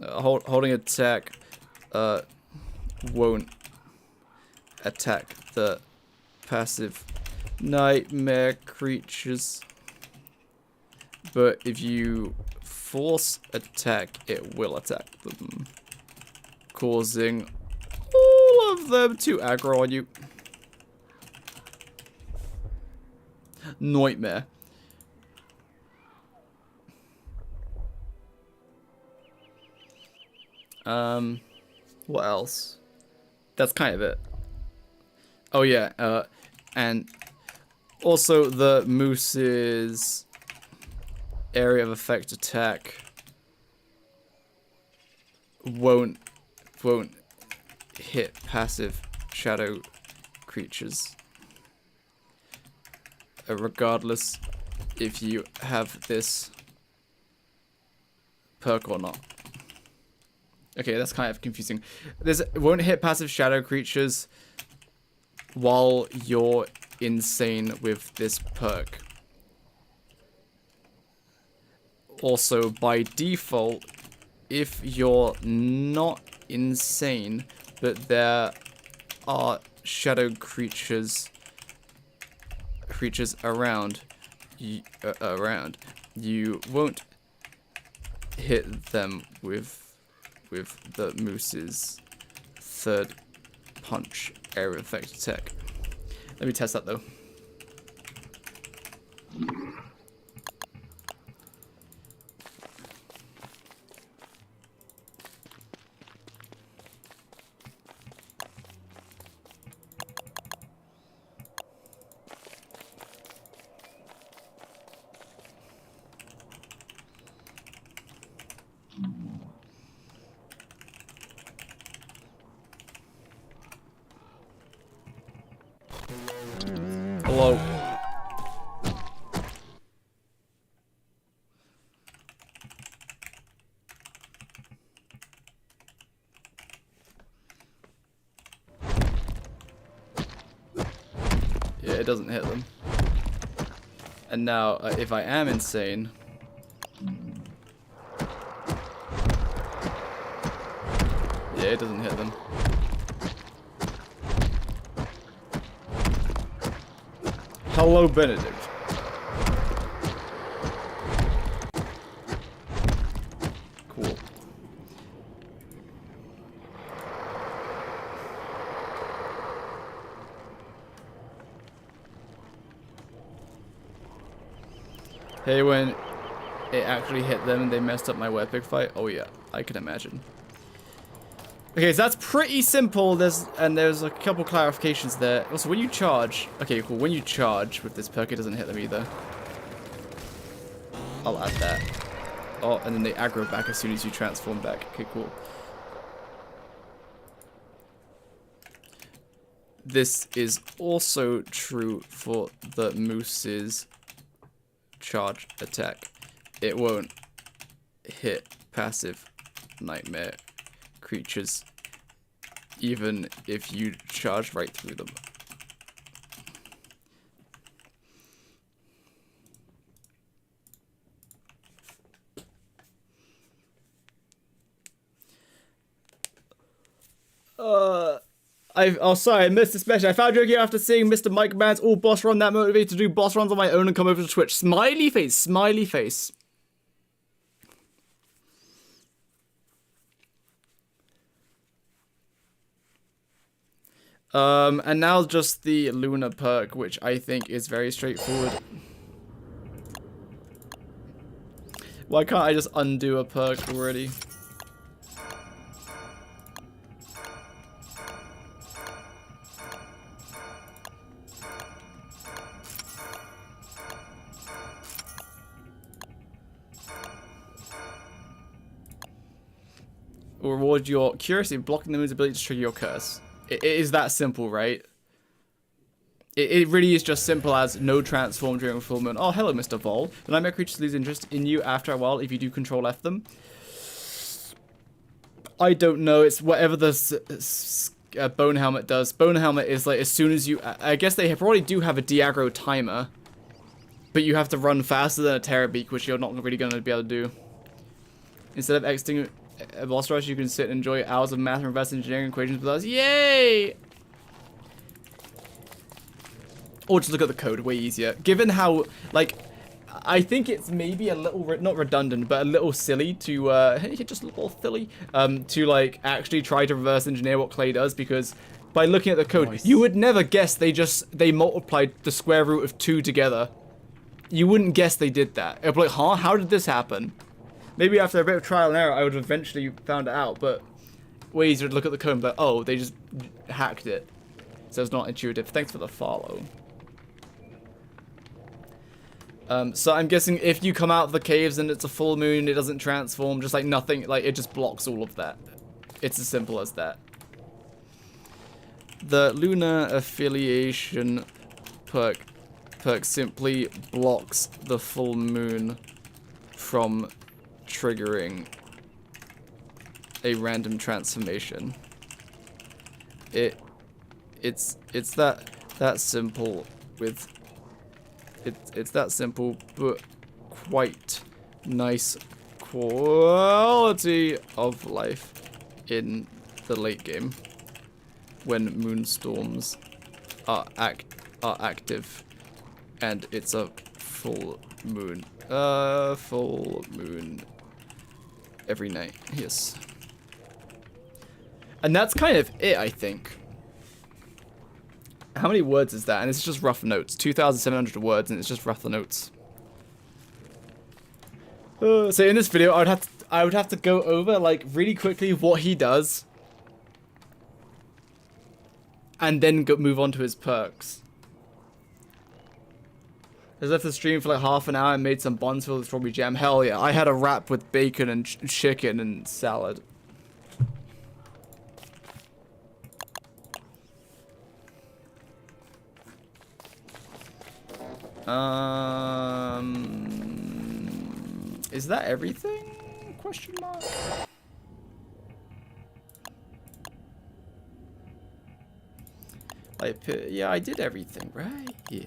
holding attack won't attack the passive nightmare creatures, but if you force attack, it will attack them, causing all of them to aggro on you. Nightmare. What else? That's kind of it. Oh yeah, And also the moose's area of effect attack won't hit passive shadow creatures, regardless if you have this perk or not. Okay, that's kind of confusing. It won't hit passive shadow creatures while you're insane with this perk. Also, by default, if you're not insane, but there are shadow creatures around, you won't hit them with the moose's third punch area effect attack. Let me test that though. Hello. Yeah, it doesn't hit them. And now, if I am insane... yeah, it doesn't hit them. Hello, Benedict. Cool. Hey, when it actually hit them and they messed up my weapon fight? Oh yeah, I can imagine. Okay, so that's pretty simple. There's a couple clarifications there. Also, when you charge... okay, cool. When you charge with this perk, it doesn't hit them either. I'll add that. Oh, and then they aggro back as soon as you transform back. Okay, cool. This is also true for the moose's charge attack. It won't hit passive nightmare creatures, even if you charge right through them. Sorry, I missed this message. I found you again after seeing Mr. Mike Man's all boss run, that motivated to do boss runs on my own and come over to Twitch. Smiley face, smiley face. And now just the Luna perk, which I think is very straightforward. Why can't I just undo a perk already? Will reward your curiosity, blocking the moon's ability to trigger your curse. It is that simple, right? It really is just simple as no transform during full moon. Oh, hello, Mr. Vol. The nightmare creatures lose interest in you after a while if you do control F them. I don't know. It's whatever the Bone Helmet does. Bone Helmet is like as soon as you... I guess they probably do have a de-aggro timer. But you have to run faster than a Terror Beak, which you're not really going to be able to do. Instead of exiting a boss rush, you can sit and enjoy hours of math and reverse engineering equations with us. Yay! Or just look at the code, way easier. Given how, like, I think it's maybe a little, not redundant, but a little silly to, just a little silly, to, like, actually try to reverse engineer what Clay does, because by looking at the code, nice. You would never guess they multiplied the square root of 2 together. You wouldn't guess they did that. It'd be like, huh? How did this happen? Maybe after a bit of trial and error, I would have eventually found it out, but way easier to look at the code and be like, oh, they just hacked it. So it's not intuitive. Thanks for the follow. So I'm guessing if you come out of the caves and it's a full moon, it doesn't transform, just like nothing, like it just blocks all of that. It's as simple as that. The lunar affiliation perk simply blocks the full moon from triggering a random transformation. It's that simple with it's that simple, but quite nice quality of life in the late game when moonstorms are active and it's a full moon every night. Yes. And that's kind of it, I think. How many words is that? And it's just rough notes. 2,700 words, and it's just rough notes. So in this video, I would have to go over like really quickly what he does, and then move on to his perks. I left the stream for like half an hour and made some buns filled with strawberry jam. Hell yeah! I had a wrap with bacon and chicken and salad. Is that everything? Question mark. Like, yeah, I did everything, right? Yeah.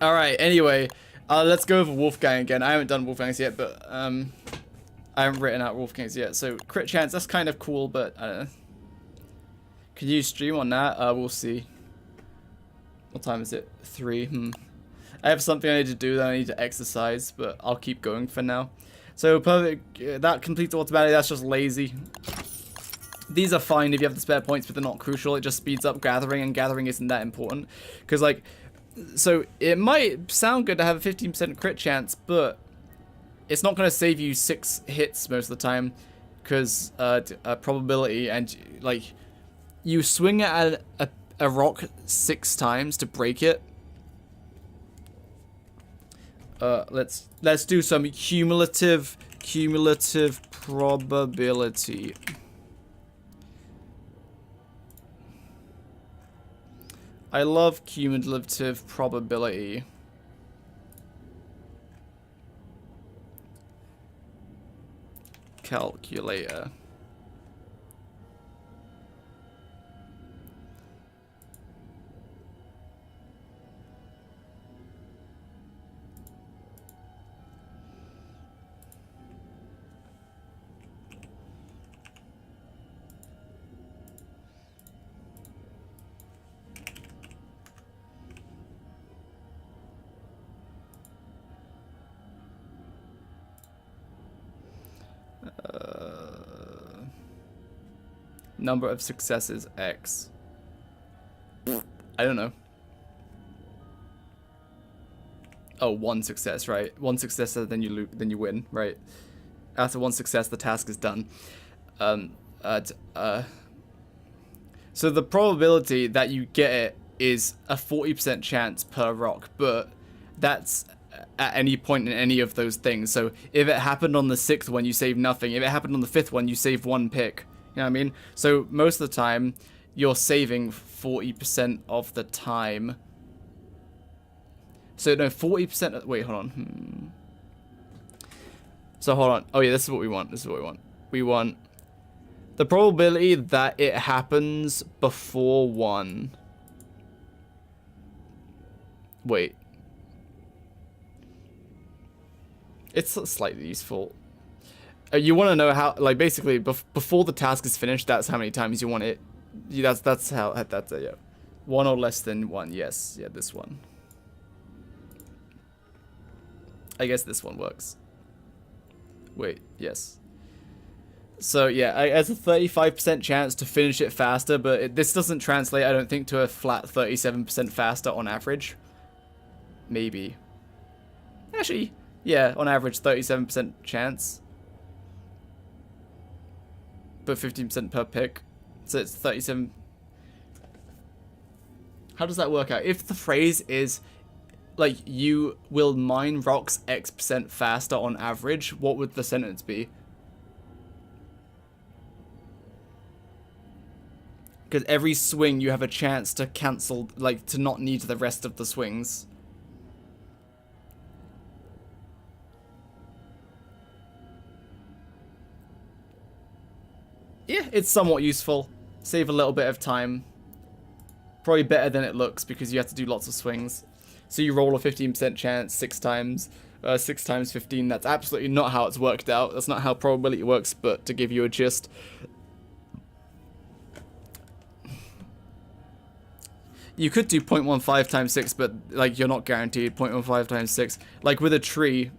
All right. Anyway, let's go over Wolfgang again. I haven't done Wolfgang's yet, but I haven't written out Wolfgang's yet. So crit chance, that's kind of cool, but I don't know. Can you stream on that? We'll see. What time is it? 3. I have something I need to do that I need to exercise, but I'll keep going for now. So perfect. That completes automatically. That's just lazy. These are fine if you have the spare points, but they're not crucial. It just speeds up gathering, and gathering isn't that important. Because, like, so it might sound good to have a 15% crit chance, but it's not going to save you 6 hits most of the time. Because probability and, like, you swing at a rock 6 times to break it. Let's do some cumulative probability. I love cumulative probability. Calculator. Number of successes X. I don't know. Oh, 1 success, right? 1 success, then you win, right? After 1 success, the task is done. So the probability that you get it is a 40% chance per rock, but that's at any point in any of those things. So if it happened on the 6th one, you save nothing. If it happened on the 5th one, you save 1 pick. You know what I mean? So most of the time, you're saving 40% of the time. So no, 40%. Wait, hold on. So hold on. Oh yeah, this is what we want. This is what we want. We want the probability that it happens before 1. Wait. It's slightly useful. You want to know how, like, basically, before the task is finished, that's how many times you want it. That's how, yeah. 1 or less than 1, yes. Yeah, this one. I guess this one works. Wait, yes. So, yeah, it has a 35% chance to finish it faster, but this doesn't translate, I don't think, to a flat 37% faster on average. Maybe. Actually, yeah, on average, 37% chance. But 15% per pick. So it's 37. How does that work out? If the phrase is, like, you will mine rocks X% faster on average, what would the sentence be? Because every swing you have a chance to cancel, like, to not need the rest of the swings. Yeah, it's somewhat useful. Save a little bit of time. Probably better than it looks because you have to do lots of swings. So you roll a 15% chance 6 times. 6 times 15, that's absolutely not how it's worked out. That's not how probability works, but to give you a gist. You could do 0.15 times 6, but like you're not guaranteed 0.15 times 6. Like with a tree,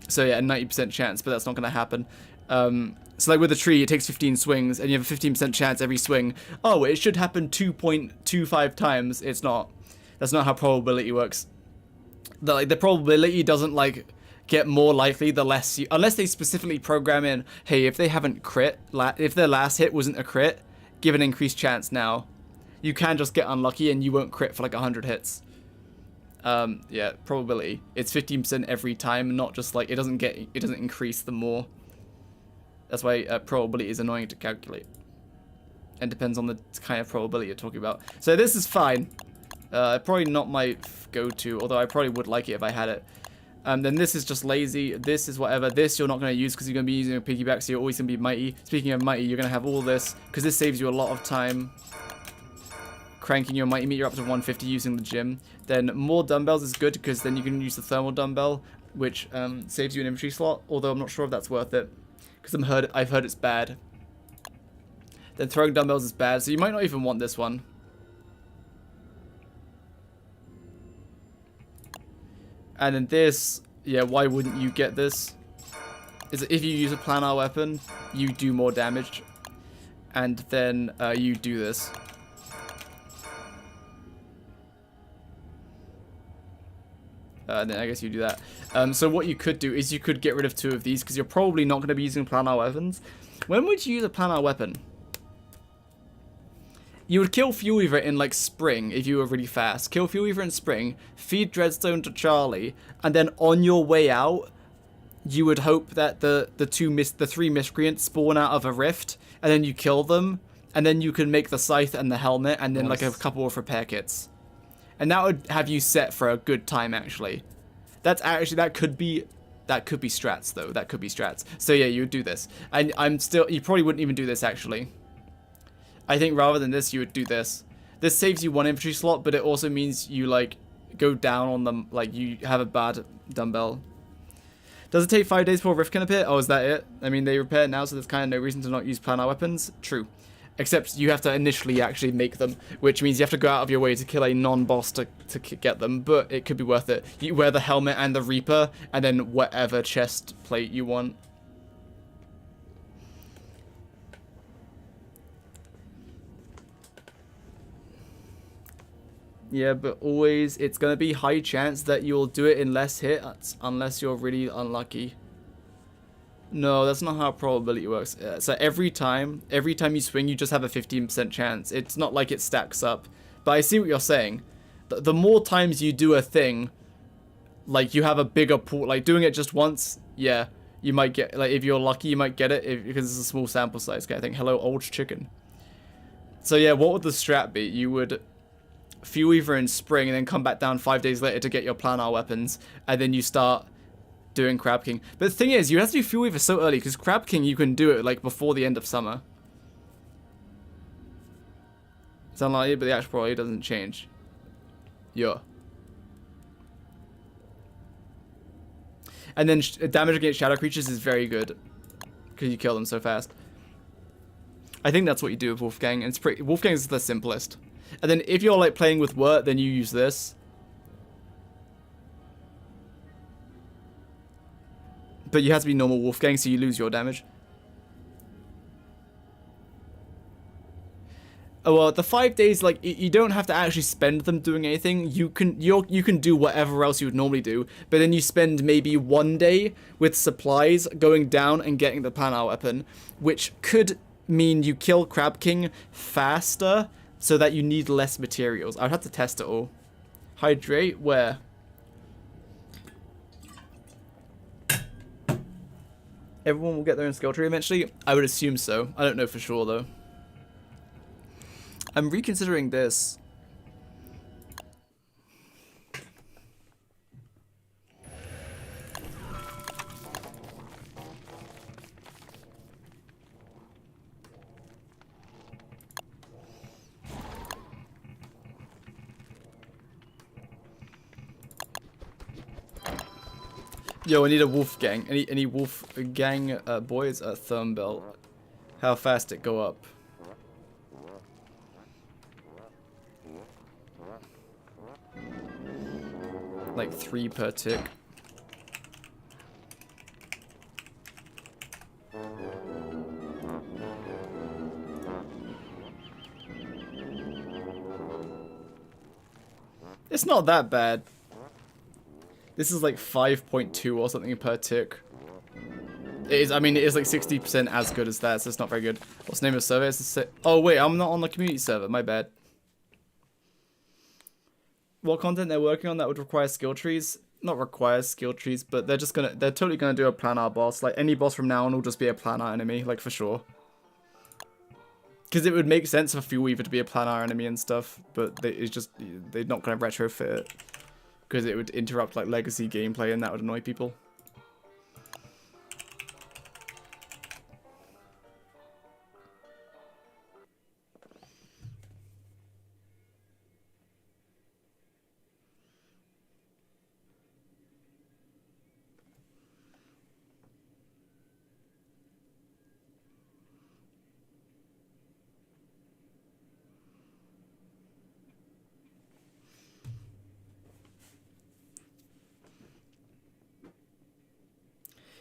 so yeah, a 90% chance, but that's not going to happen. So like with a tree, it takes 15 swings, and you have a 15% chance every swing. Oh, it should happen 2.25 times. It's not. That's not how probability works. The probability doesn't like get more likely the less you, unless they specifically program in, hey, if they haven't crit, if their last hit wasn't a crit, give an increased chance now. You can just get unlucky and you won't crit for like 100 hits. Yeah, probability. It's 15% every time, not just like it doesn't increase the more. That's why probability is annoying to calculate. And depends on the kind of probability you're talking about. So this is fine. Probably not my go-to, although I probably would like it if I had it. Then this is just lazy. This is whatever. This you're not going to use because you're going to be using a piggyback, so you're always going to be mighty. Speaking of mighty, you're going to have all this because this saves you a lot of time. Cranking your mighty meter up to 150 using the gym. Then more dumbbells is good because then you can use the thermal dumbbell, which saves you an inventory slot, although I'm not sure if that's worth it. Because I've heard it's bad. Then throwing dumbbells is bad, so you might not even want this one. And then this, yeah, why wouldn't you get this? Is that if you use a planar weapon, you do more damage. And then you do this. And then I guess you do that. So what you could do is you could get rid of 2 of these because you're probably not going to be using planar weapons. When would you use a planar weapon? You would kill Fuel Weaver in like spring if you were really fast. Kill Fuel Weaver in spring, feed Dreadstone to Charlie, and then on your way out, you would hope that the 3 miscreants spawn out of a rift, and then you kill them, and then you can make the scythe and the helmet, and then like a couple of repair kits. And that would have you set for a good time, actually. That could be strats, though. That could be strats. So yeah, you would do this. And you probably wouldn't even do this, actually. I think rather than this, you would do this. This saves you 1 infantry slot, but it also means you, like, go down on them, like, you have a bad dumbbell. Does it take 5 days before Rift can appear? Oh, is that it? I mean, they repair it now, so there's kind of no reason to not use planar weapons. True. Except you have to initially actually make them, which means you have to go out of your way to kill a non-boss to get them, but it could be worth it. You wear the helmet and the Reaper, and then whatever chest plate you want. Yeah, but always, it's going to be high chance that you'll do it in less hits, unless you're really unlucky. No, that's not how probability works. So every time you swing, you just have a 15% chance. It's not like it stacks up. But I see what you're saying. The more times you do a thing, like you have a bigger pool. Like doing it just once, yeah, you might get, like if you're lucky, you might get it because it's a small sample size. Okay, I think, hello, old chicken. So yeah, what would the strat be? You would Fuel Weaver in spring and then come back down 5 days later to get your planar weapons. And then you start doing Crab King. But the thing is, you have to do Fuel Weaver so early because Crab King you can do it like before the end of summer. It's unlikely, but the actual probability doesn't change. Yeah. And then damage against shadow creatures is very good because you kill them so fast. I think that's what you do with Wolfgang, and Wolfgang is the simplest. And then if you're like playing with Wirt, then you use this. But you have to be normal Wolfgang, so you lose your damage. Oh, well, the 5 days, like, you don't have to actually spend them doing anything. You can do whatever else you would normally do, but then you spend maybe 1 day with supplies going down and getting the planar weapon, which could mean you kill Crab King faster so that you need less materials. I'd have to test it all. Hydrate, where? Everyone will get their own skill tree eventually? I would assume so. I don't know for sure, though. I'm reconsidering this. Yo, I need a Wolfgang. Any Wolfgang boys? A thumb belt. How fast it go up? Like 3 per tick. It's not that bad. This is like 5.2 or something per tick. It is, I mean, it is like 60% as good as that, so it's not very good. What's the name of the server? It's the oh wait, I'm not on the community server, my bad. What content they're working on that would require skill trees? Not require skill trees, but they're totally gonna do a planar boss. Like any boss from now on will just be a planar enemy, like for sure. Because it would make sense for Fuel Weaver to be a planar enemy and stuff, but they're not gonna retrofit it. Because it would interrupt like legacy gameplay and that would annoy people.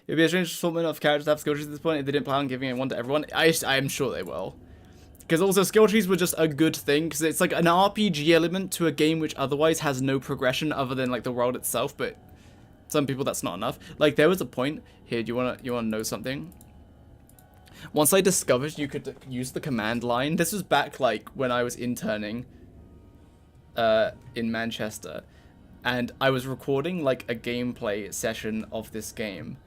It'd be a strange assortment of characters to have skill trees at this point if they didn't plan on giving one to everyone. I'm sure they will. Because also skill trees were just a good thing, because it's like an RPG element to a game which otherwise has no progression other than like the world itself, but some people that's not enough. Like there was a point here, do you wanna know something? Once I discovered you could use the command line, this was back like when I was interning in Manchester, and I was recording like a gameplay session of this game.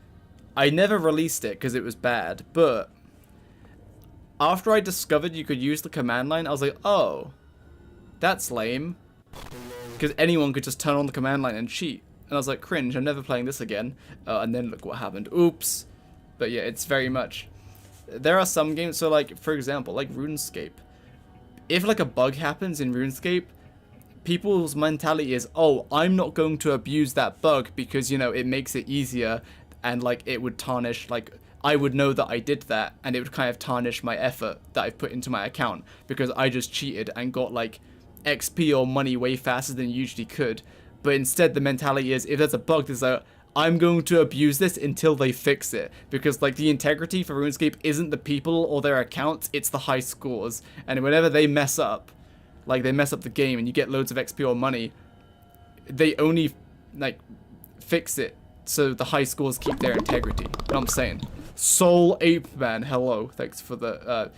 I never released it because it was bad, but after I discovered you could use the command line, I was like, oh, that's lame. Because anyone could just turn on the command line and cheat. And I was like, cringe, I'm never playing this again. And then look what happened. Oops. But yeah, it's very much... There are some games, so like, for example, like RuneScape. If like a bug happens in RuneScape, people's mentality is, oh, I'm not going to abuse that bug because, you know, it makes it easier. And like it would tarnish, like I would know that I did that and it would kind of tarnish my effort that I've put into my account because I just cheated and got like XP or money way faster than you usually could. But instead the mentality is, if there's a bug, there's a, I'm going to abuse this until they fix it, because like the integrity for RuneScape isn't the people or their accounts, it's the high scores. And whenever they mess up, like they mess up the game and you get loads of XP or money, they only like fix it so the high scores keep their integrity. You know what I'm saying? Soul Ape Man, hello. Thanks for the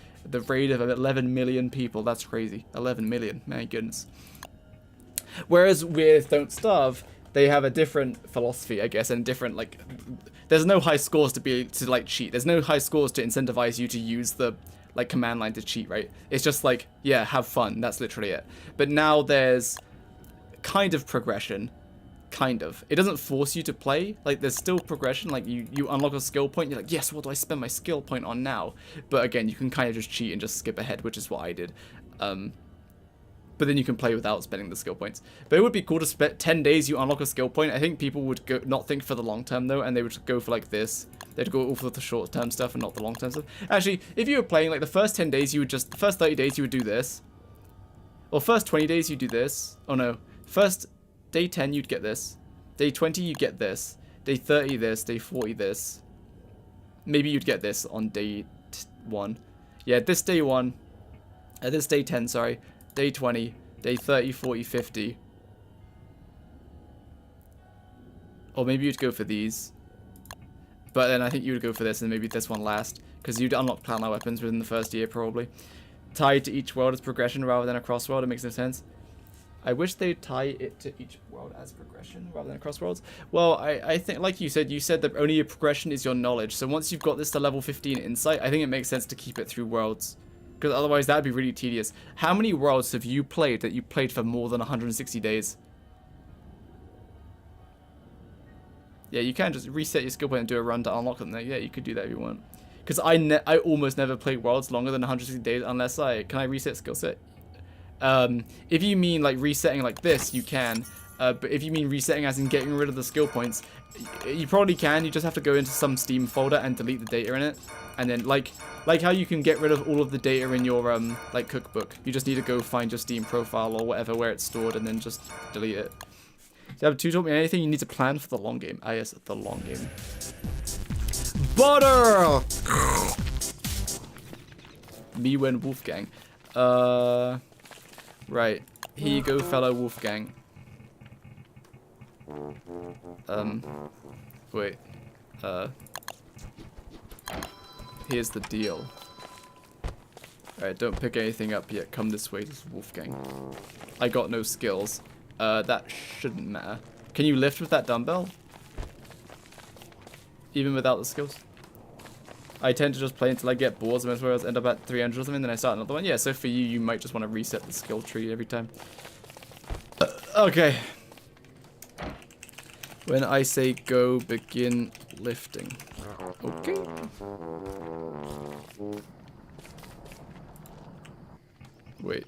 raid of 11 million people. That's crazy. 11 million, my goodness. Whereas with Don't Starve, they have a different philosophy, I guess, and different like. There's no high scores to like cheat. There's no high scores to incentivize you to use the like command line to cheat, right? It's just like, yeah, have fun. That's literally it. But now there's kind of progression. Kind of. It doesn't force you to play. Like, there's still progression. Like, you unlock a skill point. You're like, yes, what do I spend my skill point on now? But again, you can kind of just cheat and just skip ahead, which is what I did. But then you can play without spending the skill points. But it would be cool to spend 10 days, you unlock a skill point. I think people would go, not think for the long term, though, and they would go for, like, this. They'd go all for the short term stuff and not the long term stuff. Actually, if you were playing, like, the first 10 days, you would just... The first 30 days, you would do this. Or first 20 days, you do this. Oh, no. First... Day 10, you'd get this. Day 20, you'd get this. Day 30, this. Day 40, this. Maybe you'd get this on day 1. Yeah, this day 1. This day 10, sorry. Day 20. Day 30, 40, 50. Or maybe you'd go for these. But then I think you would go for this and maybe this one last. Because you'd unlock planar weapons within the first year, probably. tied to each world as progression rather than a cross world. It makes no sense. I wish they'd tie it to each world as progression rather than cross worlds. Well, I think, like you said that only your progression is your knowledge. So once you've got this to level 15 insight, I think it makes sense to keep it through worlds. Because otherwise that'd be really tedious. How many worlds have you played that you played for more than 160 days? Yeah, you can just reset your skill point and do a run to unlock them there. Yeah, you could do that if you want. Because I almost never play worlds longer than 160 days unless can I reset skill set? If you mean like resetting like this, you can. But if you mean resetting as in getting rid of the skill points, you probably can. You just have to go into some Steam folder and delete the data in it. And then like how you can get rid of all of the data in your like cookbook. You just need to go find your Steam profile or whatever where it's stored and then just delete it. So have 2 taught me anything you need to plan for the long game. Ah yes, the long game. Butter! Me when Wolfgang. Right. Here you go, fellow Wolfgang. Wait. Here's the deal. Alright, don't pick anything up yet. Come this way, this is Wolfgang. I got no skills. That shouldn't matter. Can you lift with that dumbbell? Even without the skills? I tend to just play until I get bored, so where I end up at 300 or something, then I start another one. Yeah, so for you, you might just want to reset the skill tree every time. Okay. When I say go, begin lifting. Okay. Wait.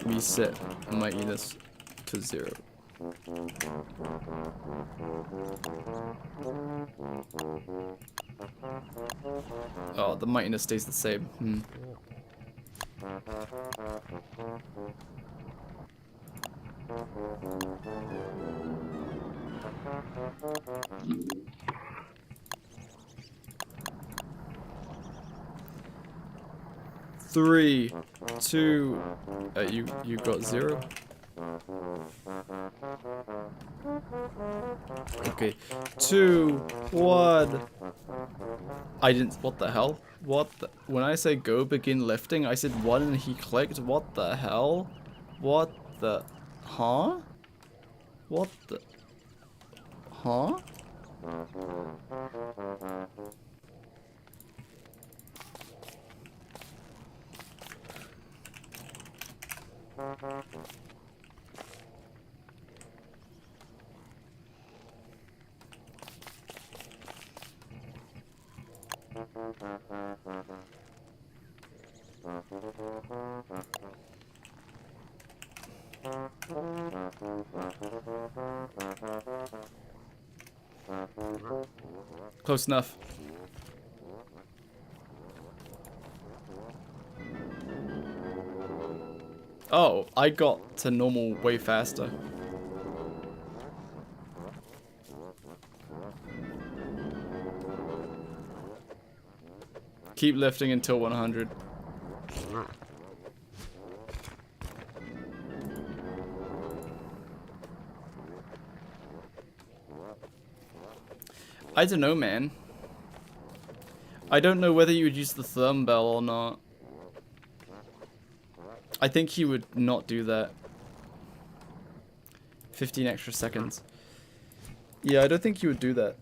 Reset mightiness to 0. Oh, the mightiness stays the same. 3, 2. You got 0. Okay, 2, 1. I didn't. What the hell? What? When I say go, begin lifting, I said 1 and he clicked. What the hell? What the? Huh? What the? Huh? Close enough. Oh, I got to normal way faster. Keep lifting until 100. I don't know, man. I don't know whether you would use the thumb bell or not. I think he would not do that. 15 extra seconds. Yeah, I don't think he would do that.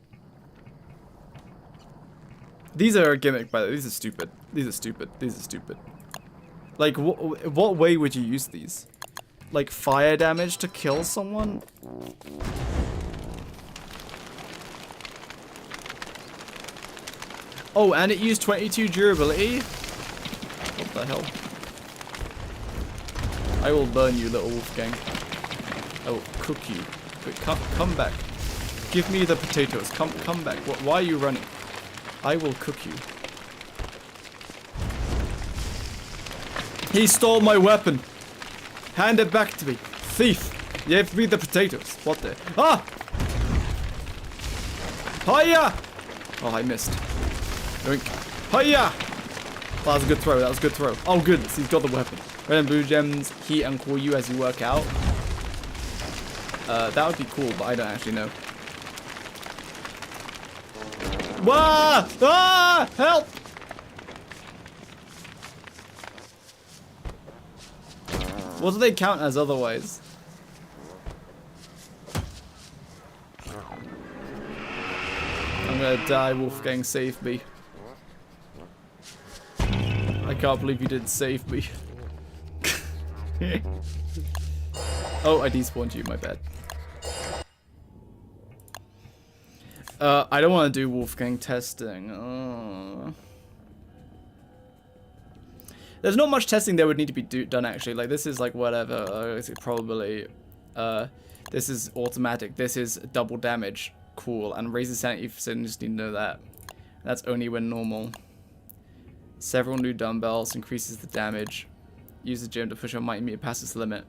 These are a gimmick, by the way. These are stupid. These are stupid. These are stupid. Like, what way would you use these? Like, fire damage to kill someone? Oh, and it used 22 durability? What the hell? I will burn you, little Wolfgang. I will cook you. Wait, come back. Give me the potatoes. Come back. Why are you running? I will cook you. He stole my weapon. Hand it back to me. Thief. You have me the potatoes. What the? Ah! Hiya! Oh, I missed. Yoink. Hiya! Oh, that was a good throw. That was a good throw. Oh, goodness. He's got the weapon. Red and blue gems heat and cool you as you work out. That would be cool, but I don't actually know. Wah! Ah! Help! What do they count as otherwise? I'm gonna die, Wolfgang, save me. I can't believe you didn't save me. Oh, I despawned you, my bad. I don't want to do Wolfgang testing. There's not much testing that would need to be done, actually. Like, this is like whatever. It's probably, this is automatic. This is double damage. Cool. And raises sanity for just need to know that. That's only when normal. Several new dumbbells increases the damage. Use the gem to push your might meter past its limit.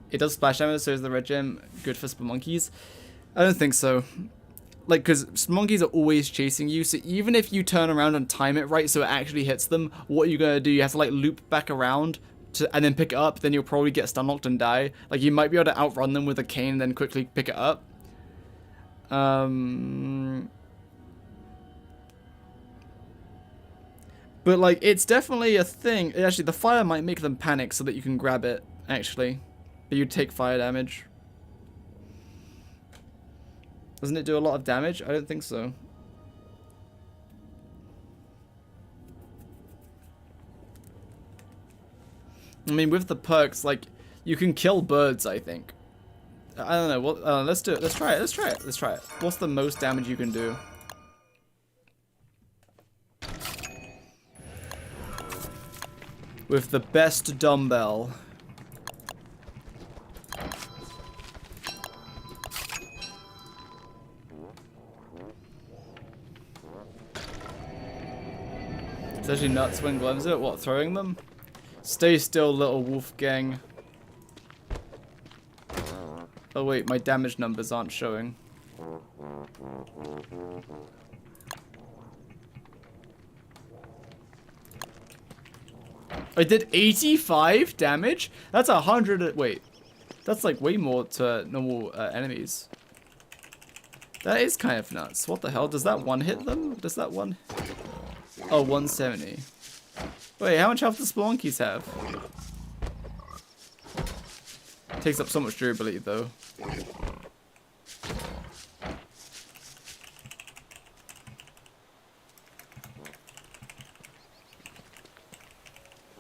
It does splash damage, so is the red gem good for monkeys? I don't think so. Like, because monkeys are always chasing you, so even if you turn around and time it right so it actually hits them, what are you gonna do? You have to, like, loop back around and then pick it up, then you'll probably get stun locked and die. Like, you might be able to outrun them with a cane and then quickly pick it up. But, like, it's definitely a thing. Actually, the fire might make them panic so that you can grab it, actually. But you take fire damage. Doesn't it do a lot of damage? I don't think so. I mean, with the perks, like, you can kill birds, I think. I don't know. What? Let's do it. Let's try it. Let's try it. Let's try it. What's the most damage you can do? With the best dumbbell. It's actually nuts when Glen's it. What, throwing them? Stay still, little Wolfgang. Oh wait, my damage numbers aren't showing. I did 85 damage? That's 100. Wait, that's like way more to normal enemies. That is kind of nuts. What the hell? Does that one hit them? Does that one? Oh, 170. Wait, how much health does Spelunkies have? Takes up so much durability though.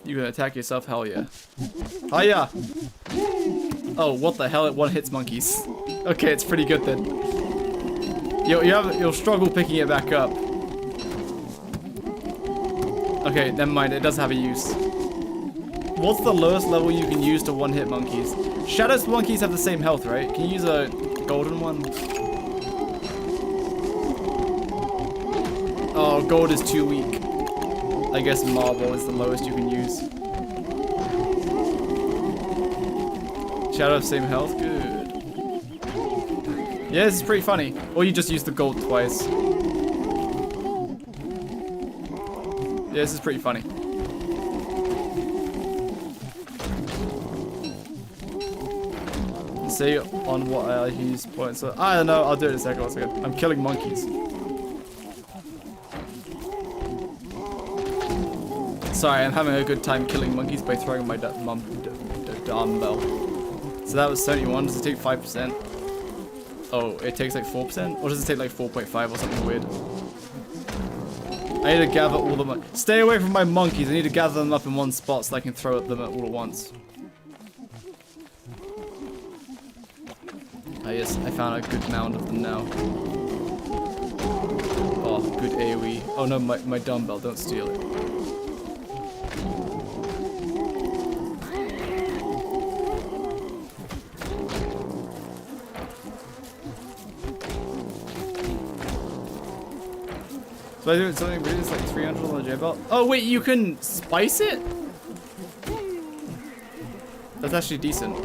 You gonna attack yourself? Hell yeah. Hiya! Oh, what the hell? It one hits monkeys. Okay, it's pretty good then. You'll struggle picking it back up. Okay, never mind. It does have a use. What's the lowest level you can use to one-hit monkeys? Shadow monkeys have the same health, right? Can you use a golden one? Oh, gold is too weak. I guess marble is the lowest you can use. Shadow same health? Good. Yeah, this is pretty funny. Or you just use the gold twice. Yeah, this is pretty funny. See on what I use points. So I don't know. I'll do it in a second. Once again, I'm killing monkeys. Sorry, I'm having a good time killing monkeys by throwing my dumbbell. So that was 71. Does it take 5%? Oh, it takes like 4%? Or does it take like 4.5 or something weird? I need to gather all the monkeys. Stay away from my monkeys. I need to gather them up in one spot so I can throw at them all at once. Ah yes, I found a good mound of them now. Oh, good AoE. Oh no, my dumbbell, don't steal it. So I do something weird, it's like 300 on the J-belt. Oh wait, you can spice it? That's actually decent.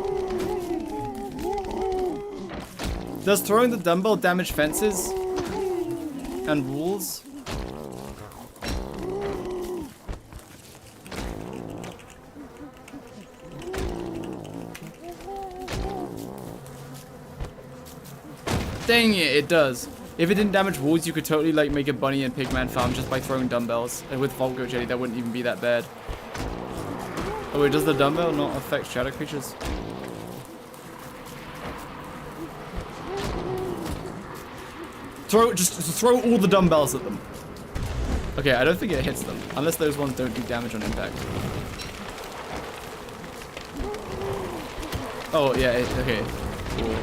Does throwing the dumbbell damage fences? And walls? Dang it, it does. If it didn't damage walls, you could totally like make a bunny and pigman farm just by throwing dumbbells. And with Vault Goat Jetty, that wouldn't even be that bad. Oh wait, does the dumbbell not affect shadow creatures? Just throw all the dumbbells at them. Okay, I don't think it hits them. Unless those ones don't do damage on impact. Oh, yeah, okay. Cool.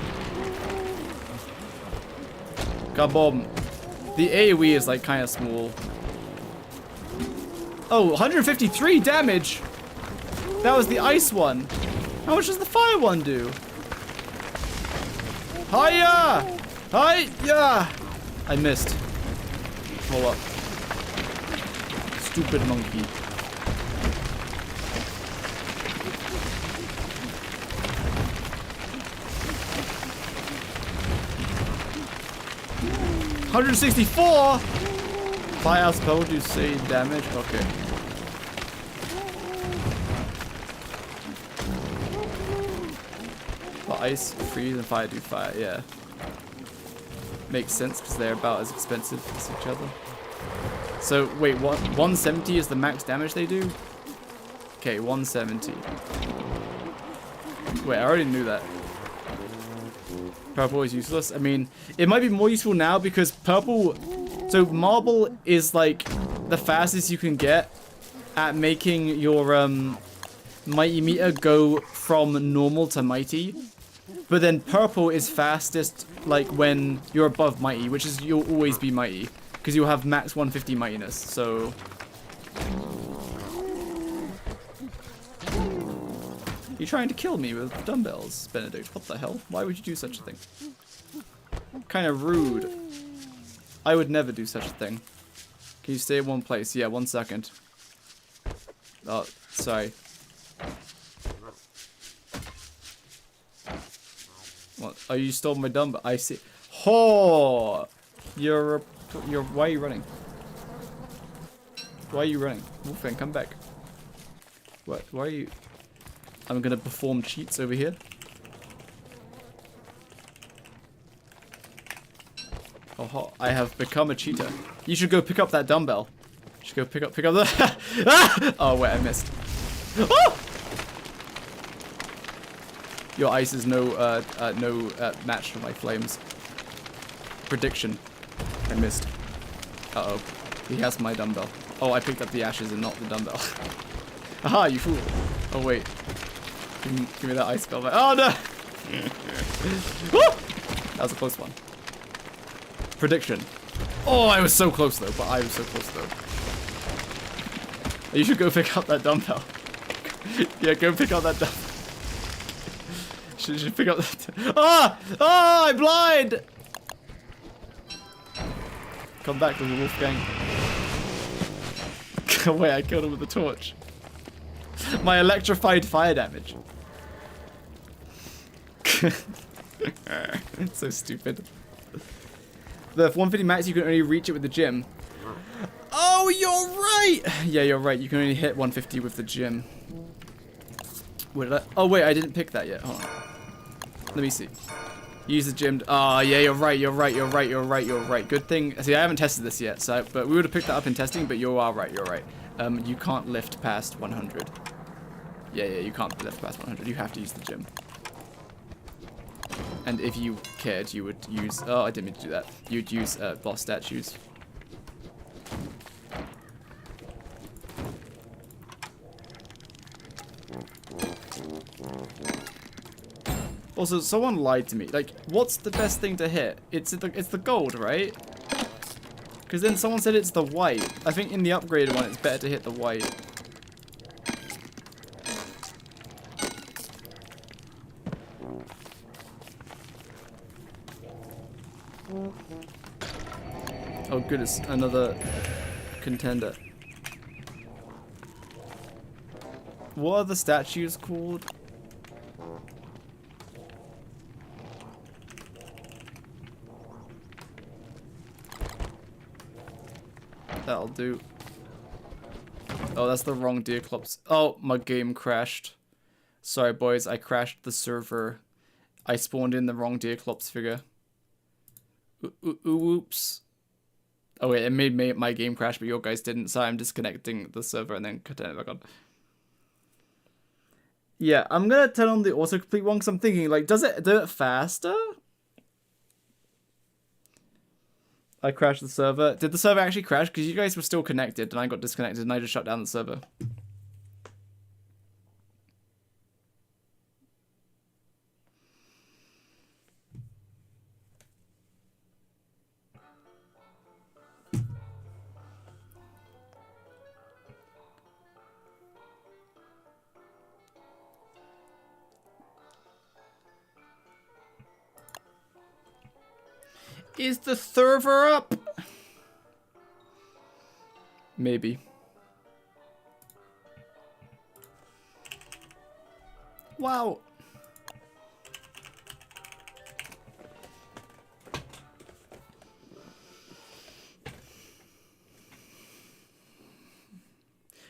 Kaboom. The AoE is like kind of small. Oh, 153 damage! That was the ice one. How much does the fire one do? Hiya! Hiya! I missed. Hold up. Stupid monkey. $164? Fire spell do say damage? Okay. But ice, freeze, and fire do fire, yeah. Makes sense because they're about as expensive as each other. So wait, what? 170 is the max damage they do? Okay, 170. Wait, I already knew that. Purple is useless. I mean, it might be more useful now because purple... So marble is like the fastest you can get at making your mighty meter go from normal to mighty. But then purple is fastest like when you're above mighty, which is you'll always be mighty. Because you'll have max 150 mightiness, so... You're trying to kill me with dumbbells, Benedict. What the hell? Why would you do such a thing? Kind of rude. I would never do such a thing. Can you stay in one place? Yeah, 1 second. Oh, sorry. What? Oh, you stole my dumbbell. I see. Oh! You're... Why are you running? Why are you running? Wolfgang, come back. What? Why are you... I'm gonna perform cheats over here. Oh, I have become a cheater. You should go pick up that dumbbell. You should go pick up the... Ah! Oh, wait, I missed. Oh! Your ice is no match for my flames. Prediction. I missed. Uh-oh. He has my dumbbell. Oh, I picked up the ashes and not the dumbbell. Aha, you fool. Oh, wait. Give me that ice spell back. Oh, no! That was a close one. Prediction. Oh, I was so close, though. But I was so close, though. You should go pick up that dumbbell. Yeah, go pick up that dumbbell. Should pick up that... Ah! Ah! I'm blind! Come back, little Wolfgang. Wait, I killed him with the torch. My electrified fire damage. It's so stupid. The 150 max, you can only reach it with the gym. Oh, you're right! Yeah, you're right. You can only hit 150 with the gym. Where did I... Oh, wait, I didn't pick that yet. Hold on. Let me see. Use the gym. Oh, yeah, you're right. You're right. You're right. You're right. You're right. Good thing. See, I haven't tested this yet, so but we would have picked that up in testing. But you are right. You're right. You can't lift past 100. Yeah, you can't lift past 100. You have to use the gym. And if you cared, you would use... Oh, I didn't mean to do that. You'd use boss statues. Also, someone lied to me. Like, what's the best thing to hit? It's the gold, right? Because then someone said it's the white. I think in the upgraded one, it's better to hit the white. Oh goodness, another contender. What are the statues called? That'll do. Oh, that's the wrong Deerclops. Oh, my game crashed. Sorry, boys, I crashed the server. I spawned in the wrong Deerclops figure. Oops. Oh wait, it made my game crash, but your guys didn't, so I'm disconnecting the server and then cutting it back on. Yeah, I'm gonna turn on the autocomplete one because I'm thinking, like, does it do it faster? I crashed the server. Did the server actually crash? Because you guys were still connected and I got disconnected and I just shut down the server. Is the server up? Maybe. Wow.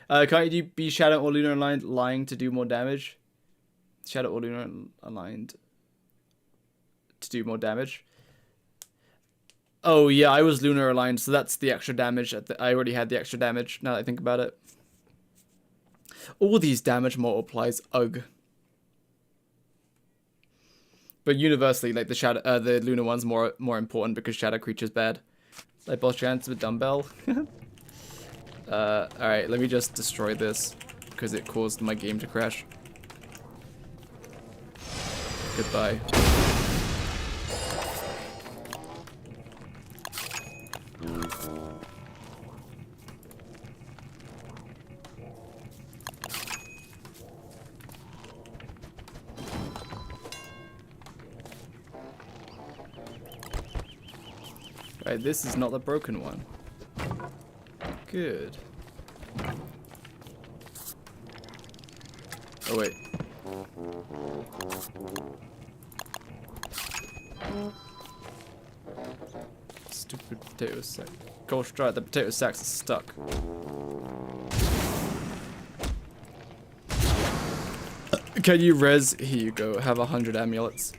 Can't you be Shadow or Lunar aligned lying to do more damage? Shadow or Lunar aligned to do more damage. Oh yeah, I was Lunar aligned, so that's the extra damage. I already had the extra damage, now that I think about it. All these damage multiplies, ugh. But universally, like the Lunar one's more important because Shadow Creature's bad. Like boss chance with dumbbell. Alright, let me just destroy this because it caused my game to crash. Goodbye. Right, this is not the broken one. Good. Oh wait. Stupid potato sack. Gosh, right, the potato sacks are stuck. Can you res? Here you go. Have 100 amulets.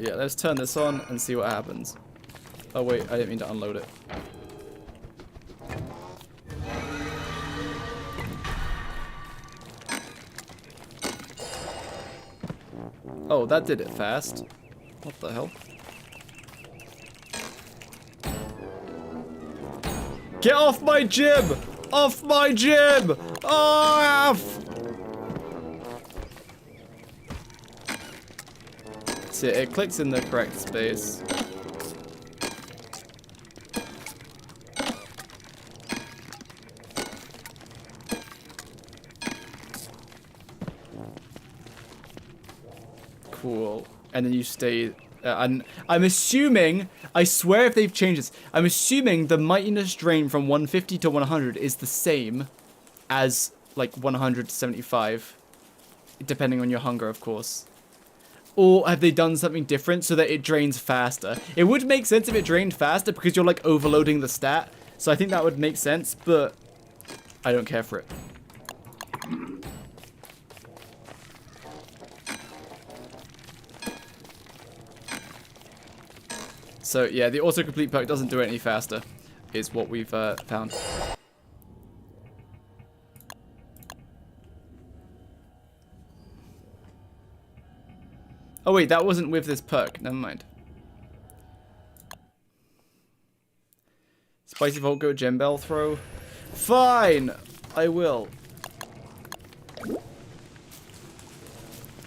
Yeah, let's turn this on and see what happens. Oh wait, I didn't mean to unload it. Oh, that did it fast. What the hell? Get off my jib! Off my jib! Off! See, it clicks in the correct space. Cool. And then you stay. And I'm assuming, I swear if they've changed this, I'm assuming the mightiness drain from 150 to 100 is the same as like 100 to 75, depending on your hunger, of course. Or have they done something different so that it drains faster? It would make sense if it drained faster because you're like overloading the stat. So I think that would make sense, but I don't care for it. So yeah, the autocomplete perk doesn't do it any faster, is what we've found. Oh wait, that wasn't with this perk. Never mind. Spicy Volt Goat Gem Bell throw. Fine, I will.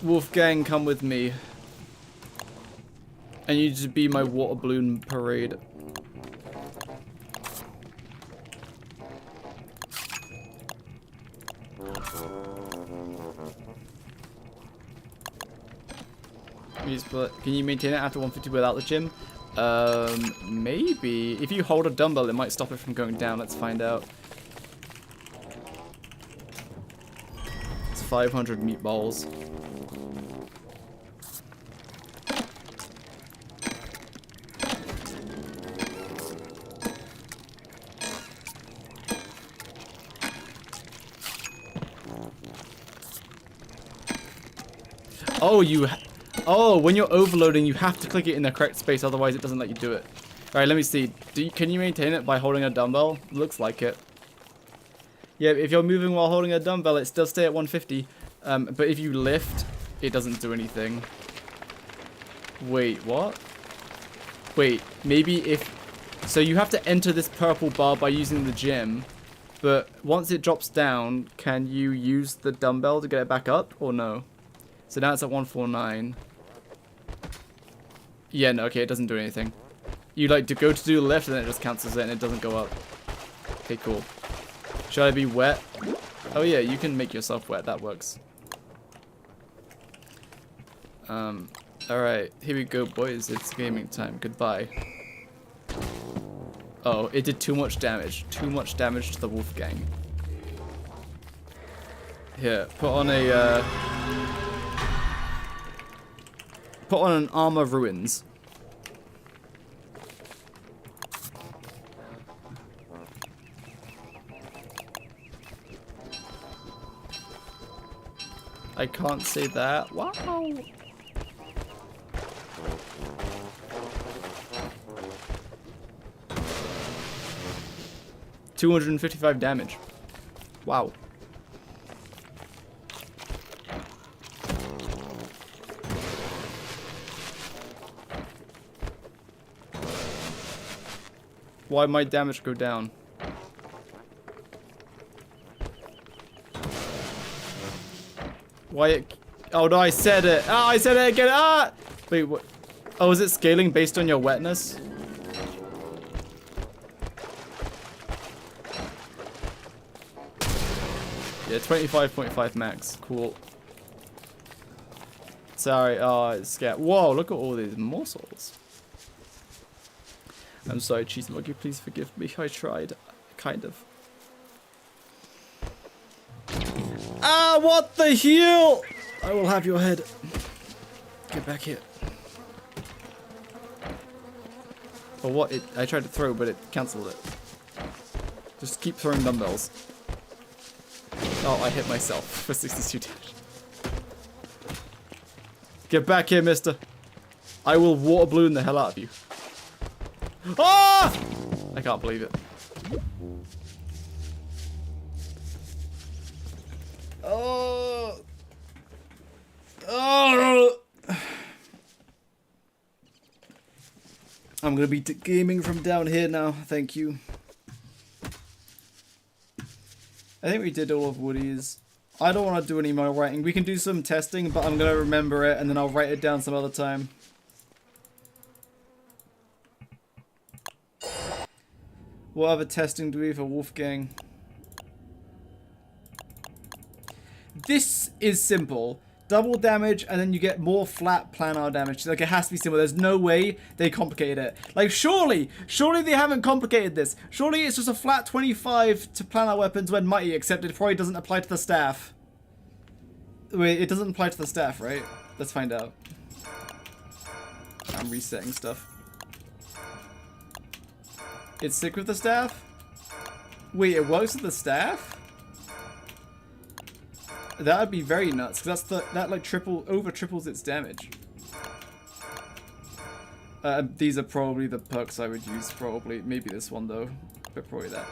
Wolfgang, come with me. I need you to be my water balloon parade. Can you maintain it after 150 without the gym? Maybe. If you hold a dumbbell, it might stop it from going down. Let's find out. It's 500 meatballs. Oh, when you're overloading, you have to click it in the correct space, otherwise it doesn't let you do it. Alright, let me see. Can you maintain it by holding a dumbbell? Looks like it. Yeah, if you're moving while holding a dumbbell, it still stay at 150. But if you lift, it doesn't do anything. Wait, what? Wait, maybe if... So you have to enter this purple bar by using the gym. But once it drops down, can you use the dumbbell to get it back up? Or no? So now it's at 149. Yeah, no, okay, it doesn't do anything. You like to go to do the lift and then it just cancels it and it doesn't go up. Okay, cool. Should I be wet? Oh yeah, you can make yourself wet. That works. Alright, here we go, boys. It's gaming time. Goodbye. Oh, it did too much damage. Too much damage to the Wolfgang. Here, put on a, put on an armor ruins. I can't say that. Wow. $255 damage. Wow. Why might damage go down? Why it... Oh no, I said it. Ah, I said it again. Ah! Wait, what? Oh, is it scaling based on your wetness? Yeah, 25.5 max. Cool. Sorry, oh, it's scared. Whoa, look at all these morsels. I'm sorry, Cheese Monkey, please forgive me. I tried. Kind of. Ah, what the hell? I will have your head. Get back here. Or what? I tried to throw, but it cancelled it. Just keep throwing dumbbells. Oh, I hit myself for 62 damage. Get back here, mister. I will water balloon the hell out of you. Ah! I can't believe it. Oh. Oh. I'm gonna be gaming from down here now. Thank you. I think we did all of Woodie's. I don't want to do any more writing. We can do some testing, but I'm gonna remember it and then I'll write it down some other time. What other testing do we have for Wolfgang? This is simple. Double damage and then you get more flat planar damage. Like, it has to be simple. There's no way they complicated it. Like, surely they haven't complicated this. Surely it's just a flat 25 to planar weapons when mighty, except it probably doesn't apply to the staff. Wait, it doesn't apply to the staff, right? Let's find out. I'm resetting stuff. It's sick with the staff? Wait, it works with the staff? That would be very nuts, because that like triples its damage. These are probably the perks I would use, probably. Maybe this one though, but probably that.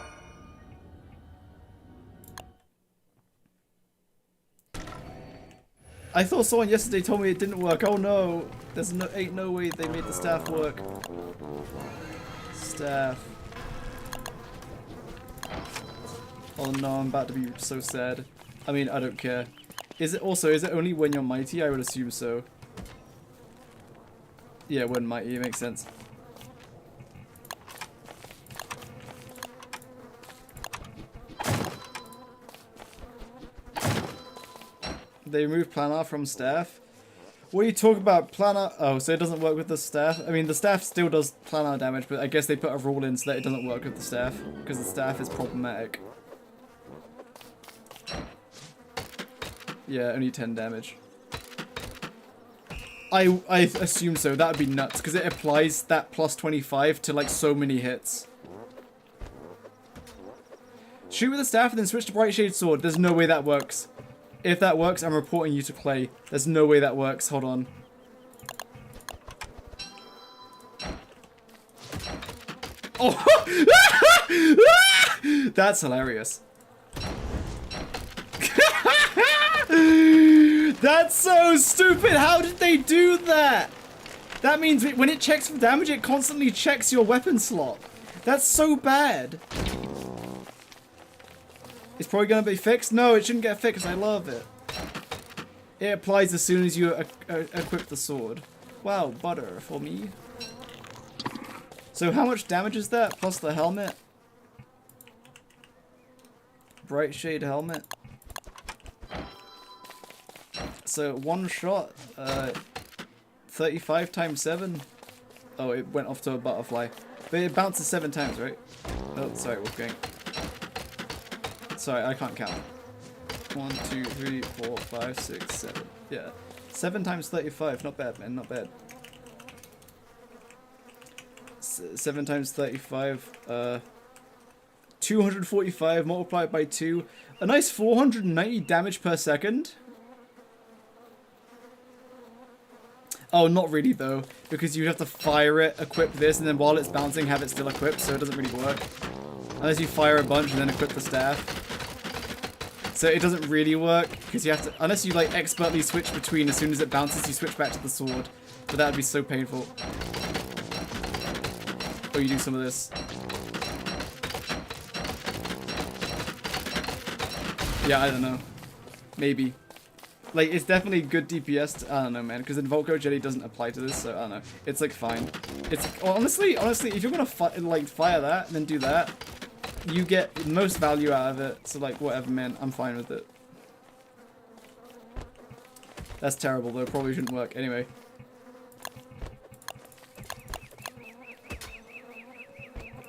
I thought someone yesterday told me it didn't work. Oh no, ain't no way they made the staff work. Staff. Oh no, I'm about to be so sad. I mean, I don't care. Is it only when you're mighty? I would assume so. Yeah, when mighty, it makes sense. They remove planar from staff? What are you talking about? Planar? Oh, so it doesn't work with the staff? I mean, the staff still does planar damage, but I guess they put a rule in so that it doesn't work with the staff, because the staff is problematic. Yeah, only 10 damage. I assume so. That would be nuts, because it applies that plus 25 to like so many hits. Shoot with the staff and then switch to Bright Shade Sword. There's no way that works. If that works, I'm reporting you to Clay. There's no way that works. Hold on. Oh! That's hilarious. That's so stupid! How did they do that? That means when it checks for damage, it constantly checks your weapon slot. That's so bad. It's probably gonna be fixed? No, it shouldn't get fixed. I love it. It applies as soon as you equip the sword. Wow, butter for me. So how much damage is that? Plus the helmet? Bright shade helmet. So one shot, 35 times 7. Oh, it went off to a butterfly. But it bounces 7 times, right? Oh, sorry, Wolfgang. Sorry, I can't count. 1, 2, 3, 4, 5, 6, 7. Yeah. 7 times 35. Not bad, man. Not bad. 7 times 35. 245 multiplied by 2. A nice 490 damage per second. Oh, not really though, because you have to fire it, equip this, and then while it's bouncing, have it still equipped, so it doesn't really work. Unless you fire a bunch and then equip the staff. So it doesn't really work, because you have to, unless you like expertly switch between, as soon as it bounces, you switch back to the sword. But that would be so painful. Or you do some of this. Yeah, I don't know. Maybe. Like, it's definitely good DPS. I don't know, man, because the Volko Jetty doesn't apply to this, so I don't know. It's like fine. It's honestly, if you're gonna fire that and then do that, you get the most value out of it. So like, whatever, man, I'm fine with it. That's terrible, though. Probably shouldn't work anyway.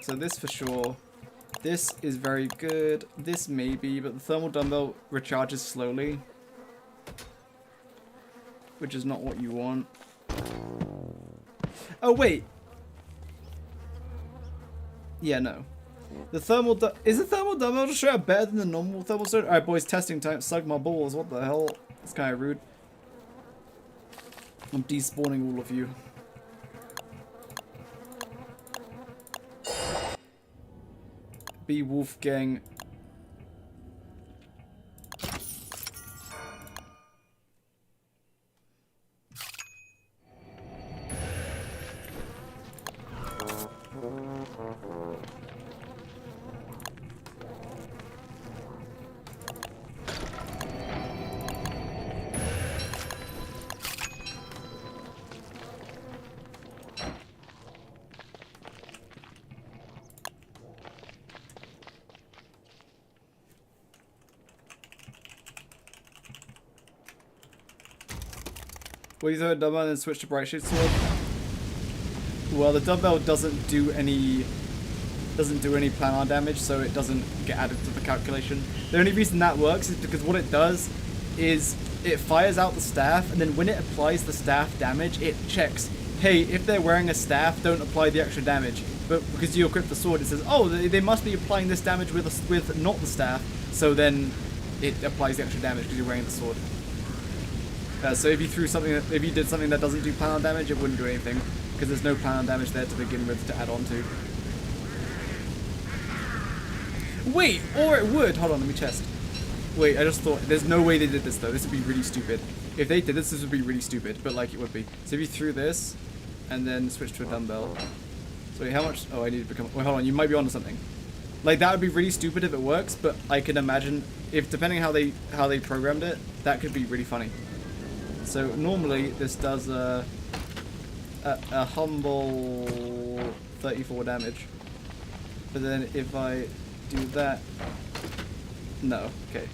So this for sure. This is very good. This maybe, but the thermal dumbbell recharges slowly. Which is not what you want. Oh, wait. Yeah, no. The thermal... Is the thermal dumbbell just straight up better than the normal thermal stone? Alright, boys, testing time. Suck my balls. What the hell? That's kind of rude. I'm despawning all of you. Be Wolfgang. Will you throw a dumbbell and then switch to bright shade sword? Well, the dumbbell doesn't do any planar damage, so it doesn't get added to the calculation. The only reason that works is because what it does is it fires out the staff, and then when it applies the staff damage, it checks, hey, if they're wearing a staff, don't apply the extra damage. But because you equip the sword, it says, oh, they must be applying this damage with not the staff, so then it applies the extra damage because you're wearing the sword. So if you did something that doesn't do planar damage, it wouldn't do anything, because there's no planar damage there to begin with to add on to. Wait, or it would. Hold on, let me test. Wait, I just thought, there's no way they did this though. This would be really stupid. If they did this, this would be really stupid, but like it would be. So if you threw this, and then switch to a dumbbell. So wait, how much? Oh, I need to become. Wait, hold on, you might be onto something. Like that would be really stupid if it works, but I can imagine if depending how they programmed it, that could be really funny. So normally this does a humble 34 damage, but then if I do that, no, okay.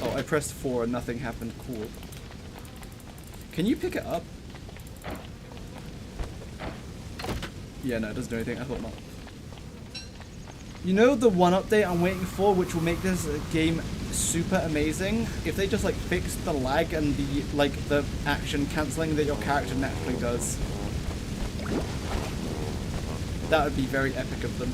Oh, I pressed 4 and nothing happened. Cool. Can you pick it up? Yeah, no, it doesn't do anything. I thought not. You know the one update I'm waiting for, which will make this game super amazing? If they just like fix the lag and the action cancelling that your character naturally does. That would be very epic of them.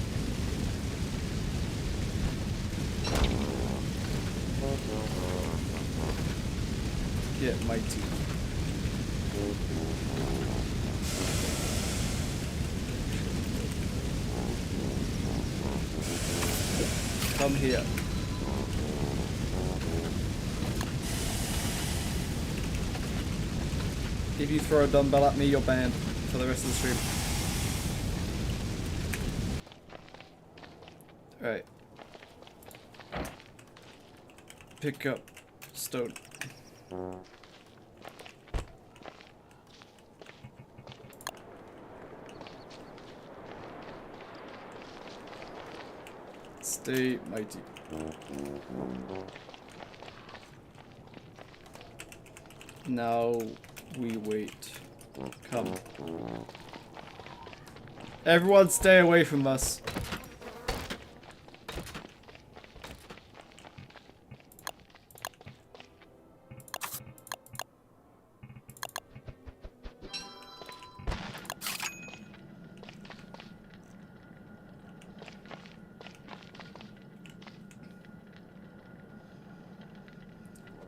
Yeah, mighty. Come here. If you throw a dumbbell at me, you're banned for the rest of the stream. Alright. Pick up stone. Stay mighty. Now we wait. Come. Everyone stay away from us.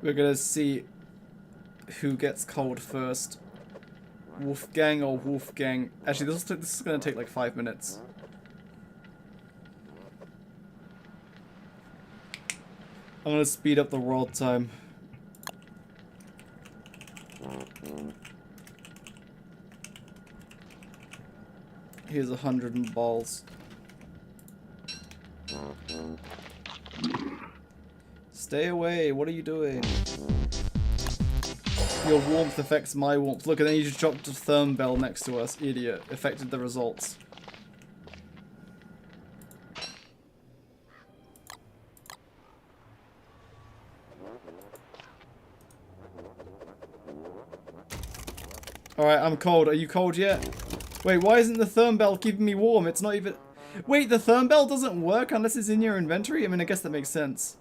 We're gonna see who gets cold first. Wolfgang or Wolfgang. Actually, this is gonna take like 5 minutes. I'm gonna speed up the world time. Here's 100 balls. Stay away, what are you doing? Your warmth affects my warmth. Look, and then you just dropped a therm bell next to us, idiot. Affected the results. Alright, I'm cold. Are you cold yet? Wait, why isn't the therm bell keeping me warm? It's not even... Wait, the therm bell doesn't work unless it's in your inventory? I mean, I guess that makes sense.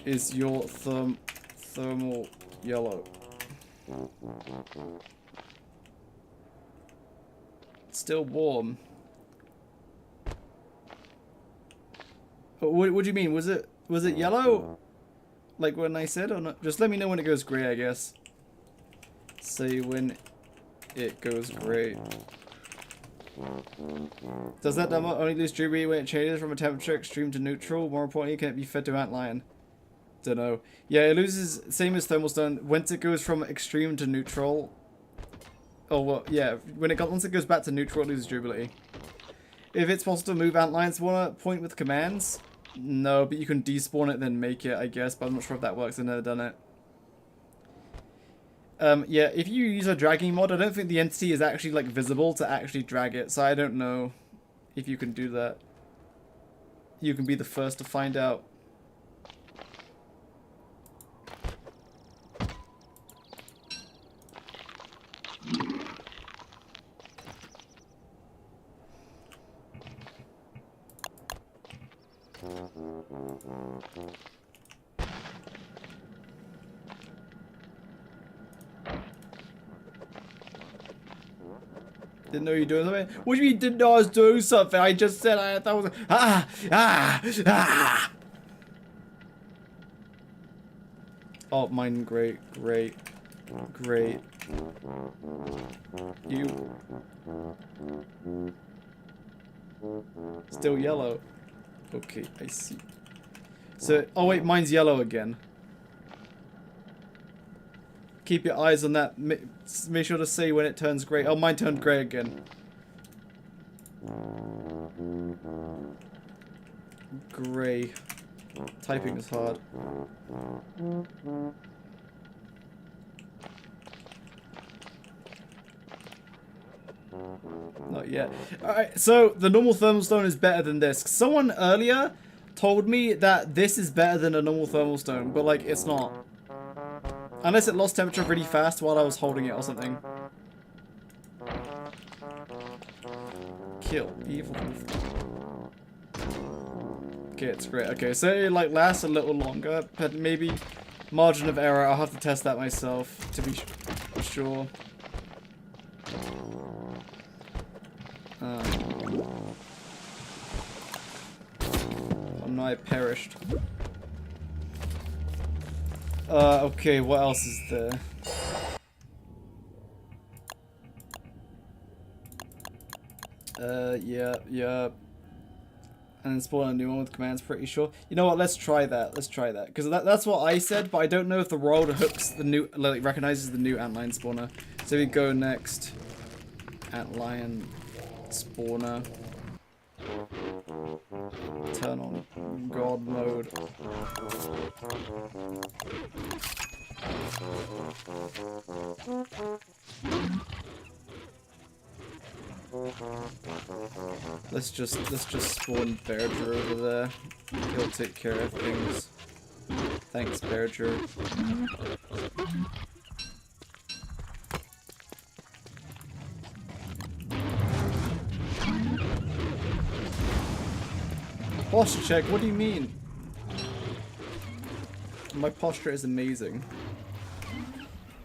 Is your thermal yellow? Still warm. What do you mean? Was it yellow? Like when I said or not? Just let me know when it goes grey, I guess. Say when it goes grey. Does that demo only lose durability when it changes from a temperature extreme to neutral? More importantly, can it be fed to antlion? Dunno. Yeah, it loses, same as thermal stone, once it goes from extreme to neutral. Oh, well, yeah, once it goes back to neutral, it loses durability. If it's possible to move antlions, wanna point with commands? No, but you can despawn it, then make it, I guess, but I'm not sure if that works, I've never done it. Yeah, if you use a dragging mod, I don't think the entity is actually, like, visible to actually drag it, so I don't know if you can do that. You can be the first to find out. Didn't know you were doing something. What do you mean didn't know I was doing something? I just said I thought was Oh, mine great. You still yellow. Okay, I see. So, oh wait, mine's yellow again. Keep your eyes on that. Make sure to see when it turns grey. Oh, mine turned grey again. Grey. Typing is hard. Not yet. Alright, so the normal thermal stone is better than this. Someone earlier told me that this is better than a normal thermal stone, but like, it's not. Unless it lost temperature really fast while I was holding it or something. Kill. Evil. Okay, it's great. Okay, so it like lasts a little longer, but maybe margin of error. I'll have to test that myself to be sure. I'm nigh perished. Okay, what else is there? Yeah. And then spawn a new one with commands, pretty sure. You know what, let's try that. Let's try that. Because that's what I said, but I don't know if the world hooks the new, like, recognizes the new antlion spawner. So we go next. Antlion spawner. Turn on God mode. Let's just spawn Berger over there. He'll take care of things. Thanks, Berger. Posture check, what do you mean? My posture is amazing.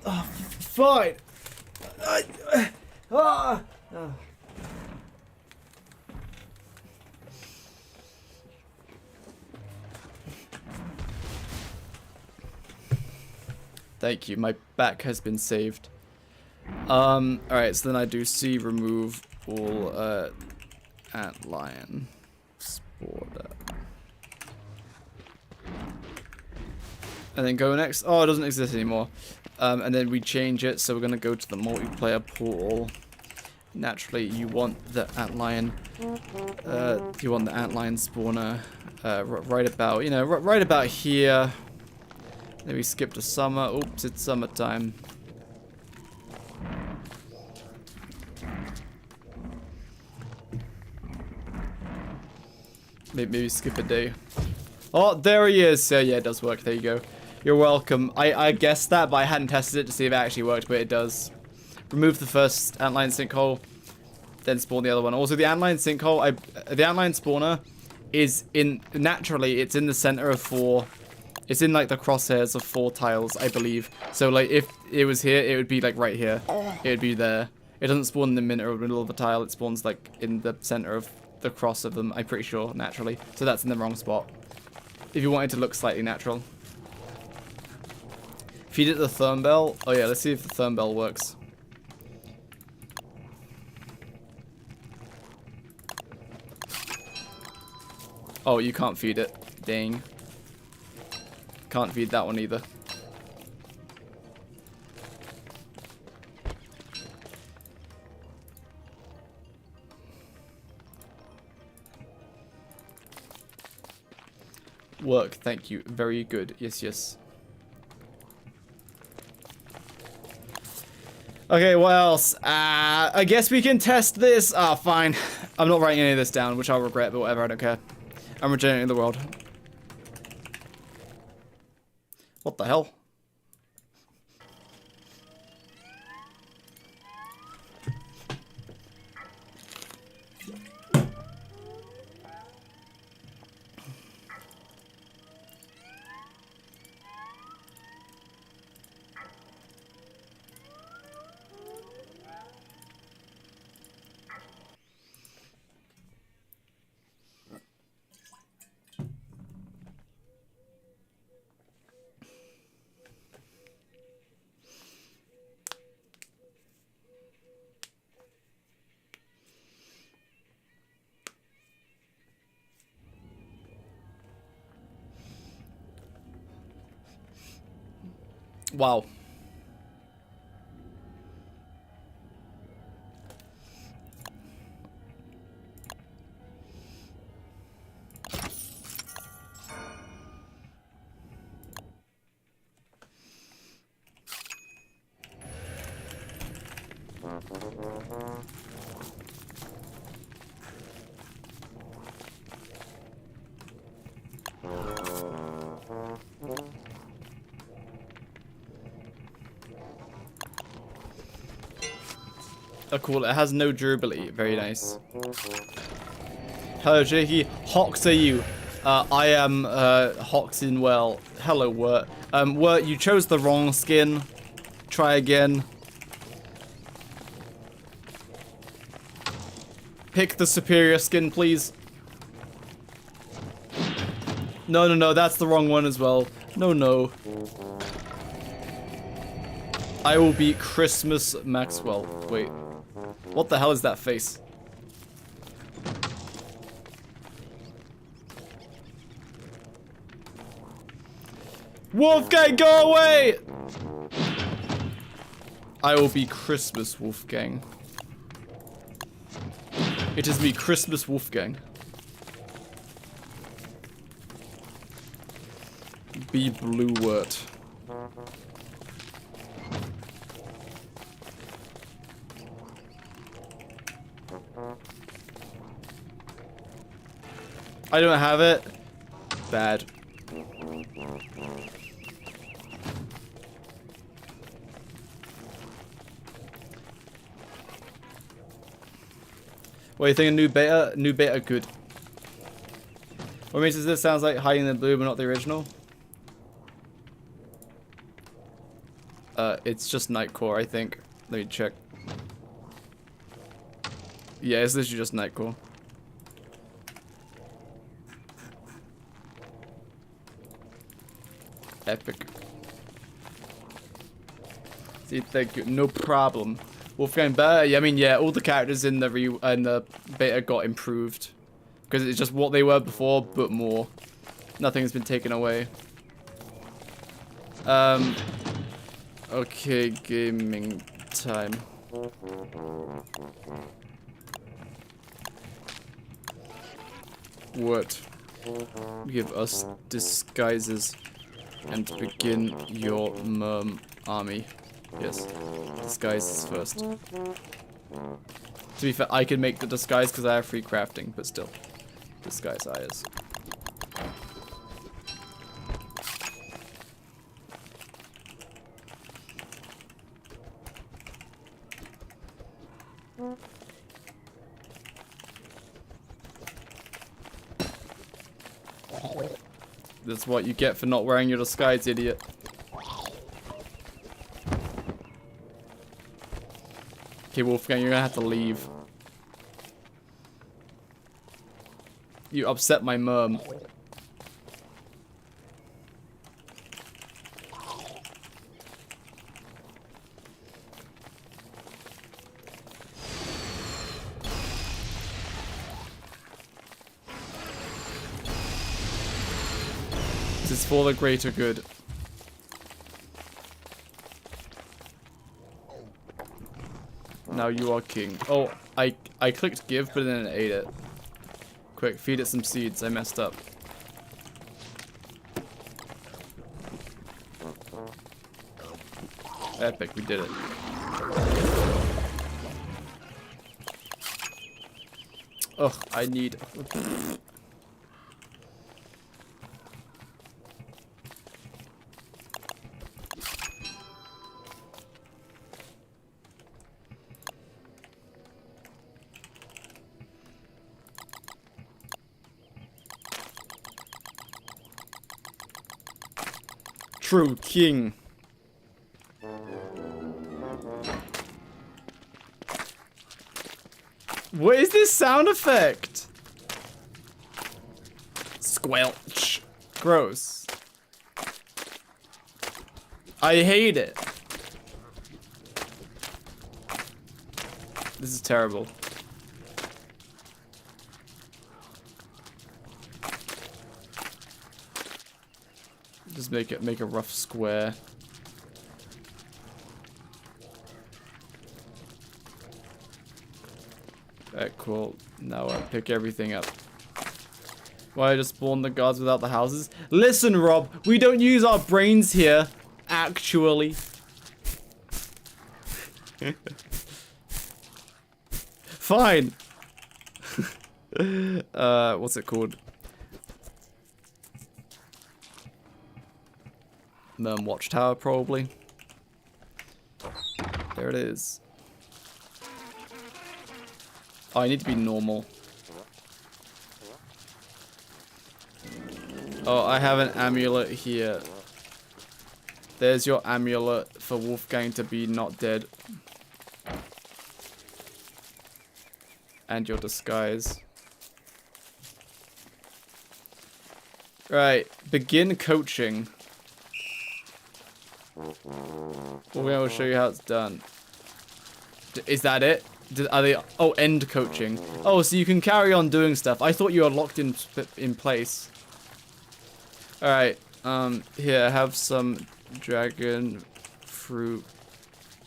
Oh, fine! Thank you, my back has been saved. Alright, so then I do C remove all antlion spawner. And then go next. Oh, it doesn't exist anymore. And then we change it, so we're gonna go to the multiplayer portal. Naturally, you want the antlion. You want the antlion spawner right about, you know, right about here. Then we skip to summer. Oops, it's summertime. Maybe skip a day. Oh, there he is. Yeah, it does work. There you go. You're welcome. I guessed that, but I hadn't tested it to see if it actually worked, but it does. Remove the first antlion sinkhole, then spawn the other one. Also, the antlion sinkhole, the antlion spawner is naturally, it's in the center of 4. It's in, like, the crosshairs of 4 tiles, I believe. So, like, if it was here, it would be, like, right here. It would be there. It doesn't spawn in the middle of the tile. It spawns, like, in the center of the cross of them, I'm pretty sure, naturally. So that's in the wrong spot. If you want it to look slightly natural. Feed it the therm bell. Oh, yeah, let's see if the therm bell works. Oh, you can't feed it. Dang. Can't feed that one either. Work, thank you. Very good. Yes, yes. Okay, what else? I guess we can test this. Ah, fine. I'm not writing any of this down, which I'll regret, but whatever, I don't care. I'm regenerating the world. What the hell? Wow. Oh, cool. It has no durability. Very nice. Hello, Jakey. Hawks are you? I am Hawksin well. Hello, Wirt. Wirt, you chose the wrong skin. Try again. Pick the superior skin, please. No, no, no. That's the wrong one as well. No, no. I will be Christmas Maxwell. Wait. What the hell is that face? Wolfgang, go away! I will be Christmas Wolfgang. It is me, Christmas Wolfgang. Be blue word. I don't have it. Bad. What do you think of new beta? New beta, good. What makes this sounds like Hiding in the Blue but not the original? It's just Nightcore, I think. Let me check. Yeah, it's literally just Nightcore. Epic. See, thank you. No problem. Wolfgang better. Yeah, I mean, yeah, all the characters in the beta got improved because it's just what they were before, but more. Nothing's been taken away. Okay, gaming time. What? Give us disguises and begin your army. Yes, disguises first. To be fair, I can make the disguise because I have free crafting, but still, disguise eyes. That's what you get for not wearing your disguise, idiot. Okay, Wolfgang, you're gonna have to leave. You upset my mum. This is for the greater good. Now you are king. Oh, I clicked give, but then it ate it. Quick, feed it some seeds. I messed up. Epic, we did it. Ugh, I need... True king. What is this sound effect? Squelch. Gross. I hate it. This is terrible. Just make a rough square. Alright, cool. Now I pick everything up. Why I just spawn the guards without the houses? Listen, Rob, we don't use our brains here. Actually. Fine. What's it called? Watchtower, probably. There it is. Oh, I need to be normal. Oh, I have an amulet here. There's your amulet for Wolfgang to be not dead. And your disguise. Right, begin coaching. Wolfgang will show you how it's done. Is that it? Are they? Oh, end coaching. Oh, so you can carry on doing stuff. I thought you were locked in place. All right. Here, have some dragon fruit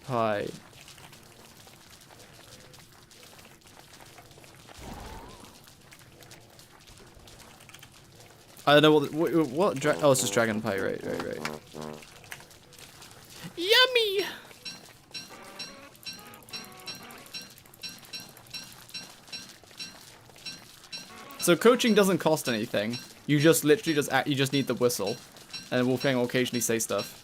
pie. I don't know what oh, it's just dragon pie, right. Yummy! So coaching doesn't cost anything. You just literally you just need the whistle. And Wolfgang will occasionally say stuff.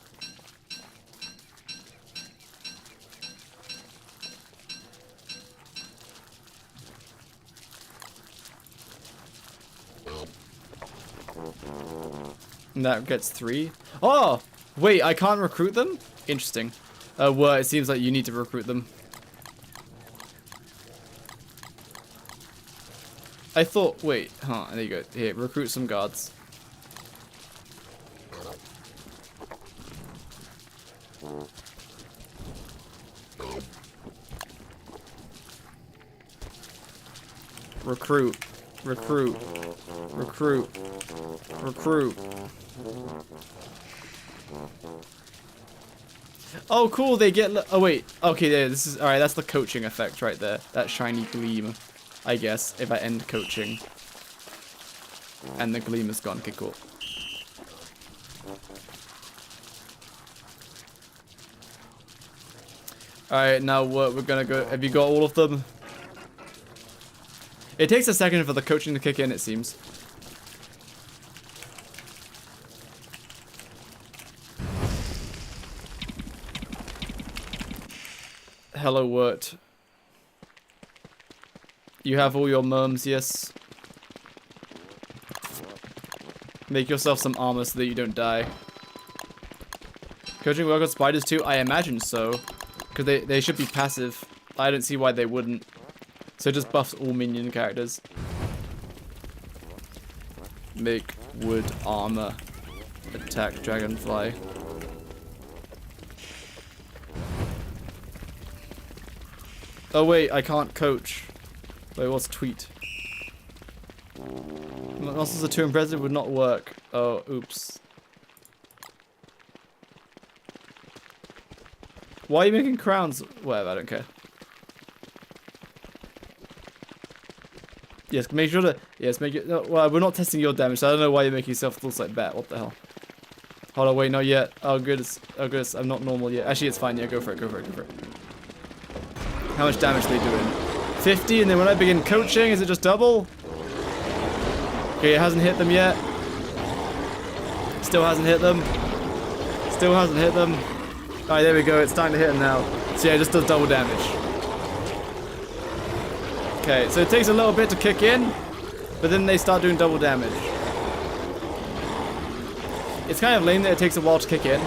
And that gets 3. Oh! Wait, I can't recruit them? Interesting. Well, it seems like you need to recruit them. I thought, wait, there you go. Here, recruit some guards. Recruit. Oh, cool, they get, oh wait, okay, there, this is, alright, that's the coaching effect right there. That shiny gleam, I guess, if I end coaching. And the gleam is gone, okay, cool. Alright, now we're gonna go, have you got all of them? It takes a second for the coaching to kick in, it seems. Hello, Wort. You have all your merms, yes. Make yourself some armor so that you don't die. Coaching work on spiders too? I imagine so. Because they should be passive. I don't see why they wouldn't. So it just buffs all minion characters. Make wood armor. Attack dragonfly. Oh wait, I can't coach. Wait, what's tweet? Muscles are too impressive, would not work. Oh, oops. Why are you making crowns? Whatever, I don't care. Yes, make sure to... Yes, make it... No, well, we're not testing your damage, so I don't know why you're making yourself look like that. What the hell? Hold on, wait, not yet. Oh, goodness. Oh, goodness. I'm not normal yet. Actually, it's fine. Yeah, go for it. How much damage are they doing? 50, and then when I begin coaching, is it just double? Okay, it hasn't hit them yet. Still hasn't hit them. Alright, there we go. It's starting to hit them now. So yeah, it just does double damage. Okay, so it takes a little bit to kick in, but then they start doing double damage. It's kind of lame that it takes a while to kick in.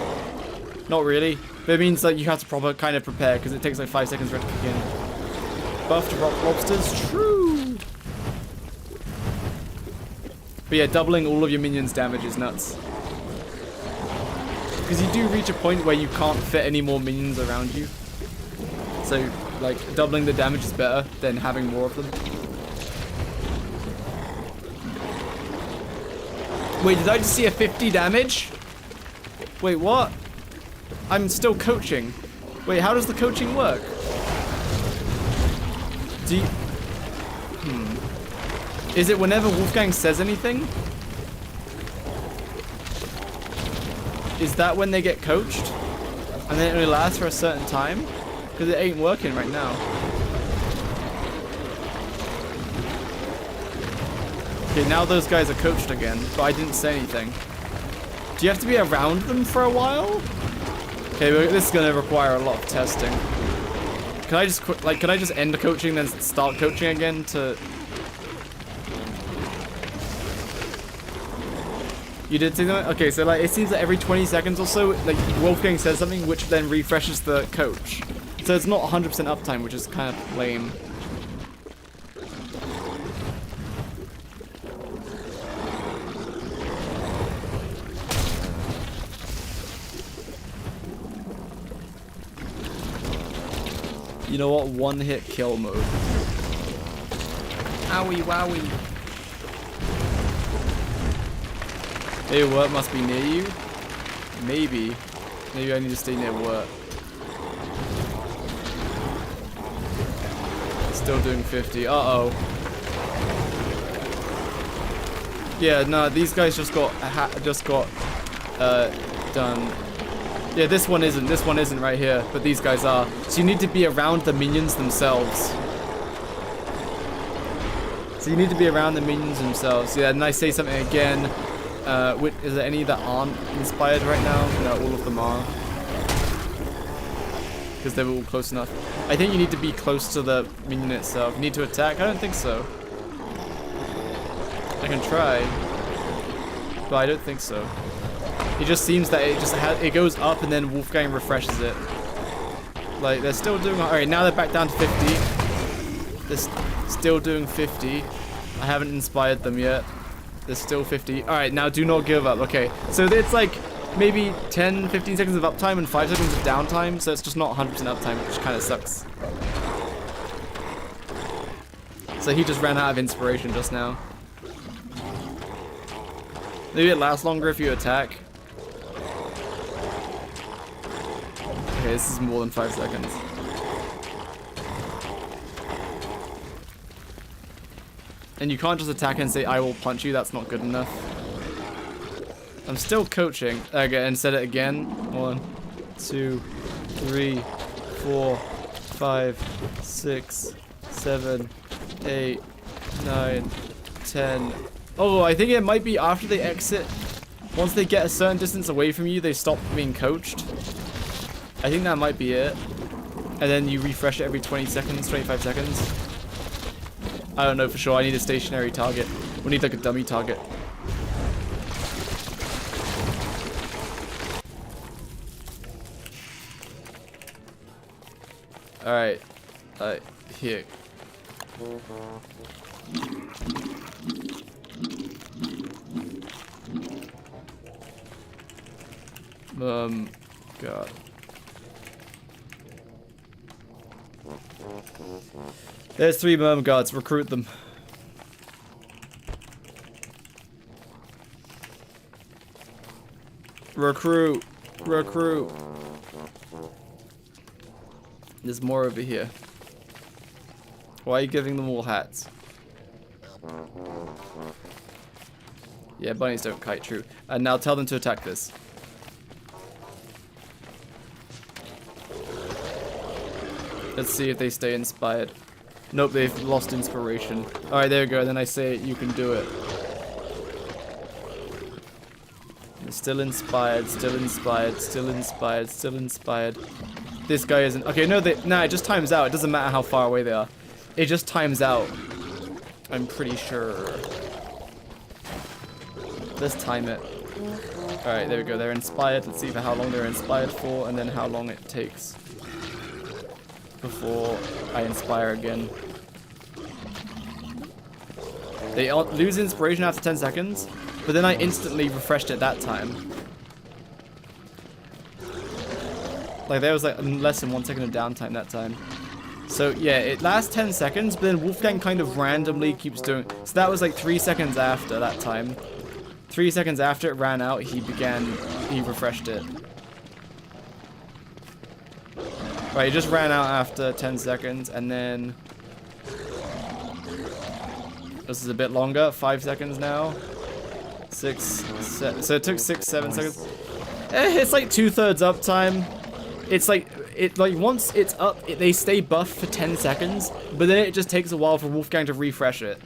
Not really, but it means that you have to kind of prepare, because it takes like 5 seconds for it to kick in. Buffed rock lobsters, true! But yeah, doubling all of your minions' damage is nuts. Because you do reach a point where you can't fit any more minions around you. So, like, doubling the damage is better than having more of them. Wait, did I just see a 50 damage? Wait, what? I'm still coaching. Wait, how does the coaching work? Do you... Is it whenever Wolfgang says anything? Is that when they get coached? And then it only lasts for a certain time? Because it ain't working right now. Okay, now those guys are coached again, but I didn't say anything. Do you have to be around them for a while? Okay, this is gonna require a lot of testing. Can I just can I just end the coaching then start coaching again to... You did say that? Okay, so like it seems that every 20 seconds or so, like Wolfgang says something which then refreshes the coach. So it's not 100% uptime, which is kind of lame. You know what? One hit kill mode. Owie wowie. Maybe work must be near you? Maybe. Maybe I need to stay near work. Still doing 50. Uh-oh. Yeah, no, these guys just got done. Yeah, this one isn't right here, but these guys are. So you need to be around the minions themselves. Yeah, and I say something again. Is there any that aren't inspired right now? No, all of them are. Because they were all close enough. I think you need to be close to the minion itself. You need to attack? I don't think so. I can try. But I don't think so. It just seems that it goes up and then Wolfgang refreshes it. Like, they're still doing... Alright, now they're back down to 50. They're still doing 50. I haven't inspired them yet. They're still 50. Alright, now do not give up. Okay, so it's like maybe 10, 15 seconds of uptime and 5 seconds of downtime, so it's just not 100% uptime, which kind of sucks. So he just ran out of inspiration just now. Maybe it lasts longer if you attack. Okay, this is more than 5 seconds. And you can't just attack and say, I will punch you, that's not good enough. I'm still coaching. Okay, and said it again. 1, 2, 3, 4, 5, 6, 7, 8, 9, 10. Oh, I think it might be after they exit. Once they get a certain distance away from you, they stop being coached. I think that might be it. And then you refresh it every 20 seconds, 25 seconds. I don't know for sure. I need a stationary target. We need like a dummy target. Alright. Here. God. There's 3 merm guards. Recruit them. Recruit. Recruit. There's more over here. Why are you giving them all hats? Yeah, bunnies don't kite, true. And now tell them to attack this. Let's see if they stay inspired. Nope, they've lost inspiration. Alright, there we go. Then I say it, you can do it. They're still inspired, still inspired, still inspired, still inspired. This guy isn't. Okay, no, nah, it just times out. It doesn't matter how far away they are. It just times out. I'm pretty sure. Let's time it. Alright, there we go. They're inspired. Let's see for how long they're inspired for, and then how long it takes before I inspire again. They lose inspiration after 10 seconds, but then I instantly refreshed it that time. Like there was like less than 1 second of downtime that time. So yeah, it lasts 10 seconds, but then Wolfgang kind of randomly keeps doing. So that was like 3 seconds after that time. 3 seconds after it ran out, he refreshed it. Right, it just ran out after 10 seconds, and then this is a bit longer, 5 seconds now. 6, 7, so it took 6, 7 seconds. It's like 2/3 uptime. It's like once it's up, they stay buffed for 10 seconds, but then it just takes a while for Wolfgang to refresh it.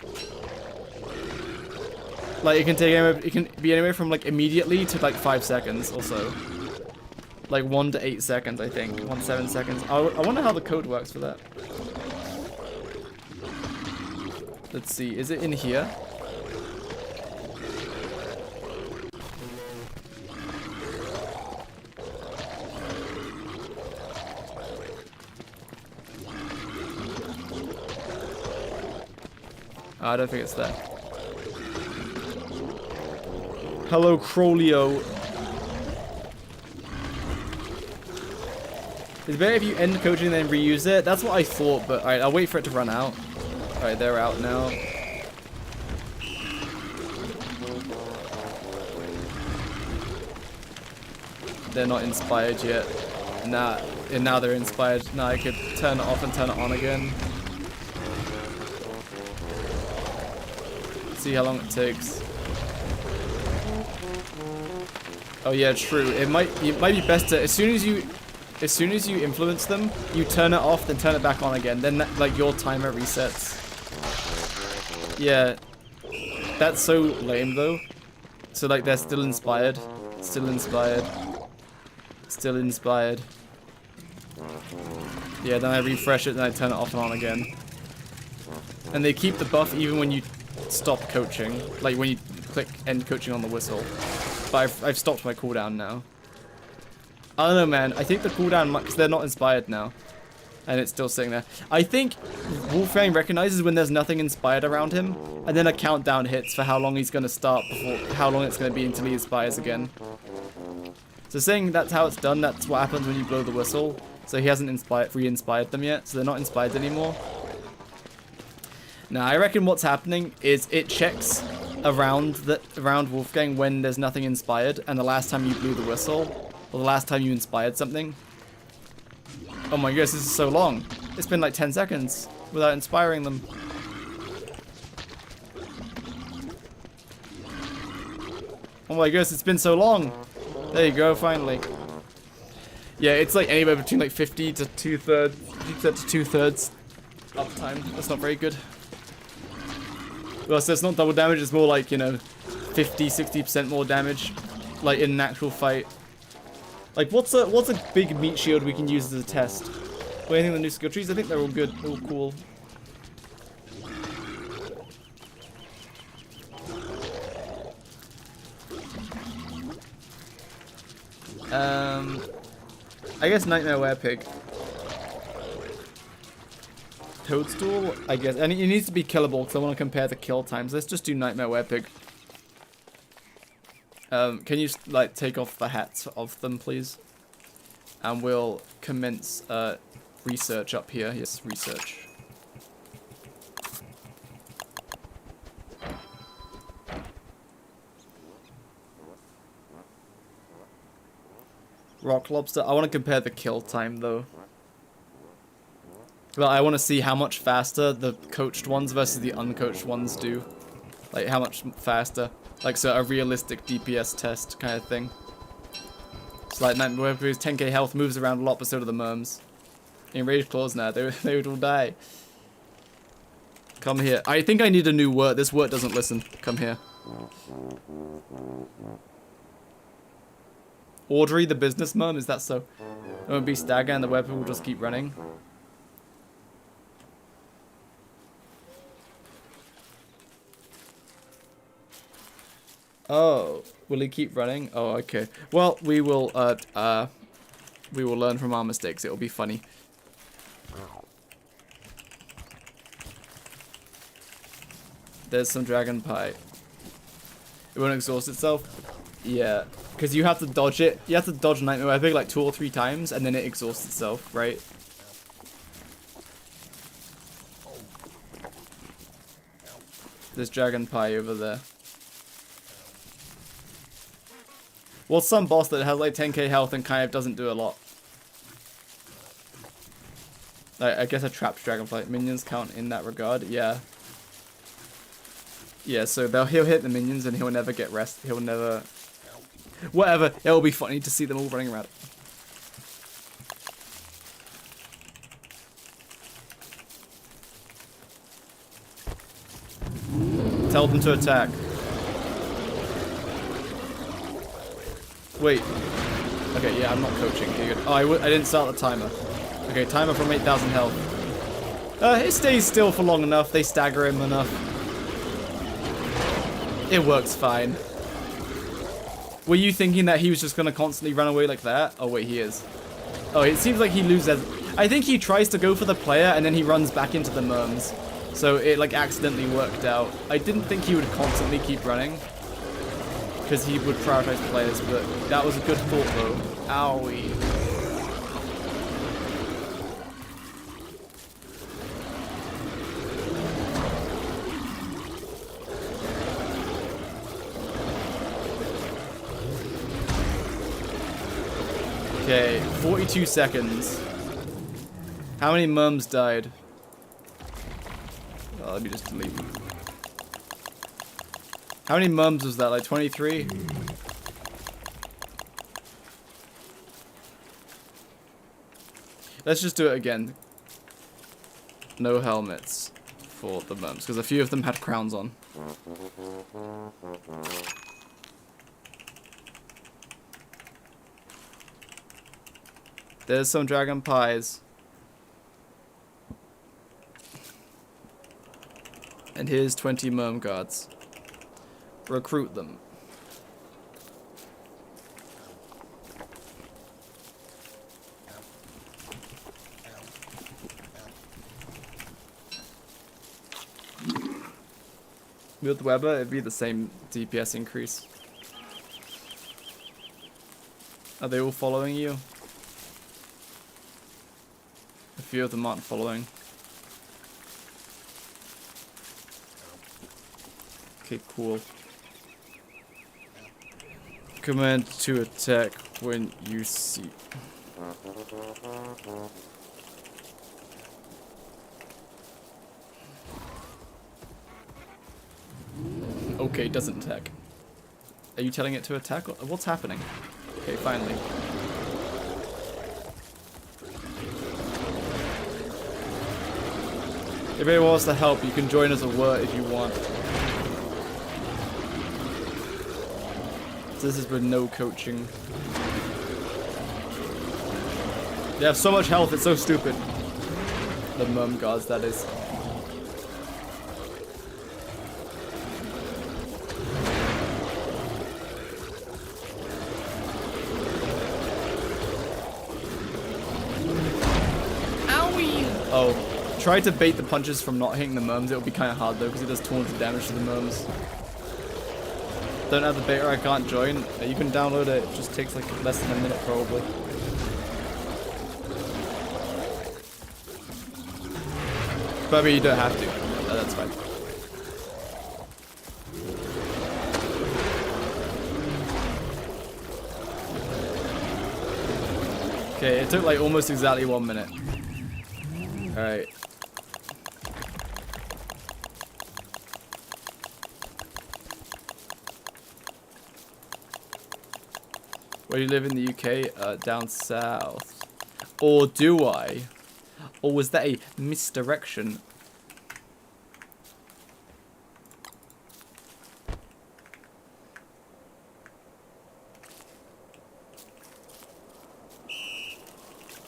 Like it can be anywhere from like immediately to like 5 seconds also. Like 1 to 8 seconds, I think. 1 to 7 seconds. I wonder how the code works for that. Let's see. Is it in here? Oh, I don't think it's there. Hello, Crolio. It's better if you end coaching and then reuse it. That's what I thought, but alright, I'll wait for it to run out. Alright, they're out now. They're not inspired yet. Nah, and now they're inspired. Now I could turn it off and turn it on again. See how long it takes. Oh yeah, true. It might be best to as soon as you influence them, you turn it off, then turn it back on again. Then that, like your timer resets. Yeah, that's so lame though. So like they're still inspired, still inspired, still inspired. Yeah, then I refresh it, then I turn it off and on again. And they keep the buff even when you stop coaching, like when you click end coaching on the whistle. But I've stopped my cooldown now. I don't know, man. I think the cooldown, because they're not inspired now. And it's still sitting there. I think Wolfgang recognizes when there's nothing inspired around him. And then a countdown hits for how long he's going to start before, how long it's going to be until he inspires again. So saying that's how it's done, that's what happens when you blow the whistle. So he hasn't re-inspired them yet. So they're not inspired anymore. Now, I reckon what's happening is it checks around Wolfgang when there's nothing inspired. And the last time you blew the whistle, or the last time you inspired something. Oh my gosh, this is so long. It's been like 10 seconds without inspiring them. Oh my gosh, it's been so long. There you go, finally. Yeah, it's like anywhere between like 50 to 2/3, 2/3 uptime. That's not very good. Well, so it's not double damage, it's more like, you know, 50-60% more damage, like in an actual fight. Like, what's a big meat shield we can use as a test? What do you think of the new skill trees? I think they're all good, all cool. I guess Nightmare Werepig. Toadstool, I guess. And it needs to be killable because I want to compare the kill times. Let's just do Nightmare Werepig. Can you, like, take off the hats of them, please? And we'll commence, research up here. Yes, research. Rock lobster. I want to compare the kill time, though. Well, I want to see how much faster the coached ones versus the uncoached ones do. Like, how much faster. Like, so a realistic DPS test kind of thing. It's like Nightmare Werepig's 10k health moves around a lot, but so do the merms. In Rage Claws now, they would all die. Come here. I think I need a new word. This word doesn't listen. Come here. Audrey the business merm, is that so? It won't be Stagger and the weapon will just keep running. Oh, will he keep running? Oh, okay. Well, we will learn from our mistakes. It'll be funny. There's some dragon pie. It won't exhaust itself? Yeah, because you have to dodge it. You have to dodge Nightmare Werepig like 2 or 3 times, and then it exhausts itself, right? There's dragon pie over there. What's some boss that has like 10k health and kind of doesn't do a lot? I guess a trapped dragonfly. Minions count in that regard, yeah. Yeah, so he'll hit the minions and he'll never get rest. He'll never... Whatever, it'll be funny to see them all running around. Tell them to attack. Wait. Okay, yeah, I'm not coaching. Okay, good. Oh, I didn't start the timer. Okay, timer from 8,000 health. It stays still for long enough. They stagger him enough. It works fine. Were you thinking that he was just going to constantly run away like that? Oh, wait, he is. Oh, it seems like he loses. I think he tries to go for the player and then he runs back into the merms. So it, like, accidentally worked out. I didn't think he would constantly keep running. Because he would prioritize players, but that was a good thought, though. Owie. Okay, 42 seconds. How many mums died? Oh, let me just delete them. How many mums was that? Like 23? Let's just do it again. No helmets for the mums, because a few of them had crowns on. There's some dragon pies. And here's 20 merm guards. Recruit them. With Weber, it'd be the same DPS increase. Are they all following you? A few of them aren't following. Okay, cool. Command to attack when you see. Okay, doesn't attack. Are you telling it to attack? What's happening? Okay, finally. If anyone wants to help, you can join as a word if you want. This is with no coaching. They have so much health, it's so stupid. The mum guards, that is. Oh, try to bait the punches from not hitting the merms. It'll be kind of hard though, because it does 200 damage to the merms. Don't have the beta, I can't join. You can download it, it just takes like less than a minute probably. But I mean, you don't have to. No, that's fine. Okay, it took like almost exactly 1 minute. Alright. Where do you live in the UK? Down south. Or do I? Or was that a misdirection?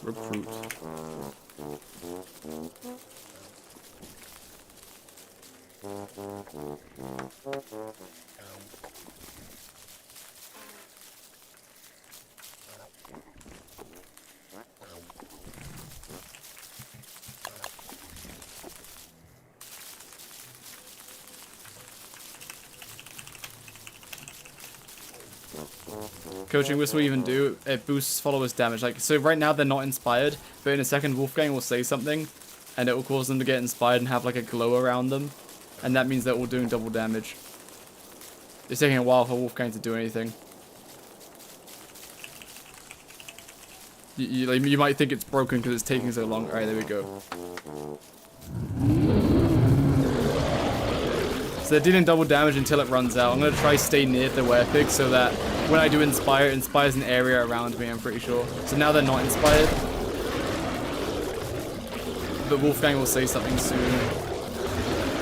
Recruit. Coaching, what will even do? It boosts followers' damage. Like, so right now they're not inspired, but in a second Wolfgang will say something, and it will cause them to get inspired and have like a glow around them, and that means they're all doing double damage. It's taking a while for Wolfgang to do anything. You might think it's broken because it's taking so long. Alright, there we go. So they're dealing double damage until it runs out. I'm going to try stay near the werepig so that when I do inspire, it inspires an area around me, I'm pretty sure. So now they're not inspired. But Wolfgang will say something soon.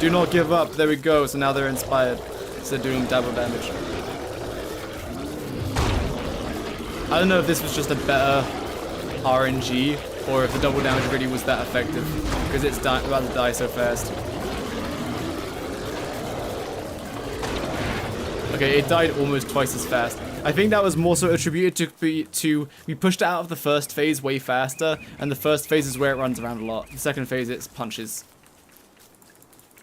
Do not give up. There we go. So now they're inspired. So they're doing double damage. I don't know if this was just a better RNG or if the double damage really was that effective. Because it's about to die so fast. Okay, it died almost twice as fast. I think that was more so attributed to we pushed it out of the first phase way faster, and the first phase is where it runs around a lot. The second phase, it's punches.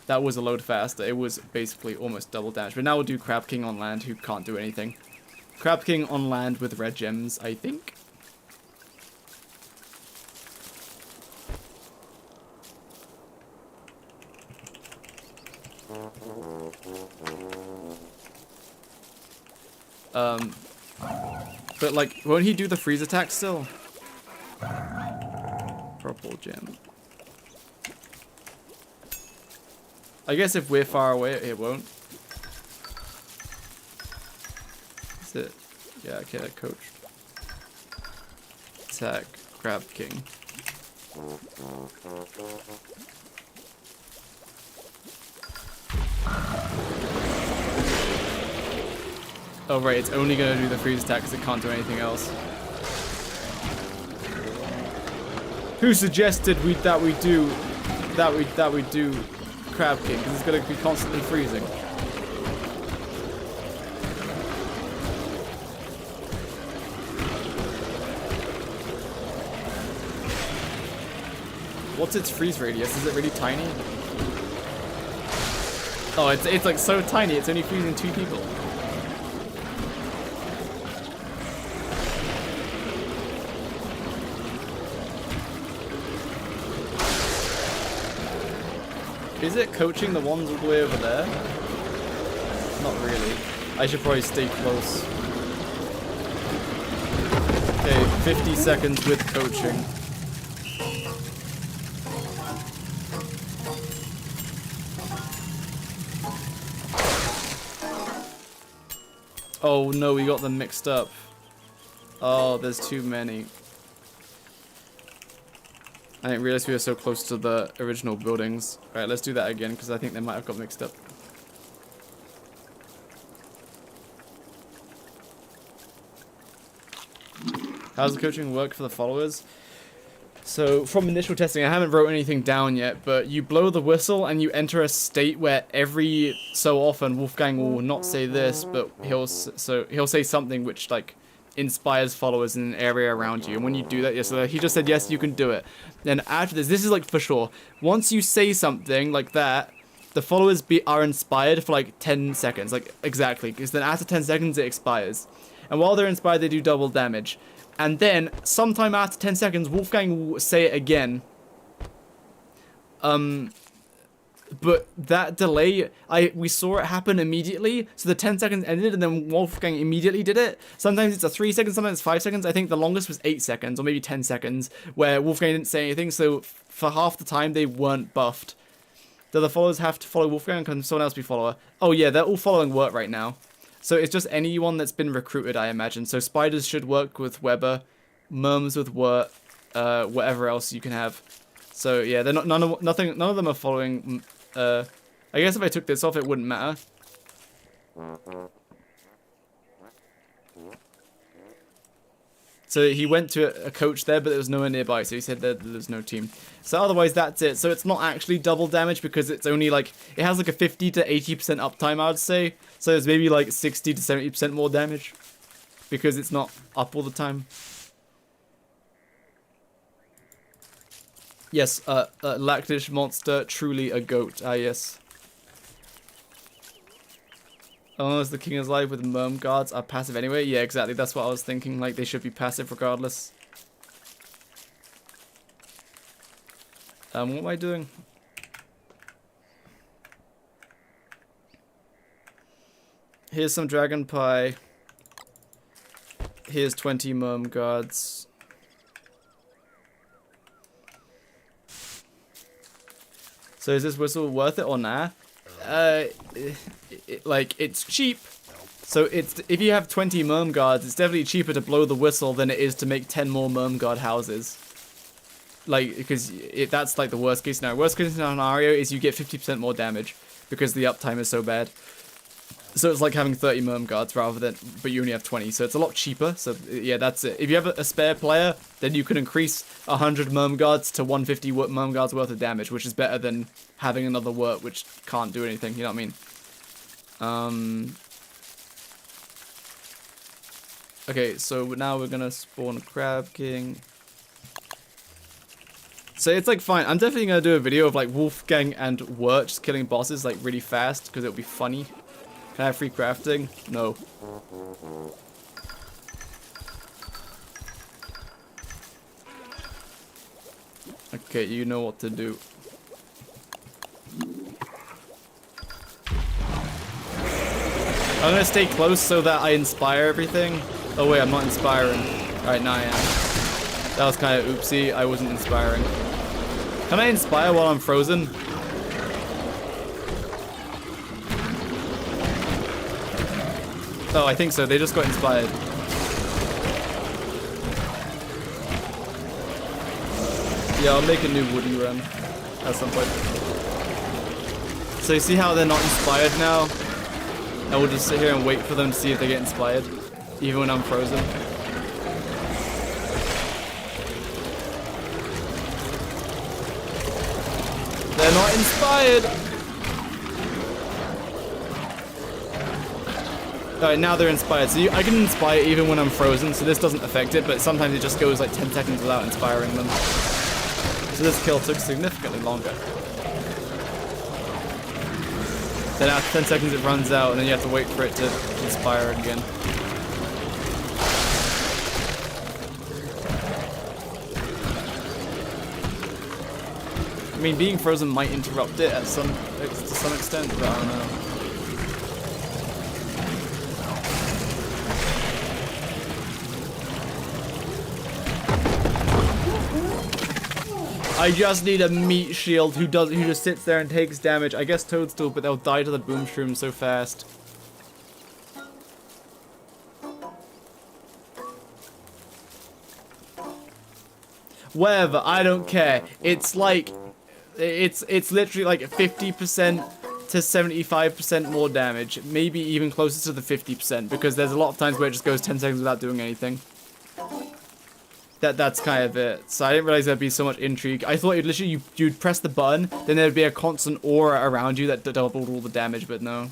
That was a load faster. It was basically almost double damage. But now we'll do Crab King on land, who can't do anything. Crab King on land with red gems, I think. But like, won't he do the freeze attack still? Purple gem. I guess if we're far away, it won't. Is it? Yeah, okay, that coach. Attack, Crab King. Oh right, it's only gonna do the freeze attack because it can't do anything else. Who suggested that we do Crab King? Because it's gonna be constantly freezing. What's its freeze radius? Is it really tiny? Oh, it's like so tiny. It's only freezing 2 people. Is it coaching the ones all the way over there? Not really. I should probably stay close. Okay, 50 seconds with coaching. Oh no, we got them mixed up. Oh, there's too many. I didn't realize we were so close to the original buildings. Alright, let's do that again, because I think they might have got mixed up. How's the coaching work for the followers? So, from initial testing, I haven't wrote anything down yet, but you blow the whistle and you enter a state where every so often Wolfgang will not say this, but he'll say something which, like, inspires followers in an area around you. And when you do that, so he just said yes, you can do it. Then after this is like for sure, once you say something like that, the followers are inspired for like 10 seconds, like exactly, because then after 10 seconds it expires, and while they're inspired they do double damage, and then sometime after 10 seconds Wolfgang will say it again. But that delay, we saw it happen immediately, so the 10 seconds ended and then Wolfgang immediately did it. Sometimes it's a 3 seconds, sometimes it's 5 seconds. I think the longest was 8 seconds, or maybe 10 seconds, where Wolfgang didn't say anything, so for half the time they weren't buffed. Do the followers have to follow Wolfgang? Can someone else be follower? Oh yeah, they're all following Wirt right now. So it's just anyone that's been recruited, I imagine. So spiders should work with Weber, Merms with Wirt, whatever else you can have. So yeah, they're none of them are following. I guess if I took this off, it wouldn't matter. So he went to a coach there, but there was no one nearby, so he said that there's no team. So otherwise, that's it. So it's not actually double damage because it's only like, it has like a 50 to 80% uptime, I would say. So it's maybe like 60 to 70% more damage because it's not up all the time. Yes, Lactish monster, truly a goat. Ah, yes. Oh, as the king is alive with Merm guards are passive anyway? Yeah, exactly. That's what I was thinking. Like, they should be passive regardless. What am I doing? Here's some dragon pie. Here's 20 Merm guards. So is this whistle worth it or nah? Like, it's cheap. So if you have 20 Merm guards, it's definitely cheaper to blow the whistle than it is to make 10 more Merm guard houses. Like, because that's like the worst case scenario. Worst case scenario is you get 50% more damage because the uptime is so bad. So it's like having 30 Merm guards rather than, but you only have 20, so it's a lot cheaper. So yeah, that's it. If you have a spare player, then you can increase 100 Merm guards to 150 Merm guards worth of damage, which is better than having another Wirt which can't do anything. You know what I mean? Okay, so now we're gonna spawn a Crab King. So it's like fine. I'm definitely gonna do a video of like Wolfgang and Wirt just killing bosses like really fast because it'll be funny. Can I have free crafting? No. Okay, you know what to do. I'm gonna stay close so that I inspire everything. Oh wait, I'm not inspiring. Alright, now I am. That was kind of oopsie. I wasn't inspiring. Can I inspire while I'm frozen? Oh, I think so. They just got inspired. Yeah, I'll make a new Woodie run at some point. So you see how they're not inspired now? I will just sit here and wait for them to see if they get inspired, even when I'm frozen. They're not inspired! Alright, now they're inspired. So I can inspire even when I'm frozen, so this doesn't affect it, but sometimes it just goes like 10 seconds without inspiring them. So this kill took significantly longer. Then after 10 seconds it runs out, and then you have to wait for it to inspire again. I mean, being frozen might interrupt it to some extent, but I don't know. I just need a meat shield who just sits there and takes damage. I guess Toadstool, but they'll die to the boom shroom so fast. Whatever, I don't care. It's like it's literally like 50% to 75% more damage. Maybe even closer to the 50% because there's a lot of times where it just goes 10 seconds without doing anything. That's kind of it. So I didn't realize there'd be so much intrigue. I thought you'd press the button, then there'd be a constant aura around you that doubled all the damage, but no.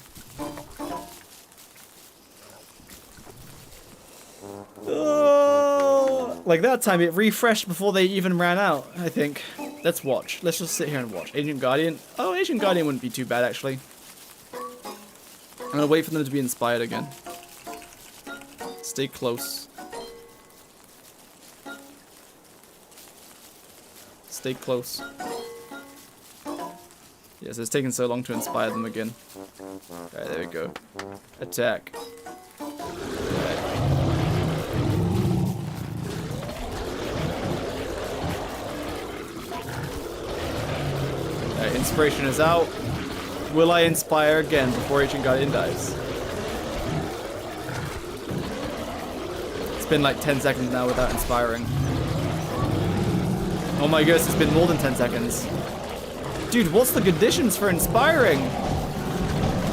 Like that time, it refreshed before they even ran out, I think. Let's watch. Let's just sit here and watch. Ancient Guardian. Oh, Ancient Guardian wouldn't be too bad, actually. I'm gonna wait for them to be inspired again. Stay close. Stay close. Yes, it's taking so long to inspire them again. Alright, there we go. Attack. Alright. Alright, inspiration is out. Will I inspire again before Ancient Guardian dies? It's been like 10 seconds now without inspiring. Oh my goodness, it's been more than 10 seconds. Dude, what's the conditions for inspiring?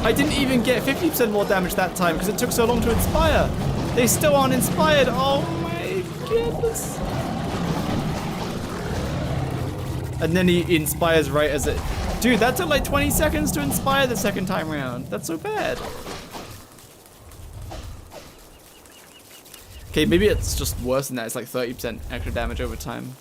I didn't even get 50% more damage that time because it took so long to inspire. They still aren't inspired. Oh my goodness. And then he inspires right as it... Dude, that took like 20 seconds to inspire the second time around. That's so bad. Okay, maybe it's just worse than that. It's like 30% extra damage over time.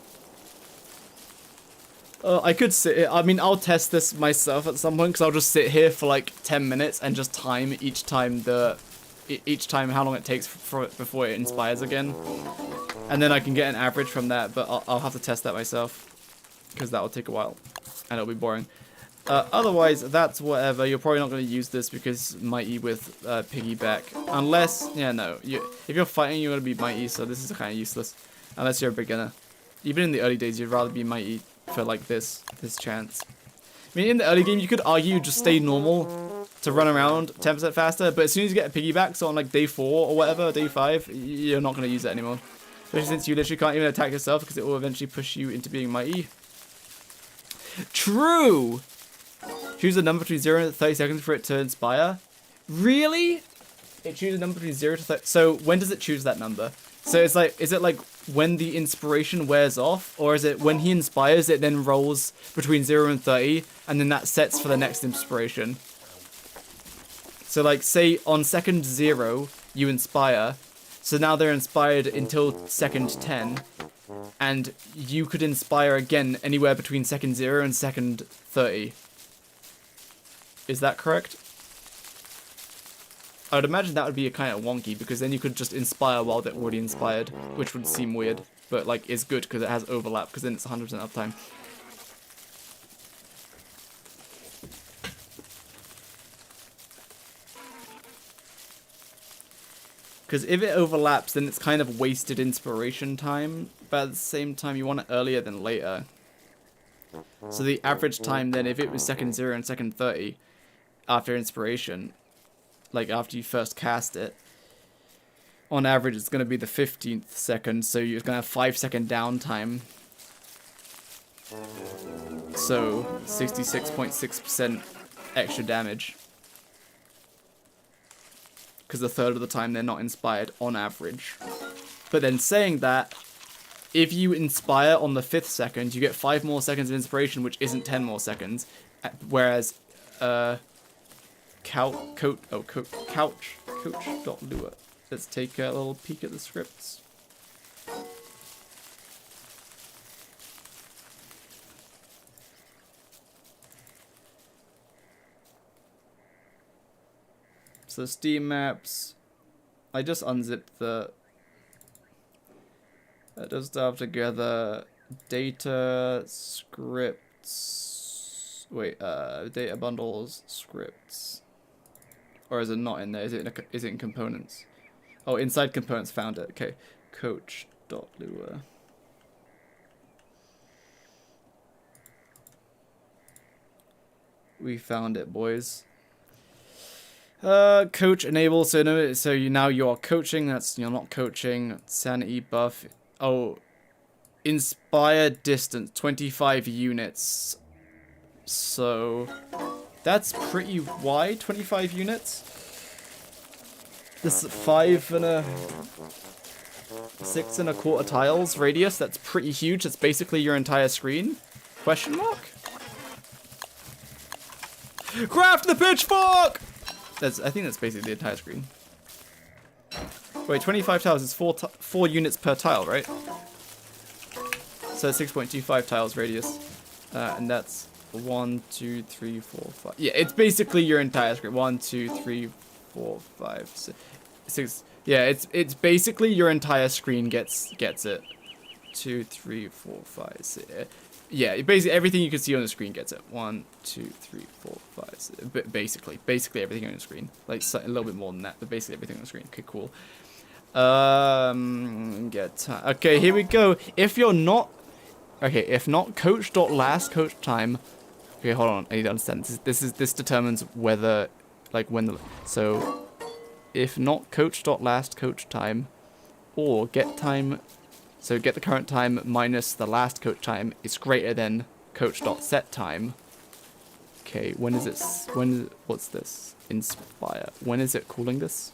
I could sit here. I mean, I'll test this myself at some point because I'll just sit here for like 10 minutes and just time each time how long it takes before it inspires again. And then I can get an average from that, but I'll have to test that myself because that will take a while and it'll be boring. Otherwise, that's whatever. You're probably not going to use this because Mighty with piggyback. Unless, yeah, no. If you're fighting, you're going to be Mighty, so this is kind of useless. Unless you're a beginner. Even in the early days, you'd rather be Mighty for like this chance. I mean, in the early game, you could argue just stay normal to run around 10% faster, but as soon as you get a piggyback, so on like day 4 or whatever, day 5, you're not going to use it anymore. Especially since you literally can't even attack yourself because it will eventually push you into being Mighty. True! Choose a number between 0 and 30 seconds for it to inspire. Really? It chooses a number between 0 to 30. So when does it choose that number? So it's like, is it like when the inspiration wears off, or is it when he inspires it then rolls between 0 and 30 and then that sets for the next inspiration? So like say on second 0 you inspire, so now they're inspired until second 10, and you could inspire again anywhere between second 0 and second 30. Is that correct? I would imagine that would be a kind of wonky, because then you could just inspire while they're already inspired, which would seem weird, but like it's good because it has overlap, because then it's 100% uptime. Because if it overlaps, then it's kind of wasted inspiration time. But at the same time, you want it earlier than later. So the average time then, if it was second 0 and second 30 after inspiration, like after you first cast it, on average it's going to be the 15th second, so you're going to have 5-second downtime. So 66.6% extra damage. Because a third of the time they're not inspired on average. But then saying that, if you inspire on the 5th second, you get 5 more seconds of inspiration, which isn't 10 more seconds. Whereas, couch.lure. Let's take a little peek at the scripts. So Steam maps, I just unzipped the, just have together data, scripts, wait, data bundles, scripts, or is it not in there? Is it in components? Oh, inside components, found it. Okay, coach.lure. We found it, boys. Coach enable, so no, so now you are coaching, you're not coaching. Sanity buff. Oh, inspire distance, 25 units. So that's pretty wide, 25 units. This is 6 1/4 tiles radius, that's pretty huge. That's basically your entire screen. Question mark? Craft the pitchfork! I think that's basically the entire screen. Wait, 25 tiles is 4 units per tile, right? So 6.25 tiles radius. And that's 1, 2, 3, 4, 5. Yeah, it's basically your entire screen. 1, 2, 3, 4, 5, 6. Yeah, it's basically your entire screen gets it. 2, 3, 4, 5, 6. Yeah, basically everything you can see on the screen gets it. 1, 2, 3, 4, 5. 6. Basically everything on the screen. Like a little bit more than that, but basically everything on the screen. Okay, cool. Okay, here we go. If not coach.last coach time. Okay, hold on. I need to understand. This determines whether, like, when the, so if not coach.last coach time, or get time. So get the current time minus the last coach time is greater than coach.set time. Okay, what's this? Inspire. When is it calling this?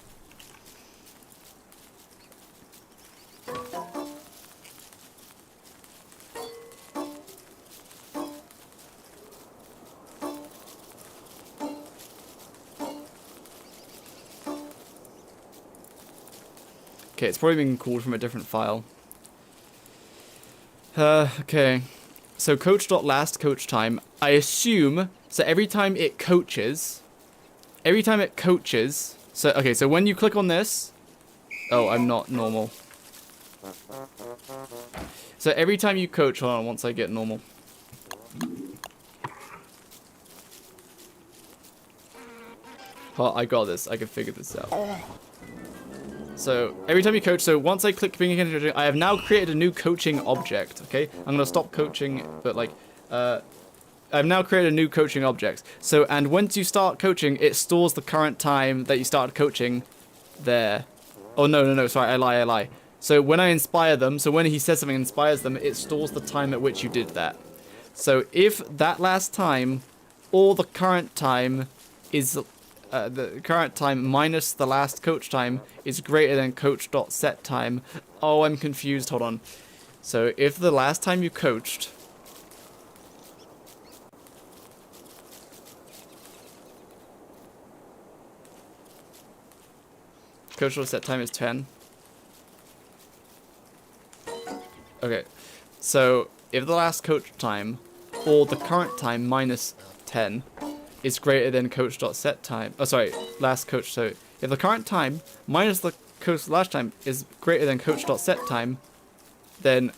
Okay, it's probably been called from a different file. Okay. So coach.last coach time, I assume, so every time it coaches, so, okay, so when you click on this, oh, I'm not normal. So every time you coach, hold on, once I get normal. Oh, I got this, I can figure this out. So, every time you coach, so once I click being coaching, I have now created a new coaching object, okay? I'm gonna stop coaching, but like, I've now created a new coaching object. So, and once you start coaching, it stores the current time that you started coaching there. Oh, no, sorry, I lie. So, when I inspire them, so when he says something inspires them, it stores the time at which you did that. So, if that last time, or the current time is... the current time minus the last coach time is greater than coach.set time. Oh, I'm confused. Hold on. So if the last time you coached... Coach.set time is 10. Okay. So if the last coach time or the current time minus 10... is greater than coach.set time. Oh, sorry, last coach. So if the current time minus the coach last time is greater than coach.set time, then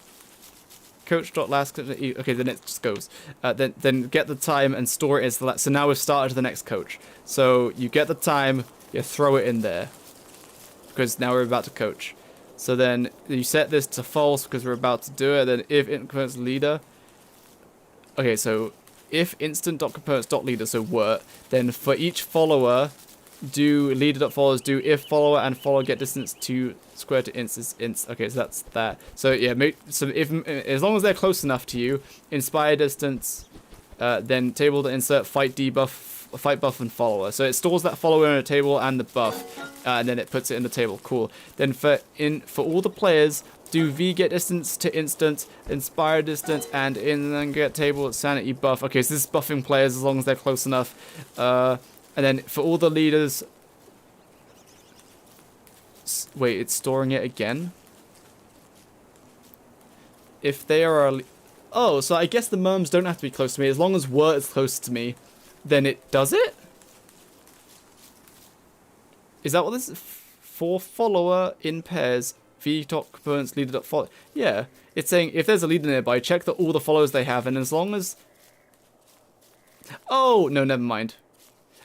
coach.last. Okay, then it just goes. Then get the time and store it as the last. So now we've started the next coach. So you get the time, you throw it in there. because now we're about to coach. So then you set this to false because we're about to do it. Then if components leader. Okay, so if instant.components.leader, so were, then for each follower, do leader.followers do if follower and follower get distance to square to instance inst. Okay, so that's that. So yeah, so if as long as they're close enough to you, inspire distance, then table to insert fight debuff, fight buff and follower. So it stores that follower in a table and the buff, and then it puts it in the table. Cool. Then for all the players, do V get distance to instant, inspire distance, and then get table sanity buff. Okay, so this is buffing players as long as they're close enough. And then for all the leaders... Wait, it's storing it again? If they are... Oh, so I guess the merms don't have to be close to me. As long as were is close to me, then it does it? Is that what this is? For follower in pairs, v.components leader.follow. Yeah, it's saying if there's a leader nearby, check that all the followers they have, and as long as... Oh, no, never mind.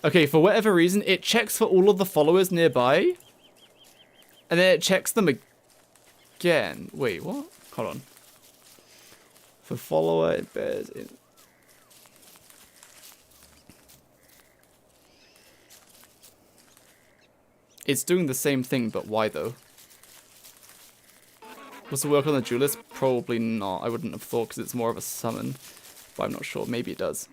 Okay, for whatever reason, it checks for all of the followers nearby. And then it checks them again. Wait, what? Hold on. For follower, it bears in. It's doing the same thing, but why though? Does it work on the duelist? Probably not. I wouldn't have thought because it's more of a summon. But I'm not sure. Maybe it does.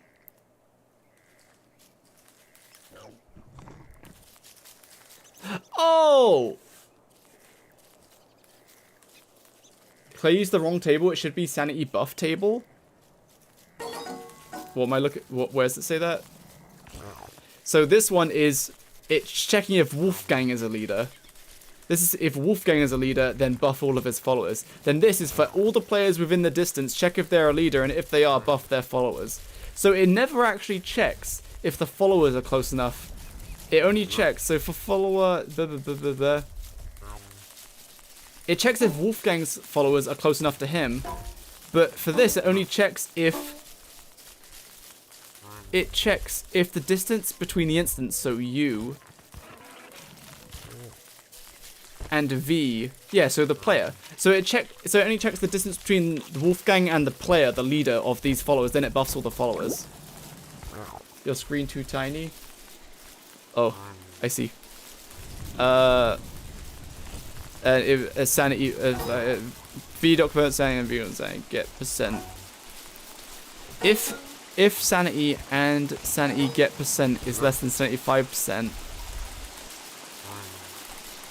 Oh! If I use the wrong table, it should be sanity buff table. What am I looking? Where does it say that? So this one is, it's checking if Wolfgang is a leader. This is if Wolfgang is a leader, then buff all of his followers. Then this is for all the players within the distance, check if they're a leader, and if they are, buff their followers. So it never actually checks if the followers are close enough. It only checks, so for follower, it checks if Wolfgang's followers are close enough to him, but for this, it only checks if the distance between the instants, so you and V, yeah, so the player. So it only checks the distance between the Wolfgang and the player, the leader of these followers, then it buffs all the followers. Your screen too tiny? Oh, I see. If sanity, V document sanity and V on sanity get percent. If sanity and sanity get percent is less than 75%.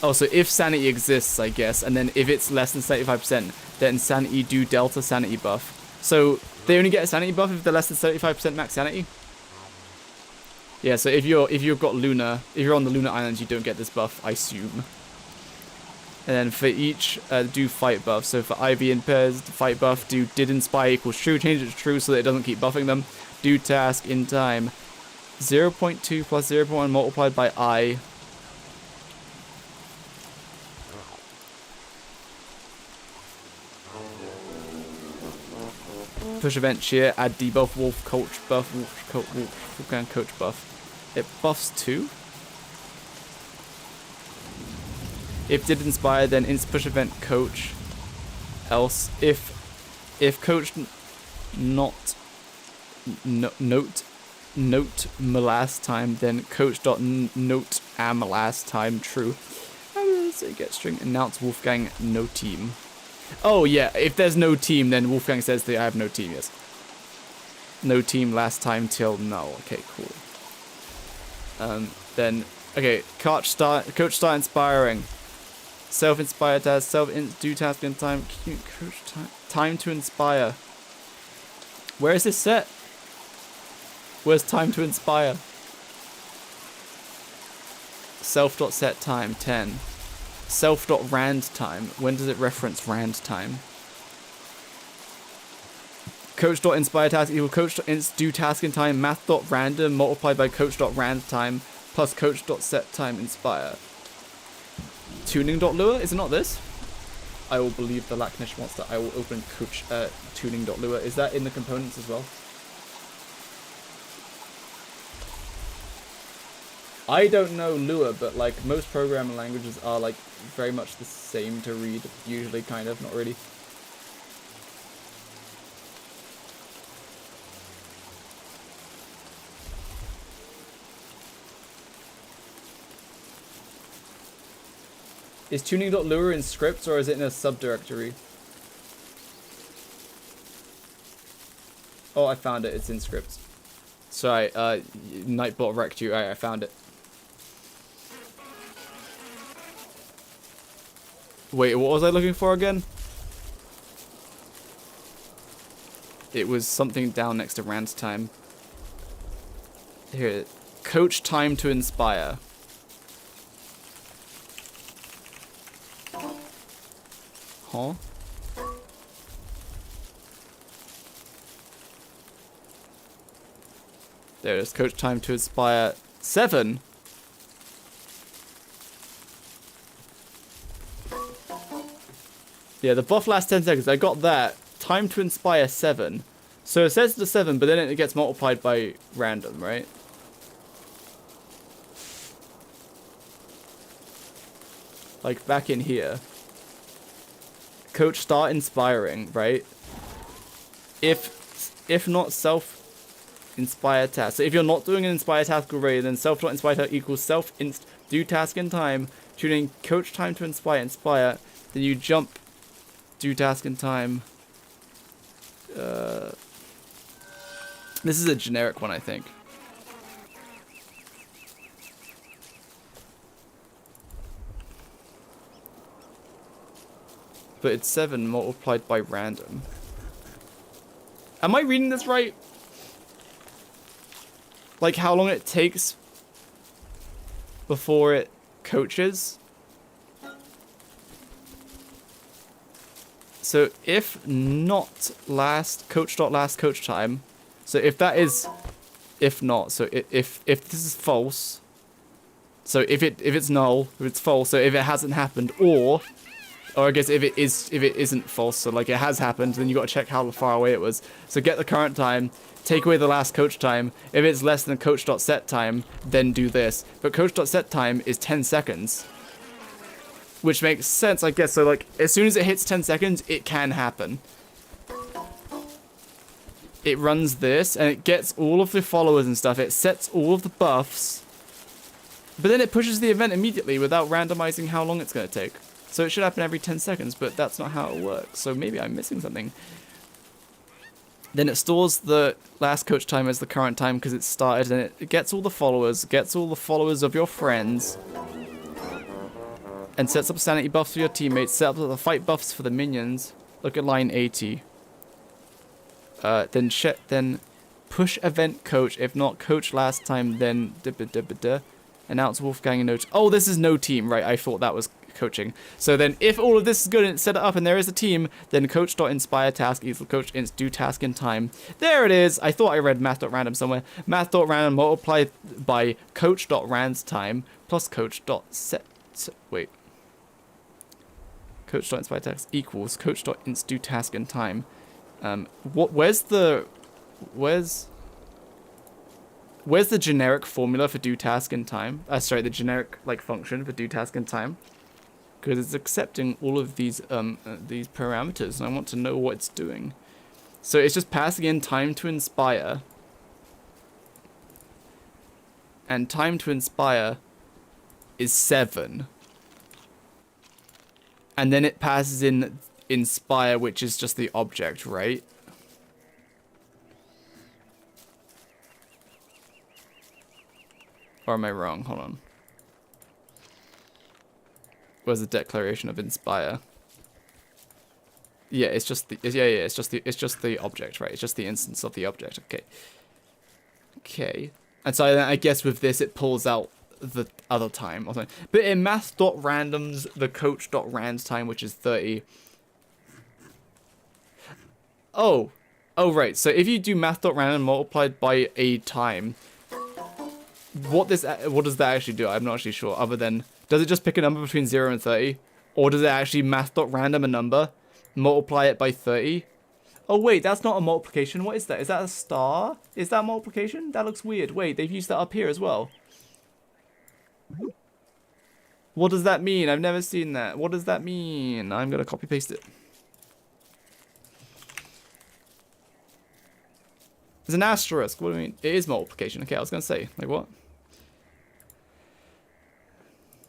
Oh, so if sanity exists, I guess, and then if it's less than 75%, then sanity do delta sanity buff. So they only get a sanity buff if they're less than 75% max sanity. Yeah, so if you've got Luna, if you're on the Luna Islands, you don't get this buff, I assume. And then for each, do fight buff. So for IV in pairs, fight buff, do did inspire equals true, change it to true so that it doesn't keep buffing them. Do task in time. 0.2 plus 0.1 multiplied by I. Push event cheer, add debuff, wolf, coach buff, Wolfgang coach buff. It buffs 2. If did inspire, then push event coach. Else, if coach note last time, then coach dot note am last time true. So get string announce Wolfgang no team. Oh yeah, if there's no team, then Wolfgang says that I have no team. Yes. No team last time till no. Okay, cool. Then okay, coach start inspiring. Self-inspire task, do task in time, time to inspire. Where is this set? Where's time to inspire? Self.set time, 10. Self.rand time, when does it reference rand time? Coach.inspire task equal coach.do task in time, math.random multiplied by coach.rand time plus coach.set time inspire. Tuning.lure? Is it not this? I will believe the Lacknish monster. I will open coach tuning.lure. Is that in the components as well? I don't know Lua, but like most programming languages are like very much the same to read, usually, kind of, not really. Is tuning.lua in scripts or is it in a subdirectory? Oh, I found it. It's in scripts. Sorry, Nightbot wrecked you. I found it. Wait, what was I looking for again? It was something down next to Rand's time. Here, coach time to inspire. Huh? There it is. Coach time to inspire 7. Yeah, the buff lasts 10 seconds. I got that. Time to inspire 7. So it says the 7, but then it gets multiplied by random, right? Like back in here. Coach start inspiring, right? If not self-inspire task. So if you're not doing an inspire task already, then self.inspire task equals self-inst do task in time, tuning coach time to inspire, then you jump do task in time. This is a generic one, I think. But it's 7 multiplied by random. Am I reading this right? Like how long it takes before it coaches? So if not last coach time, so if that is, if not, so if this is false, so if it's null, if it's false, so if it hasn't happened, or I guess if it isn't false, so like it has happened, then you got to check how far away it was. So get the current time, take away the last coach time. If it's less than coach.set time, then do this. But coach.set time is 10 seconds. Which makes sense, I guess. So, like, as soon as it hits 10 seconds, it can happen. It runs this, and it gets all of the followers and stuff. It sets all of the buffs. But then it pushes the event immediately without randomizing how long it's going to take. So it should happen every 10 seconds, but that's not how it works. So maybe I'm missing something. Then it stores the last coach time as the current time because it started, and it gets all the followers, of your friends, and sets up sanity buffs for your teammates, set up the fight buffs for the minions. Look at line 80. Then push event coach. If not coach last time, then announce Wolfgang and no. Oh, this is no team, right? I thought that was coaching. So then, if all of this is good and it's set it up and there is a team, then coach.inspire task equals coach.inst do task in time. There it is. I thought I read math.random somewhere. Math.random multiplied by coach.rands time plus coach.set. Wait. Coach.inspire task equals coach.inst do task in time. Where's the generic formula for do task in time? Sorry, the generic like function for do task in time, because it's accepting all of these parameters, and I want to know what it's doing. So it's just passing in time to inspire, and time to inspire is 7. And then it passes in inspire, which is just the object, right? Or am I wrong? Hold on. Where's the declaration of inspire? Yeah, it's just the it's just the object, right? It's just the instance of the object. Okay. And so then I guess with this it pulls out the other time or something. But in math.randoms, the coach.rands time, which is 30. Oh, right. So if you do math.random multiplied by a time, what does that actually do? I'm not actually sure. Other than, does it just pick a number between 0 and 30, or does it actually math.random a number, multiply it by 30? Oh wait, that's not a multiplication. What is that? Is that a star? Is that multiplication? That looks weird. Wait, they've used that up here as well. What does that mean? I've never seen that. What does that mean? I'm gonna copy paste it. There's an asterisk. What do you mean? It is multiplication. Okay, I was gonna say, like what?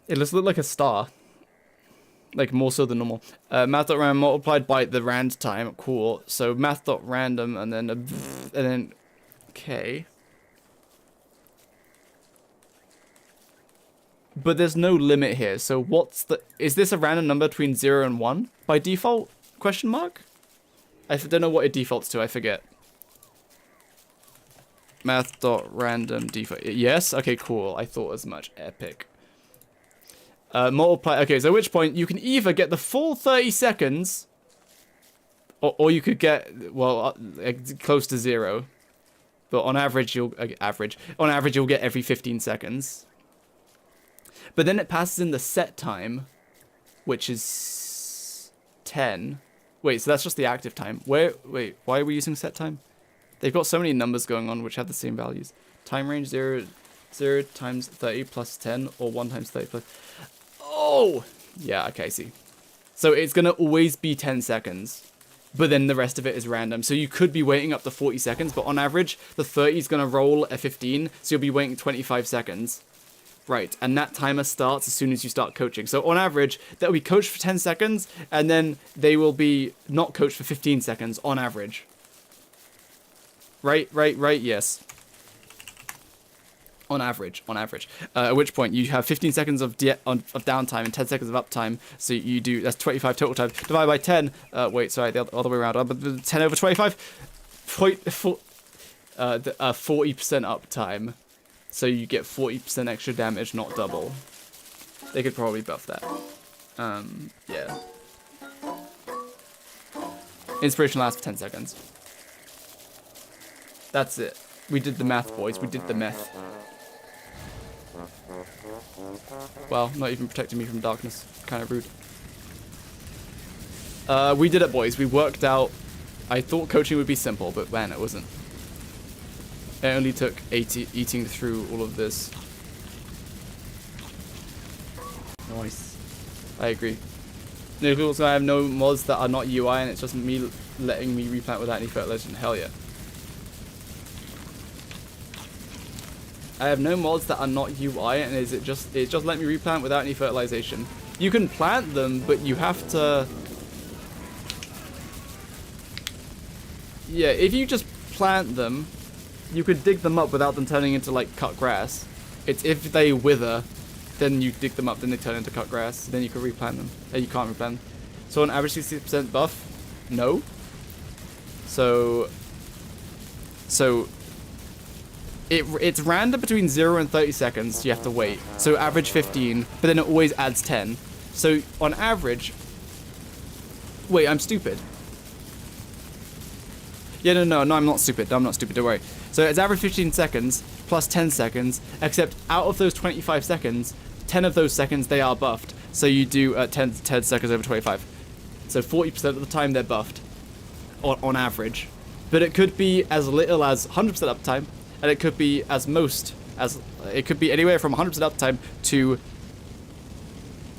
It looks like a star. Like more so than normal. Math.random multiplied by the rand time. Cool. So math.random and then okay. But there's no limit here. So is this a random number between 0 and 1 by default? Question mark? I don't know what it defaults to. I forget. Math.random default. Yes. Okay. Cool. I thought as much. Epic. Multiply. Okay, so at which point you can either get the full 30 seconds, or you could get close to 0. But on average, you'll get every 15 seconds. But then it passes in the set time, which is 10. Wait, so that's just the active time. Wait, why are we using set time? They've got so many numbers going on which have the same values. Time range 0 times 30 plus 10, or 1 times 30 plus. Oh! Yeah, okay, I see. So it's going to always be 10 seconds, but then the rest of it is random. So you could be waiting up to 40 seconds, but on average, the 30 is going to roll at 15, so you'll be waiting 25 seconds. Right, and that timer starts as soon as you start coaching. So on average, they'll be coached for 10 seconds, and then they will be not coached for 15 seconds on average. Right, yes. On average. At which point you have 15 seconds of downtime and 10 seconds of uptime. So you do, that's 25 total time. Divided by 10. Wait, sorry, the other way around. But 10 over 25. 40% uptime. So you get 40% extra damage, not double. They could probably buff that. Yeah. Inspiration lasts for 10 seconds. That's it. We did the math, boys. We did the math. Well, not even protecting me from darkness. Kind of rude. We did it, boys. We worked out. I thought coaching would be simple, but man, it wasn't. It only took eating through all of this. Nice. I agree. I have no mods that are not UI, and it's just me letting me replant without any fertilization. Hell yeah. I have no mods that are not UI, and it's just let me replant without any fertilization. You can plant them, but you have to. Yeah, if you just plant them, you could dig them up without them turning into like cut grass. It's if they wither, then you dig them up, then they turn into cut grass. Then you can replant them. You can't replant them. So on average 60% buff, no. So it's random between 0 and 30 seconds. You have to wait. So average 15, but then it always adds 10. So on average, wait, I'm stupid. Yeah, no, I'm not stupid. I'm not stupid. Don't worry. So it's average 15 seconds plus 10 seconds, except out of those 25 seconds, 10 of those seconds they are buffed. So you do 10 seconds over 25. So 40% of the time they're buffed, on average. But it could be as little as 100% uptime, and it could be it could be anywhere from 100% uptime to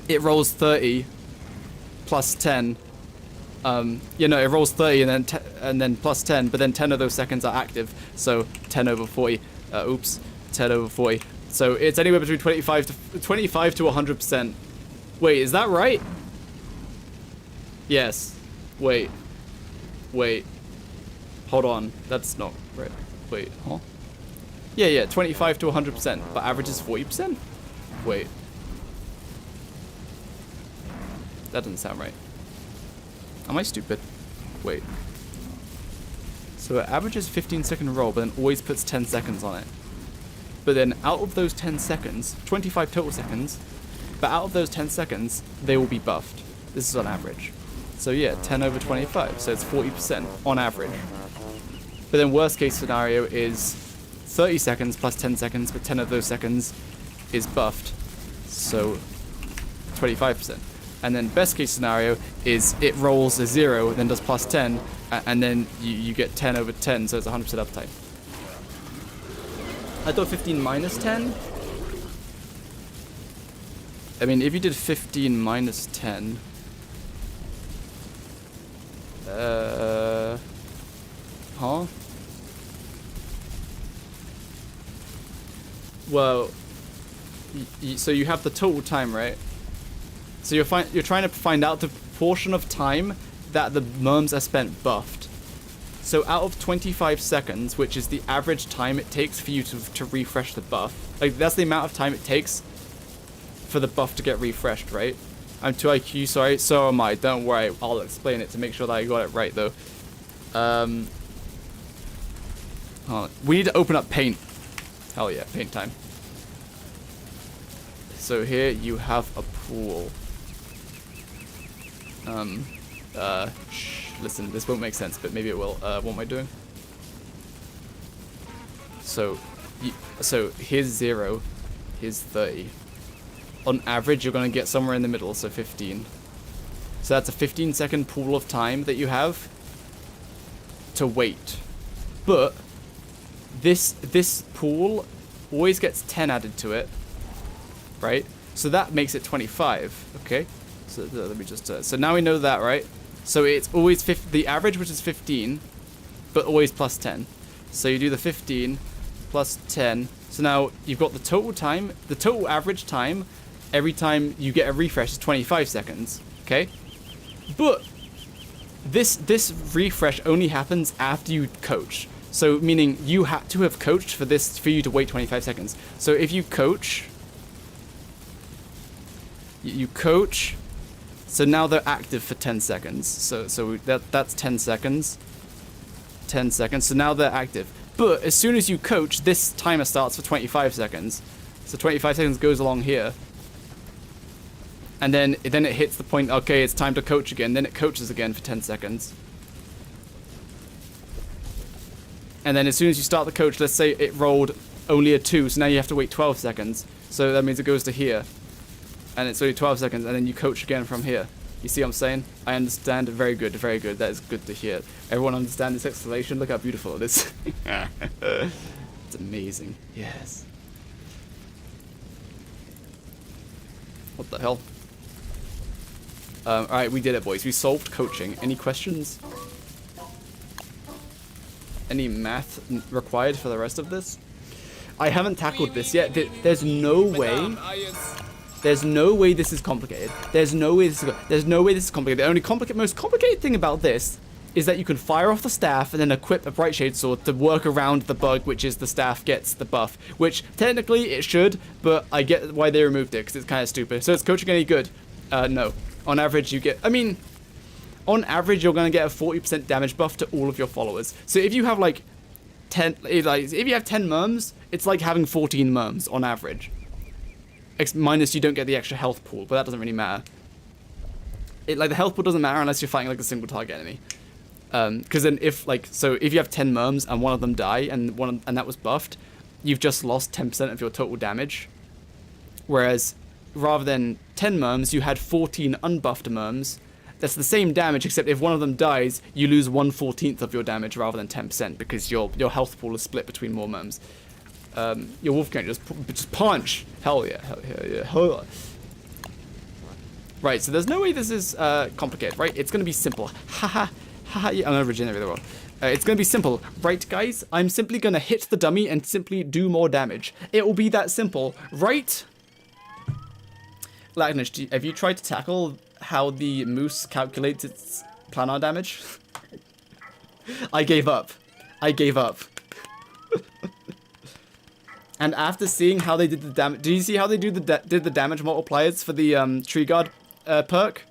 it rolls 30 plus 10. It rolls 30 and then plus 10, but then 10 of those seconds are active. So 10 over 40. 10 over 40. So it's anywhere between 25 to 100%. Wait, is that right? Yes. Wait. Hold on. That's not right. Wait, huh? Yeah, 25 to 100%, but average is 40%? Wait. That doesn't sound right. Am I stupid? Wait. So it averages 15-second roll, but then always puts 10 seconds on it. But then out of those 10 seconds, 25 total seconds, but out of those 10 seconds, they will be buffed. This is on average. So yeah, 10 over 25, so it's 40% on average. But then worst case scenario is 30 seconds plus 10 seconds, but 10 of those seconds is buffed. So 25%. And then best case scenario is it rolls a 0, then does plus 10, and then you get 10 over 10, so it's 100% uptime. I thought 15 minus 10? I mean, if you did 15 minus 10... Huh? Well... so you have the total time, right? So you're trying to find out the portion of time that the merms are spent buffed. So out of 25 seconds, which is the average time it takes for you to refresh the buff, like that's the amount of time it takes for the buff to get refreshed, right? I'm 2 IQ, sorry, so am I, don't worry, I'll explain it to make sure that I got it right though. We need to open up paint. Hell yeah, paint time. So here you have a pool. Listen, this won't make sense, but maybe it will. What am I doing? So here's 0, here's 30. On average, you're going to get somewhere in the middle, so 15. So that's a 15-second pool of time that you have to wait. But this pool always gets 10 added to it, right? So that makes it 25, okay? So let me just... so now we know that, right? So it's always the average, which is 15, but always plus 10. So you do the 15 plus 10. So now you've got the total time, the total average time, every time you get a refresh is 25 seconds, okay? But this refresh only happens after you coach. So meaning you have to have coached for you to wait 25 seconds. So if you coach... You coach... So now they're active for 10 seconds. So that's 10 seconds. 10 seconds. So now they're active. But as soon as you coach, this timer starts for 25 seconds. So 25 seconds goes along here. And then it hits the point, okay, it's time to coach again. Then it coaches again for 10 seconds. And then as soon as you start the coach, let's say it rolled only a 2, so now you have to wait 12 seconds. So that means it goes to here. And it's only 12 seconds, and then you coach again from here. You see what I'm saying? I understand. Very good, very good. That is good to hear. Everyone understand this explanation? Look how beautiful it is. It's amazing. Yes. What the hell? Alright, we did it, boys. We solved coaching. Any questions? Any math required for the rest of this? I haven't tackled this yet. There's no way... There's no way this is complicated. There's no way this is complicated. The only most complicated thing about this is that you can fire off the staff and then equip a Bright Shade Sword to work around the bug, which is the staff gets the buff. Which, technically, it should, but I get why they removed it, because it's kind of stupid. So is coaching any good? No. On average, you get... I mean, on average, you're going to get a 40% damage buff to all of your followers. So if you have, like, 10... if you have 10 merms, it's like having 14 merms on average. Minus you don't get the extra health pool, but that doesn't really matter. The health pool doesn't matter unless you're fighting like a single target enemy. Because then if you have 10 merms and one of them die and that was buffed, you've just lost 10% of your total damage. Whereas rather than 10 merms, you had 14 unbuffed merms. That's the same damage, except if one of them dies, you lose 1/14 of your damage rather than 10% because your health pool is split between more merms. Your Wolfgang just punch. Hell yeah, hell yeah, hell yeah. Right, so there's no way this is complicated, right? It's gonna be simple. Haha, haha. Yeah, I'm gonna regenerate the world. It's gonna be simple, right, guys? I'm simply gonna hit the dummy and simply do more damage. It will be that simple, right? Lagnish, have you tried to tackle how the moose calculates its planar damage? I gave up. I gave up. And after seeing how they did the damage, do you see how they did the damage multipliers for the tree guard perk?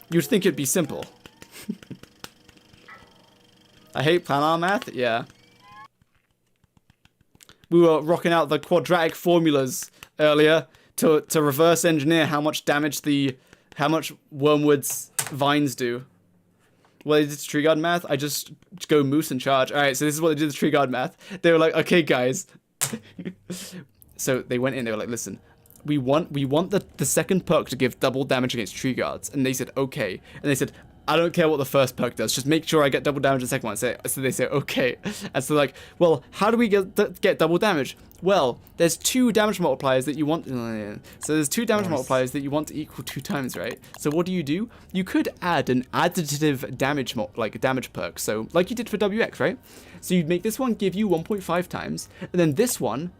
You'd think it'd be simple. I hate planar math. Yeah. We were rocking out the quadratic formulas earlier to reverse engineer how much damage how much Wormwood's vines do. Well, they did tree guard math. I just go moose and charge. All right, so this is what they did the tree guard math. They were like, okay, guys. So they went in. They were like, listen, we want the second perk to give double damage against tree guards. And they said, okay. And they said, I don't care what the first perk does. Just make sure I get double damage the second one. So they say, okay. And so like, well, how do we get double damage? Well, there's 2 damage multipliers that you want. So there's 2 damage multipliers that you want to equal 2 times, right? So what do? You could add an additive damage damage perk. So like you did for WX, right? So you'd make this one give you 1.5 times, and then this one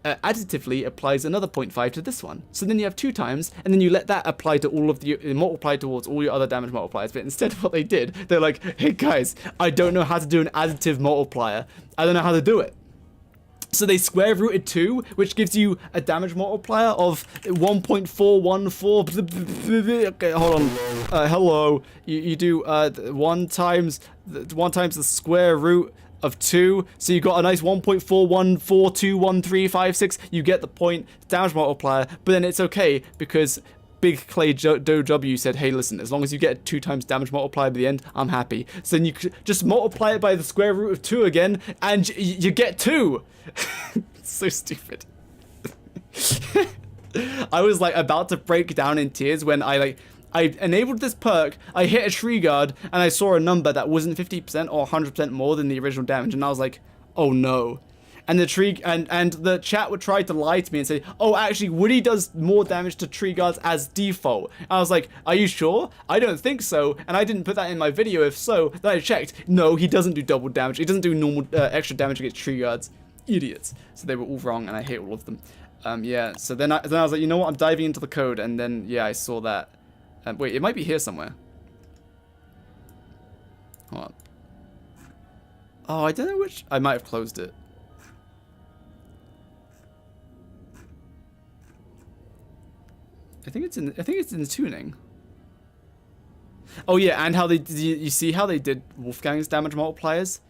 additively applies another 0.5 to this one. So then you have 2 times, and then you let that apply to all of the multiply towards all your other damage multipliers. But instead of what they did, they're like, hey guys, I don't know how to do an additive multiplier. I don't know how to do it. So they square rooted 2, which gives you a damage multiplier of 1.414. Okay, hold on. Hello. You do 1 times the square root of 2, so you got a nice 1.41421356. You get the point, damage multiplier, but then it's okay because Big Clay Doe W said, hey, listen, as long as you get a 2 times damage multiplier by the end, I'm happy. So then you just multiply it by the square root of 2 again, and you get 2. So stupid. I was like about to break down in tears when I enabled this perk, I hit a tree guard, and I saw a number that wasn't 50% or 100% more than the original damage, and I was like, oh no. And the tree and the chat would try to lie to me and say, oh, actually, Woodie does more damage to tree guards as default. And I was like, are you sure? I don't think so, and I didn't put that in my video. If so, then I checked. No, he doesn't do double damage. He doesn't do normal extra damage against tree guards. Idiots. So they were all wrong, and I hate all of them. Yeah. So then I was like, you know what? I'm diving into the code, and then yeah, I saw that. Wait, it might be here somewhere. Hold on. Oh, I don't know which. I might have closed it. I think it's in the tuning. Oh yeah, and how they you see how they did Wolfgang's damage multipliers?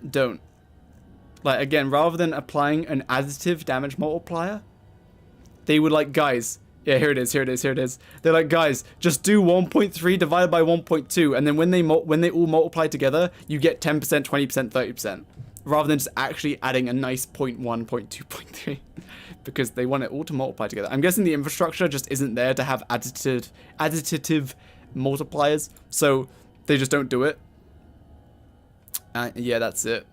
Don't. Like again, rather than applying an additive damage multiplier, they would like, guys, yeah, here it is. They're like, guys, just do 1.3 divided by 1.2, and then when they all multiply together, you get 10%, 20%, 30%, rather than just actually adding a nice 0.1, 0.2, 0.3, because they want it all to multiply together. I'm guessing the infrastructure just isn't there to have additive multipliers, so they just don't do it. Yeah, that's it.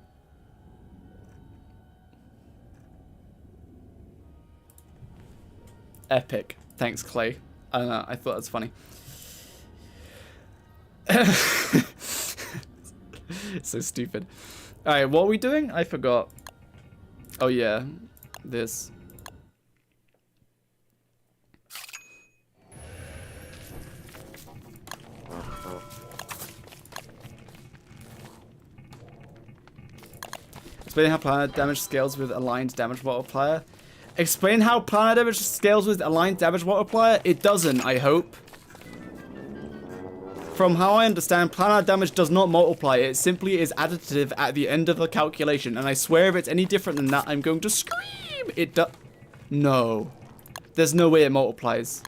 Epic. Thanks, Clay. I don't know, I thought that was funny. So stupid. Alright, what are we doing? I forgot. Oh yeah, this. Explain how planar damage scales with aligned damage multiplier. Explain how planar damage scales with aligned damage multiplier? It doesn't, I hope. From how I understand, planar damage does not multiply. It simply is additive at the end of the calculation. And I swear if it's any different than that, I'm going to scream. It does. No. There's no way it multiplies.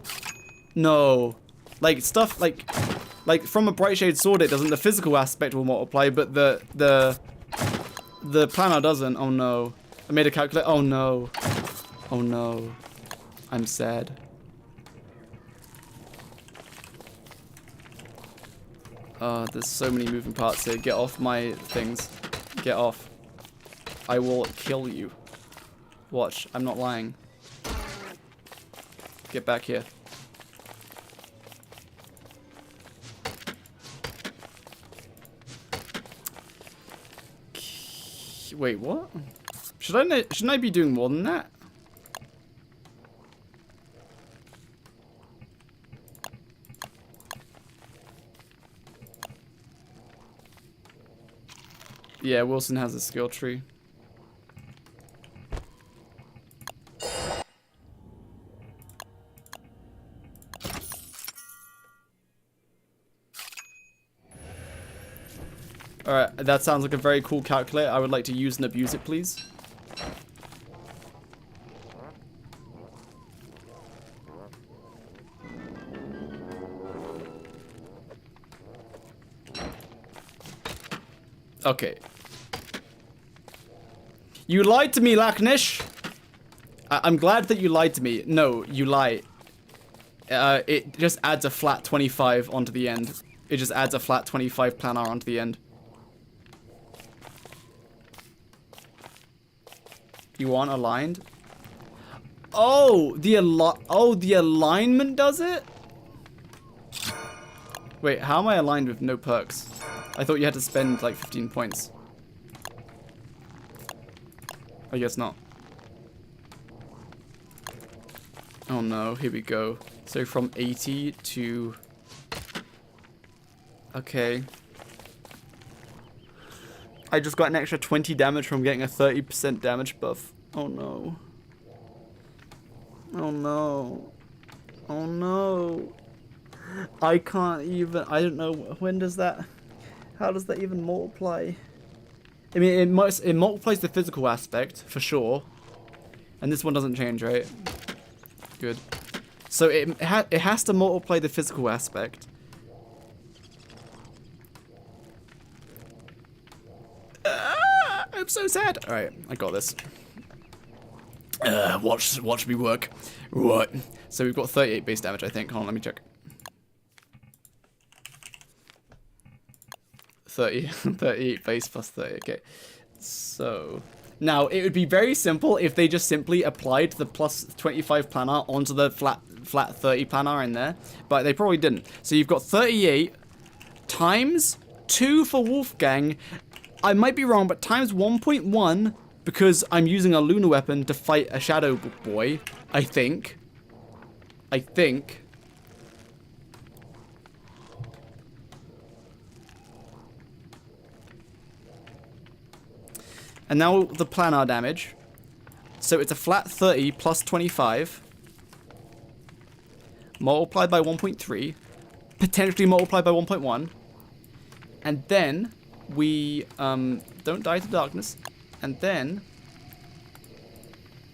No. Like, stuff like from a Bright Shade Sword, it doesn't. The physical aspect will multiply, but the planar doesn't. Oh no. I made a calculate. Oh no. Oh no. I'm sad. There's so many moving parts here. Get off my things. Get off. I will kill you. Watch. I'm not lying. Get back here. Wait, what? Shouldn't I be doing more than that? Yeah, Wilson has a skill tree. Alright, that sounds like a very cool calculator. I would like to use and abuse it, please. Okay. You lied to me, Lachnish! I'm glad that you lied to me. No, you lie. It just adds a flat 25 onto the end. It just adds a flat 25 planar onto the end. You want aligned? Oh, the alignment does it? Wait, how am I aligned with no perks? I thought you had to spend like 15 points. I guess not. Oh no, here we go. So from 80 to... Okay. I just got an extra 20 damage from getting a 30% damage buff. Oh no. Oh no. Oh no. I can't even... I don't know. When does that... How does that even multiply? I mean, it multiplies the physical aspect, for sure. And this one doesn't change, right? Good. So it has to multiply the physical aspect. I'm so sad. All right, I got this. Watch me work. Right. So we've got 38 base damage, I think. Hold on, let me check. 38 base plus 30. Okay. So now it would be very simple if they just simply applied the plus 25 planar onto the flat 30 planar in there, but they probably didn't. So you've got 38 times 2 for Wolfgang. I might be wrong, but times 1.1 because I'm using a lunar weapon to fight a shadow boy. I think. And now the planar damage. So it's a flat 30 plus 25. Multiplied by 1.3. Potentially multiplied by 1.1. And then we don't die to darkness. And then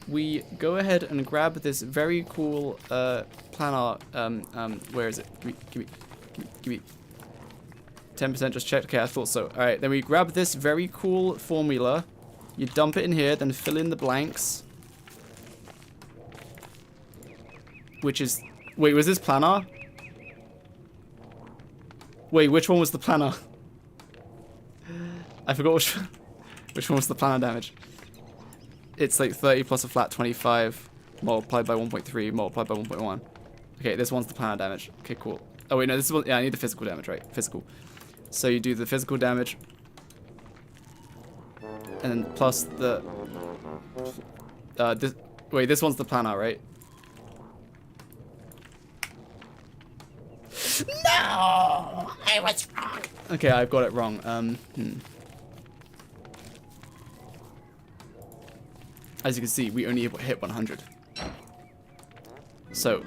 we go ahead and grab this very cool planar. Where is it? Give me. 10% just checked. Okay, I thought so. All right, then we grab this very cool formula. You dump it in here, then fill in the blanks. Which is... Wait, was this planar? Wait, which one was the planar? I forgot which one was the planar damage. It's like 30 plus a flat 25 multiplied by 1.3 multiplied by 1.1. Okay, this one's the planar damage. Okay, cool. Oh wait, no, this is what... Yeah, I need the physical damage, right? Physical. So you do the physical damage. And then plus the... wait, this one's the planar, right? No! I was wrong! Okay, I've got it wrong. As you can see, we only hit 100. So,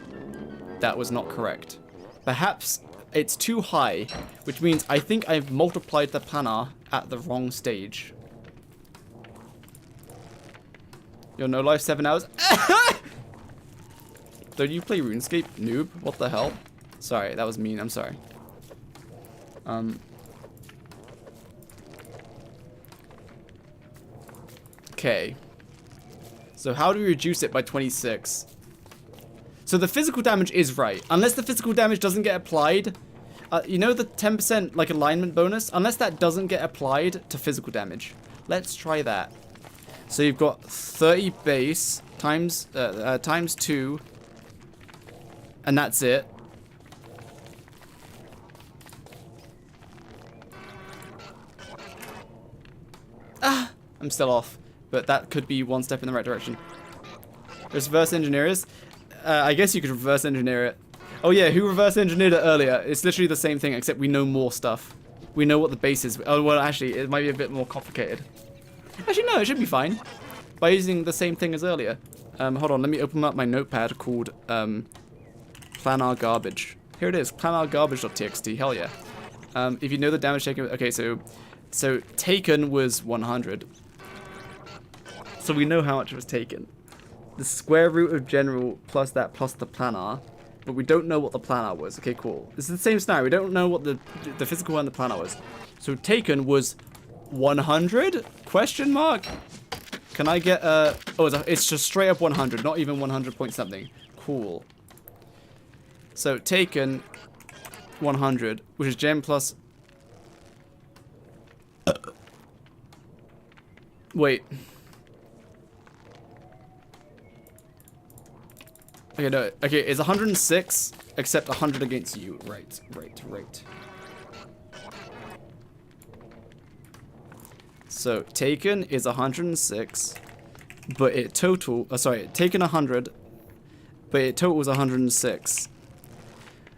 that was not correct. Perhaps it's too high, which means I think I've multiplied the planar at the wrong stage. You're no life 7 hours. Don't you play RuneScape, noob? What the hell? Sorry, that was mean. I'm sorry. Okay. So how do we reduce it by 26? So the physical damage is right. Unless the physical damage doesn't get applied. You know the 10% like alignment bonus? Unless that doesn't get applied to physical damage. Let's try that. So you've got 30 base times 2. And that's it. I'm still off, but that could be one step in the right direction. Just reverse engineer is. I guess you could reverse engineer it. Oh yeah, who reverse engineered it earlier? It's literally the same thing, except we know more stuff. We know what the base is. Oh, well, actually, it might be a bit more complicated. Actually, no, it should be fine. By using the same thing as earlier. Hold on, let me open up my notepad called planar garbage. Here it is, planargarbage.txt. Hell yeah. If you know the damage taken. Okay, so taken was 100. So we know how much was taken. The square root of general plus that plus the planar. But we don't know what the planar was. Okay, cool. This is the same scenario. We don't know what the physical and the planar was. So taken was 100? Question mark? Can I get oh, it's just straight up 100, not even 100 point something. Cool. So taken 100, which is gen plus... Wait. Okay, no. Okay, it's 106, except 100 against you. Right. So, taken is 106, but it total... sorry, taken 100, but it totals 106.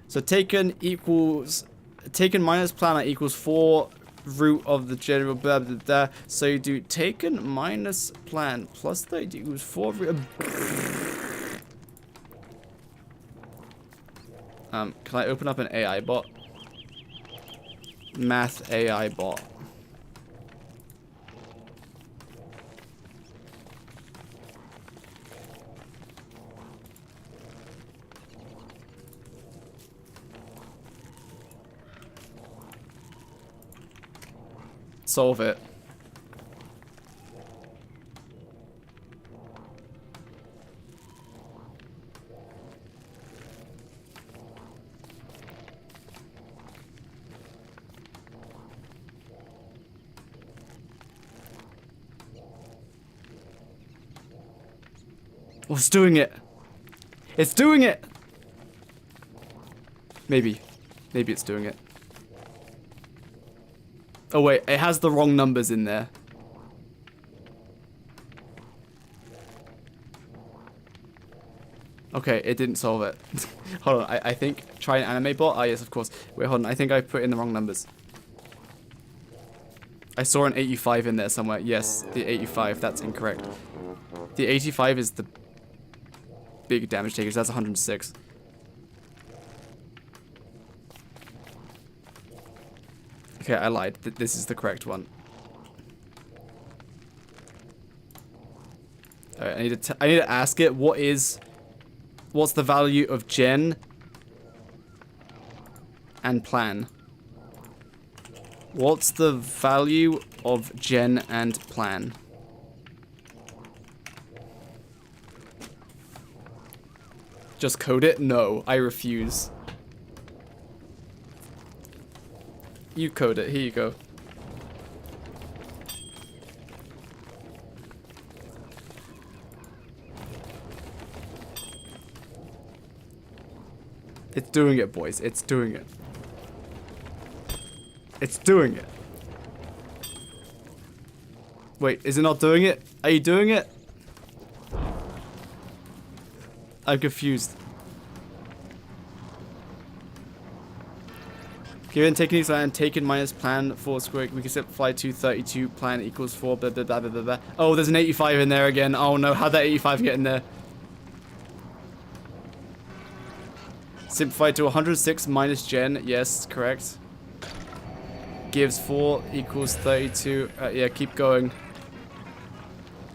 So, taken equals... Taken minus planet equals 4 root of the general blah blah blah. So, you do taken minus plan plus 30 equals 4 root of... can I open up an AI bot? Math AI bot. Solve it. Oh, it's doing it. It's doing it. Maybe it's doing it. Oh wait, it has the wrong numbers in there. Okay, it didn't solve it. Hold on, I think try an anime bot. Ah yes, of course. Wait, hold on. I think I put in the wrong numbers. I saw an 85 in there somewhere. Yes, the 85. That's incorrect. The 85 is the big damage takers. That's 106. Okay, I lied. This is the correct one. Alright, I need to ask it. What's the value of gen and plan? What's the value of gen and plan? Just code it? No, I refuse. You code it. Here you go. It's doing it, boys. It's doing it. It's doing it. Wait, is it not doing it? Are you doing it? I'm confused. Given taken each line, taken minus plan 4 square, we can simplify to 32 plan equals 4 blah blah blah blah blah blah. Oh, there's an 85 in there again. Oh no, how'd that 85 get in there? Simplify to 106 minus gen. Yes, correct. Gives 4 equals 32. Yeah, keep going.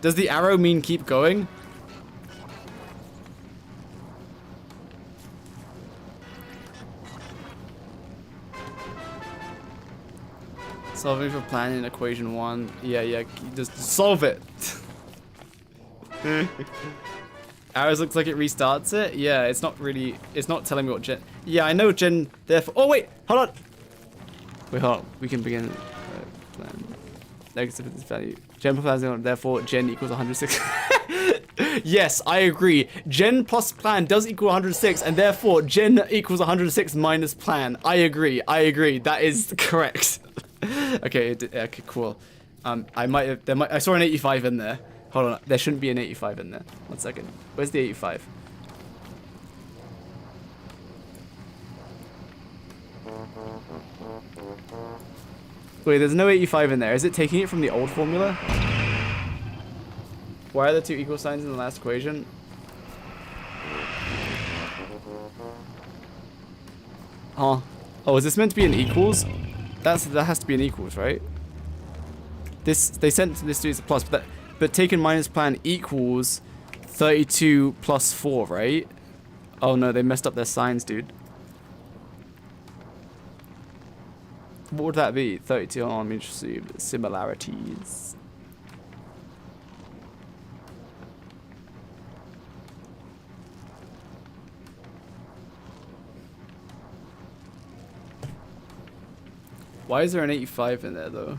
Does the arrow mean keep going? Solving for plan in equation 1. Yeah, just solve it. Arrows looks like it restarts it. Yeah, it's not telling me what gen. Yeah, I know gen, therefore. Oh, wait, hold on. Wait, hold on. We can begin plan. Negative of this value. Gen plus plan, therefore gen equals 106. Yes, I agree. Gen plus plan does equal 106, and therefore gen equals 106 minus plan. I agree. That is correct. Okay, cool. I saw an 85 in there. Hold on, there shouldn't be an 85 in there. 1 second. Where's the 85? Wait, there's no 85 in there. Is it taking it from the old formula? Why are there 2 equal signs in the last equation? Huh. Oh, is this meant to be an equals? That has to be an equals, right? They sent this to be a plus, but taken minus plan equals 32 plus 4, right? Oh no, they messed up their signs, dude. What would that be? 32. Oh, I'm interested. Similarities. Why is there an 85 in there, though?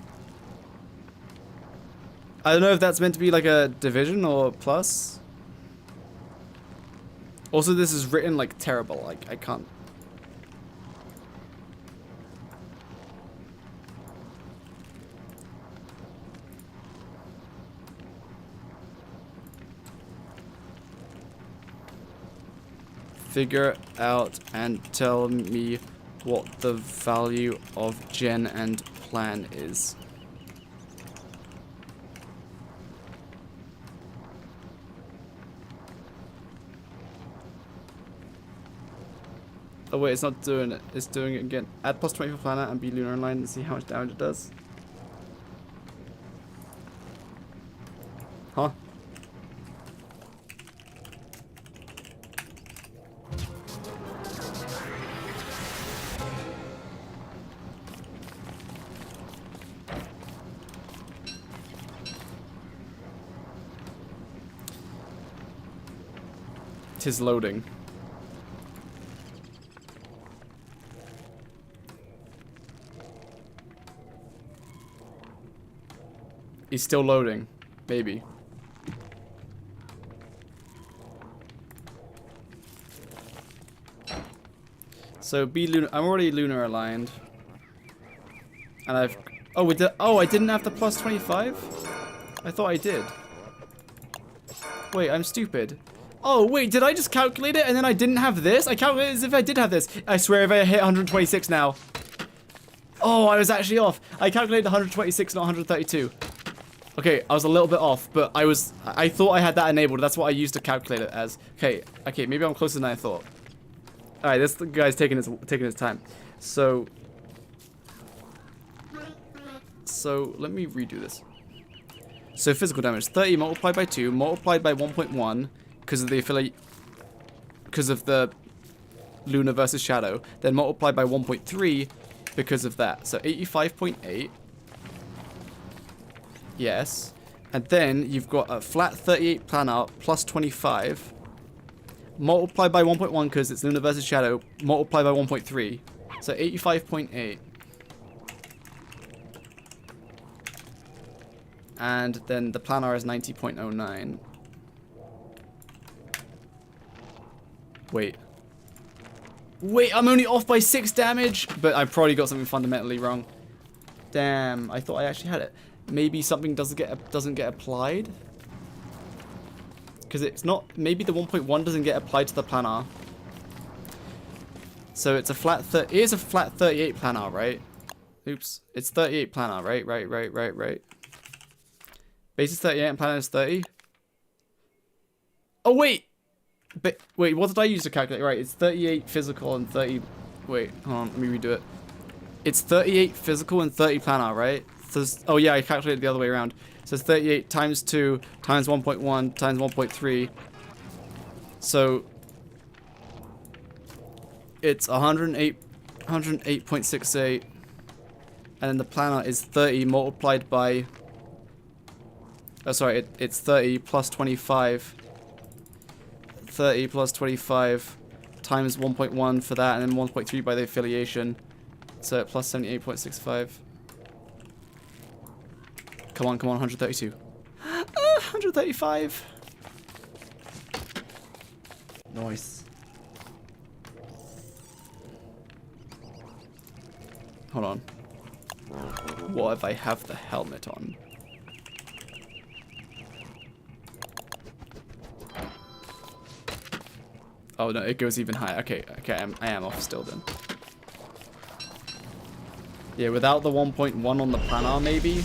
I don't know if that's meant to be like a division or plus. Also, this is written like terrible. Like, I can't. Figure out and tell me what the value of gen and plan is. Oh wait, it's not doing it. It's doing it again. Add plus 20 for planet and be lunar line and see how much damage it does. Huh? Tis loading. He's still loading. Maybe. So be lunar. I'm already lunar aligned. And I've. Oh, we did. Oh, I didn't have the plus 25? I thought I did. Wait, I'm stupid. Oh, wait, did I just calculate it and then I didn't have this? I calculated as if I did have this. I swear if I hit 126 now. Oh, I was actually off. I calculated 126, not 132. Okay, I was a little bit off, but I thought I had that enabled. That's what I used to calculate it as. Okay, maybe I'm closer than I thought. All right, this guy's taking his time. So let me redo this. So physical damage, 30 multiplied by 2, multiplied by 1.1 because of the lunar versus shadow, then multiplied by 1.3 because of that. So 85.8. Yes. And then you've got a flat 38 planar plus 25 multiplied by 1.1 because it's lunar versus shadow, multiplied by 1.3. So 85.8. And then the planar is 90.09. Wait, I'm only off by 6 damage, but I probably got something fundamentally wrong. Damn, I thought I actually had it. Maybe something doesn't get applied? Because it's not, maybe the 1.1 doesn't get applied to the planar. So it's a flat, it is a flat 38 planar, right? Oops, it's 38 planar, right. Base is 38 and planar is 30. Oh wait! But wait, what did I use to calculate? Right, it's 38 physical and 30, wait, hold on, let me redo it. It's 38 physical and 30 planar, right? So, oh yeah, I calculated the other way around. So it's 38 times 2 times 1.1 times 1.3. So it's 108.68. And then the planar is 30 multiplied by, oh sorry, it's 30 plus 25. 30 plus 25 times 1.1 for that, and then 1.3 by the affiliation. So plus 78.65. Come on, 132. 135. Nice. Hold on. What if I have the helmet on? Oh no, it goes even higher. Okay, I am off still then. Yeah, without the 1.1 on the planar maybe.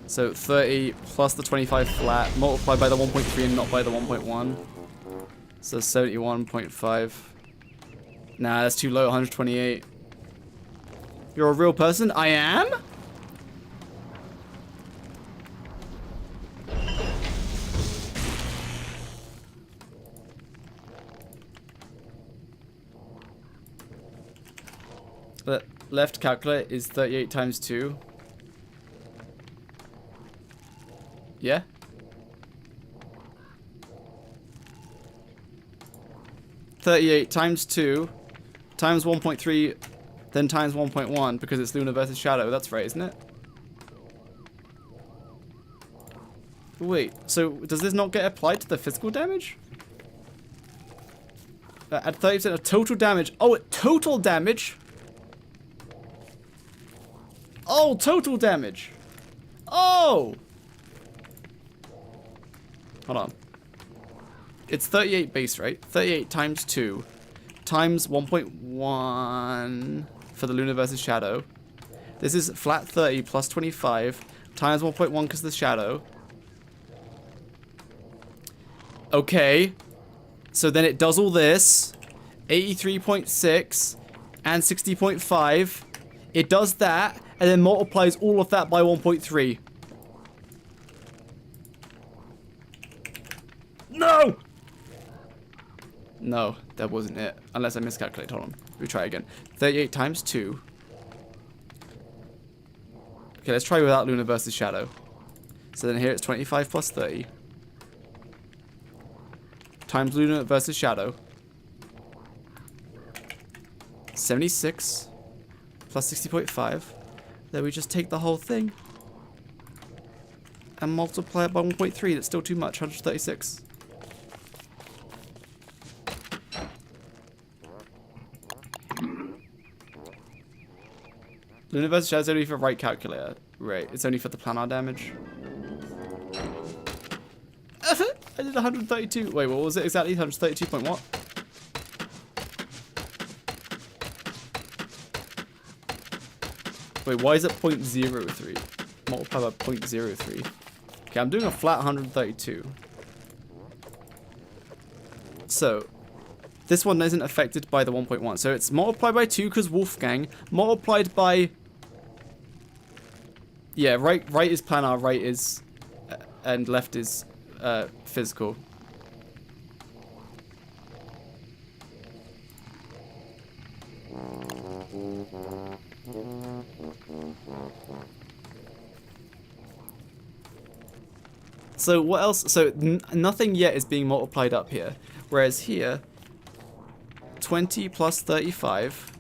So 30 plus the 25 flat, multiplied by the 1.3 and not by the 1.1. So 71.5. Nah, that's too low, 128. You're a real person? I am? The left calculate is 38 times 2. Yeah? $38 times 2 times 1.3, then times 1.1 because it's lunar versus shadow. That's right, isn't it? Wait, so does this not get applied to the physical damage? At 30% of total damage. Oh, total damage? Oh, total damage. Oh! Hold on. It's 38 base, right? 38 times 2 times 1.1 for the lunar versus shadow. This is flat 30 plus 25 times 1.1 because of the shadow. Okay. So then it does all this. 83.6 and 60.5. It does that and then multiplies all of that by 1.3. No! No, that wasn't it. Unless I miscalculated. Hold on. We try again. 38 times 2. Okay, let's try without lunar versus shadow. So then here it's 25 plus 30. Times lunar versus shadow. 76 plus 60.5. Then we just take the whole thing and multiply it by 1.3. That's still too much. 136. Lunar versus shadow is only for right calculator. Right, it's only for the planar damage. I did 132. Wait, what was it exactly? 132 point what? Wait, why is it 0.03? Multiply by 0.03. Okay, I'm doing a flat 132. So, this one isn't affected by the 1.1. So it's multiplied by 2 because Wolfgang. Multiplied by... Yeah, right is planar, right is... and left is physical. So what else? So nothing yet is being multiplied up here. Whereas here, 20 plus 35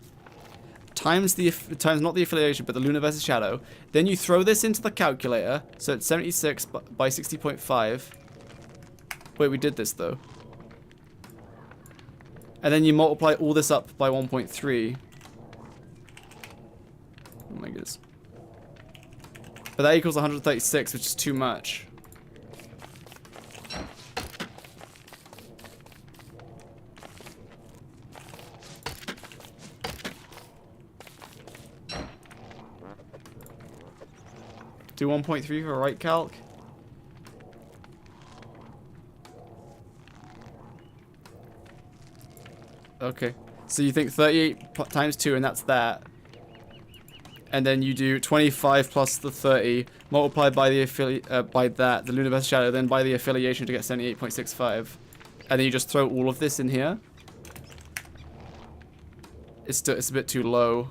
times not the affiliation, but the lunar versus shadow. Then you throw this into the calculator. So it's 76 by 60.5. Wait, we did this though. And then you multiply all this up by 1.3. Oh my goodness. But that equals 136, which is too much. Do 1.3 for right calc. Okay. So you think 38 times 2 and that's that. And then you do 25 plus the 30 multiplied by the the lunar versus shadow, then by the affiliation to get 78.65. And then you just throw all of this in here. It's a bit too low.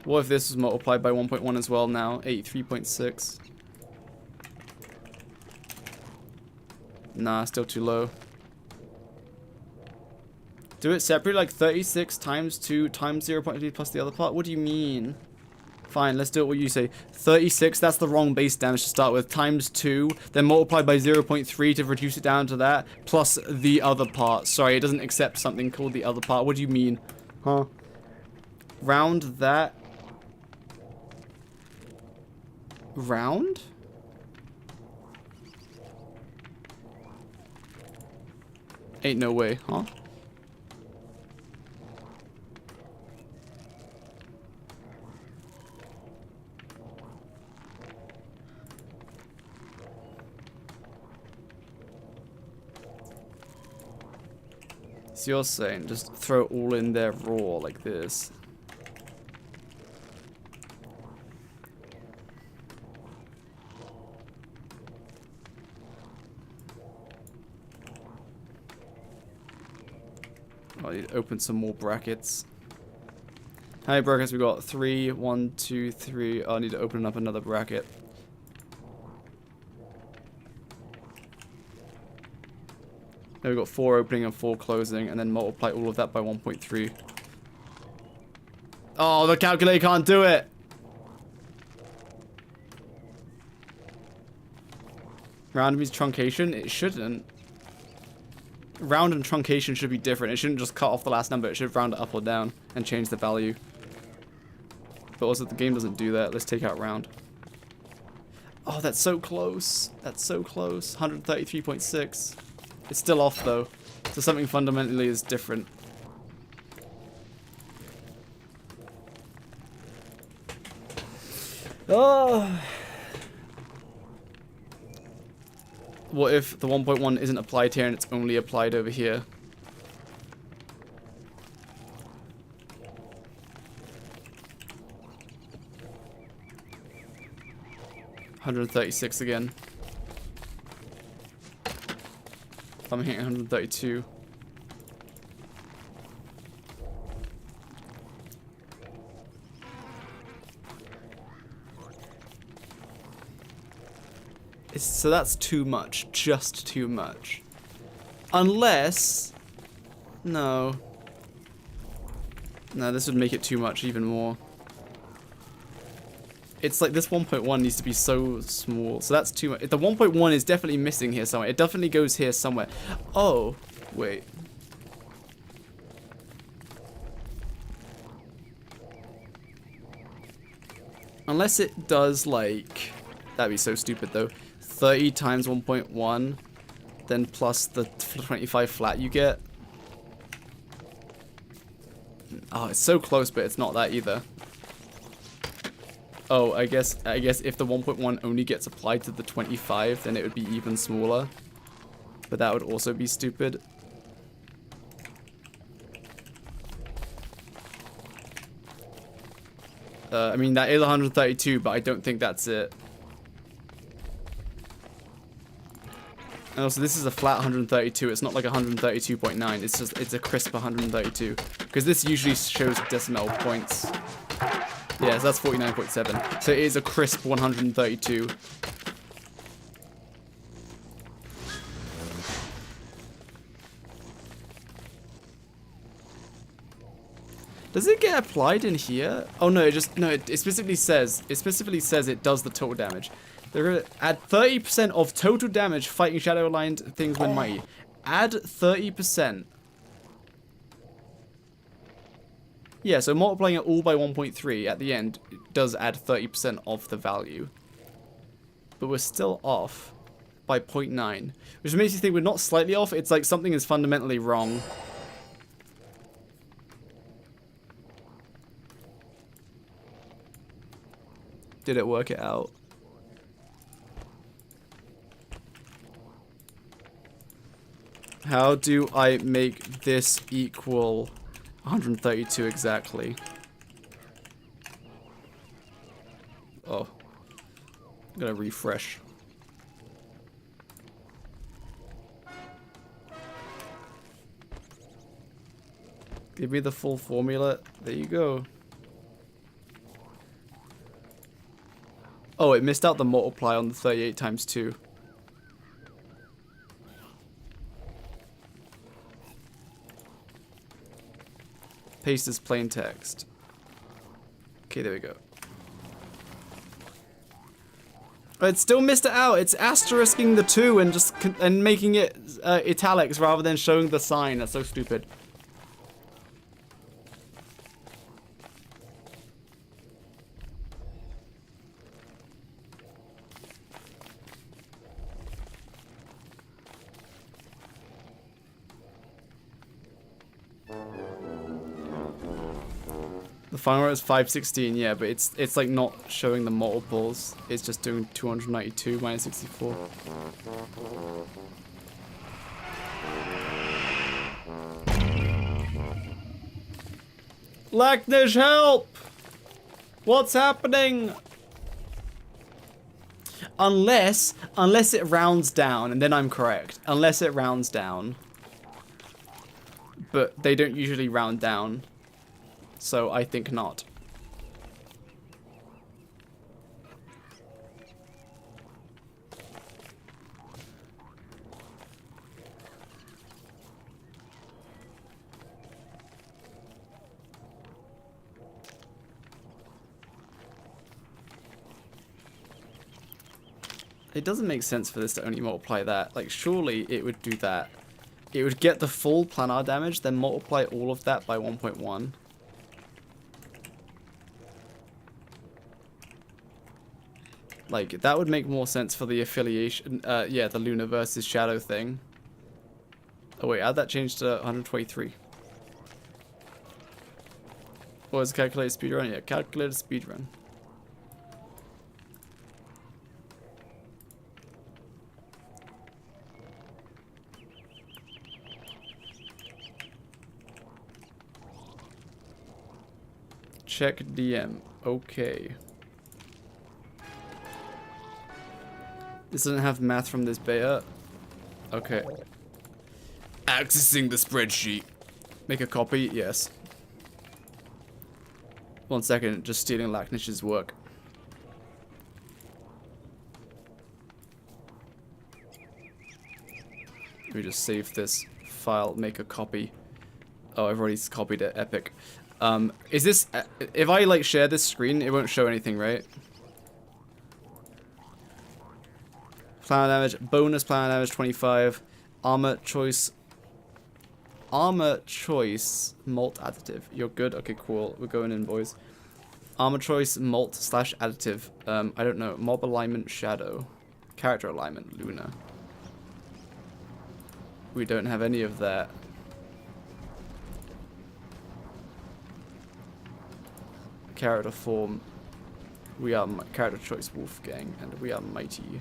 What if this was multiplied by 1.1 as well now? 83.6. Nah, still too low. Do it separately, like 36 times 2 times 0.3 plus the other part? What do you mean? Fine, let's do it what you say. 36, that's the wrong base damage to start with. Times 2, then multiplied by 0.3 to reduce it down to that. Plus the other part. Sorry, it doesn't accept something called the other part. What do you mean? Huh? Round that. Round? Ain't no way, huh? So you're saying just throw it all in there raw like this. I need to open some more brackets. How many brackets we got? 3, 1, 2, 3. Oh, I need to open up another bracket. Now we've got 4 opening and 4 closing, and then multiply all of that by 1.3. Oh, the calculator can't do it! Round means truncation? It shouldn't. Round and truncation should be different. It shouldn't just cut off the last number. It should round it up or down and change the value. But also, the game doesn't do that. Let's take out round. Oh, that's so close. That's so close. 133.6. It's still off, though. So something fundamentally is different. Oh. What if the 1.1 isn't applied here and it's only applied over here? $136 again. I'm hitting 132. So that's too much. Just too much. Unless... No. No, this would make it too much even more. It's like this 1.1 needs to be so small. So that's too much. The 1.1 is definitely missing here somewhere. It definitely goes here somewhere. Oh, wait. Unless it does like... That'd be so stupid though. 30 times 1.1, then plus the 25 flat you get. Oh, it's so close, but it's not that either. Oh, I guess if the 1.1 only gets applied to the 25, then it would be even smaller. But that would also be stupid. I mean, that is 132, but I don't think that's it. And also, this is a flat 132. It's not like 132.9. It's just, it's a crisp 132. Because this usually shows decimal points. Yeah, so that's 49.7. So it is a crisp 132. Does it get applied in here? Oh no, it specifically says it does the total damage. They're gonna add 30% of total damage fighting shadow aligned things when mighty. Add 30%. Yeah, so multiplying it all by 1.3 at the end does add 30% of the value. But we're still off by 0.9. Which makes you think we're not slightly off, it's like something is fundamentally wrong. Did it work it out? How do I make this equal 132 exactly? Oh. I'm gonna refresh. Give me the full formula. There you go. Oh, it missed out the multiply on the 38 times 2. Paste as plain text. Okay, there we go. But it still missed it out. It's asterisking the 2 and just making it italics rather than showing the sign. That's so stupid. The final row is 516, yeah, but it's like not showing the multiples. It's just doing 292 minus 64. Lacknish, help! What's happening? Unless it rounds down, and then I'm correct. Unless it rounds down. But they don't usually round down. So I think not. It doesn't make sense for this to only multiply that. Like, surely it would do that. It would get the full planar damage, then multiply all of that by 1.1. Like, that would make more sense for the affiliation. Yeah, the Lunar versus Shadow thing. Oh wait, add that change to 123. What was calculated speedrun? Yeah, calculated speedrun. Check DM. Okay. This doesn't have math from this beta. Okay. Accessing the spreadsheet. Make a copy? Yes. 1 second, just stealing Lachnish's work. Let me just save this file, make a copy. Oh, I've already copied it. Epic. Is this... if I, like, share this screen, it won't show anything, right? Planar damage. Bonus planar damage, 25. Armor choice. Armor choice. Mult additive. You're good? Okay, cool. We're going in, boys. Armor choice, mult slash additive. I don't know. Mob alignment, shadow. Character alignment, Luna. We don't have any of that. Character form. We are character choice Wolfgang, and we are mighty.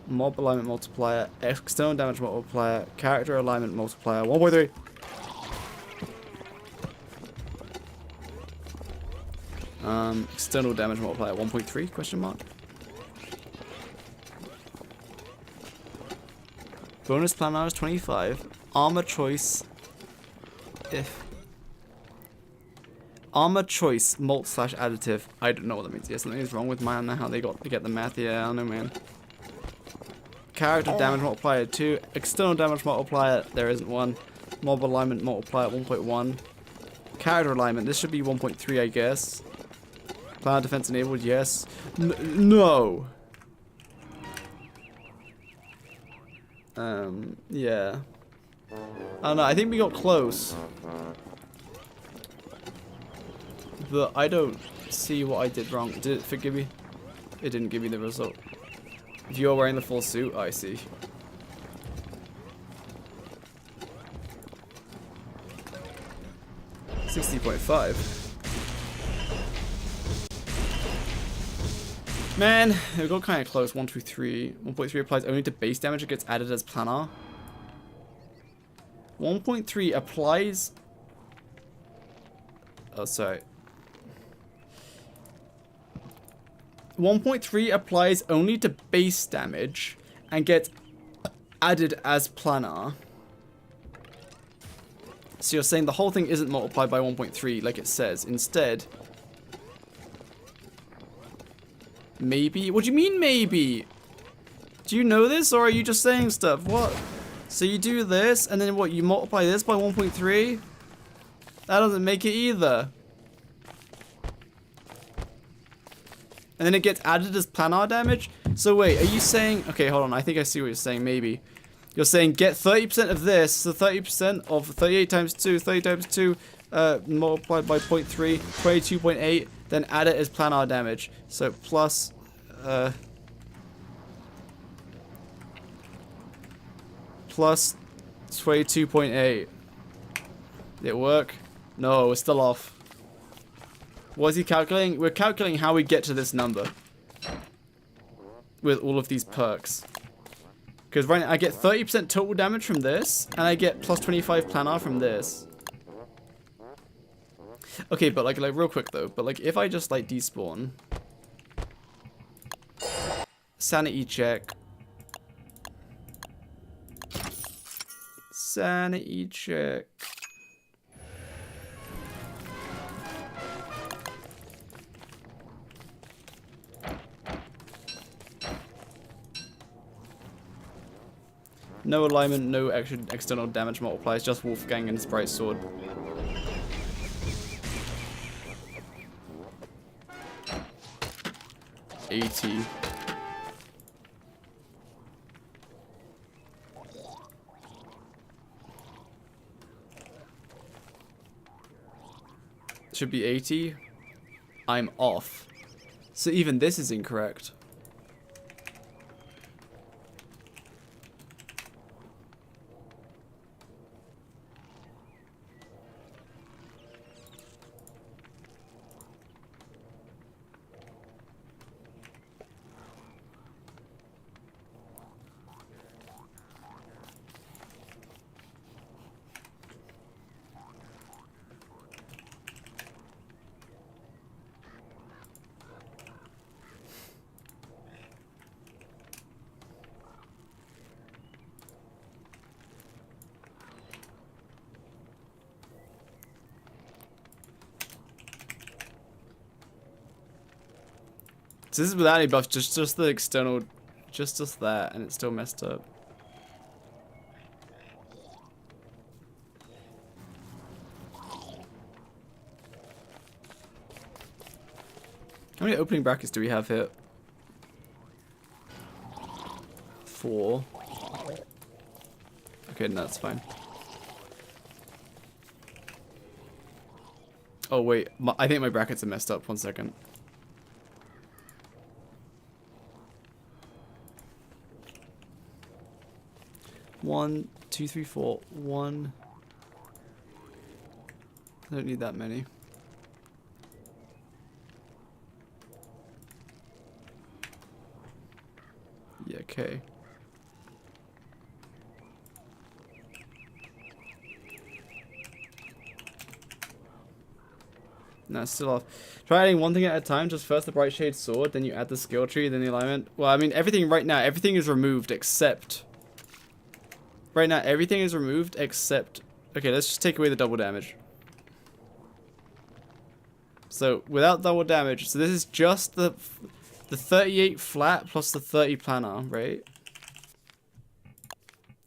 Mob alignment multiplier, external damage multiplier, character alignment multiplier, 1.3. External damage multiplier, 1.3, question mark. Bonus planar is 25. Armor choice, if. Armor choice, mult slash additive. I don't know what that means. Yeah, something is wrong with mine. I don't know how they get the math. Yeah, I don't know, man. Character damage multiplier 2. External damage multiplier, there isn't one. Mob alignment multiplier 1.1. Character alignment, this should be 1.3, I guess. Planar defense enabled, yes. No! Yeah. I don't know, I think we got close. But I don't see what I did wrong. Did it forgive me? It didn't give me the result. If you're wearing the full suit, I see. $60.5. Man, we got kind of close. 1, 2, 3. 1.3 applies only to base damage. It gets added as planar. 1.3 applies... Oh, sorry. 1.3 applies only to base damage and gets added as planar. So you're saying the whole thing isn't multiplied by 1.3 like it says. Instead... Maybe? What do you mean maybe? Do you know this or are you just saying stuff? What? So you do this and then what? You multiply this by 1.3? That doesn't make it either. And then it gets added as planar damage? So wait, are you saying... Okay, hold on. I think I see what you're saying, maybe. You're saying get 30% of this, so 30% of 38 times 2, 30 times 2, multiplied by 0.3, 22.8, then add it as planar damage. So plus... plus 22.8. Did it work? No, we're still off. What is he calculating? We're calculating how we get to this number. With all of these perks. Because right now I get 30% total damage from this, and I get plus 25 planar from this. Okay, but like real quick though, but like if I just like despawn. Sanity check. Sanity check. No alignment, no external damage multipliers, just Wolfgang and Sprite Sword. 80. Should be 80. I'm off. So even this is incorrect. So this is without any buffs, just the external, just that, and it's still messed up. How many opening brackets do we have here? 4. Okay, no, that's fine. Oh wait, I think my brackets are messed up. 1 second. One, 2, 3, 4. 1. I don't need that many. Yeah, okay. No, it's still off. Try adding one thing at a time. Just first the bright shade sword, then you add the skill tree, then the alignment. Well, I mean, everything right now, everything is removed except... Right now, everything is removed except... Okay, let's just take away the double damage. So, without double damage, so this is just the 38 flat plus the 30 planar, right?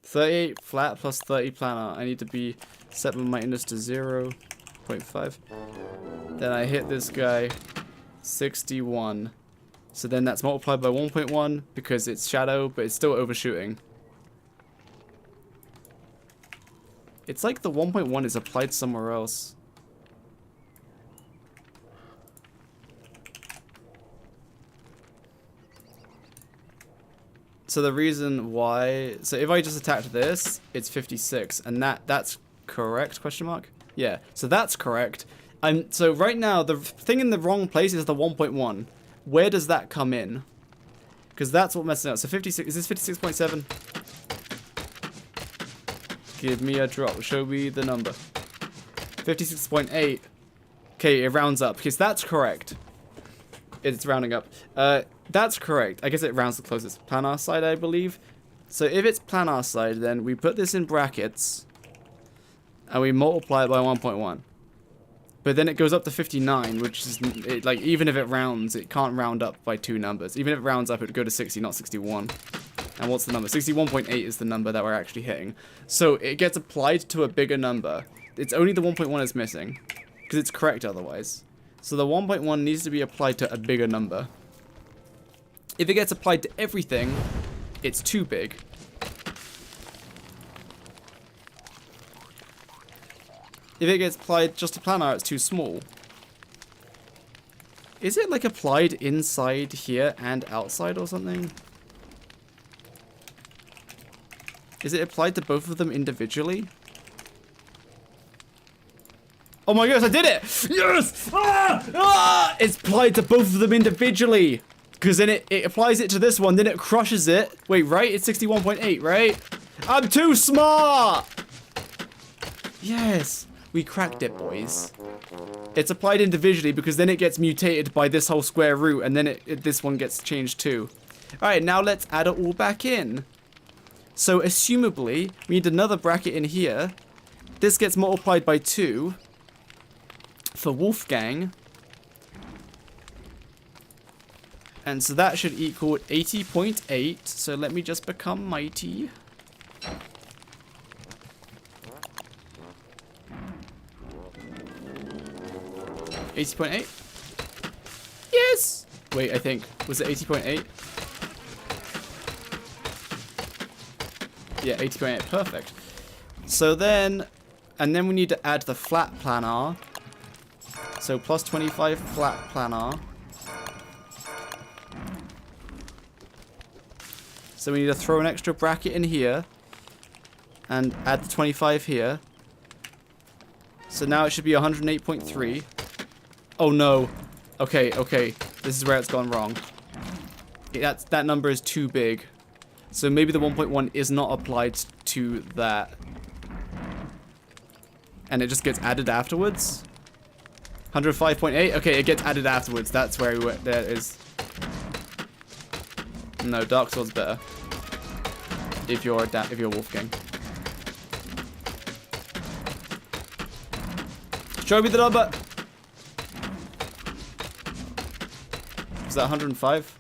38 flat plus 30 planar. I need to be set my index to 0.5. Then I hit this guy 61. So then that's multiplied by 1.1 because it's shadow, but it's still overshooting. It's like the 1.1 is applied somewhere else. So the reason why, so if I just attacked this, it's 56, and that's correct, question mark? Yeah, so that's correct. So right now, the thing in the wrong place is the 1.1. Where does that come in? Because that's what messing up. So 56, is this 56.7? Give me a drop, show me the number. 56.8. Okay, it rounds up, because that's correct. It's rounding up. That's correct. I guess it rounds the closest planar side, I believe. So if it's planar side, then we put this in brackets, and we multiply it by 1.1. But then it goes up to 59, which is, like, even if it rounds, it can't round up by 2 numbers. Even if it rounds up, it would go to 60, not 61. And what's the number? 61.8 is the number that we're actually hitting. So it gets applied to a bigger number. It's only the 1.1 is missing, because it's correct otherwise. So the 1.1 needs to be applied to a bigger number. If it gets applied to everything, it's too big. If it gets applied just to planar, it's too small. Is it like applied inside here and outside or something? Is it applied to both of them individually? Oh my gosh, I did it! Yes! Ah! Ah! It's applied to both of them individually. Because then it applies it to this one, then it crushes it. Wait, right? It's 61.8, right? I'm too smart! Yes. We cracked it, boys. It's applied individually because then it gets mutated by this whole square root, and then this one gets changed too. Alright, now let's add it all back in. So, assumably, we need another bracket in here. This gets multiplied by 2 for Wolfgang. And so that should equal 80.8. So let me just become mighty. $80.8. Yes! Wait, I think. Was it 80.8? Yeah, 80.8. Perfect. So then... And then we need to add the flat planar. So plus 25 flat planar. So we need to throw an extra bracket in here. And add the 25 here. So now it should be 108.3. Oh no. Okay, okay. This is where it's gone wrong. That number is too big. So maybe the 1.1 is not applied to that. And it just gets added afterwards? 105.8? Okay, it gets added afterwards. That's where we went. There it is. No, Dark Sword's better. If you're Wolfgang. Show me the number! Is that 105?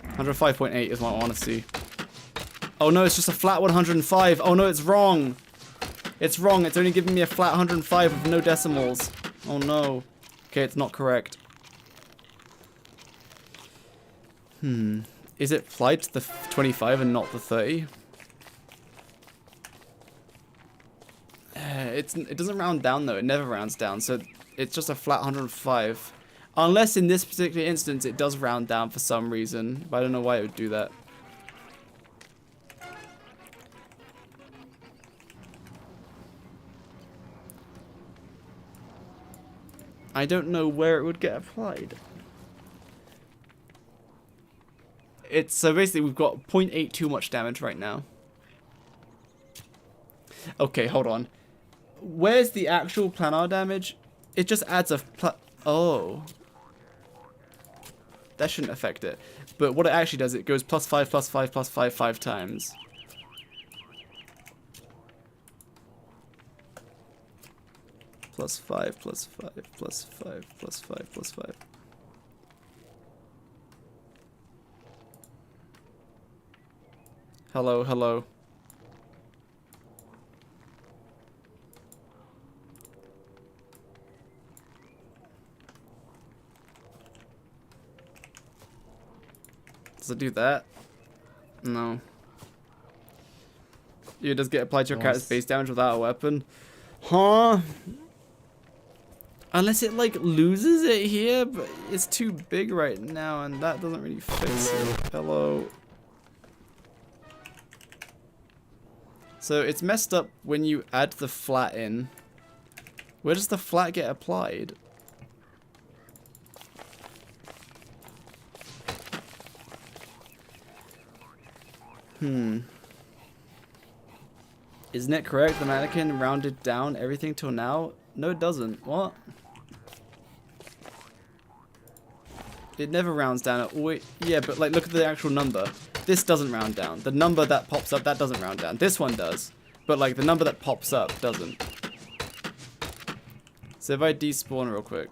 105.8 is what I want to see. Oh no, it's just a flat 105. Oh no, it's wrong. It's wrong. It's only giving me a flat 105 with no decimals. Oh no. Okay, it's not correct. Is it applied to the 25 and not the 30? It doesn't round down though. It never rounds down. So it's just a flat 105. Unless in this particular instance it does round down for some reason. But I don't know why it would do that. I don't know where it would get applied. So basically we've got 0.8 too much damage right now. Okay, hold on. Where's the actual planar damage? It just adds a oh. That shouldn't affect it. But what it actually does, it goes plus 5, plus 5, plus 5, 5 times. Plus 5, plus 5, plus 5, plus 5, plus 5. Hello, hello. Does it do that? No. It does get applied to your character's base damage without a weapon. Huh? Unless it like loses it here, but it's too big right now and that doesn't really fix it. Hello. So it's messed up when you add the flat in. Where does the flat get applied? Isn't it correct? The mannequin rounded down everything till now? No, it doesn't. What? It never rounds down. Yeah, but like, look at the actual number. This doesn't round down. The number that pops up, that doesn't round down. This one does. But like, the number that pops up doesn't. So if I despawn real quick.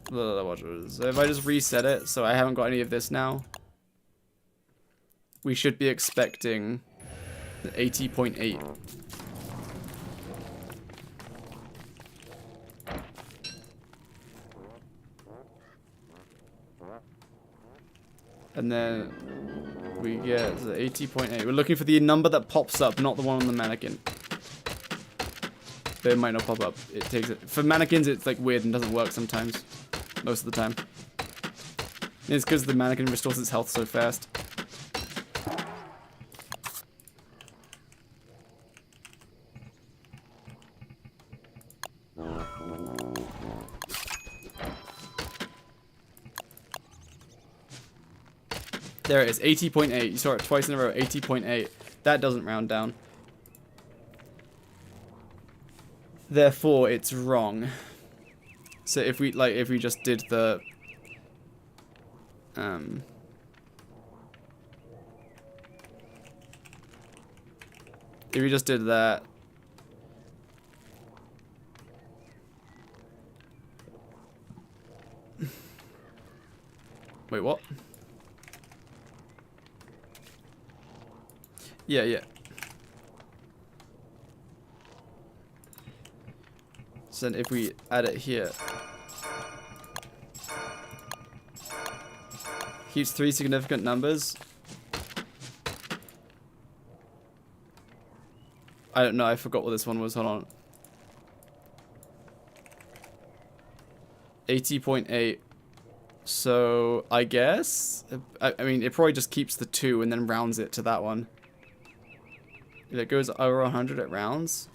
So if I just reset it, so I haven't got any of this now. We should be expecting 80.8. And then we get the 80.8. We're looking for the number that pops up, not the one on the mannequin. But it might not pop up. It takes it. For mannequins, it's like weird and doesn't work sometimes. Most of the time. It's because the mannequin restores its health so fast. There it is, 80.8. You saw it twice in a row, 80.8. That doesn't round down. Therefore, it's wrong. So if we just did the if we just did that, wait, what? Yeah, yeah. So then if we add it here, Keeps 3 significant numbers. I don't know, I forgot what this one was, hold on. 80.8. So, I guess? I mean, it probably just keeps the 2 and then rounds it to that one. If it goes over 100, it rounds.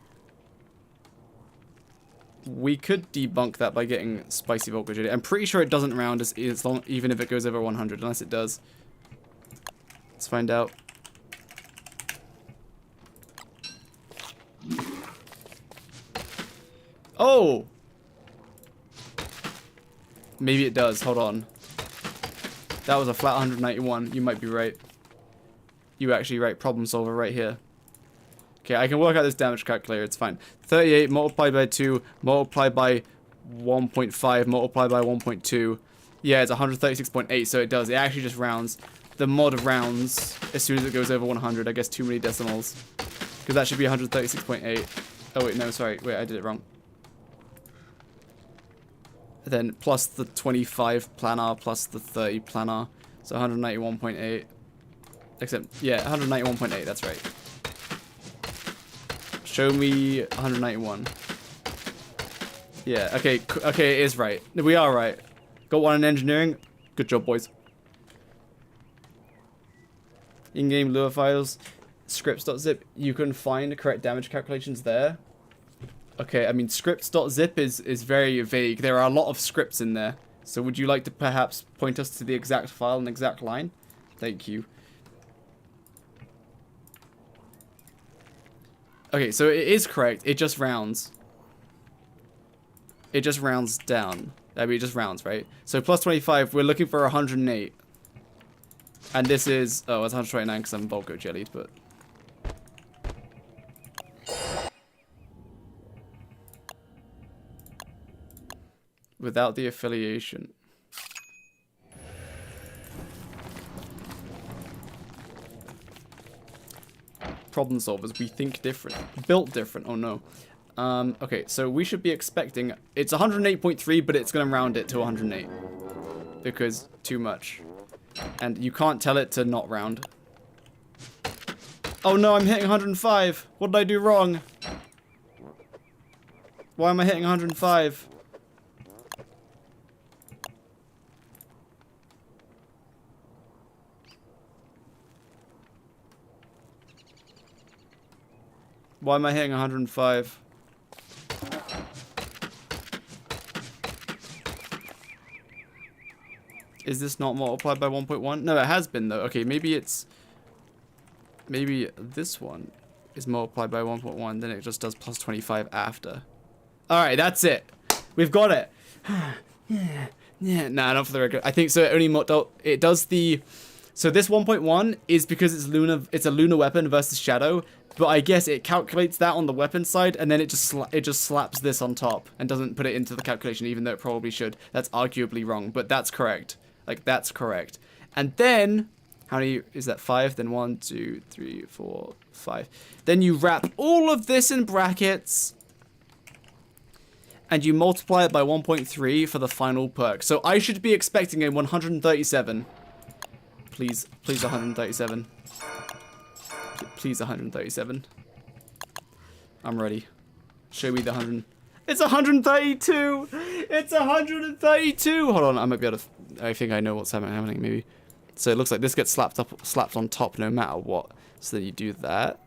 We could debunk that by getting Spicy Voltage. I'm pretty sure it doesn't round as long, even if it goes over 100, unless it does. Let's find out. Oh! Maybe it does. Hold on. That was a flat 191. You might be right. You actually right. Problem solver right here. Okay, I can work out this damage calculator. It's fine. 38 multiplied by 2 multiplied by 1.5 multiplied by 1.2. Yeah, it's 136.8, so it does. It actually just rounds. The mod rounds as soon as it goes over 100. I guess too many decimals. Because that should be 136.8. Oh, wait, no, sorry. Wait, I did it wrong. Then plus the 25 planar plus the 30 planar. So 191.8. Except, yeah, 191.8, that's right. Show me 191. Yeah, okay, okay, it is right. We are right. Got one in engineering. Good job, boys. In-game Lua files, scripts.zip. You can find correct damage calculations there. Okay, I mean, scripts.zip is very vague. There are a lot of scripts in there. So would you like to perhaps point us to the exact file and exact line? Thank you. Okay, so it is correct. It just rounds. It just rounds down. I mean, it just rounds, right? So plus 25, we're looking for 108. And this is... Oh, it's 129 because I'm Volco jellied, but... Without the affiliation. Problem solvers, we think different. Built different, oh no. Okay, so we should be expecting... It's 108.3, but it's going to round it to 108. Because too much. And you can't tell it to not round. Oh no, I'm hitting 105. What did I do wrong? Why am I hitting 105? Why am I hitting 105? Is this not multiplied by 1.1? No, it has been though. Okay, maybe it's... Maybe this one is multiplied by 1.1, then it just does plus 25 after. Alright, that's it. We've got it. Yeah, nah, not for the record. I think so. It does the... So this 1.1 is because it's a lunar weapon versus shadow, but I guess it calculates that on the weapon side, and then it just slaps this on top and doesn't put it into the calculation, even though it probably should. That's arguably wrong, but that's correct. Like, that's correct. And then, how many is that? 5? Then 1, 2, 3, 4, 5. Then you wrap all of this in brackets, and you multiply it by 1.3 for the final perk. So I should be expecting a 137. Please, please 137. Please 137. I'm ready. Show me the 100. It's 132! It's 132! Hold on, I might be able to... I think I know what's happening, maybe. So it looks like this gets slapped on top no matter what. So then you do that.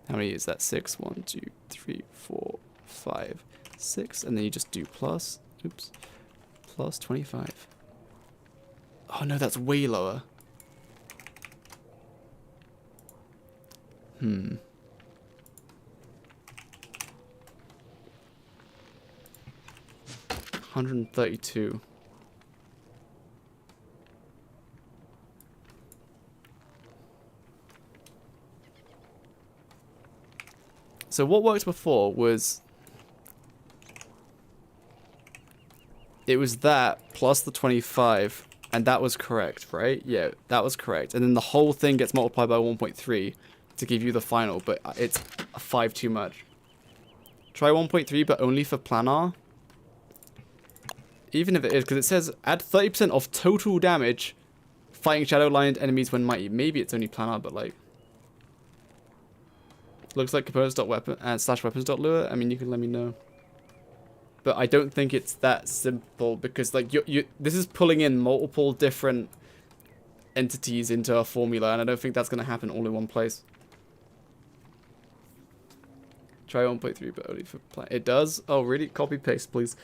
How many is that? 6, 1, 2, 3, 4, 5, 6. And then you just do plus. Oops. Plus 25. Oh no, that's way lower. 132. So what worked before was... It was that plus the 25, and that was correct, right? Yeah, that was correct. And then the whole thing gets multiplied by 1.3 to give you the final, but it's 5 too much. Try 1.3, but only for planar. Even if it is, because it says add 30% of total damage Fighting shadow-lined enemies when mighty. Maybe it's only planar, but like... Looks like components.weapon and /weapons.lure. I mean, you can let me know. But I don't think it's that simple because like this is pulling in multiple different entities into a formula, and I don't think that's gonna happen all in one place. Try 1.3, but only for plan. It does? Oh, really? Copy paste, please.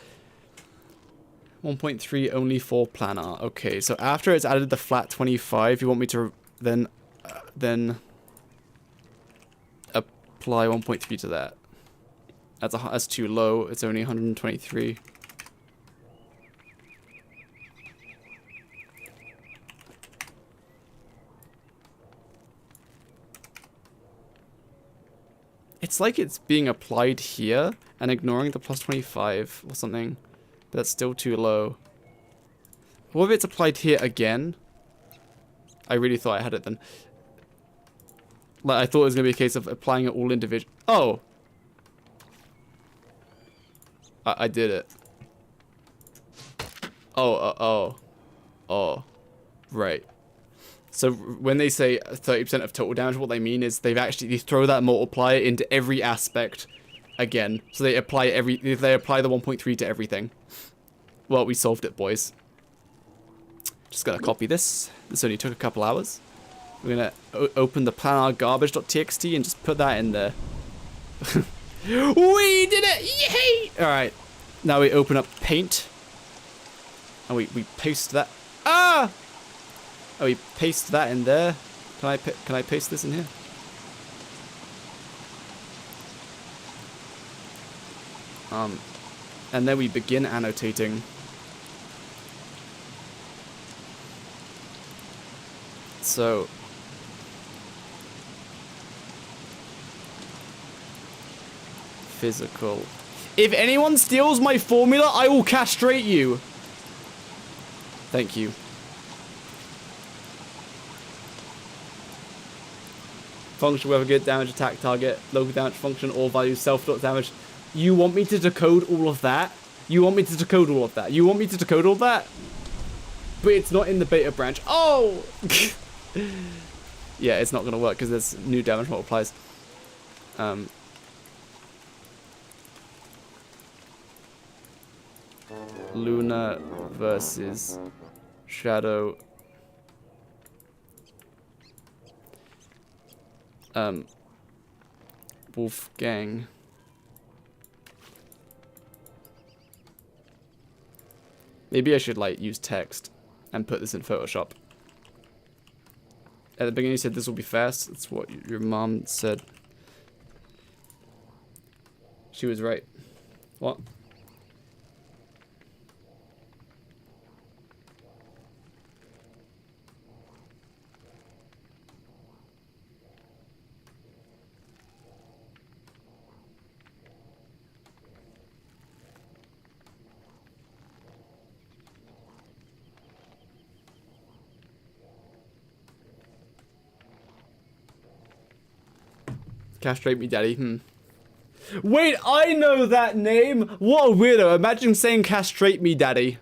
1.3 only for planar. Okay, so after it's added the flat 25, you want me to then apply 1.3 to that. That's too low. It's only 123. It's like it's being applied here and ignoring the plus 25 or something. But that's still too low. What if it's applied here again? I really thought I had it then. Like, I thought it was going to be a case of applying it all individually. Oh! I did it. Oh. Right. So when they say 30% of total damage, what they mean is they throw that multiplier into every aspect again. So they apply the 1.3 to everything. Well, we solved it, boys. Just gotta copy this. This only took a couple hours. We're gonna open the planar garbage.txt and just put that in there. We did it! Yay! Alright. Now we open up paint. And we paste that. Ah! Oh, we paste that in there. Can I paste this in here? And then we begin annotating. So physical. If anyone steals my formula, I will castrate you. Thank you. Function whether good damage, attack target, local damage function, all values, self-dot damage. You want me to decode all of that? You want me to decode all of that? You want me to decode all that? But it's not in the beta branch. Oh! Yeah, it's not going to work because there's new damage multipliers. Luna versus Shadow. Wolfgang. Maybe I should like use text and put this in Photoshop. At the beginning you said this will be fast. That's what your mom said. She was right. What? Castrate me, daddy. Wait, I know that name! What a weirdo. Imagine saying castrate me, daddy.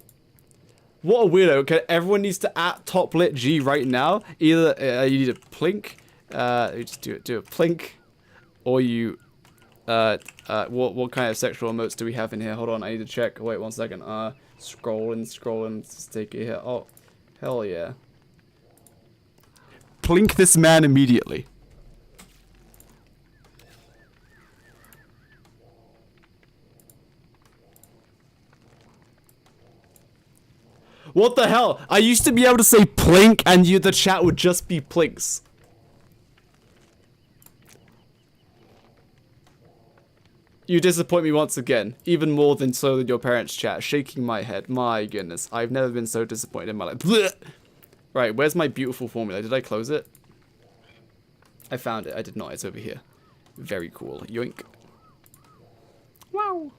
What a weirdo. Okay, everyone needs to @toplit G right now. Either you need a plink. You just do a plink. Or you... what kind of sexual emotes do we have in here? Hold on, I need to check. Wait 1 second. Scrolling. Let's take it here. Oh, hell yeah. Plink this man immediately. What the hell? I used to be able to say plink and the chat would just be plinks. You disappoint me once again. Even more than so than your parents' chat. Shaking my head. My goodness. I've never been so disappointed in my life. Blech! Right, where's my beautiful formula? Did I close it? I found it. I did not. It's over here. Very cool. Yoink. Wow.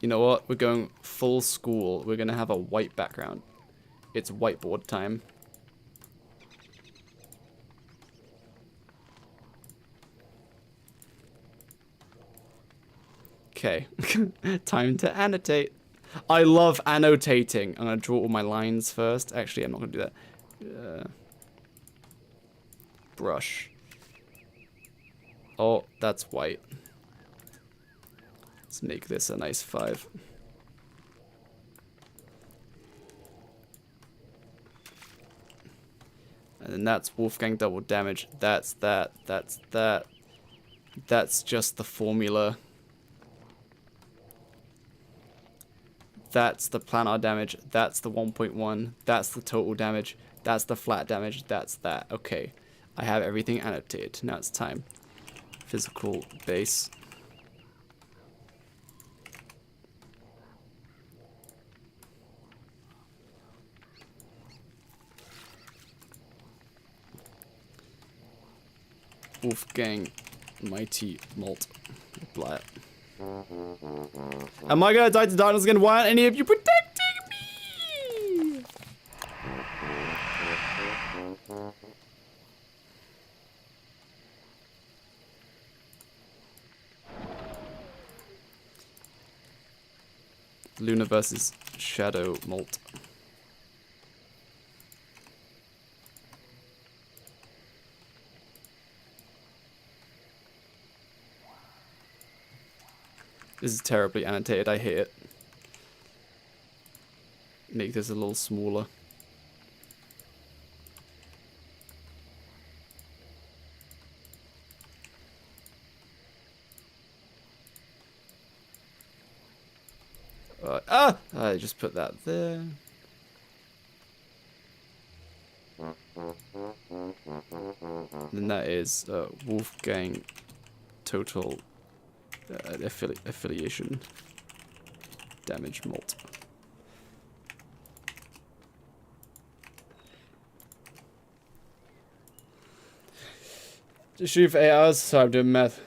You know what? We're going full school. We're gonna have a white background. It's whiteboard time. Okay. Time to annotate. I love annotating. I'm going to draw all my lines first. Actually, I'm not going to do that. Brush. Oh, that's white. Let's make this a nice 5. And then that's Wolfgang double damage. That's that. That's that. That's just the formula. That's the planar damage. That's the 1.1. That's the total damage. That's the flat damage. That's that. Okay. I have everything annotated. Now it's time. Physical base. Wolfgang Mighty Malt. Blah. Am I gonna die to darkness again? Why aren't any of you protecting me? Luna versus Shadow Malt. This is terribly annotated, I hate it. Make this a little smaller. I just put that there. And that is Wolfgang total affiliation damage malt. Just shoot for 8 hours. Sorry, I'm doing math.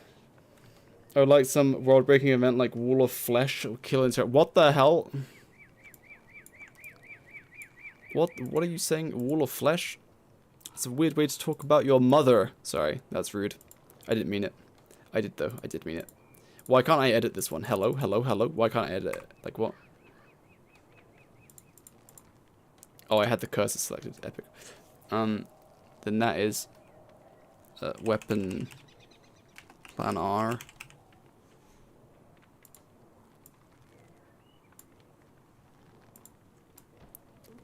I would like some world-breaking event like Wall of Flesh or Kill Insert. What the hell? What are you saying? Wall of Flesh? It's a weird way to talk about your mother. Sorry, that's rude. I didn't mean it. I did though. I did mean it. Why can't I edit this one? Hello, hello, hello. Why can't I edit it? Like what? Oh, I had the cursor selected. Epic. Then that is weapon plan R.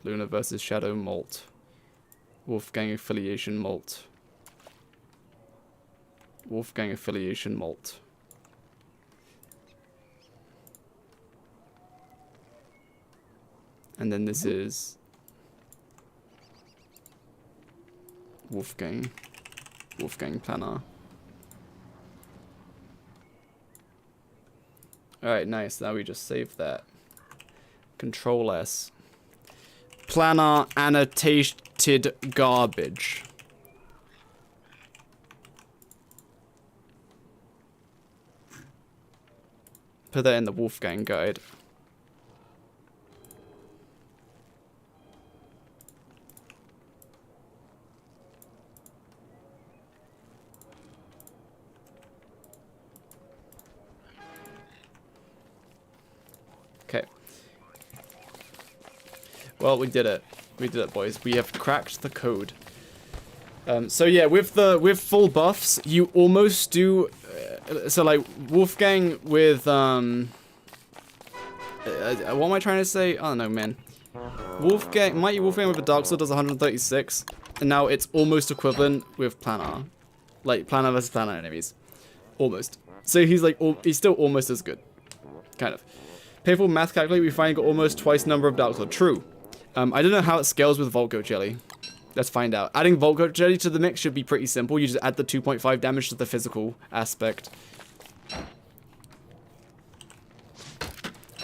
Luna versus Shadow Malt. Wolfgang affiliation malt. Wolfgang affiliation malt. And then this is Wolfgang planar. Alright, nice. Now we just save that. Control S. Planar annotated garbage. Put that in the Wolfgang guide. Okay. Well, we did it. We did it, boys. We have cracked the code. So yeah, with full buffs, you almost do. So like Wolfgang with what am I trying to say? I don't know, man. Mighty Wolfgang with a Dark Sword does 136, and now it's almost equivalent with planar, like planar versus planar enemies, almost. So he's like he's still almost as good, kind of. Painful math calculate. We finally got almost twice the number of Dark Sword. True. I don't know how it scales with Vault Goat Jelly. Let's find out. Adding Vault Goat Jelly to the mix should be pretty simple. You just add the 2.5 damage to the physical aspect.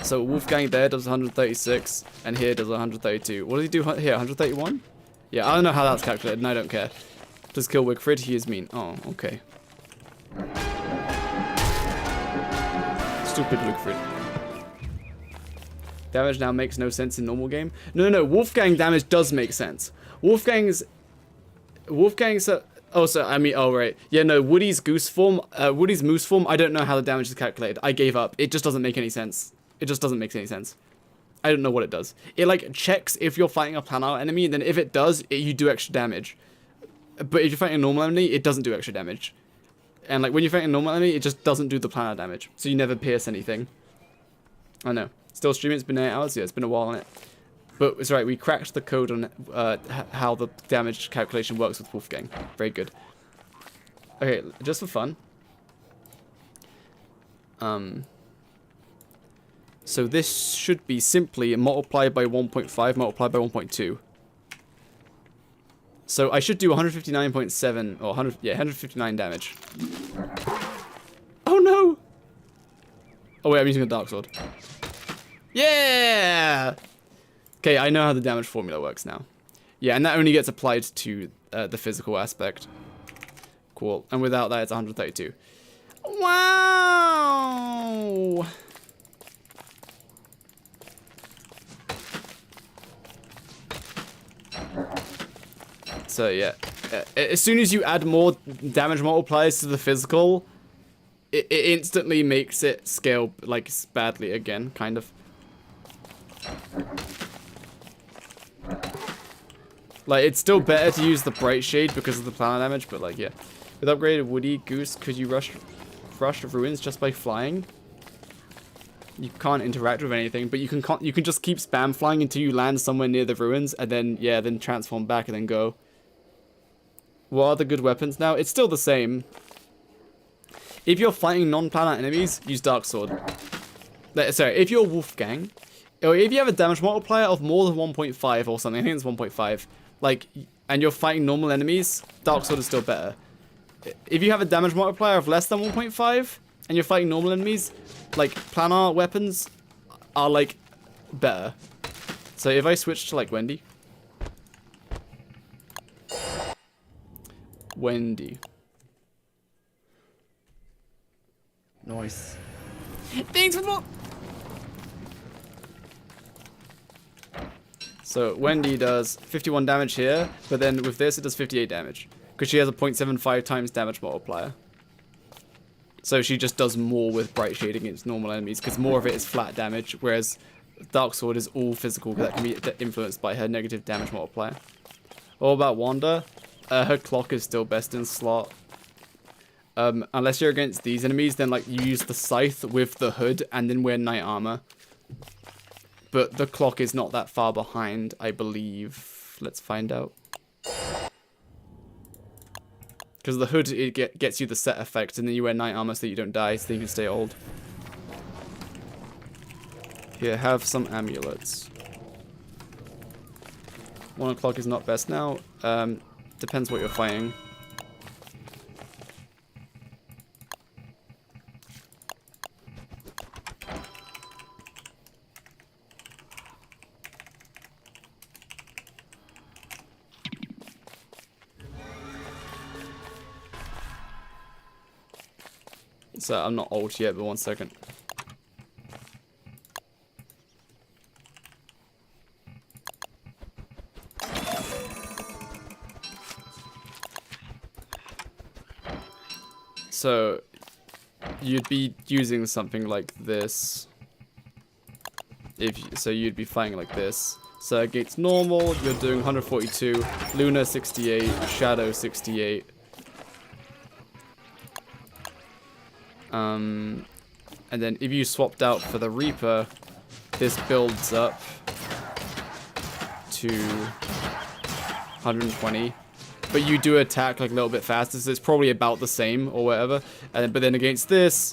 So Wolfgang there does 136, and here does 132. What does he do here? 131? Yeah, I don't know how that's calculated, and I don't care. Please kill Wigfrid. He is mean. Oh, okay. Stupid Wigfrid. Damage now makes no sense in normal game. No, Wolfgang damage does make sense. Wolfgang's Oh, so, I mean, oh, right. Yeah, no, Woody's goose form, Woody's moose form, I don't know how the damage is calculated. I gave up. It just doesn't make any sense. It just doesn't make any sense. I don't know what it does. It, like, checks if you're fighting a planar enemy, and then if it does, you do extra damage. But if you're fighting a normal enemy, it doesn't do extra damage. And, like, when you're fighting a normal enemy, it just doesn't do the planar damage. So you never pierce anything. I know. Still streaming, it's been 8 hours? Yeah, it's been a while on it. But it's right, we cracked the code on how the damage calculation works with Wolfgang. Very good. Okay, just for fun. So this should be simply multiplied by 1.5 multiplied by 1.2. So I should do 159.7 or 159 damage. Oh no! Oh wait, I'm using a dark sword. Yeah! Okay, I know how the damage formula works now. Yeah, and that only gets applied to the physical aspect. Cool. And without that, it's 132. Wow! So, yeah. As soon as you add more damage multipliers to the physical, it instantly makes it scale, like, badly again, kind of. Like, it's still better to use the bright shade because of the planar damage, but like, yeah. With upgraded Woody Goose, could you rush ruins just by flying? You can't interact with anything, but you can just keep spam flying until you land somewhere near the ruins, and then then transform back and then go. What are the good weapons now? It's still the same. If you're fighting non-planar enemies, use Dark Sword. Sorry, if you're Wolfgang, or if you have a damage multiplier of more than 1.5 or something, I think it's 1.5. Like, and you're fighting normal enemies, Dark Sword is still better. If you have a damage multiplier of less than 1.5, and you're fighting normal enemies, like, planar weapons are, like, better. So if I switch to, like, Wendy. Nice. Thanks for the... So Wendy does 51 damage here, but then with this it does 58 damage. Because she has a 0.75 times damage multiplier. So she just does more with Bright Shade against normal enemies, because more of it is flat damage, whereas Dark Sword is all physical, that can be influenced by her negative damage multiplier. What about Wanda? Her clock is still best in slot. Unless you're against these enemies, then like you use the scythe with the hood and then wear knight armor. But the clock is not that far behind, I believe. Let's find out. Because the hood, it gets you the set effect, and then you wear knight armor so that you don't die, so you can stay old. Here, have some amulets. 1 o'clock is not best now. Depends what you're fighting. So I'm not old yet, but 1 second. So you'd be using something like this. So you'd be fighting like this. So against normal, you're doing 142, Luna 68, Shadow 68. And then if you swapped out for the Reaper, this builds up to 120. But you do attack like a little bit faster, so it's probably about the same or whatever. But then against this,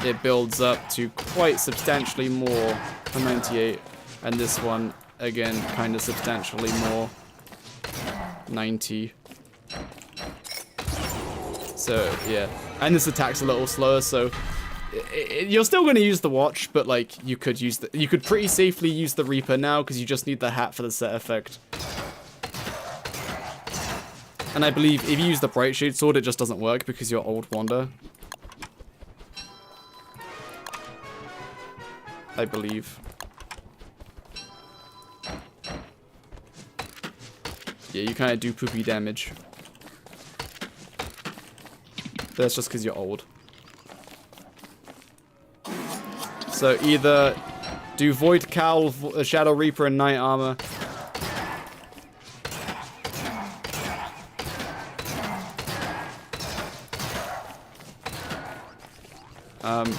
it builds up to quite substantially more, 198. And this one, again, kind of substantially more, 90. So, yeah. And this attack's a little slower, so you're still going to use the watch, but like you could pretty safely use the Reaper now because you just need the hat for the set effect. And I believe if you use the Bright Shade Sword, it just doesn't work because you're old Wanda. I believe. Yeah, you kind of do poopy damage. that's just because you're old. So either do Void Cowl, Shadow Reaper, and Knight Armor.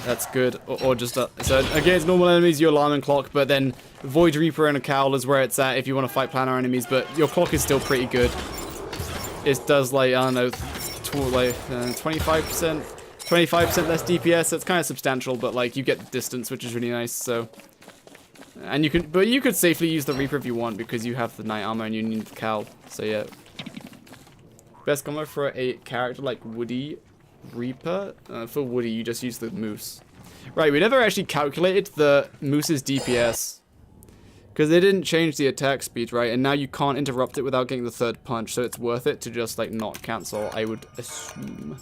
That's good. Or just so against normal enemies, your alarm and clock, but then Void Reaper and a Cowl is where it's at if you want to fight planar enemies. But your clock is still pretty good. It does like I don't know, 25%. 25% less DPS. It's kind of substantial, but like you get the distance, which is really nice. So, and you could safely use the Reaper if you want because you have the Knight Armor and you need the Cowl. So yeah, best combo for a character like Woodie, Reaper. For Woodie, you just use the Moose. Right, we never actually calculated the Moose's DPS because they didn't change the attack speed, right? And now you can't interrupt it without getting the third punch, so it's worth it to just like not cancel, I would assume.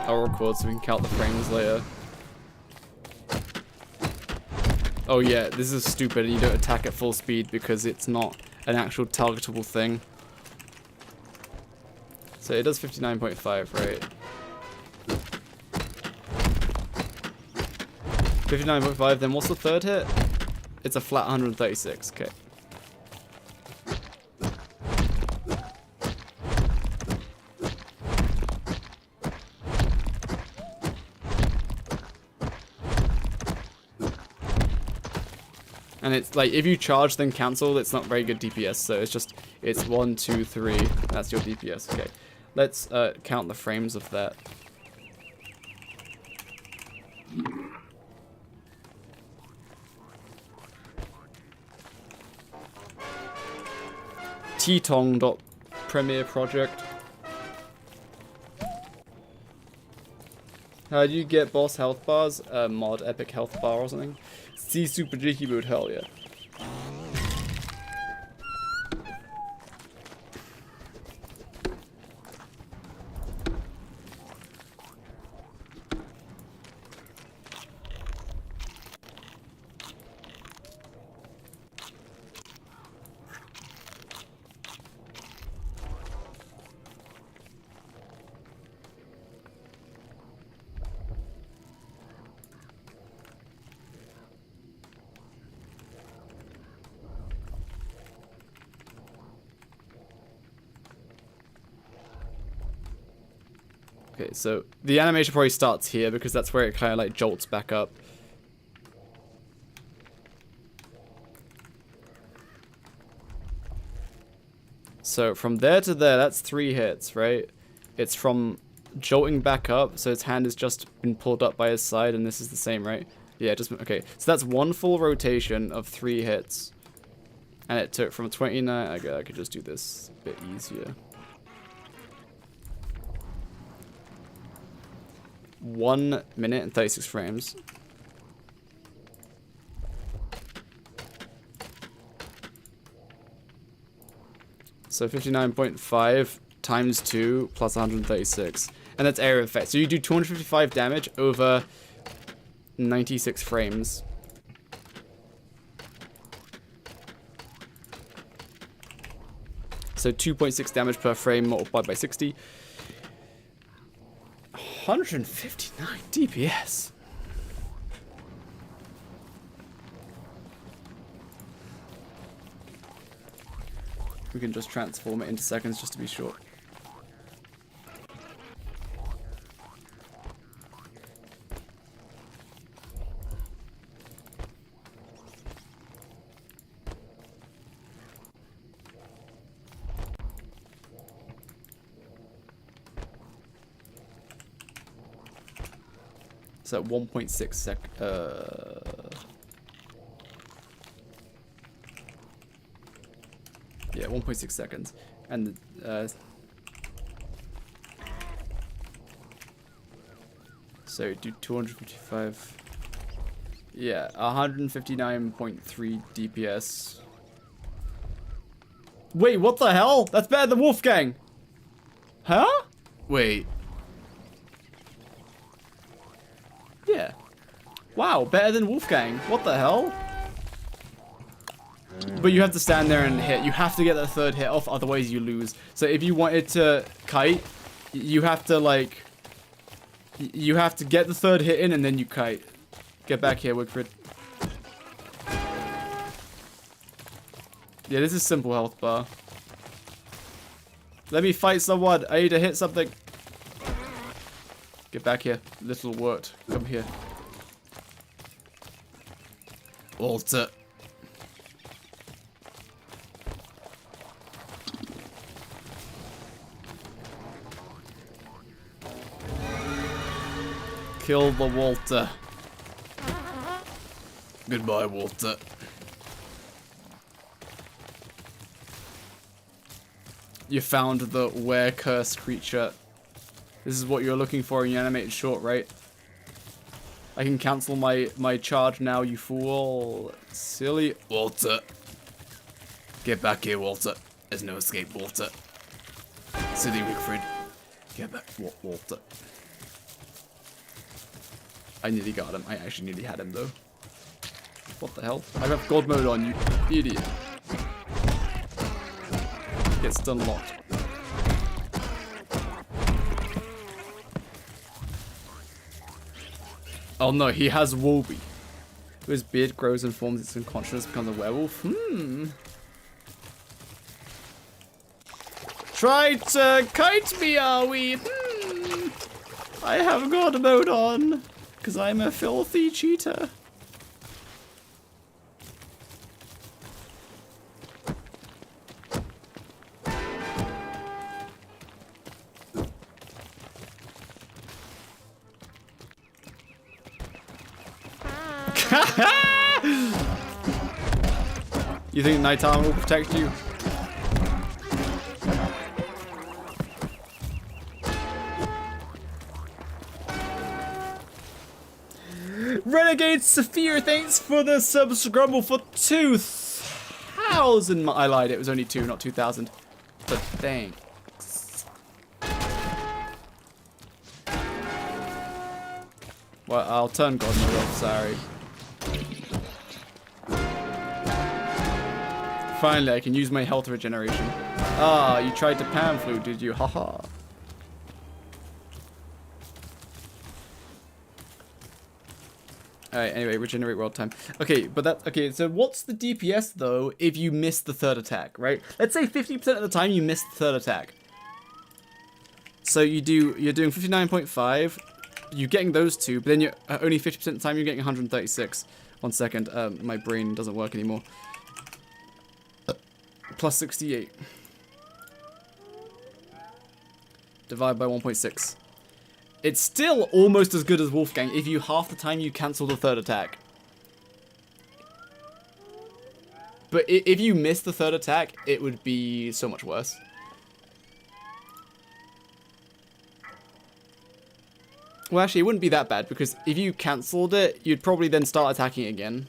I'll record so we can count the frames later. Oh yeah, this is stupid and you don't attack at full speed because it's not an actual targetable thing. So it does 59.5, right? 59.5, then what's the third hit? It's a flat 136, okay. And it's like, if you charge then cancel, it's not very good DPS, so it's 1, 2, 3, that's your DPS, okay. Let's count the frames of that. Tong.Premiere Project. How do you get boss health bars? Mod epic health bar or something? See Super Jakey mode, hell yeah. Okay, so the animation probably starts here because that's where it kind of like jolts back up. So from there to there, that's 3 hits, right? It's from jolting back up, so his hand has just been pulled up by his side, and this is the same, right? Yeah, just okay. So that's 1 full rotation of 3 hits, and it took from 29. I could just do this a bit easier. 1 minute and 36 frames. So 59.5 times 2 plus 136. And that's area effect. So you do 255 damage over 96 frames. So 2.6 damage per frame multiplied by 60. 159 DPS. We can just transform it into seconds just to be sure. So 1.6 sec. Yeah. Yeah, 1.6 seconds. And so do 255. Yeah, 159.3 DPS. Wait, what the hell? That's better than Wolfgang. Huh? Wait. Yeah. Wow, better than Wolfgang. What the hell? But you have to stand there and hit. You have to get that third hit off, otherwise you lose. So if you wanted to kite, you have to like... You have to get the third hit in and then you kite. Get back here, Wigfrid. Yeah, this is simple health bar. Let me fight someone. I need to hit something. Get back here. Little wort. Come here. Alter. Kill the Walter. Goodbye, Walter. You found the were-cursed creature. This is what you're looking for in your animated short, right? I can cancel my charge now, you fool. Silly Walter. Get back here, Walter. There's no escape, Walter. Silly Wigfrid. Get back, Walter. I nearly got him. I actually nearly had him, though. What the hell? I have God mode on, you idiot. Get stun locked. Oh no, he has Wolby. His beard grows and forms its unconsciousness, becomes a werewolf. Try to kite me, are we? I have God mode on. Because I'm a filthy cheater. You think nighttime will protect you? Renegade Saphir, thanks for the subscribe for 2,000. I lied, it was only 2, not 2,000. But thanks. Well, I'll turn God mode off, sorry. Finally, I can use my health regeneration. Ah, you tried to pan flu, did you? Haha. Alright, anyway, regenerate world time. Okay, but okay, so what's the DPS though if you miss the third attack, right? Let's say 50% of the time you miss the third attack. So you're doing 59.5, you're getting those two, but then you're only 50% of the time you're getting 136. 1 second, my brain doesn't work anymore. Plus 68. Divide by 1.6. It's still almost as good as Wolfgang if you half the time you cancel the third attack. But if you miss the third attack, it would be so much worse. Well, actually, it wouldn't be that bad, because if you cancelled it, you'd probably then start attacking again.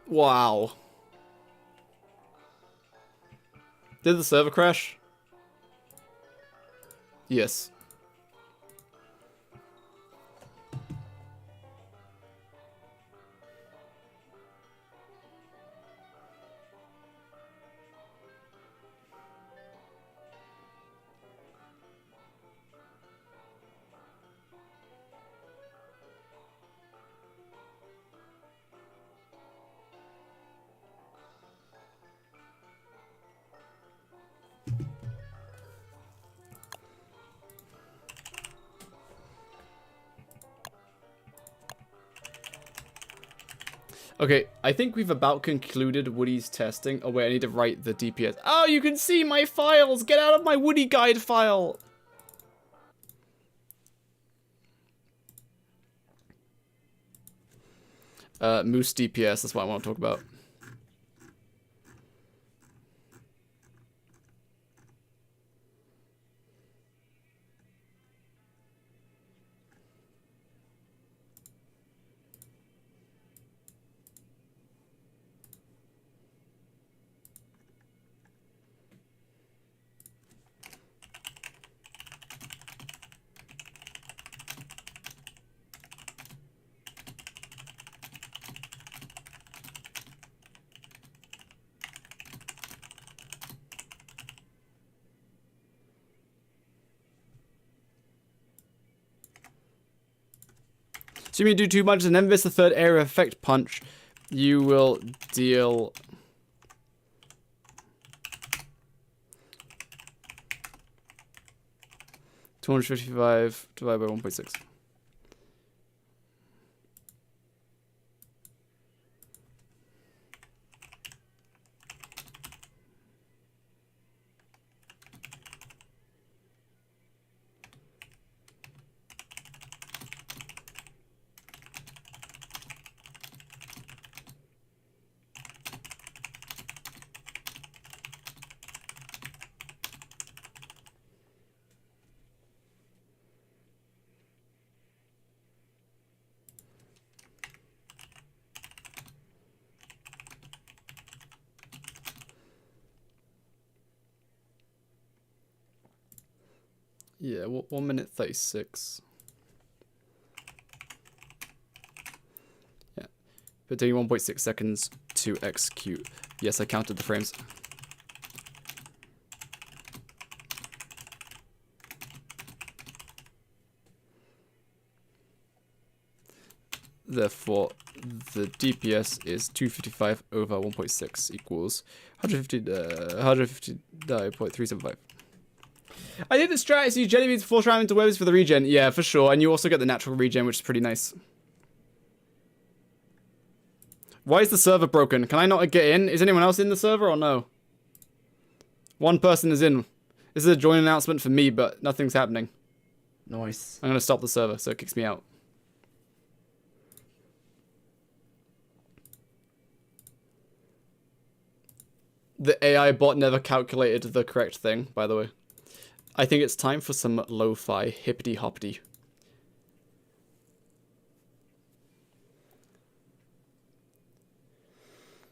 Wow. Did the server crash? Yes. Okay, I think we've about concluded Woodie's testing. Oh wait, I need to write the DPS. Oh, you can see my files! Get out of my Woodie guide file! Moose DPS, that's what I want to talk about. So you do too much and then miss the third area effect punch, you will deal 255 divided by 1.6. Yeah, 1 minute 36. Yeah, but taking 1.6 seconds to execute. Yes, I counted the frames. Therefore, the DPS is 255 over 1.6 equals 150.375. I did the strat, jelly beans before trying into webs for the regen. Yeah, for sure. And you also get the natural regen, which is pretty nice. Why is the server broken? Can I not get in? Is anyone else in the server or no? One person is in. This is a join announcement for me, but nothing's happening. Nice. I'm going to stop the server, so it kicks me out. The AI bot never calculated the correct thing, by the way. I think it's time for some lo-fi hippity-hoppity. Do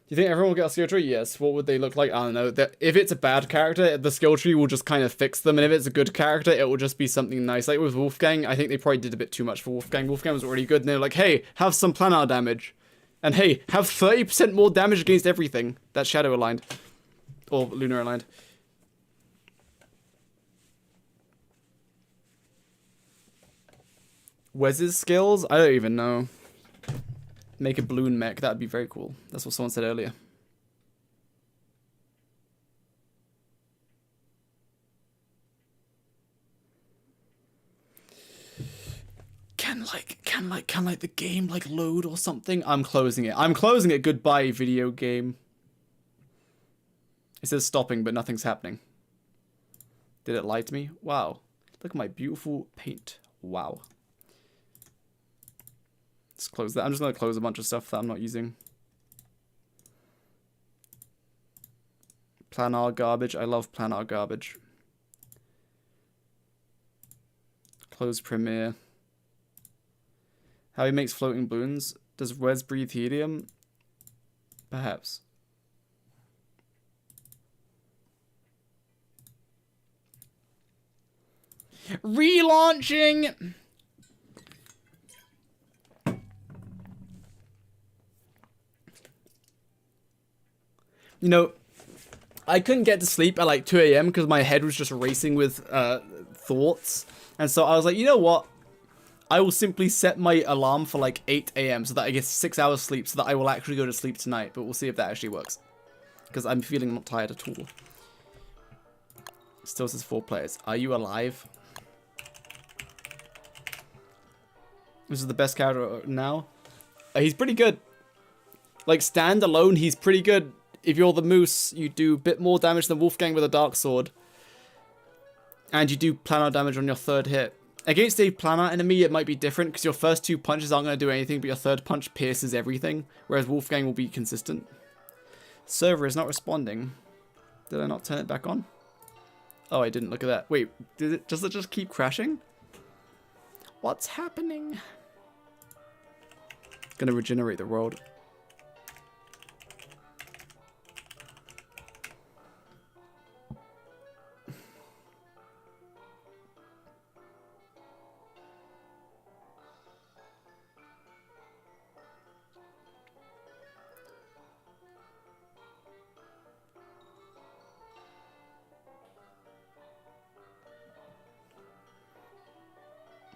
you think everyone will get a skill tree? Yes. What would they look like? I don't know. If it's a bad character, the skill tree will just kind of fix them. And if it's a good character, it will just be something nice. Like with Wolfgang, I think they probably did a bit too much for Wolfgang. Wolfgang was already good. And they were like, hey, have some planar damage. And hey, have 30% more damage against everything. That's shadow aligned. Or lunar aligned. Wes's skills? I don't even know. Make a balloon mech. That'd be very cool. That's what someone said earlier. Can the game like load or something? I'm closing it. I'm closing it. Goodbye, video game. It says stopping, but nothing's happening. Did it lie to me? Wow. Look at my beautiful paint. Wow. Let's close that. I'm just going to close a bunch of stuff that I'm not using. Planar garbage. I love planar garbage. Close Premiere. How he makes floating balloons. Does Wes breathe helium? Perhaps. Relaunching! You know, I couldn't get to sleep at like 2 AM because my head was just racing with thoughts. And so I was like, you know what? I will simply set my alarm for like 8 AM so that I get 6 hours sleep so that I will actually go to sleep tonight. But we'll see if that actually works. Because I'm feeling not tired at all. Still says 4 players. Are you alive? This is the best character now. He's pretty good. Like, stand alone, he's pretty good. If you're the Moose, you do a bit more damage than Wolfgang with a Dark Sword. And you do planar damage on your 3rd hit. Against a planar enemy, it might be different because your first 2 punches aren't going to do anything, but your third punch pierces everything, whereas Wolfgang will be consistent. Server is not responding. Did I not turn it back on? Oh, I didn't. Look at that. Wait, does it just keep crashing? What's happening? Gonna regenerate the world.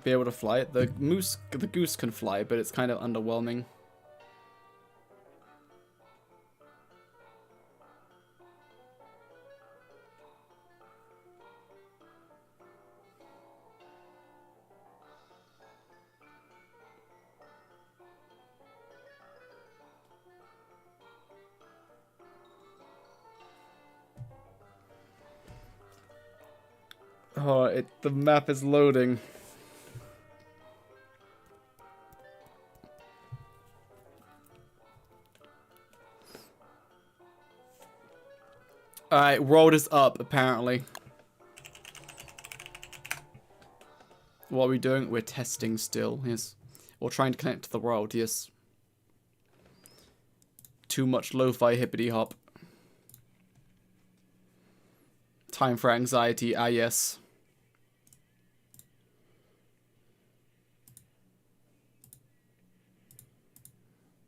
Be able to fly it. The goose can fly, but it's kind of underwhelming. Oh, the map is loading. Alright, world is up, apparently. What are we doing? We're testing still, yes. Or trying to connect to the world, yes. Too much lo-fi hippity hop. Time for anxiety, ah yes.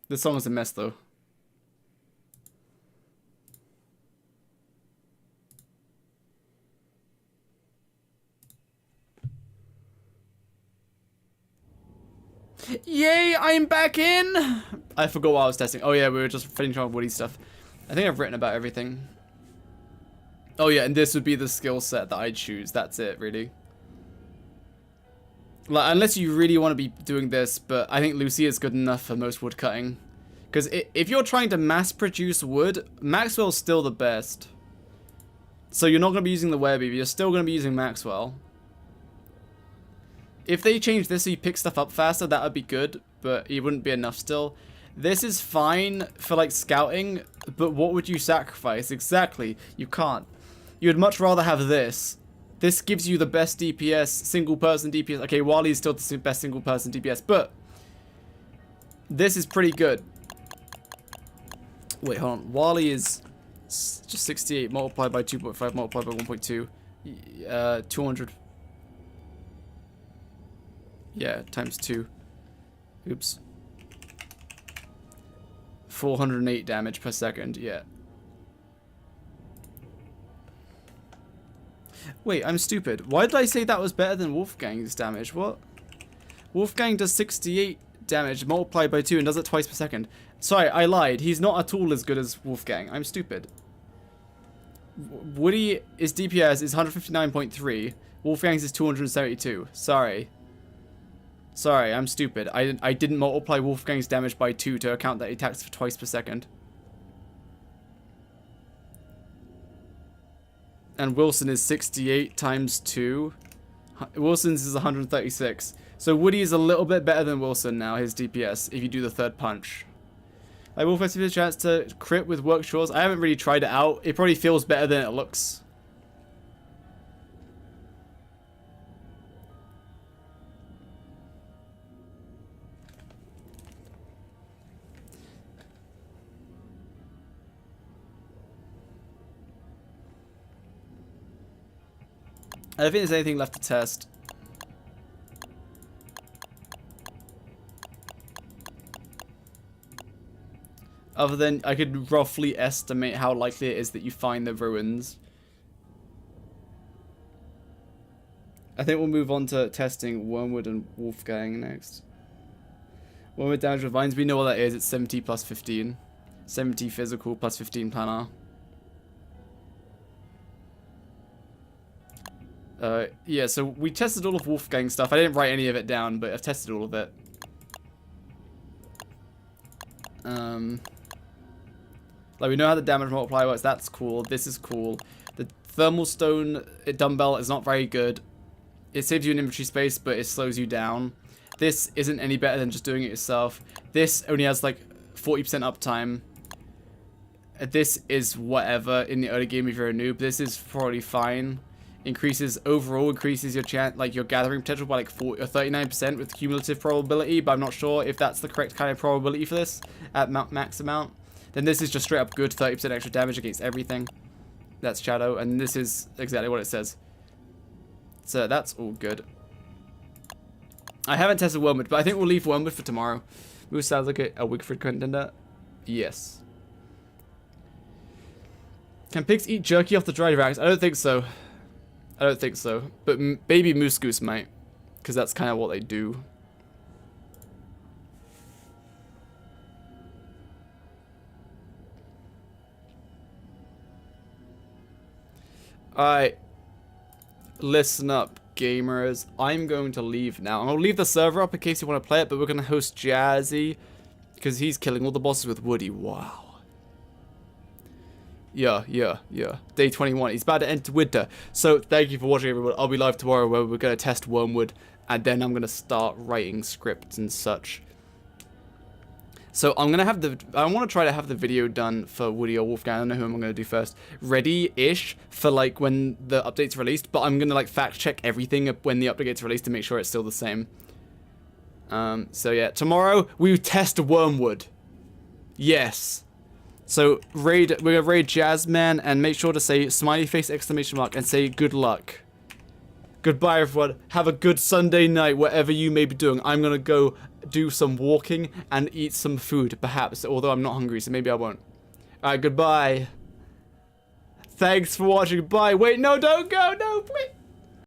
This song is a mess though. Yay, I'm back in! I forgot what I was testing. Oh yeah, we were just finishing off Woody stuff. I think I've written about everything. Oh yeah, and this would be the skill set that I'd choose. That's it, really. Like, unless you really want to be doing this, but I think Lucy is good enough for most wood cutting. Because if you're trying to mass produce wood, Maxwell's still the best. So you're not going to be using the Werebeaver, you're still going to be using Maxwell. If they change this so you pick stuff up faster, that would be good, but it wouldn't be enough still. This is fine for like scouting, but what would you sacrifice? Exactly, you can't. You would much rather have this. This gives you the best DPS, single person DPS. Okay, Wally is still the best single person DPS, but this is pretty good. Wait, hold on. Wally is just 68 multiplied by 2.5 multiplied by 1.2. 200. Yeah, times 2. Oops. 408 damage per second, yeah. Wait, I'm stupid. Why did I say that was better than Wolfgang's damage? What? Wolfgang does 68 damage multiplied by 2 and does it twice per second. Sorry, I lied. He's not at all as good as Wolfgang. I'm stupid. Woodie, his DPS is 159.3. Wolfgang's is 272. Sorry. Sorry, I'm stupid. I didn't multiply Wolfgang's damage by 2 to account that he attacks for twice per second. And Wilson is 68 times 2. Wilson's is 136. So Woody is a little bit better than Wilson now, his DPS, if you do the third punch. I will first have a chance to crit with work chores. I haven't really tried it out. It probably feels better than it looks. I don't think there's anything left to test. Other than I could roughly estimate how likely it is that you find the ruins. I think we'll move on to testing Wormwood and Wolfgang next. Wormwood damage with vines, we know what that is. It's 70 plus 15. 70 physical plus 15 planar. Yeah, so we tested all of Wolfgang stuff. I didn't write any of it down, but I've tested all of it. Like, we know how the damage multiplier works. That's cool. This is cool. The thermal stone dumbbell is not very good. It saves you an inventory space, but it slows you down. This isn't any better than just doing it yourself. This only has like 40% uptime. This is whatever in the early game if you're a noob. This is probably fine. Increases your chance, like your gathering potential by like 40 or 39% with cumulative probability, but I'm not sure if that's the correct kind of probability for this at max amount. Then this is just straight up good, 30% extra damage against everything. That's Shadow, and this is exactly what it says. So that's all good. I haven't tested Wormwood, but I think we'll leave Wormwood for tomorrow. Who sounds like a Wigford contender? Yes. Can pigs eat jerky off the dried rags? I don't think so. I don't think so. But baby moose goose might. Because that's kind of what they do. Alright. Listen up, gamers. I'm going to leave now. I'm going to leave the server up in case you want to play it, but we're going to host Jazzy. Because he's killing all the bosses with Woodie. Wow. Yeah. Day 21. He's about to enter winter. So, thank you for watching, everyone. I'll be live tomorrow where we're going to test Wormwood. And then I'm going to start writing scripts and such. So, I'm going to have I want to try to have the video done for Woodie or Wolfgang. I don't know who I'm going to do first. Ready-ish for, like, when the update's released. But I'm going to, like, fact-check everything when the update gets released to make sure it's still the same. So, yeah. Tomorrow, we test Wormwood. Yes. So, we're gonna raid Jazzman and make sure to say smiley face exclamation mark and say good luck. Goodbye, everyone. Have a good Sunday night, whatever you may be doing. I'm gonna go do some walking and eat some food, perhaps, although I'm not hungry, so maybe I won't. Alright, goodbye. Thanks for watching. Bye. Wait, no, don't go. No, please.